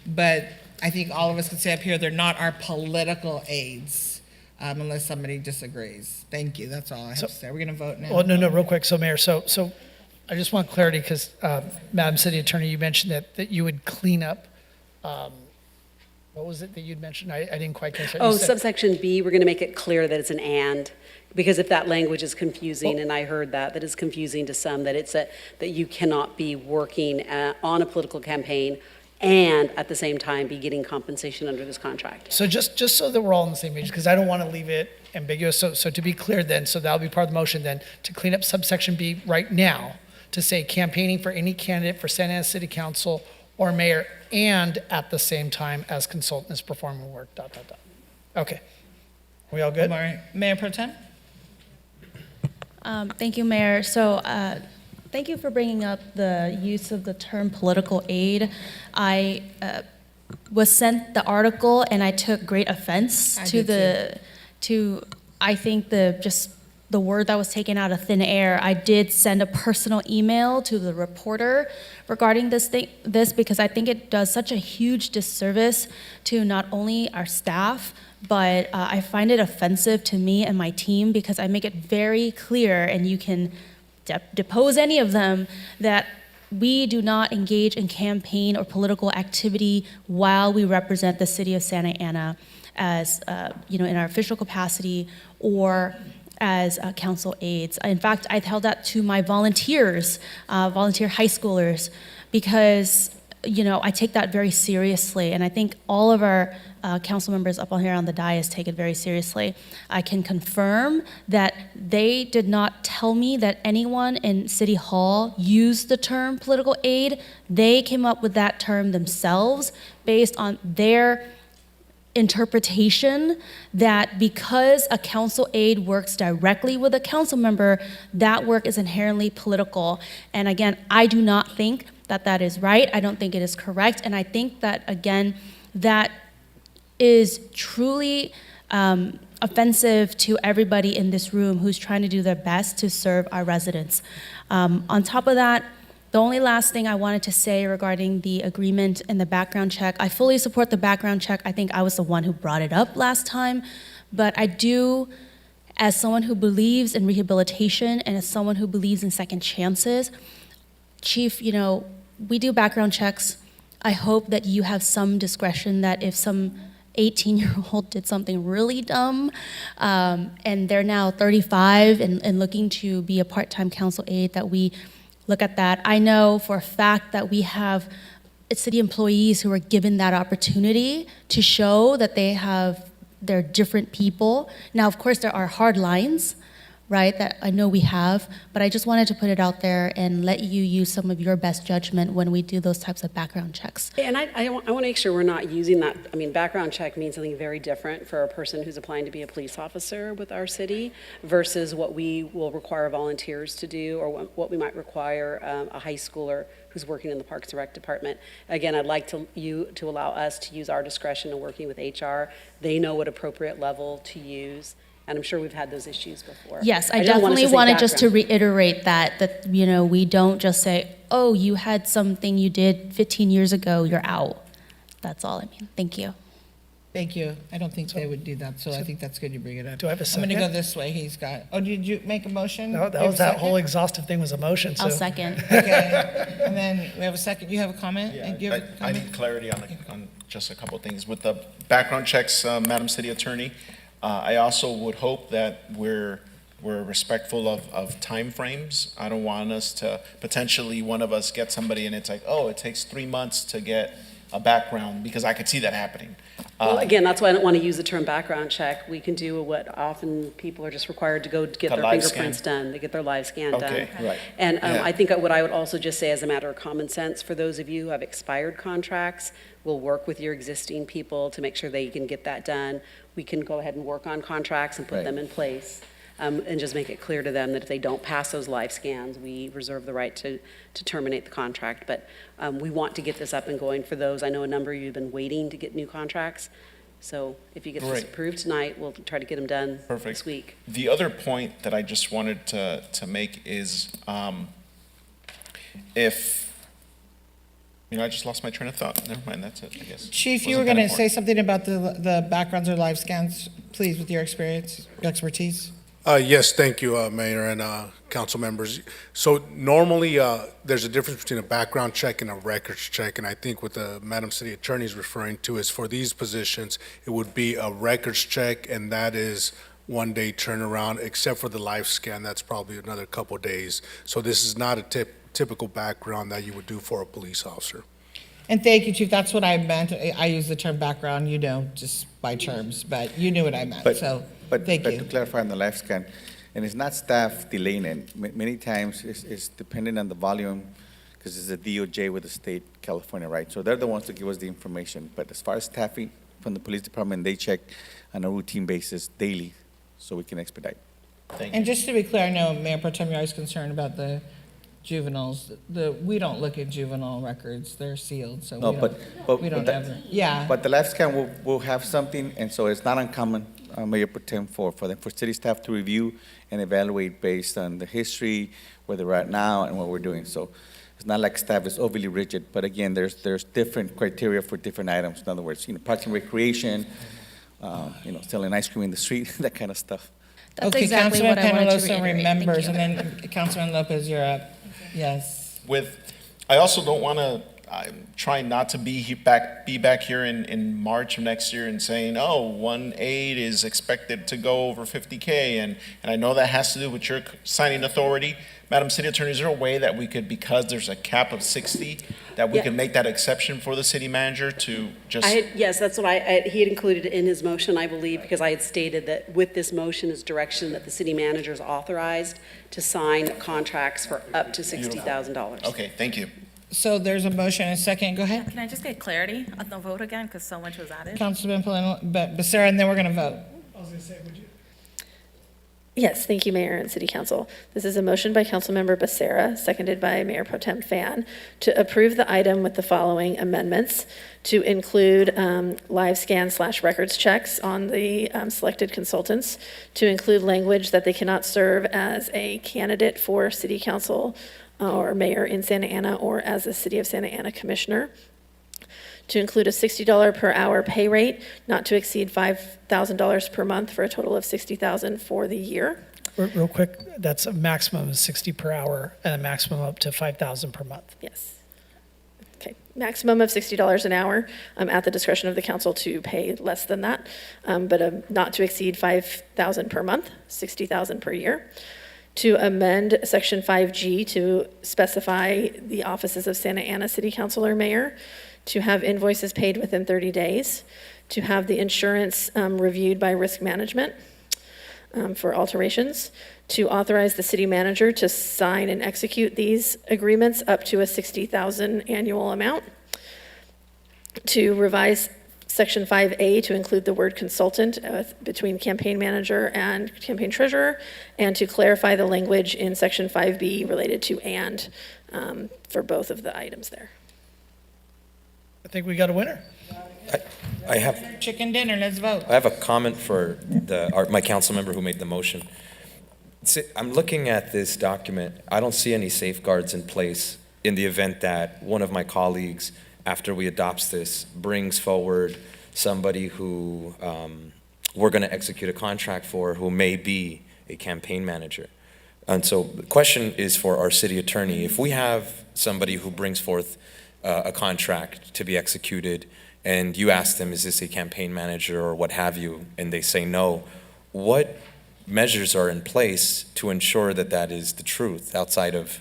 But I think all of us can say up here, they're not our political aides, unless somebody disagrees. Thank you, that's all I have to say. We're gonna vote now. Well, no, real quick. So Mayor, so I just want clarity because, Madam City Attorney, you mentioned that you would clean up, what was it that you'd mentioned? I didn't quite catch that. You Oh, said- subsection B, we're going to make it clear that it's an and, because if that language is confusing, and I heard that is confusing to some, that it's that you cannot be working on a political campaign and at the same time be getting compensation under this contract. So just so that we're all on the same page, because I don't want to leave it ambiguous. So to be clear then, so that'll be part of the motion then, to clean up subsection B right now, to say campaigning for any candidate for Santa Ana City Council or mayor, and at the same time as consultant is performing work, ... Okay. We all good? All right, Mayor Pro Tem? Thank you, Mayor. So thank you for bringing up the use of the term political aid. I was sent the article and I took great offense I think the word that was taken out of thin air. I did send a personal email to the reporter regarding this because I think it does such a huge disservice to not only our staff, but I find it offensive to me and my team because I make it very clear, and you can depose any of them, that we do not engage in campaign or political activity while we represent the city of Santa Ana as, in our official capacity or as council aides. In fact, I held that to my volunteers, volunteer high schoolers, because, I take that very seriously, and I think all of our council members up on here on the dais take it very seriously. I can confirm that they did not tell me that anyone in City Hall used the term political aid. They came up with that term themselves based on their interpretation that because a council aide works directly with a council member, that work is inherently political. And again, I do not think that that is right. I don't think it is correct. And I think that, again, that is truly offensive to everybody in this room who's trying to do their best to serve our residents. On top of that, the only last thing I wanted to say regarding the agreement and the background check, I fully support the background check. I think I was the one who brought it up last time, but I do, as someone who believes in rehabilitation and as someone who believes in second chances, Chief, we do background checks. I hope that you have some discretion that if some 18-year-old did something really dumb and they're now 35 and looking to be a part-time council aide, that we look at that. I know for a fact that we have city employees who are given that opportunity to show that they're different people. Now, of course, there are hard lines, right, that I know we have, but I just wanted to put it out there and let you use some of your best judgment when we do those types of background checks. And I want to make sure we're not using that. I mean, background check means something very different for a person who's applying to be a police officer with our city versus what we will require volunteers to do, or what we might require a high schooler who's working in the Parks and Rec department. Again, I'd like you to allow us to use our discretion in working with HR. They know what appropriate level to use. And I'm sure we've had those issues before. Yes, I definitely wanted just to reiterate that we don't just say, oh, you had something you did 15 years ago, you're out. That's all I mean. Thank you. Thank you. I don't think they would do that, so I think that's good you bring it up. Do I have a second? I'm gonna go this way. He's got, did you make a motion? No, that whole exhaustive thing was a motion, so. I'll second. Okay, and then we have a second. You have a comment? Yeah, You have a I comment? need clarity on just a couple of things. With the background checks, Madam City Attorney, I also would hope that we're respectful of timeframes. I don't want us to, potentially one of us get somebody and it's like, oh, it takes 3 months to get a background, because I could see that happening. Well, again, that's why I don't want to use the term background check. We can do what often people are just required to go get their live fingerprints done. They get their live scan done. Okay, right. And Yeah. I think what I would also just say as a matter of common sense, for those of you who have expired contracts, we'll work with your existing people to make sure they can get that done. We can go ahead and work on contracts and put Right. them in place. and just make it clear to them that if they don't pass those live scans, we reserve the right to terminate the contract. But we want to get this up and going for those. I know a number of you have been waiting to get new contracts. So if you get this Great. approved tonight, we'll try to get them done this week. The other point that I just wanted to make is, if, I just lost my train of thought. Never mind, that's it, I guess. Chief, you were Wasn't going that to say something about the backgrounds or live scans, please, with your expertise. Yes, thank you, Mayor and council members. So normally, there's a difference between a background check and a records check, and I think what the Madam City Attorney is referring to is for these positions, it would be a records check, and that is one-day turnaround, except for the live scan, that's probably another couple days. So this is not a typical background that you would do for a police officer. And thank you, Chief, that's what I meant. I use the term background, just by terms, but you knew what I meant, so thank But you. to clarify on the live scan, and it's not staff delaying it. Many times it's dependent on the volume, because it's a DOJ with the state, California, right? So they're the ones to give us the information. But as far as staffing from the police department, they check on a routine basis daily, so we can expedite. Thank And you. just to be clear, I know Mayor Pro Tem, you're always concerned about the juveniles. We don't look at juvenile records, they're sealed, so No, we don't ever, yeah. But the live scan will have something, and so it's not uncommon, Mayor Pro Tem, for city staff to review and evaluate based on the history, where they're at now, and what we're doing. So it's not like staff is overly rigid, but again, there's different criteria for different items. In other words, parks and recreation, selling ice cream in the street, that kind of stuff. That's Okay, exactly Councilman what I wanted to Penalosa reiterate. remembers, Thank and you. then Councilman Lopez, you're up. Yes. I also don't want to, I'm trying not to be back here in March of next year and saying, oh, one aide is expected to go over 50K, and I know that has to do with your signing authority. Madam City Attorney, is there a way that we could, because there's a cap of 60, that we Yeah. could make that exception for the city manager to just? Yes, that's what he had included in his motion, I believe, because I had stated that with this motion is direction that the city manager is authorized to sign contracts for up to $60,000. Okay, thank you. So there's a motion and a second, go ahead. Can I just get clarity on the vote again, because so much was added? Councilman Becerra, and then we're going to vote. I was going to say, would you? Yes, thank you, Mayor and City Council. This is a motion by Councilmember Becerra, seconded by Mayor Pro Tem Fan, to approve the item with the following amendments: to include live scan/records checks on the selected consultants, to include language that they cannot serve as a candidate for City Council or Mayor in Santa Ana or as a City of Santa Ana Commissioner, to include a $60 per hour pay rate, not to exceed $5,000 per month, for a total of $60,000 for the year. Real quick, that's a maximum of 60 per hour and a maximum up to 5,000 per month. Yes. Okay, maximum of $60 an hour, at the discretion of the council to pay less than that, but not to exceed $5,000 per month, $60,000 per year. To amend Section 5G to specify the offices of Santa Ana City Council or Mayor, to have invoices paid within 30 days, to have the insurance reviewed by risk management for alterations, to authorize the city manager to sign and execute these agreements up to a $60,000 annual amount, to revise Section 5A to include the word consultant between campaign manager and campaign treasurer, and to clarify the language in Section 5B related to and for both of the items there. I think we got a winner. I have Chicken dinner, let's vote. I have a comment for my council member who made the motion. I'm looking at this document. I don't see any safeguards in place in the event that one of my colleagues, after we adopt this, brings forward somebody who we're going to execute a contract for who may be a campaign manager. And so the question is for our city attorney. If we have somebody who brings forth a contract to be executed, and you ask them, is this a campaign manager or what have you, and they say no, what measures are in place to ensure that that is the truth outside of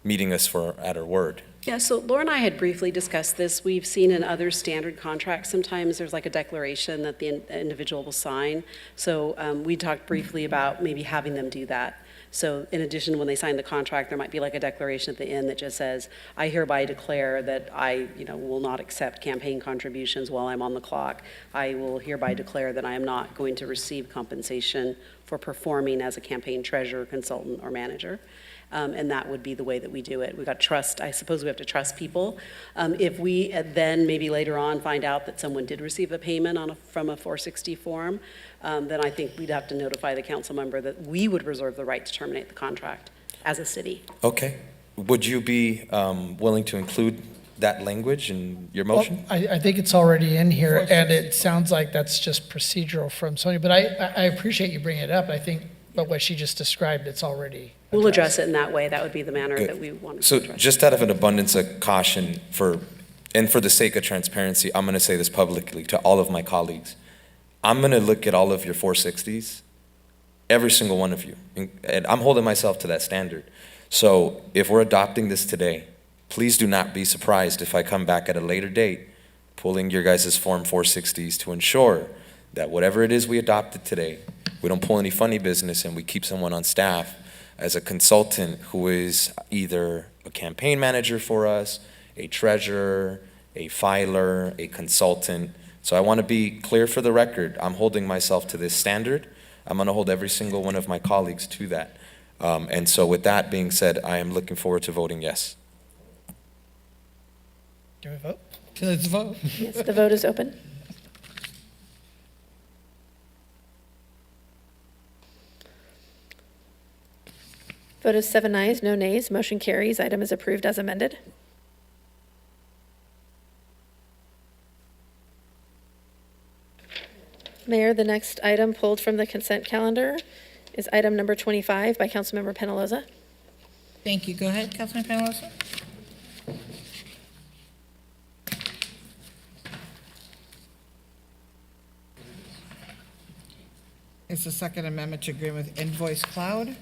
meeting us at our word? Yeah, so Laura and I had briefly discussed this. We've seen in other standard contracts, sometimes there's like a declaration that the individual will sign. So we talked briefly about maybe having them do that. So in addition, when they sign the contract, there might be like a declaration at the end that just says, I hereby declare that I, will not accept campaign contributions while I'm on the clock. I will hereby declare that I am not going to receive compensation for performing as a campaign treasurer, consultant, or manager. And that would be the way that we do it. We've got trust. I suppose we have to trust people. If we then maybe later on find out that someone did receive a payment from a 460 form, then I think we'd have to notify the council member that we would reserve the right to terminate the contract as a city. Okay. Would you be willing to include that language in your motion? Well, I think it's already in here, and it sounds like that's just procedural from Sonia, but I appreciate you bringing it up. I think, but what she just described, it's already We'll address it in that way. That would be the manner Good. that we want to So address it. just out of an abundance of caution for the sake of transparency, I'm going to say this publicly to all of my colleagues. I'm going to look at all of your 460s, every single one of you, and I'm holding myself to that standard. So if we're adopting this today, please do not be surprised if I come back at a later date pulling your guys' Form 460s to ensure that whatever it is we adopted today, we don't pull any funny business and we keep someone on staff as a consultant who is either a campaign manager for us, a treasurer, a filer, a consultant. So I want to be clear for the record. I'm holding myself to this standard. I'm going to hold every single one of my colleagues to that. And so with that being said, I am looking forward to voting yes. Can we vote? Let's vote. Yes, the vote is open. Vote is 7 ayes, no nays. Motion carries. Item is approved as amended. Mayor, the next item pulled from the consent calendar is item number 25 by Councilmember Penaloza. Thank you. Go ahead, Councilman Penaloza. It's the second amendment to agree with Invoice Cloud.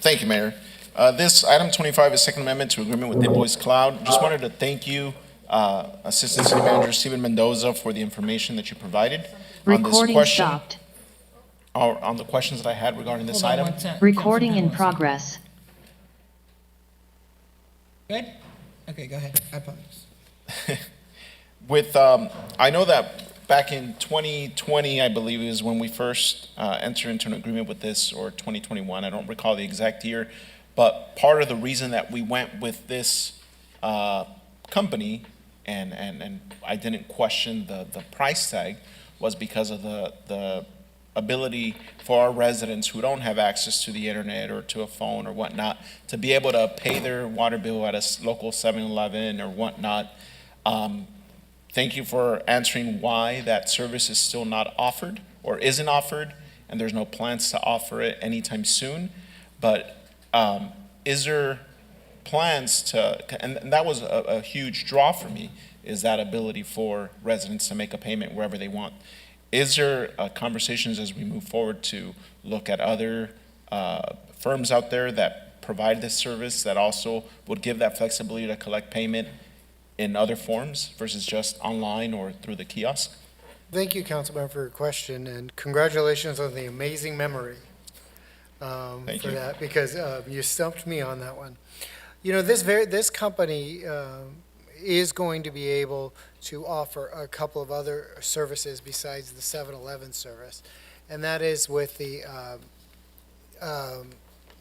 Thank you, Mayor. This item 25 is Second Amendment to Agreement with Invoice Cloud. Just wanted to thank you, Assistant City Manager Steven Mendoza, for the information that you provided on this Recording question. stopped. On the questions that I had regarding this Hold on item. one sec. Recording in Councilman Penaloza. progress. Good? Okay, go ahead. I apologize. I know that back in 2020, I believe, is when we first entered into an agreement with this, or 2021, I don't recall the exact year, but part of the reason that we went with this company, and I didn't question the price tag, was because of the ability for our residents who don't have access to the internet or to a phone or whatnot to be able to pay their water bill at a local 7-Eleven or whatnot. Thank you for answering why that service is still not offered or isn't offered, and there's no plans to offer it anytime soon. But is there plans to, and that was a huge draw for me, is that ability for residents to make a payment wherever they want. Is there conversations as we move forward to look at other firms out there that provide this service that also would give that flexibility to collect payment in other forms versus just online or through the kiosk? Thank you, Councilman, for your question, and congratulations on the amazing memory Thank for you. that, because you stumped me on that one. You know, this company is going to be able to offer a couple of other services besides the 7-Eleven service, and that is with the,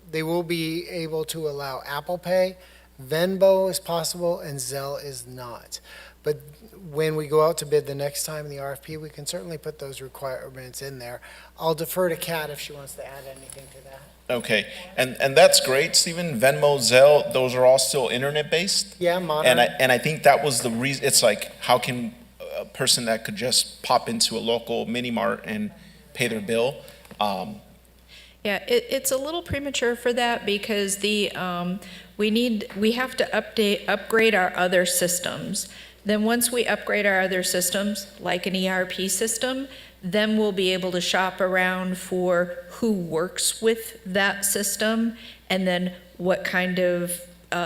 they will be able to allow Apple Pay. Venmo is possible and Zelle is not. But when we go out to bid the next time in the RFP, we can certainly put those requirements in there. I'll defer to Kat if she wants to add anything to that. Okay, and that's great, Stephen. Venmo, Zelle, those are all still internet-based? Yeah, modern. And I think that was the reason. It's like, how can a person that could just pop into a local mini mart and pay their bill? Yeah, it's a little premature for that because we have to upgrade our other systems. Then once we upgrade our other systems, like an ERP system, then we'll be able to shop around for who works with that system and then what kind of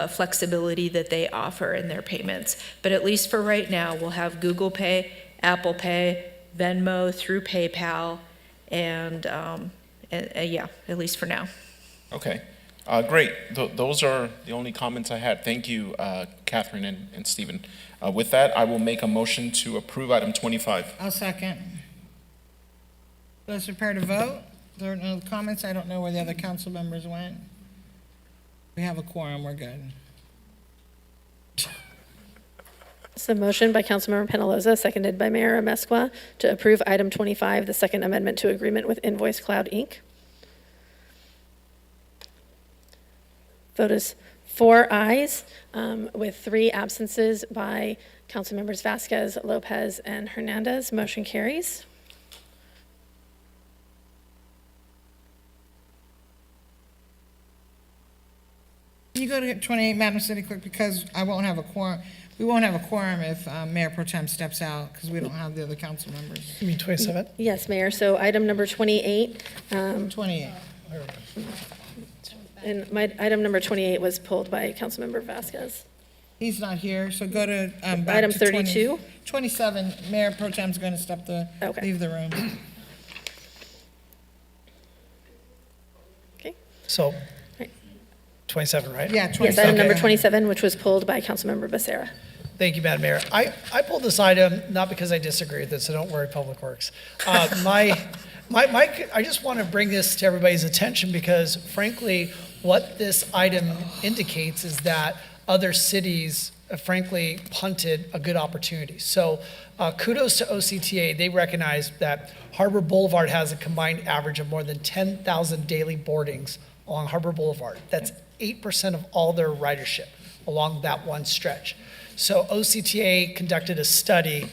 flexibility that they offer in their payments. But at least for right now, we'll have Google Pay, Apple Pay, Venmo through PayPal, and Yeah, at least for now. Okay, great. Those are the only comments I had. Thank you, Catherine and Stephen. With that, I will make a motion to approve item 25. I'll second. Those prepared to vote? There are no comments? I don't know where the other council members went. We have a quorum, we're good. So motion by Councilmember Penaloza, seconded by Mayor Amezcua, to approve item 25, the second amendment to agreement with Invoice Cloud, Inc. Vote is 4 ayes, with 3 absences by Councilmembers Vasquez, Lopez, and Hernandez. Motion carries. Can you go to 28, Madam City Clerk, because I won't have a quorum. We won't have a quorum if Mayor Pro Tem steps out, because we don't have the other council members. You mean 27? Yes, Mayor. So item number 28, 28. and item number 28 was pulled by Councilmember Vasquez. He's not here, so go to, back Item to 20 32. 27, Mayor Pro Tem's going to Okay. leave the room. Okay. So, Right. 27, right? Yeah, Yes, 27. item number Okay. 27, which was pulled by Councilmember Becerra. Thank you, Madam Mayor. I pulled this item not because I disagree with it, so don't worry, Public Works. I just want to bring this to everybody's attention because frankly, what this item indicates is that other cities frankly punted a good opportunity. So kudos to OCTA. They recognize that Harbor Boulevard has a combined average of more than 10,000 daily boardings along Harbor Boulevard. That's 8% of all their ridership along that one stretch. So OCTA conducted a study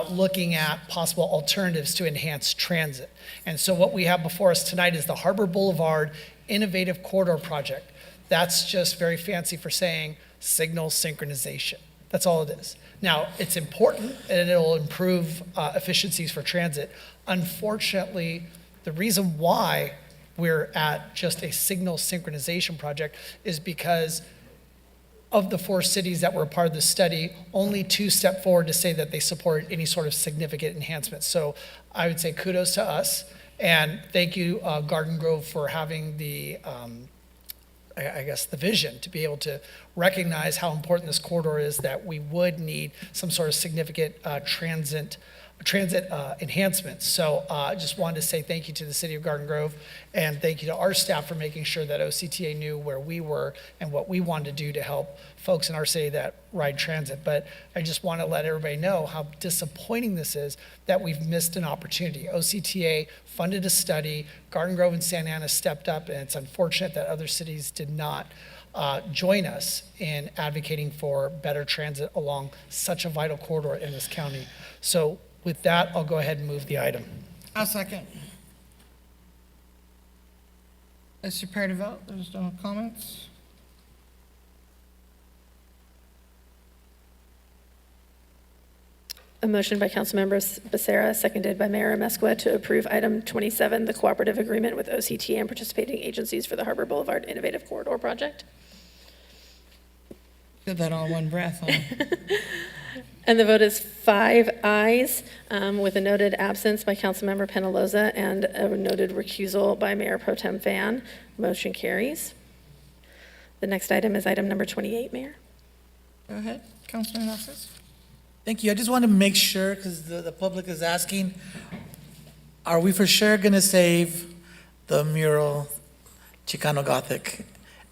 looking at possible alternatives to enhance transit. And so what we have before us tonight is the Harbor Boulevard Innovative Corridor Project. That's just very fancy for saying signal synchronization. That's all it is. Now, it's important and it'll improve efficiencies for transit. Unfortunately, the reason why we're at just a signal synchronization project is because of the 4 cities that were a part of the study, only 2 stepped forward to say that they support any sort of significant enhancement. So I would say kudos to us, and thank you, Garden Grove, for having the, I guess, the vision to be able to recognize how important this corridor is, that we would need some sort of significant transit enhancements. So I just wanted to say thank you to the city of Garden Grove, and thank you to our staff for making sure that OCTA knew where we were and what we wanted to do to help folks in our city that ride transit. But I just want to let everybody know how disappointing this is that we've missed an opportunity. OCTA funded a study, Garden Grove and Santa Ana stepped up, and it's unfortunate that other cities did not join us in advocating for better transit along such a vital corridor in this county. So with that, I'll go ahead and move the item. I'll second. Let's prepare to vote. There's no comments. A motion by Councilmember Becerra, seconded by Mayor Amezcua, to approve item 27, the cooperative agreement with OCTA and participating agencies for the Harbor Boulevard Innovative Corridor Project. Did that all in one breath, huh? And the vote is 5 ayes, with a noted absence by Councilmember Penaloza and a noted recusal by Mayor Pro Tem Fan. Motion carries. The next item is item number 28, Mayor. Go ahead, Councilman Vasquez. Thank you. I just want to make sure, because the public is asking, are we for sure going to save the mural Chicano Gothic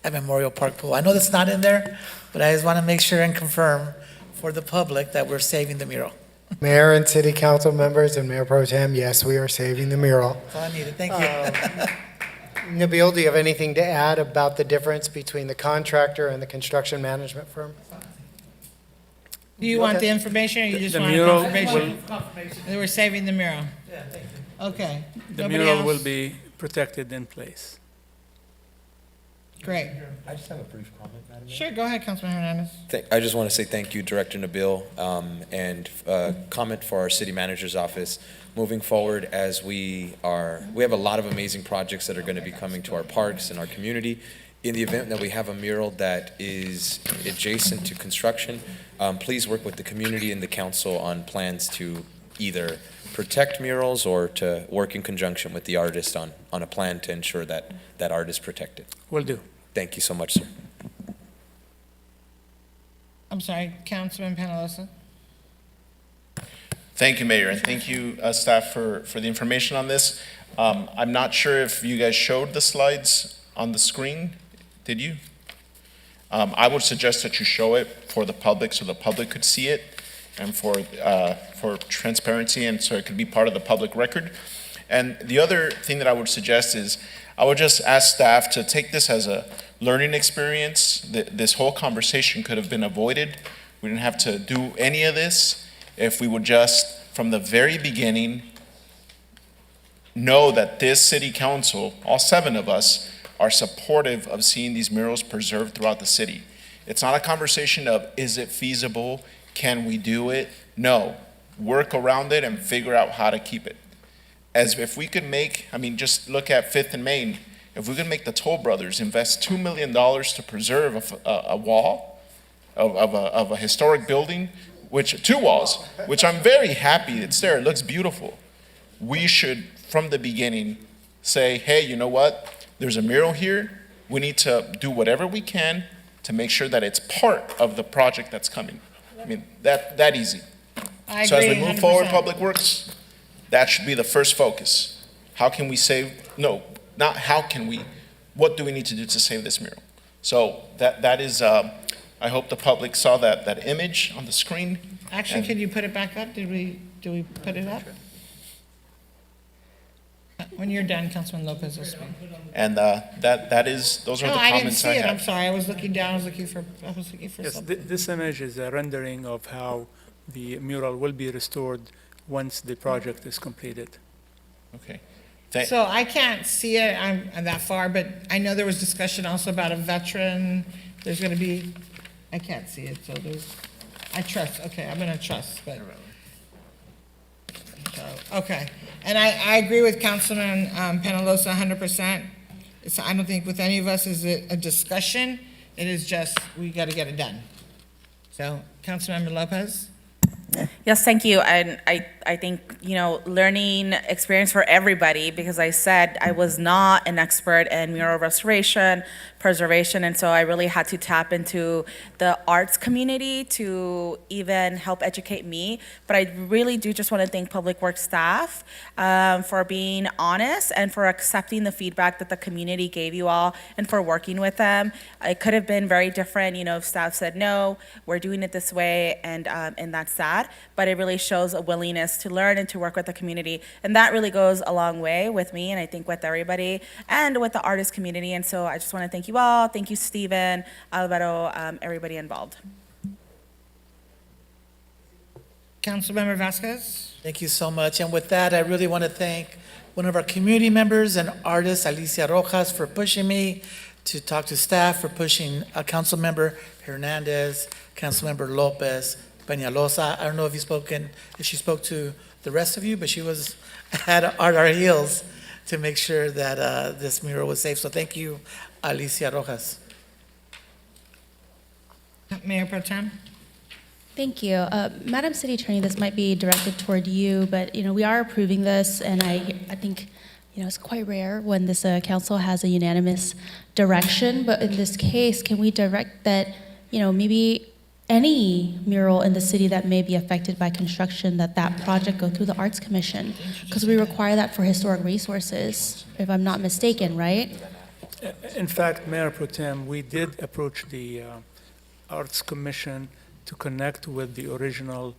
at Memorial Park Pool? I know that's not in there, but I just want to make sure and confirm for the public that we're saving the mural. Mayor and city council members and Mayor Pro Tem, yes, we are saving the mural. That's all I needed. Thank you. Nabil, do you have anything to add about the difference between the contractor and the construction management firm? Do you want the information, or you just The want mural confirmation? That we're saving the mural? Yeah, thank you. Okay. The Nobody mural else? will be protected in place. Great. I just have a brief comment, Madam Mayor. Sure, go ahead, Councilman Hernandez. I just want to say thank you, Director Nabil, and comment for our city manager's office. Moving forward, as we have a lot of amazing projects that are going to be coming to our parks and our community. In the event that we have a mural that is adjacent to construction, please work with the community and the council on plans to either protect murals or to work in conjunction with the artist on a plan to ensure that that art is protected. Will do. Thank you so much, sir. I'm sorry, Councilman Penalosa? Thank you, Mayor, and thank you, staff, for the information on this. I'm not sure if you guys showed the slides on the screen. Did you? I would suggest that you show it for the public so the public could see it and for transparency and so it could be part of the public record. And the other thing that I would suggest is I would just ask staff to take this as a learning experience. This whole conversation could have been avoided. We didn't have to do any of this if we would just, from the very beginning, know that this city council, all 7 of us, are supportive of seeing these murals preserved throughout the city. It's not a conversation of, is it feasible? Can we do it? No, work around it and figure out how to keep it. As if we could make, I mean, just look at 5th and Main. If we could make the Toll Brothers invest $2 million to preserve a wall of a historic building, 2 walls, which I'm very happy it's there, it looks beautiful. We should, from the beginning, say, hey, you know what? There's a mural here. We need to do whatever we can to make sure that it's part of the project that's coming. I mean, that easy. I So as we agree move forward, 100%. Public Works, that should be the first focus. How can we save, no, not how can we, what do we need to do to save this mural? So that is, I hope the public saw that image on the screen. Actually, And- can you put it back up? Do we put it up? When you're done, Councilman Lopez will speak. And that is, those are No, the I didn't comments see I it, I'm have. sorry, I was looking down, I was looking for Yes, something. this image is a rendering of how the mural will be restored once the project is completed. Okay. So I can't see it, I'm that far, but I know there was discussion also about a veteran, there's gonna be, I can't see it, so I trust, okay, I'm gonna trust, but. So, okay, and I agree with Councilman Penalosa 100%. I don't think with any of us is it a discussion, it is just, we gotta get it done. So, Councilmember Lopez? Yes, thank you. And I think, learning experience for everybody, because I said I was not an expert in mural restoration, preservation, and so I really had to tap into the arts community to even help educate me. But I really do just want to thank Public Works staff for being honest and for accepting the feedback that the community gave you all and for working with them. It could have been very different, if staff said, no, we're doing it this way, and that's that. But it really shows a willingness to learn and to work with the community. And that really goes a long way with me, and I think with everybody, and with the artist community. And so I just want to thank you all. Thank you, Stephen, Alvaro, everybody involved. Councilmember Vasquez? Thank you so much. And with that, I really want to thank one of our community members and artist, Alicia Rojas, for pushing me to talk to staff, for pushing Councilmember Hernandez, Councilmember Lopez, Peñalosa. I don't know if she spoke to the rest of you, but she was at our heels to make sure that this mural was safe. So thank you, Alicia Rojas. Mayor Pro Tem? Thank you. Madam City Attorney, this might be directed toward you, but, we are approving this, and I think, it's quite rare when this council has a unanimous direction, but in this case, can we direct that, maybe any mural in the city that may be affected by construction, that project go through the Arts Commission? Because we require that for historic resources, if I'm not mistaken, right? In fact, Mayor Pro Tem, we did approach the Arts Commission to connect with the original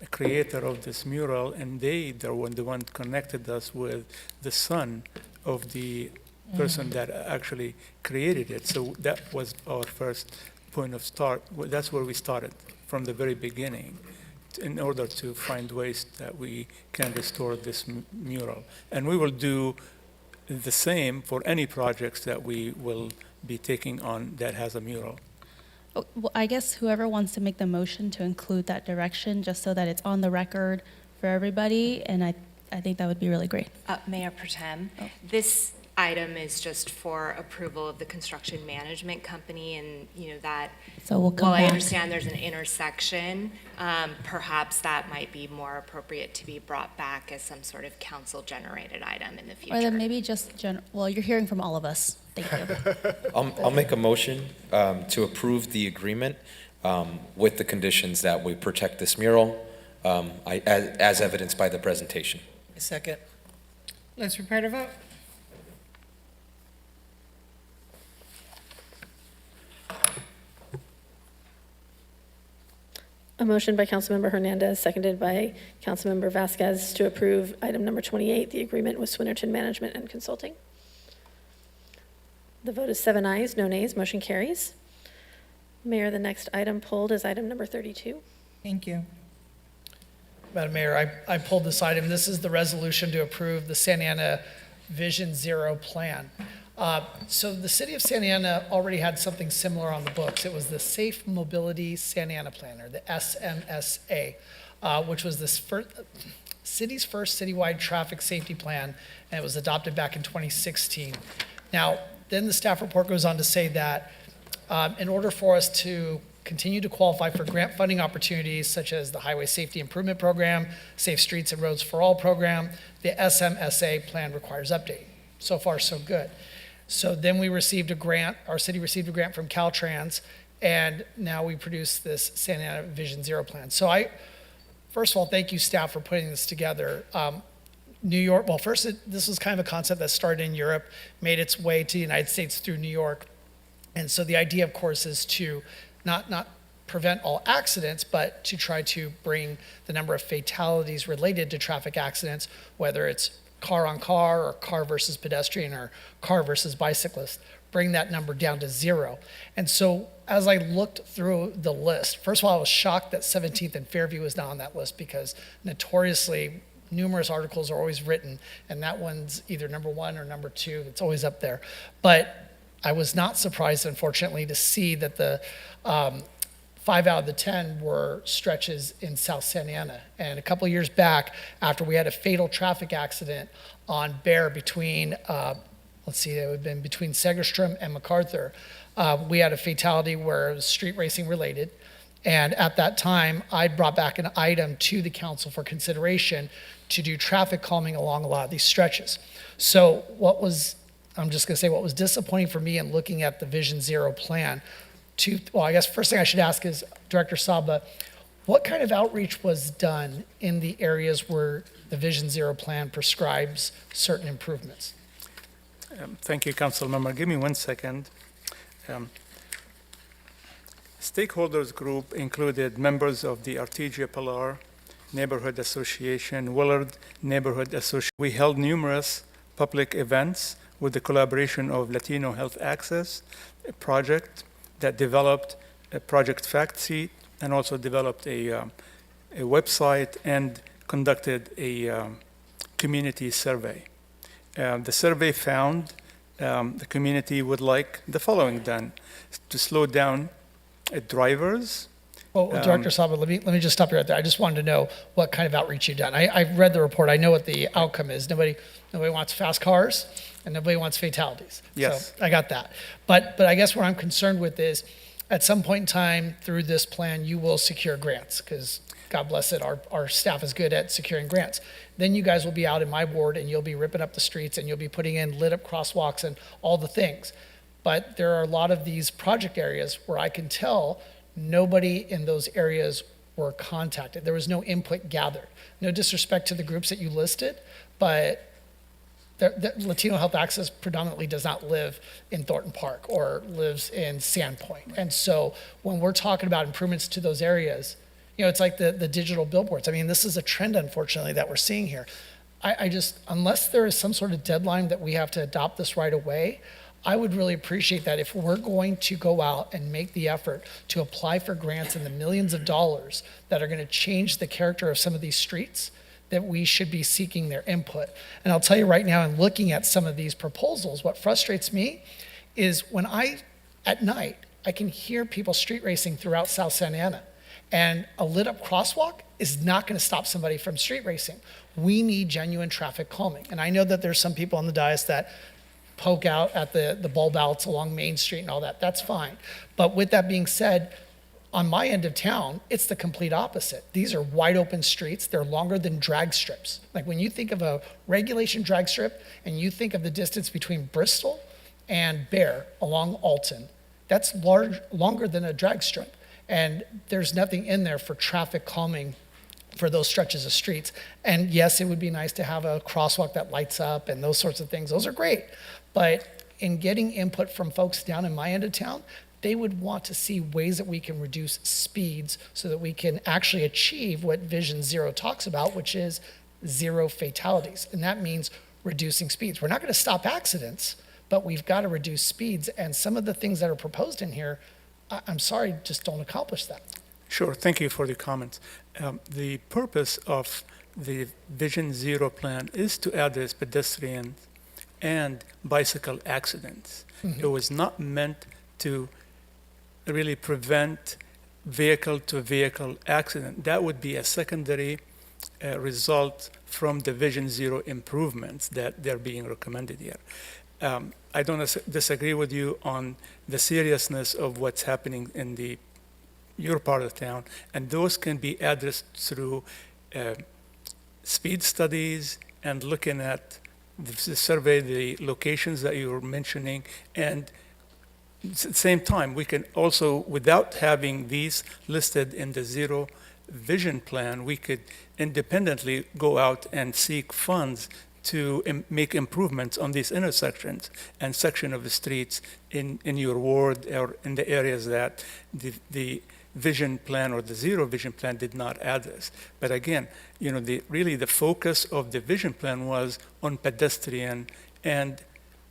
creator of this mural, and they were the one connected us with the son of the person that actually created it. So that was our first point of start. That's where we started from the very beginning, in order to find ways that we can restore this mural. And we will do the same for any projects that we will be taking on that has a mural. Well, I guess whoever wants to make the motion to include that direction, just so that it's on the record for everybody, and I think that would be really great. Mayor Pro Tem, this item is just for approval of the construction management company, and, that, So we'll come while I back. understand there's an intersection, perhaps that might be more appropriate to be brought back as some sort of council-generated item in the future. Or then maybe just, well, you're hearing from all of us. Thank you. I'll make a motion to approve the agreement with the conditions that we protect this mural, as evidenced by the presentation. Second. Let's prepare to vote. A motion by Councilmember Hernandez, seconded by Councilmember Vasquez to approve item number 28, the agreement with Swinnerton Management and Consulting. The vote is 7 ayes, no nays, motion carries. Mayor, the next item pulled is item number 32. Thank you. Madam Mayor, I pulled this item. This is the resolution to approve the Santa Ana Vision Zero plan. So the city of Santa Ana already had something similar on the books. It was the Safe Mobility Santa Ana Plan, or the SMSA, which was this city's first citywide traffic safety plan, and it was adopted back in 2016. Now, then the staff report goes on to say that in order for us to continue to qualify for grant funding opportunities such as the Highway Safety Improvement Program, Safe Streets and Roads for All program, the SMSA plan requires updating. So far, so good. So then we received a grant, our city received a grant from Caltrans, and now we produce this Santa Ana Vision Zero plan. So first of all, thank you staff for putting this together. New York, well, first, this was kind of a concept that started in Europe, made its way to the United States through New York. And so the idea, of course, is to not prevent all accidents, but to try to bring the number of fatalities related to traffic accidents, whether it's car on car or car versus pedestrian or car versus bicyclist, bring that number down to 0. And so as I looked through the list, first of all, I was shocked that 17th and Fairview was not on that list because notoriously numerous articles are always written and that one's either number 1 or number 2. It's always up there. But I was not surprised, unfortunately, to see that the 5 out of the 10 were stretches in South Santa Ana. And a couple of years back, after we had a fatal traffic accident on Bear between, it would have been between Segerstrom and MacArthur, we had a fatality where it was street racing related. And at that time, I brought back an item to the council for consideration to do traffic calming along a lot of these stretches. So what was disappointing for me in looking at the Vision Zero plan, I guess first thing I should ask is, Director Saba, what kind of outreach was done in the areas where the Vision Zero plan prescribes certain improvements? Thank you, Council Member. Give me 1 second. Stakeholders group included members of the Artesia Pilar Neighborhood Association, Willard Neighborhood Association. We held numerous public events with the collaboration of Latino Health Access, a project that developed a project fact sheet and also developed a website and conducted a community survey. The survey found the community would like the following done: to slow down drivers. Well, Director Saba, let me just stop you right there. I just wanted to know what kind of outreach you've done. I've read the report. I know what the outcome is. Nobody wants fast cars, and nobody wants fatalities. Yes. So I got that. But I guess what I'm concerned with is, at some point in time through this plan, you will secure grants, because God bless it, our staff is good at securing grants. Then you guys will be out in my ward, and you'll be ripping up the streets, and you'll be putting in lit-up crosswalks and all the things. But there are a lot of these project areas where I can tell nobody in those areas were contacted. There was no input gathered. No disrespect to the groups that you listed, but the Latino Health Access predominantly does not live in Thornton Park or lives in Sandpoint. And so when we're talking about improvements to those areas, it's like the digital billboards. I mean, this is a trend, unfortunately, that we're seeing here. I just, unless there is some sort of deadline that we have to adopt this right away, I would really appreciate that if we're going to go out and make the effort to apply for grants in the millions of dollars that are going to change the character of some of these streets, that we should be seeking their input. And I'll tell you right now, in looking at some of these proposals, what frustrates me is when at night, I can hear people street racing throughout South Santa Ana, and a lit up crosswalk is not going to stop somebody from street racing. We need genuine traffic calming. And I know that there's some people on the dais that poke out at the bulb outs along Main Street and all that. That's fine. But with that being said, on my end of town, it's the complete opposite. These are wide open streets. They're longer than drag strips. Like when you think of a regulation drag strip and you think of the distance between Bristol and Bear along Alton, that's longer than a drag strip. And there's nothing in there for traffic calming for those stretches of streets. And yes, it would be nice to have a crosswalk that lights up and those sorts of things. Those are great. But in getting input from folks down in my end of town, they would want to see ways that we can reduce speeds so that we can actually achieve what Vision Zero talks about, which is zero fatalities. And that means reducing speeds. We're not going to stop accidents, but we've got to reduce speeds. And some of the things that are proposed in here, I'm sorry, just don't accomplish that. Sure, thank you for the comments. The purpose of the Vision Zero plan is to address pedestrian and bicycle accidents. It was not meant to really prevent vehicle-to-vehicle accident. That would be a secondary result from the Vision Zero improvements that they're being recommended here. I don't disagree with you on the seriousness of what's happening in your part of town, and those can be addressed through speed studies and looking at the survey, the locations that you were mentioning, and at the same time, we can also, without having these listed in the Zero Vision plan, we could independently go out and seek funds to make improvements on these intersections and section of the streets in your ward or in the areas that the vision plan or the Zero Vision plan did not address. But again, really the focus of the vision plan was on pedestrian and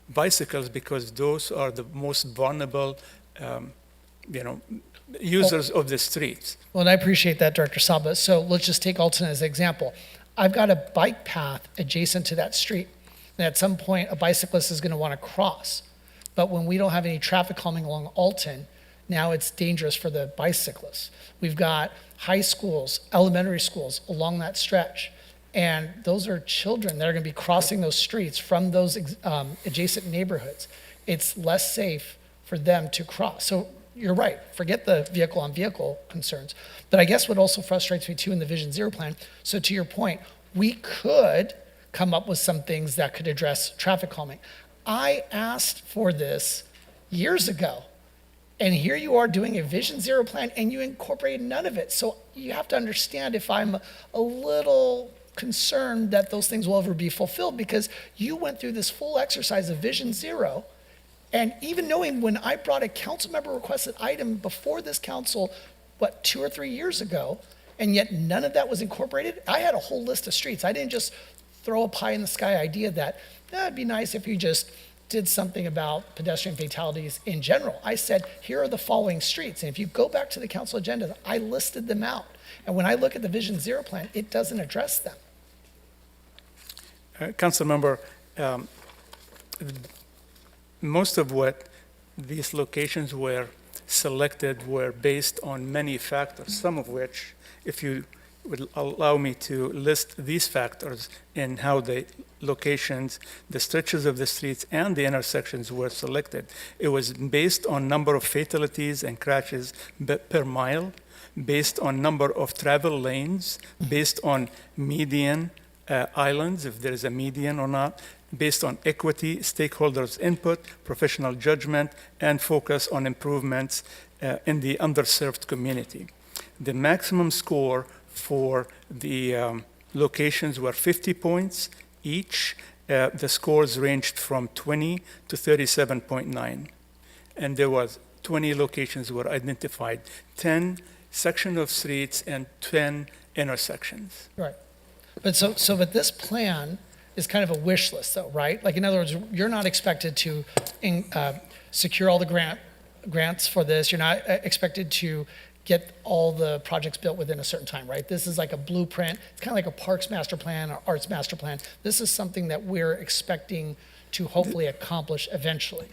bicycles because those are the most vulnerable, users of the streets. Well, and I appreciate that, Director Saba. So let's just take Alton as an example. I've got a bike path adjacent to that street. And at some point, a bicyclist is going to want to cross. But when we don't have any traffic calming along Alton, now it's dangerous for the bicyclists. We've got high schools, elementary schools along that stretch. And those are children that are going to be crossing those streets from those adjacent neighborhoods. It's less safe for them to cross. So you're right, forget the vehicle-on-vehicle concerns. But I guess what also frustrates me too in the Vision Zero plan, so to your point, we could come up with some things that could address traffic calming. I asked for this years ago, and here you are doing a Vision Zero plan and you incorporated none of it. So you have to understand if I'm a little concerned that those things will ever be fulfilled because you went through this full exercise of Vision Zero. And even knowing when I brought a council member requested item before this council, 2 or 3 years ago, and yet none of that was incorporated, I had a whole list of streets. I didn't just throw a pie in the sky idea that it'd be nice if you just did something about pedestrian fatalities in general. I said, here are the following streets. And if you go back to the council agenda, I listed them out. And when I look at the Vision Zero plan, it doesn't address them. Council member, most of what these locations were selected were based on many factors, some of which, if you would allow me to list these factors in how the locations, the stretches of the streets and the intersections were selected. It was based on number of fatalities and crashes per mile, based on number of travel lanes, based on median islands, if there is a median or not, based on equity, stakeholders' input, professional judgment, and focus on improvements in the underserved community. The maximum score for the locations were 50 points each. The scores ranged from 20 to 37.9. And there was 20 locations were identified, 10 sections of streets and 10 intersections. Right. But this plan is kind of a wish list though, right? Like in other words, you're not expected to secure all the grants for this. You're not expected to get all the projects built within a certain time, right? This is like a blueprint. It's kind of like a parks master plan or arts master plan. This is something that we're expecting to hopefully accomplish eventually.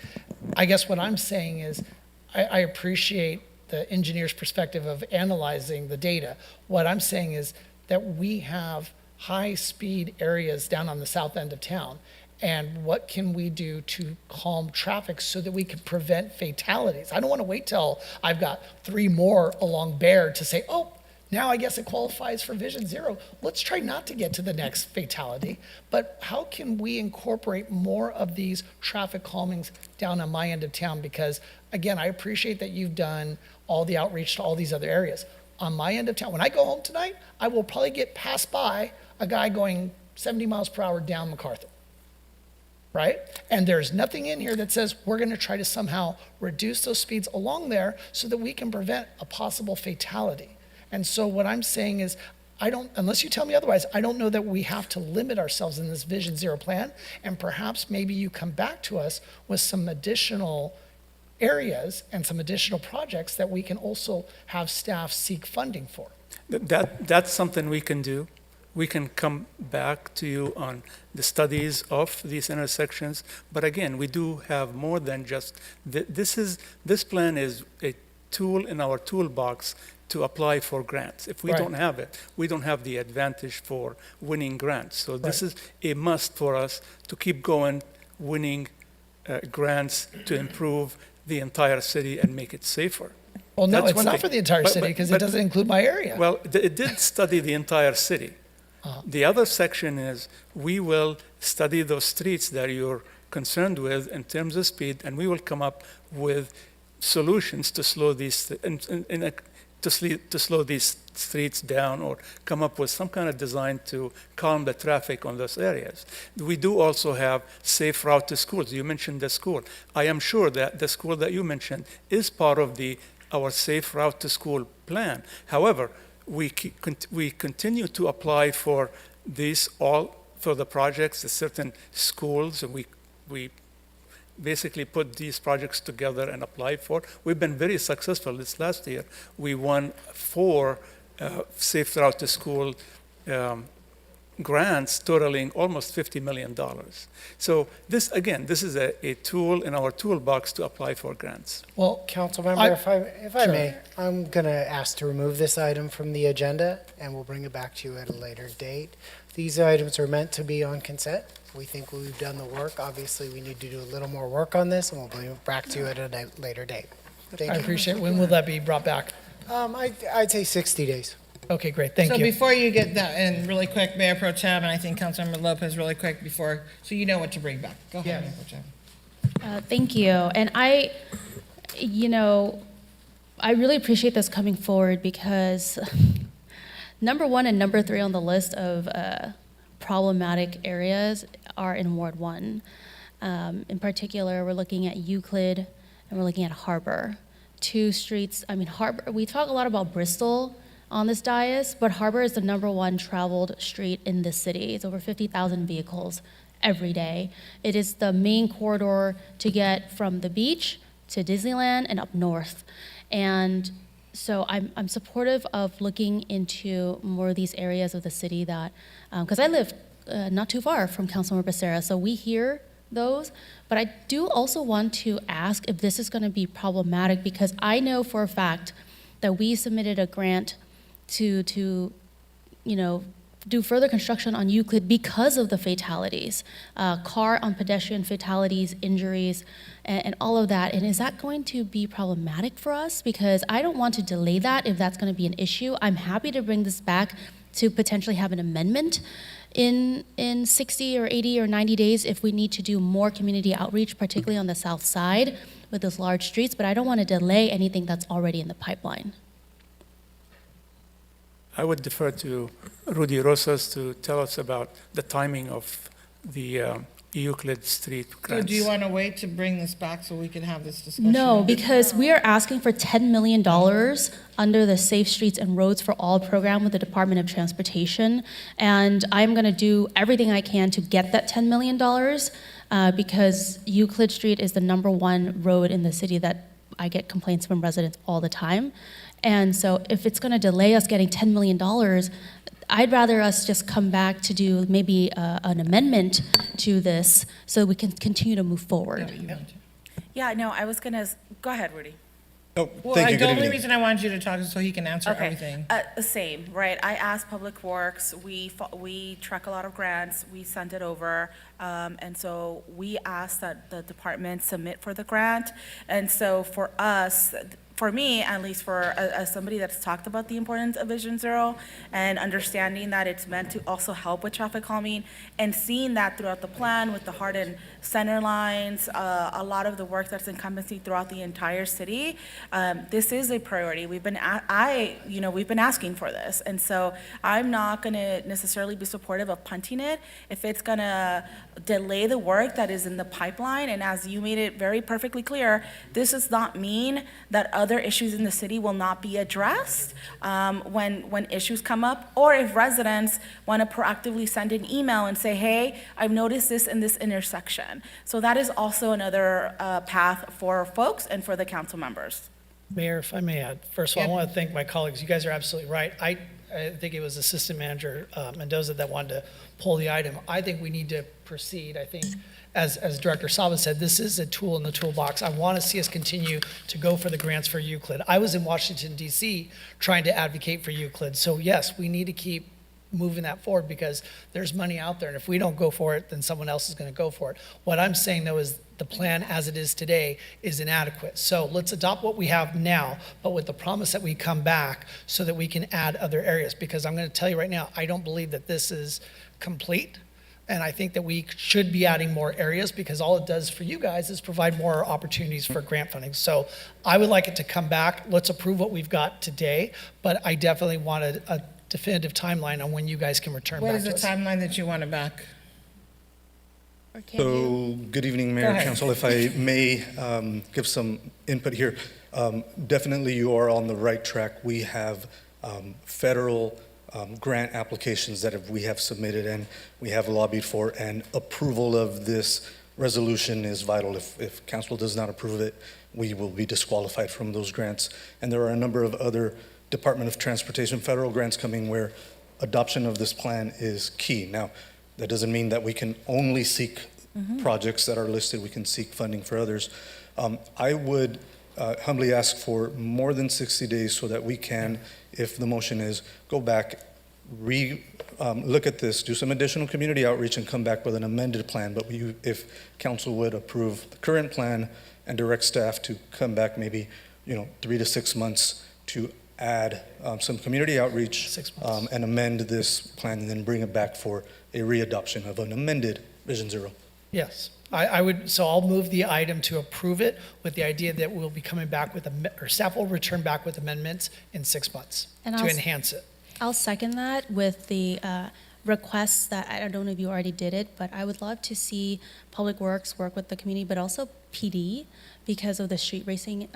I guess what I'm saying is I appreciate the engineer's perspective of analyzing the data. What I'm saying is that we have high-speed areas down on the south end of town, And what can we do to calm traffic so that we can prevent fatalities? I don't want to wait till I've got 3 more along Bear to say, oh, now I guess it qualifies for Vision Zero. Let's try not to get to the next fatality. But how can we incorporate more of these traffic calmings down on my end of town? Because again, I appreciate that you've done all the outreach to all these other areas. On my end of town, when I go home tonight, I will probably get passed by a guy going 70 miles per hour down MacArthur, right? And there's nothing in here that says we're going to try to somehow reduce those speeds along there so that we can prevent a possible fatality. And so what I'm saying is, unless you tell me otherwise, I don't know that we have to limit ourselves in this Vision Zero plan. And perhaps maybe you come back to us with some additional areas and some additional projects that we can also have staff seek funding for. That's something we can do. We can come back to you on the studies of these intersections. But again, we do have more than just, this plan is a tool in our toolbox to apply for grants. If we Right. don't have it, we don't have the advantage for winning grants. So this is a must for us to keep going, winning grants to improve the entire city and make it safer. Well, no, That's it's one not thing. for the entire city because it but- doesn't include my area. Well, it did study the entire city. The other section is, we will study those streets that you're concerned with in terms of speed, and we will come up with solutions to slow these, to slow these streets down, or come up with some kind of design to calm the traffic on those areas. We do also have safe route to schools. You mentioned the school. I am sure that the school that you mentioned is part of our safe route to school plan. However, we continue to apply for for the projects, the certain schools, and we basically put these projects together and apply for. We've been very successful. This last year, we won 4 safe route to school grants totaling almost $50 million. So this is a tool in our toolbox to apply for grants. Well, Councilmember, if I Sure. may, I'm going to ask to remove this item from the agenda, and we'll bring it back to you at a later date. These items are meant to be on consent. We think we've done the work. Obviously, we need to do a little more work on this, and we'll bring it back to you at a later date. Thank I you. appreciate it. When will that be brought back? I'd say 60 days. Okay, great. Thank So you. before you get that, and really quick, Mayor Pro Tem, and I think Councilmember Lopez, really quick so you know what to bring back. Go ahead, Mayor Pro Tem. Thank you. And I really appreciate this coming forward because number 1 and number 3 on the list of problematic areas are in Ward 1. In particular, we're looking at Euclid and we're looking at Harbor. 2 streets, Harbor, we talk a lot about Bristol on this dais, but Harbor is the number 1 traveled street in the city. It's over 50,000 vehicles every day. It is the main corridor to get from the beach to Disneyland and up north. And so I'm supportive of looking into more of these areas of the city that, because I live not too far from Councilmember Becerra, so we hear those. But I do also want to ask if this is going to be problematic, because I know for a fact that we submitted a grant to do further construction on Euclid because of the fatalities, car on pedestrian fatalities, injuries, and all of that. And is that going to be problematic for us? Because I don't want to delay that if that's going to be an issue. I'm happy to bring this back to potentially have an amendment in 60 or 80 or 90 days if we need to do more community outreach, particularly on the south side with those large streets, but I don't want to delay anything that's already in the pipeline. I would defer to Rudy Rosas to tell us about the timing of the Euclid Street So grants. do you want to wait to bring this back so we can have this discussion? No, because we are asking for $10 million under the Safe Streets and Roads for All program with the Department of Transportation. And I'm going to do everything I can to get that $10 million because Euclid Street is the number 1 road in the city that I get complaints from residents all the time. And so if it's going to delay us getting $10 million, I'd rather us just come back to do maybe an amendment to this so we can continue to move forward. Yeah, no, I was gonna, go ahead, Rudy. Oh, Well, thank you. the Good only evening. reason I wanted you to talk is so he can answer Okay. everything. Same, right? I asked Public Works, we track a lot of grants, we sent it over, and so we asked that the department submit for the grant. And so for us, for me, at least as somebody that's talked about the importance of Vision Zero and understanding that it's meant to also help with traffic calming and seeing that throughout the plan with the hardened center lines, a lot of the work that's encompassing throughout the entire city, this is a priority. We've been asking for this. And so I'm not going to necessarily be supportive of punting it if it's going to delay the work that is in the pipeline. And as you made it very perfectly clear, this does not mean that other issues in the city will not be addressed when issues come up, or if residents want to proactively send an email and say, hey, I've noticed this in this intersection. So that is also another path for folks and for the council members. Mayor, if I may add, first of all, I want to thank my colleagues. You guys are absolutely right. I think it was Assistant Manager Mendoza that wanted to pull the item. I think we need to proceed. I think, as Director Saba said, this is a tool in the toolbox. I want to see us continue to go for the grants for Euclid. I was in Washington, D.C. trying to advocate for Euclid. So yes, we need to keep moving that forward because there's money out there. And if we don't go for it, then someone else is going to go for it. What I'm saying, though, is the plan as it is today is inadequate. So let's adopt what we have now, but with the promise that we come back so that we can add other areas. Because I'm going to tell you right now, I don't believe that this is complete. And I think that we should be adding more areas because all it does for you guys is provide more opportunities for grant funding. So I would like it to come back. Let's approve what we've got today, but I definitely want a definitive timeline on when you guys can return What back is to the us. timeline that you want it back? Or can you? So, good evening, Go Mayor, ahead. Council. If I may give some input here. Definitely you are on the right track. We have federal grant applications that we have submitted and we have lobbied for, and approval of this resolution is vital. If council does not approve it, we will be disqualified from those grants. And there are a number of other Department of Transportation federal grants coming where adoption of this plan is key. Now, that doesn't mean that we can only seek projects that are listed. We can seek funding for others. I would humbly ask for more than 60 days so that we can, if the motion is, go back, look at this, do some additional community outreach and come back with an amended plan. But if council would approve the current plan and direct staff to come back maybe 3 to 6 months to add some community outreach 6 months. and amend this plan and then bring it back for a readoption of an amended Vision Zero. Yes, I would, so I'll move the item to approve it with the idea that we'll be coming back with, or staff will return back with amendments in 6 months And to I'll- enhance it. I'll second that with the requests that, I don't know if you already did it, but I would love to see Public Works work with the community, but also PD because of the street racing,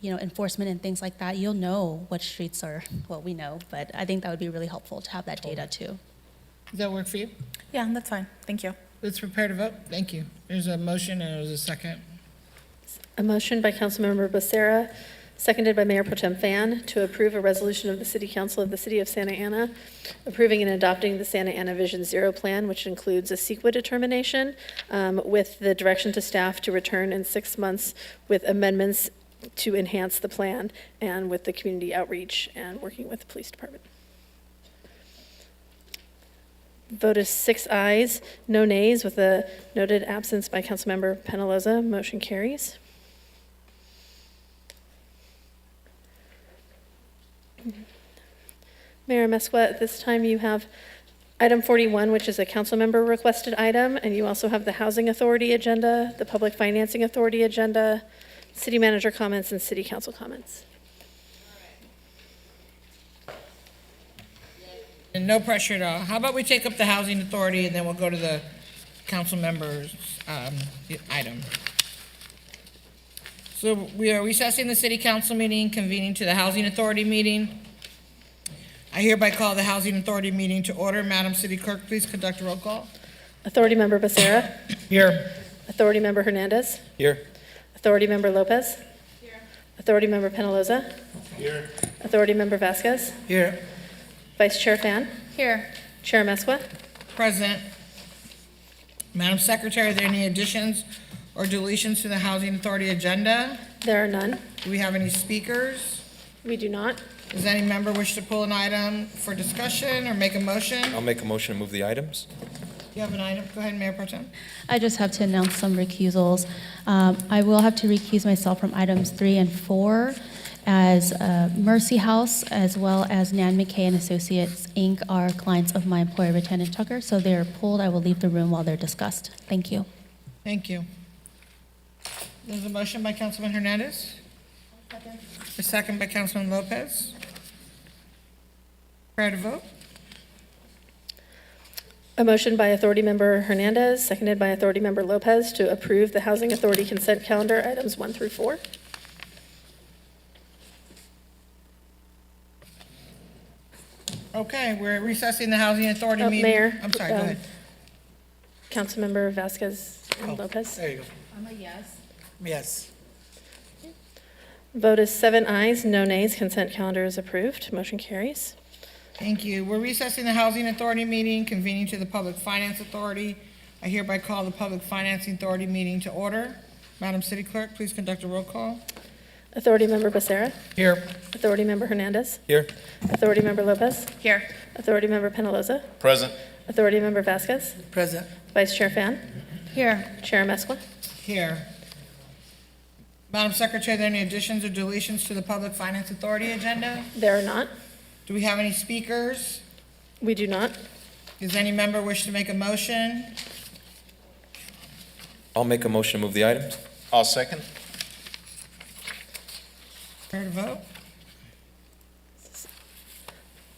enforcement and things like that. You'll know what streets are, well, we know, but I think that would be really helpful to have that data too. Does that work for you? Yeah, that's fine. Thank you. Let's prepare to vote. Thank you. There's a motion and there's a second. A motion by Councilmember Becerra, seconded by Mayor Pro Tem Fan, to approve a resolution of the City Council of the City of Santa Ana, approving and adopting the Santa Ana Vision Zero plan, which includes a CEQA determination, with the direction to staff to return in 6 months with amendments to enhance the plan and with the community outreach and working with the police department. Vote is 6 ayes, no nays, with a noted absence by Councilmember Penaloza. Motion carries. Mayor Mesqua, at this time you have item 41, which is a council member requested item, and you also have the Housing Authority agenda, the Public Financing Authority agenda, city manager comments, and city council comments. And no pressure at all. How about we take up the Housing Authority and then we'll go to the council members' item. So we are recessing the city council meeting, convening to the Housing Authority meeting. I hereby call the Housing Authority meeting to order. Madam City Clerk, please conduct a roll call. Authority member Becerra. Here. Authority member Hernandez. Here. Authority member Lopez. Here. Authority member Penaloza. Here. Authority member Vasquez. Here. Vice Chair Fan. Here. Chair Mesqua. Present. Madam Secretary, are there any additions or deletions to the Housing Authority agenda? There are none. Do we have any speakers? We do not. Does any member wish to pull an item for discussion or make a motion? I'll make a motion to move the items. You have an item? Go ahead, Mayor Pro Tem. I just have to announce some recusals. I will have to recuse myself from items 3 and 4, as Mercy House, as well as Nan McKay and Associates, Inc., are clients of my employer, Lieutenant Tucker, so they are pulled. I will leave the room while they're discussed. Thank you. Thank you. There's a motion by Councilman Hernandez. A second by Councilman Lopez. Ready to vote? A motion by Authority Member Hernandez, seconded by Authority Member Lopez to approve the Housing Authority consent calendar, items 1 through 4. Okay, we're recessing the Housing Authority meeting. Mayor. I'm sorry, go ahead. Councilmember Vasquez and Lopez. There you go. I'm a yes. Yes. Vote is 7 ayes, no nays. Consent calendar is approved. Motion carries. Thank you. We're recessing the Housing Authority meeting, convening to the Public Finance Authority. I hereby call the Public Financing Authority meeting to order. Madam City Clerk, please conduct a roll call. Authority Member Becerra. Here. Authority Member Hernandez. Here. Authority Member Lopez. Here. Authority Member Penaloza. Present. Authority Member Vasquez. Present. Vice Chair Fan. Here. Chair Amesqua. Here. Madam Secretary, are there any additions or deletions to the Public Finance Authority agenda? There are not. Do we have any speakers? We do not. Does any member wish to make a motion? I'll make a motion to move the items. I'll second. Ready to vote?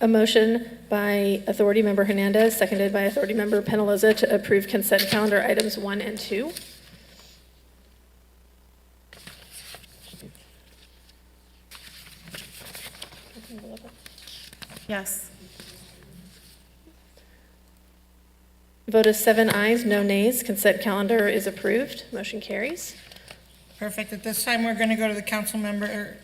A motion by Authority Member Hernandez, seconded by Authority Member Penaloza to approve consent calendar items 1 and 2. Yes. Vote is 7 ayes, no nays. Consent calendar is approved. Motion carries. Perfect. At this time, we're going to go to the council member.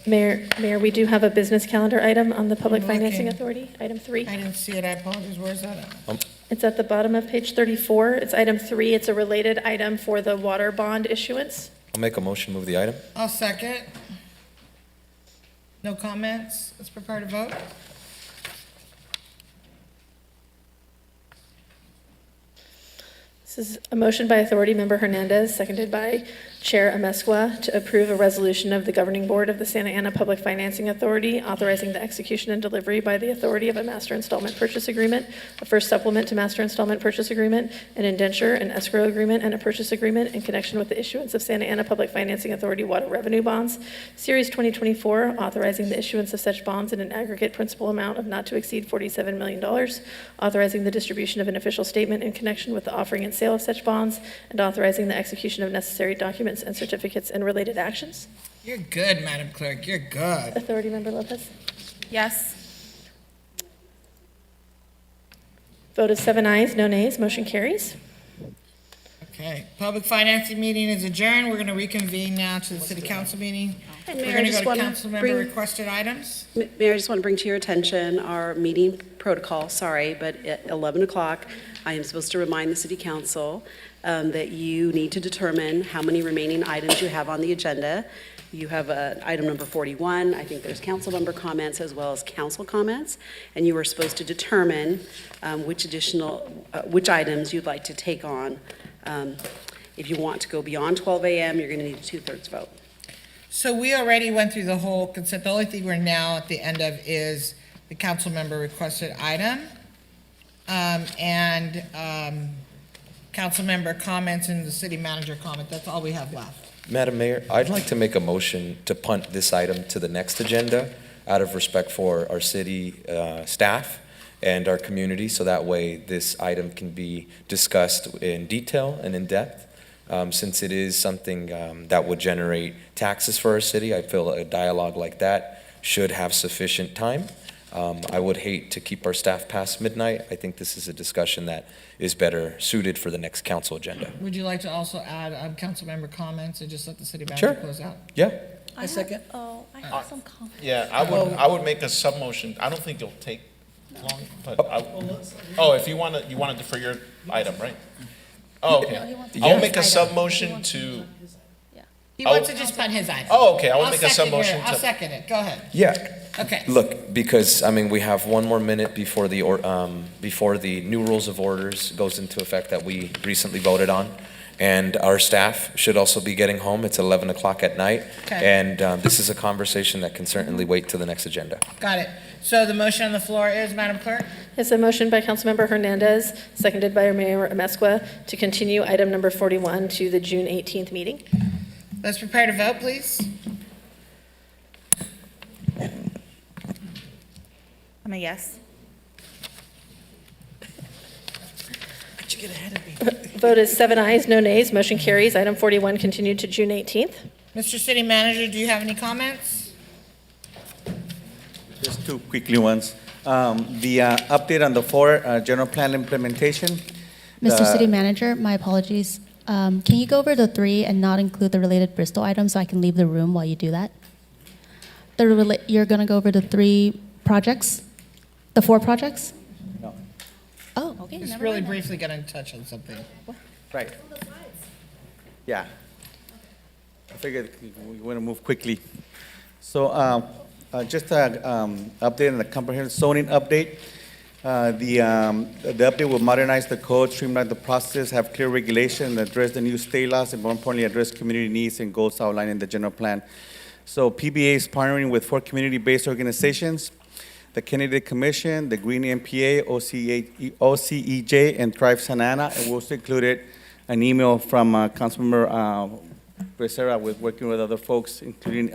Mayor, we do have a business calendar item on the Public I'm Financing looking. Authority, item 3. I didn't see it. I apologize. Where's that at? It's at the bottom of page 34. It's item 3. It's a related item for the water bond issuance. I'll make a motion to move the item. I'll second. No comments? Let's prepare to vote. This is a motion by Authority Member Hernandez, seconded by Chair Amesqua, to approve a resolution of the Governing Board of the Santa Ana Public Financing Authority authorizing the execution and delivery by the authority of a master installment purchase agreement, a first supplement to master installment purchase agreement, an indenture, an escrow agreement, and a purchase agreement in connection with the issuance of Santa Ana Public Financing Authority water revenue bonds, Series 2024, authorizing the issuance of such bonds in an aggregate principal amount of not to exceed $47 million, authorizing the distribution of an official statement in connection with the offering and sale of such bonds, and authorizing the execution of necessary documents and certificates and related actions. You're good, Madam Clerk. You're good. Authority Member Lopez. Yes. Vote is 7 ayes, no nays. Motion carries. Okay. Public financing meeting is adjourned. We're going to reconvene now to the city council meeting. And We're Mayor, I going to just go to want council to member bring, requested items. Mayor, I just want to bring to your attention our meeting protocol, sorry, but at 11 o'clock, I am supposed to remind the city council that you need to determine how many remaining items you have on the agenda. You have item number 41. I think there's council member comments as well as council comments, and you are supposed to determine which items you'd like to take on. If you want to go beyond 12 a.m., you're going to need a 2/3 vote. So we already went through the whole consent. The only thing we're now at the end of is the council member requested item. And council member comments and the city manager comment. That's all we have left. Madam Mayor, I'd like to make a motion to punt this item to the next agenda out of respect for our city staff and our community, so that way this item can be discussed in detail and in depth. Since it is something that would generate taxes for our city, I feel a dialogue like that should have sufficient time. I would hate to keep our staff past midnight. I think this is a discussion that is better suited for the next council agenda. Would you like to also add council member comments and just let the city manager Sure. close out? Yeah. I second. I have some comments. Yeah, I would make a sub-motion. I don't think it'll take long, but if you want to for your item, right? Oh, okay. I'll make a sub-motion to, He wants to just put his item. Oh, okay, I would I'll make a second your- motion I'll to. second it, go ahead. Yeah, Okay. look, because, I mean, we have one more minute before before the new rules of orders goes into effect that we recently voted on. And our staff should also be getting home. It's 11 o'clock at night. Okay. And this is a conversation that can certainly wait to the next agenda. Got it. So the motion on the floor is, Madam Clerk? It's a motion by Councilmember Hernandez, seconded by Mayor Amescua, to continue item number 41 to the June 18th meeting. Let's prepare to vote, please. I'm a yes. Vote is 7 ayes, no nays. Motion carries. Item 41 continued to June 18th. Mr. City Manager, do you have any comments? Just two quickly ones. The update on the general plan implementation. Mr. The- City Manager, my apologies. Can you go over the 3 and not include the related Bristol items so I can leave the room while you do that? You're going to go over the 3 projects? The 4 projects? No. Oh, okay, Just never really mind. briefly gonna touch on something. Right. Yeah. I figured we want to move quickly. So just an update on the comprehensive zoning update. The update will modernize the code, streamline the process, have clear regulation, address the new state laws, and more importantly, address community needs and goals outlined in the general plan. So PBA is partnering with 4 community-based organizations: the Kennedy Commission, the Green MPA, OCEJ, and Thrive Santa Ana. And we also included an email from Councilmember Becerra with working with other folks, including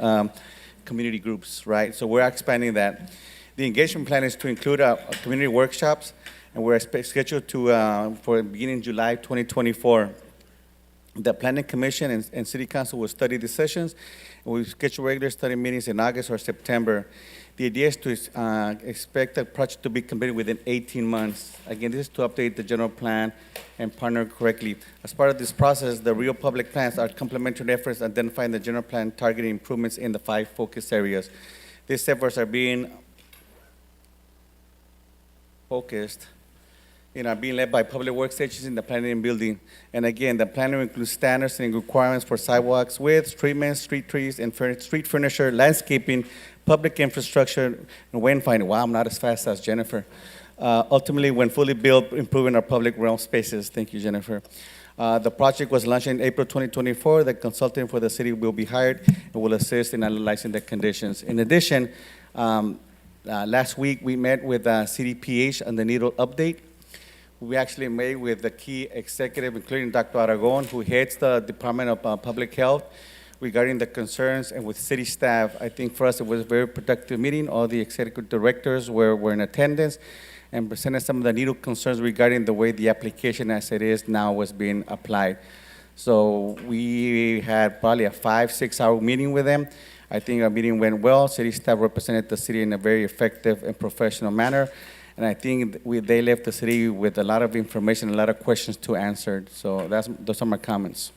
community groups, right? So we're expanding that. The engagement plan is to include community workshops, and we're scheduled for beginning July 2024. The Planning Commission and City Council will study the sessions, and we schedule regular study meetings in August or September. The idea is to expect the project to be completed within 18 months. Again, this is to update the general plan and partner correctly. As part of this process, the real public plans are complementary efforts identifying the general plan targeting improvements in the 5 focus areas. These efforts are being focused, being led by public works agencies in the planning and building. And again, the plan will include standards and requirements for sidewalks, widths, treatments, street trees, and street furniture, landscaping, public infrastructure, and wayfinding. Wow, I'm not as fast as Jennifer. Ultimately, when fully built, improving our public realm spaces. Thank you, Jennifer. The project was launched in April 2024. The consultant for the city will be hired and will assist in analyzing the conditions. In addition, last week we met with CDPH on the needle update. We actually met with the key executive, including Dr. Aragon, who heads the Department of Public Health, regarding the concerns, and with city staff. I think for us it was a very productive meeting. All the executive directors were in attendance and presented some of the needle concerns regarding the way the application as it is now was being applied. So we had probably a 5-6 hour meeting with them. I think our meeting went well. City staff represented the city in a very effective and professional manner. And I think they left the city with a lot of information, a lot of questions to answer. So those are my comments.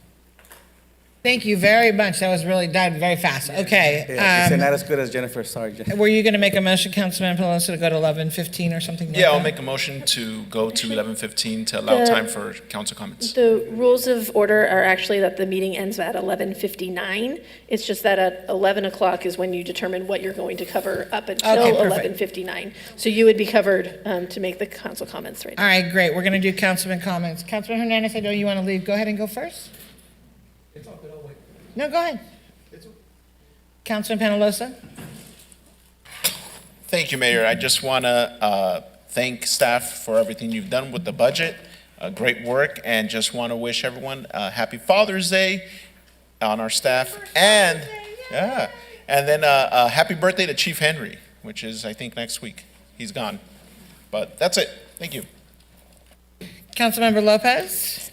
Thank you very much. That was really done very fast. Okay. It's not as good as Jennifer. Sorry, Jennifer. Were you going to make a motion, Councilman Pelosi, to go to 11:15 or something like that? Yeah, I'll make a motion to go to 11:15 to allow time for council comments. The rules of order are actually that the meeting ends at 11:59. It's just that at 11 o'clock is when you determine what you're going to cover up until Okay, perfect. 11:59. So you would be covered to make the council comments right now. All right, great. We're going to do councilman comments. Councilman Hernandez, I know you want to leave. Go ahead and go first. It's all good, I'll wait. No, go ahead. Councilman Penalosa? Thank you, Mayor. I just want to thank staff for everything you've done with the budget. Great work, and just want to wish everyone a happy Father's Day on our staff. And then a happy birthday to Chief Henry, which is, I think, next week. He's gone. But that's it. Thank you. Councilmember Lopez?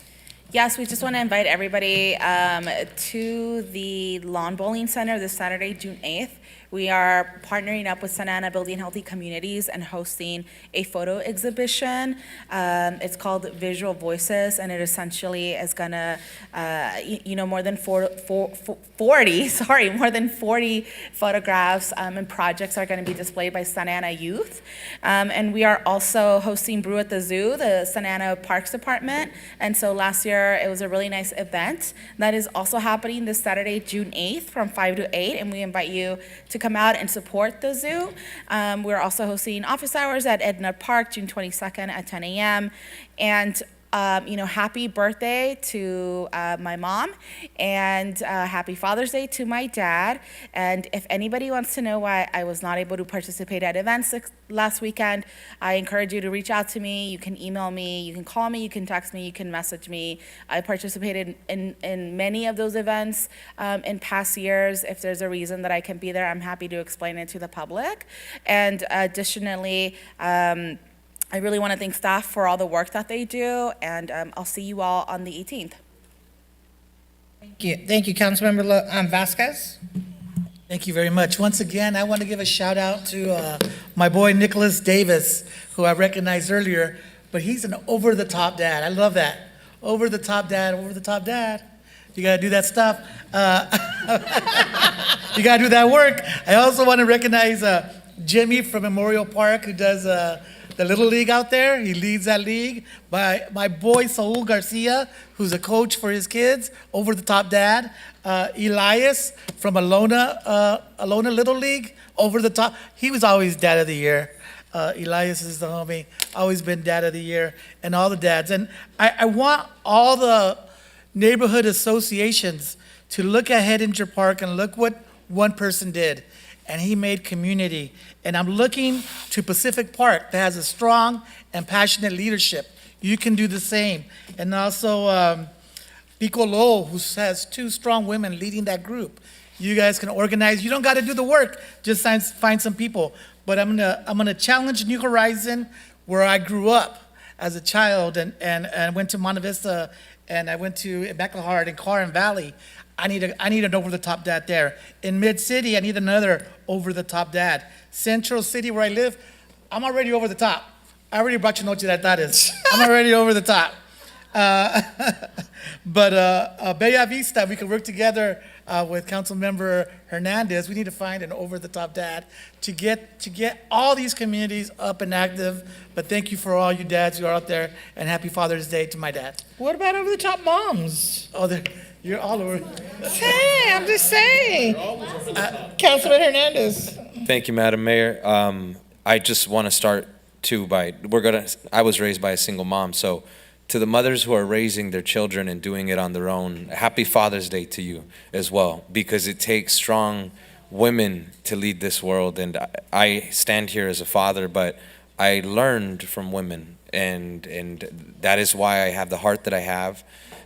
Yes, we just want to invite everybody to the Lawn Bowling Center this Saturday, June 8th. We are partnering up with Santa Ana Building Healthy Communities and hosting a photo exhibition. It's called Visual Voices, and it essentially is gonna, more than 40 photographs and projects are gonna be displayed by Santa Ana youth. And we are also hosting Brew at the Zoo, the Santa Ana Parks Department. And so last year, it was a really nice event. That is also happening this Saturday, June 8th from 5 to 8, and we invite you to come out and support the zoo. We're also hosting office hours at Edna Park, June 22nd at 10 a.m. And happy birthday to my mom, and happy Father's Day to my dad. And if anybody wants to know why I was not able to participate at events last weekend, I encourage you to reach out to me. You can email me, you can call me, you can text me, you can message me. I participated in many of those events in past years. If there's a reason that I can be there, I'm happy to explain it to the public. And additionally, I really want to thank staff for all the work that they do, and I'll see you all on the 18th. Thank you, Councilmember Vasquez. Thank you very much. Once again, I want to give a shout out to my boy Nicholas Davis, who I recognized earlier, but he's an over-the-top dad. I love that. Over-the-top dad, over-the-top dad. You got to do that stuff. You got to do that work. I also want to recognize Jimmy from Memorial Park, who does the Little League out there. He leads that league. My boy Saul Garcia, who's a coach for his kids, over the top dad. Elias from Alona Little League, over the top. He was always dad of the year. Elias is the homie, always been dad of the year, and all the dads. And I want all the neighborhood associations to look at Hedinger Park and look what one person did. And he made community. And I'm looking to Pacific Park that has a strong and passionate leadership. You can do the same. And also Pico Lo, who has 2 strong women leading that group. You guys can organize. You don't got to do the work. Just find some people. But I'm gonna challenge New Horizon, where I grew up as a child, and went to Monte Vista, and I went to Becklehart and Carr Valley. I need an over-the-top dad there. In Mid-City, I need another over-the-top dad. Central City, where I live, I'm already over the top. I already brought you noche de tardes. I'm already over the top. But Bella Vista, we can work together with Councilmember Hernandez. We need to find an over-the-top dad to get all these communities up and active. But thank you for all you dads who are out there, and happy Father's Day to my dad. What about over-the-top moms? Oh, you're all over. Hey, I'm just saying. Councilman Hernandez. Thank you, Madam Mayor. I just want to start too I was raised by a single mom, so to the mothers who are raising their children and doing it on their own, happy Father's Day to you as well, because it takes strong women to lead this world. And I stand here as a father, but I learned from women, and that is why I have the heart that I have,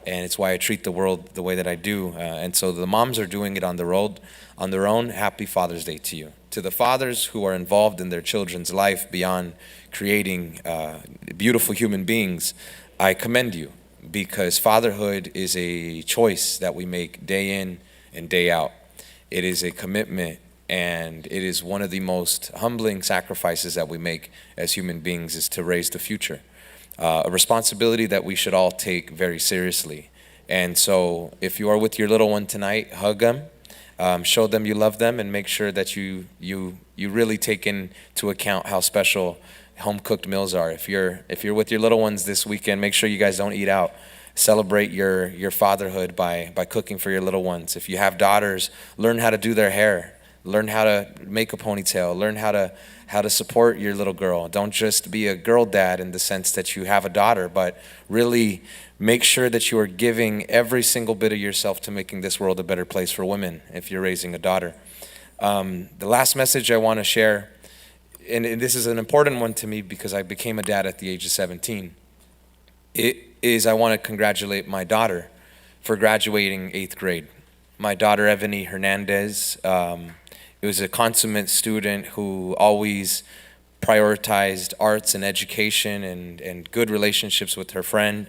and it's why I treat the world the way that I do. And so the moms are doing it on their own. Happy Father's Day to you. To the fathers who are involved in their children's life beyond creating beautiful human beings, I commend you, because fatherhood is a choice that we make day in and day out. It is a commitment, and it is one of the most humbling sacrifices that we make as human beings, is to raise the future. A responsibility that we should all take very seriously. And so if you are with your little one tonight, hug them, show them you love them, and make sure that you really take into account how special home-cooked meals are. If you're with your little ones this weekend, make sure you guys don't eat out. Celebrate your fatherhood by cooking for your little ones. If you have daughters, learn how to do their hair. Learn how to make a ponytail. Learn how to support your little girl. Don't just be a girl dad in the sense that you have a daughter, but really make sure that you are giving every single bit of yourself to making this world a better place for women if you're raising a daughter. The last message I want to share, and this is an important one to me because I became a dad at the age of 17, I want to congratulate my daughter for graduating 8th grade. My daughter, Evany Hernandez, was a consummate student who always prioritized arts and education and good relationships with her friend.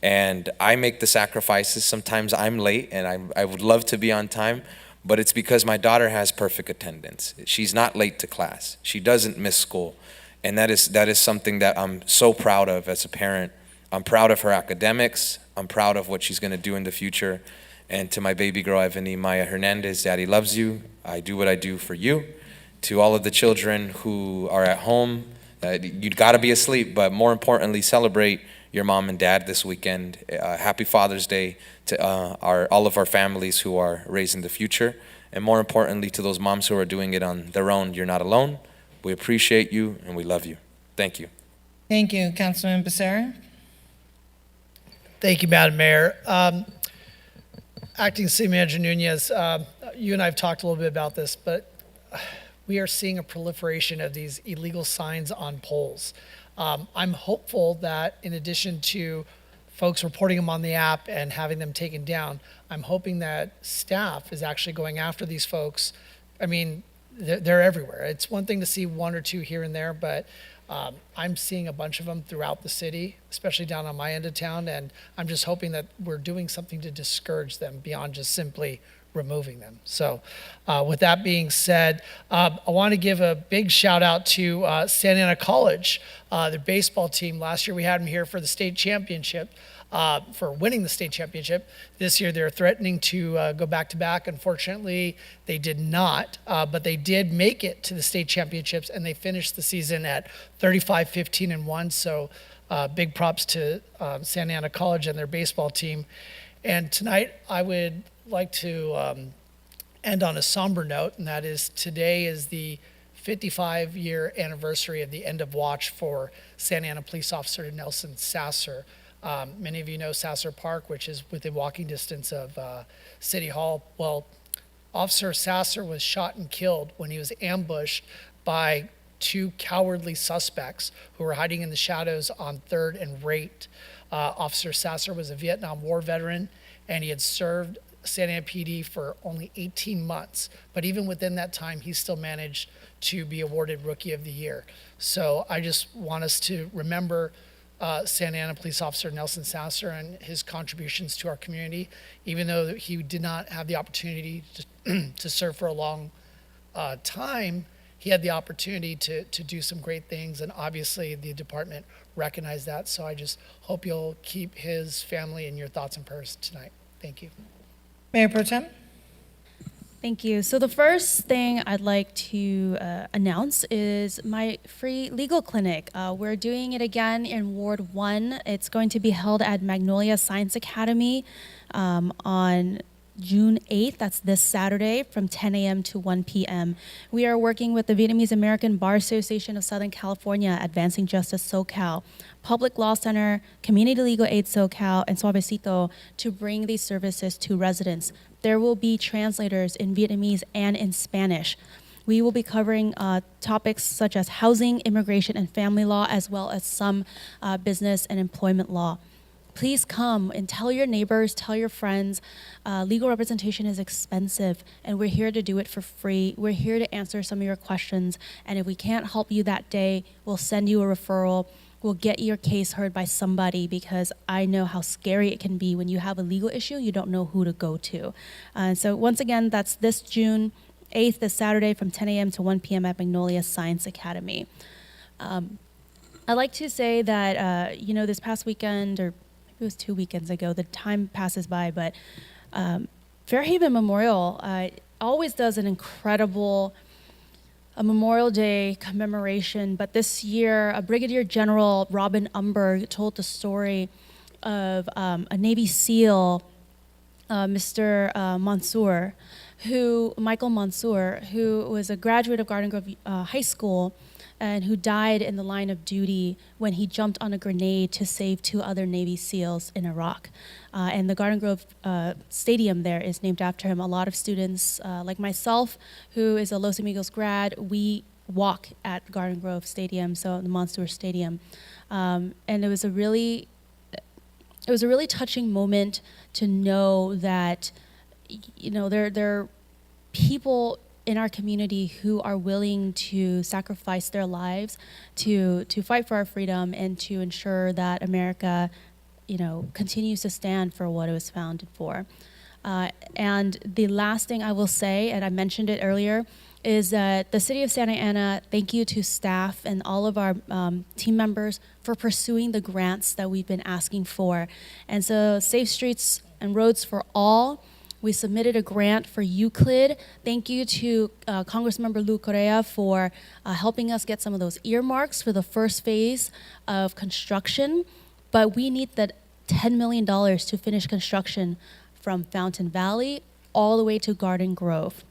And I make the sacrifices. Sometimes I'm late, and I would love to be on time, but it's because my daughter has perfect attendance. She's not late to class. She doesn't miss school. And that is something that I'm so proud of as a parent. I'm proud of her academics. I'm proud of what she's going to do in the future. And to my baby girl, Ebony Maya Hernandez, Daddy loves you. I do what I do for you. To all of the children who are at home, you've got to be asleep, but more importantly, celebrate your mom and dad this weekend. Happy Father's Day to all of our families who are raising the future. And more importantly, to those moms who are doing it on their own, you're not alone. We appreciate you and we love you. Thank you. Thank you, Councilman Becerra. Thank you, Madam Mayor. Acting City Manager Nunez, you and I have talked a little bit about this, but we are seeing a proliferation of these illegal signs on poles. I'm hopeful that in addition to folks reporting them on the app and having them taken down, I'm hoping that staff is actually going after these folks. I mean, they're everywhere. It's one thing to see one or two here and there, but I'm seeing a bunch of them throughout the city, especially down on my end of town, and I'm just hoping that we're doing something to discourage them beyond just simply removing them. So with that being said, I want to give a big shout out to Santa Ana College, their baseball team. Last year we had them here for the state championship, for winning the state championship. This year they're threatening to go back-to-back. Unfortunately, they did not, but they did make it to the state championships, and they finished the season at 35-15-1. So big props to Santa Ana College and their baseball team. And tonight I would like to end on a somber note, and that is today is the 55-year anniversary of the end of watch for Santa Ana police officer Nelson Sasser. Many of you know Sasser Park, which is within walking distance of City Hall. Well, Officer Sasser was shot and killed when he was ambushed by two cowardly suspects who were hiding in the shadows on 3rd and Rate. Officer Sasser was a Vietnam War veteran, and he had served Santa Ana PD for only 18 months. But even within that time, he still managed to be awarded Rookie of the Year. So I just want us to remember Santa Ana Police Officer Nelson Sasser and his contributions to our community. Even though he did not have the opportunity to serve for a long time, he had the opportunity to do some great things, and obviously the department recognized that. So I just hope you'll keep his family in your thoughts and prayers tonight. Thank you. Mayor Pro Tem? Thank you. So the first thing I'd like to announce is my free legal clinic. We're doing it again in Ward 1. It's going to be held at Magnolia Science Academy on June 8th. That's this Saturday from 10 a.m. to 1 p.m. We are working with the Vietnamese American Bar Association of Southern California, Advancing Justice SoCal, Public Law Center, Community Legal Aid SoCal, and Suavecito to bring these services to residents. There will be translators in Vietnamese and in Spanish. We will be covering topics such as housing, immigration, and family law, as well as some business and employment law. Please come and tell your neighbors, tell your friends. Legal representation is expensive, and we're here to do it for free. We're here to answer some of your questions, and if we can't help you that day, we'll send you a referral. We'll get your case heard by somebody, because I know how scary it can be when you have a legal issue, you don't know who to go to. So once again, that's this June 8th, this Saturday from 10 a.m. to 1 p.m. at Magnolia Science Academy. I'd like to say that, this past weekend, or it was 2 weekends ago, the time passes by, but Fairhaven Memorial always does an incredible Memorial Day commemoration, but this year, Brigadier General Robin Umber told the story of a Navy SEAL, Mr. Michael Mansour, who was a graduate of Garden Grove High School, and who died in the line of duty when he jumped on a grenade to save 2 other Navy SEALs in Iraq. And the Garden Grove Stadium there is named after him. A lot of students, like myself, who is a Los Amigos grad, we walk at Garden Grove Stadium, so the Mansour Stadium. And it was a really touching moment to know that, there are people in our community who are willing to sacrifice their lives to fight for our freedom and to ensure that America, continues to stand for what it was founded for. And the last thing I will say, and I mentioned it earlier, is that the City of Santa Ana, thank you to staff and all of our team members for pursuing the grants that we've been asking for. And so Safe Streets and Roads for All, we submitted a grant for Euclid. Thank you to Congressmember Lou Correa for helping us get some of those earmarks for the first phase of construction. But we need that $10 million to finish construction from Fountain Valley all the way to Garden Grove.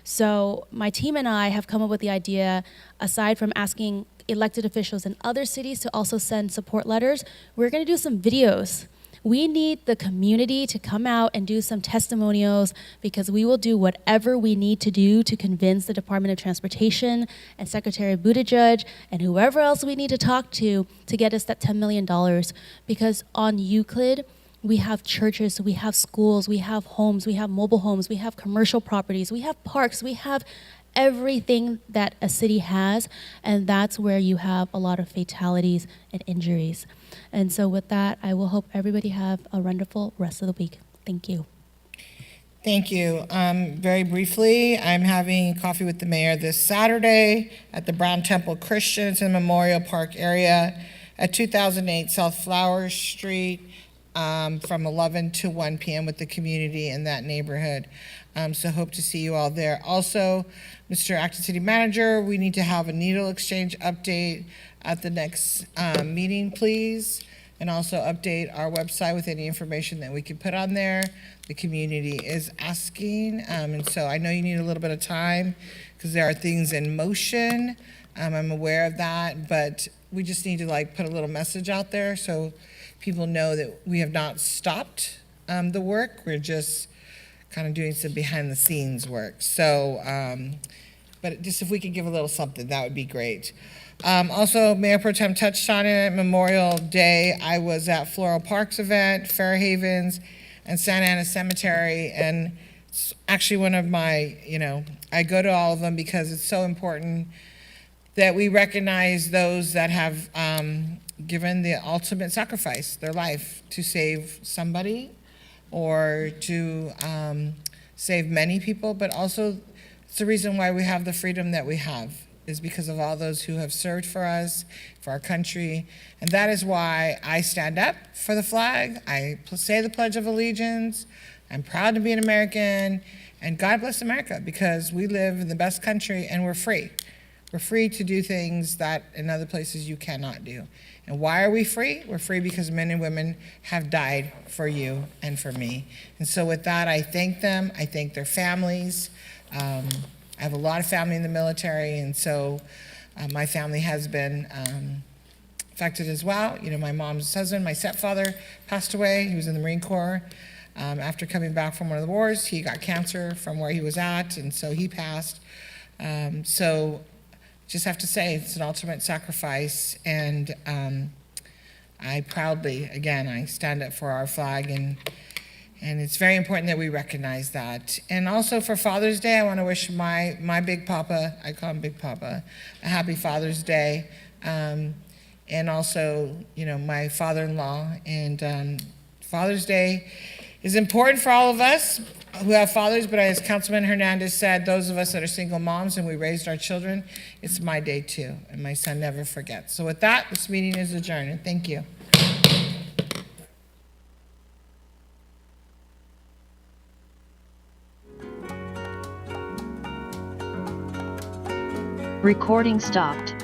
So my team and I have come up with the idea, aside from asking elected officials in other cities to also send support letters, we're going to do some videos. We need the community to come out and do some testimonials, because we will do whatever we need to do to convince the Department of Transportation and Secretary Buttigieg and whoever else we need to talk to get us that $10 million. Because on Euclid, we have churches, we have schools, we have homes, we have mobile homes, we have commercial properties, we have parks, we have everything that a city has, and that's where you have a lot of fatalities and injuries. And so with that, I will hope everybody have a wonderful rest of the week. Thank you. Thank you. Very briefly, I'm having coffee with the mayor this Saturday at the Brown Temple Christians in Memorial Park area at 2008 South Flowers Street, from 11 to 1 p.m. with the community in that neighborhood. So hope to see you all there. Also, Mr. Acting City Manager, we need to have a needle exchange update at the next meeting, please. And also update our website with any information that we can put on there. The community is asking. And so I know you need a little bit of time because there are things in motion. I'm aware of that, but we just need to put a little message out there so people know that we have not stopped the work. We're just kind of doing some behind the scenes work. So, but just if we could give a little something, that would be great. Also, Mayor Pro Tem touched on it, Memorial Day, I was at Floral Parks event, Fairhavens, and Santa Ana Cemetery, and it's actually one of my, I go to all of them because it's so important that we recognize those that have given the ultimate sacrifice, their life, to save somebody or to save many people, but also it's the reason why we have the freedom that we have, is because of all those who have served for us, for our country. And that is why I stand up for the flag. I say the Pledge of Allegiance. I'm proud to be an American. And God bless America, because we live in the best country and we're free. We're free to do things that in other places you cannot do. And why are we free? We're free because men and women have died for you and for me. And so with that, I thank them. I thank their families. I have a lot of family in the military, and so my family has been affected as well. My mom's husband, my stepfather, passed away. He was in the Marine Corps. After coming back from one of the wars, he got cancer from where he was at, and so he passed. So just have to say it's an ultimate sacrifice, and I proudly, again, I stand up for our flag, and it's very important that we recognize that. And also for Father's Day, I want to wish my Big Papa, I call him Big Papa, a happy Father's Day. And also, my father-in-law. And Father's Day is important for all of us who have fathers, but as Councilman Hernandez said, those of us that are single moms and we raised our children, it's my day too, and my son never forgets. So with that, this meeting is adjourned, and thank you. Recording stopped.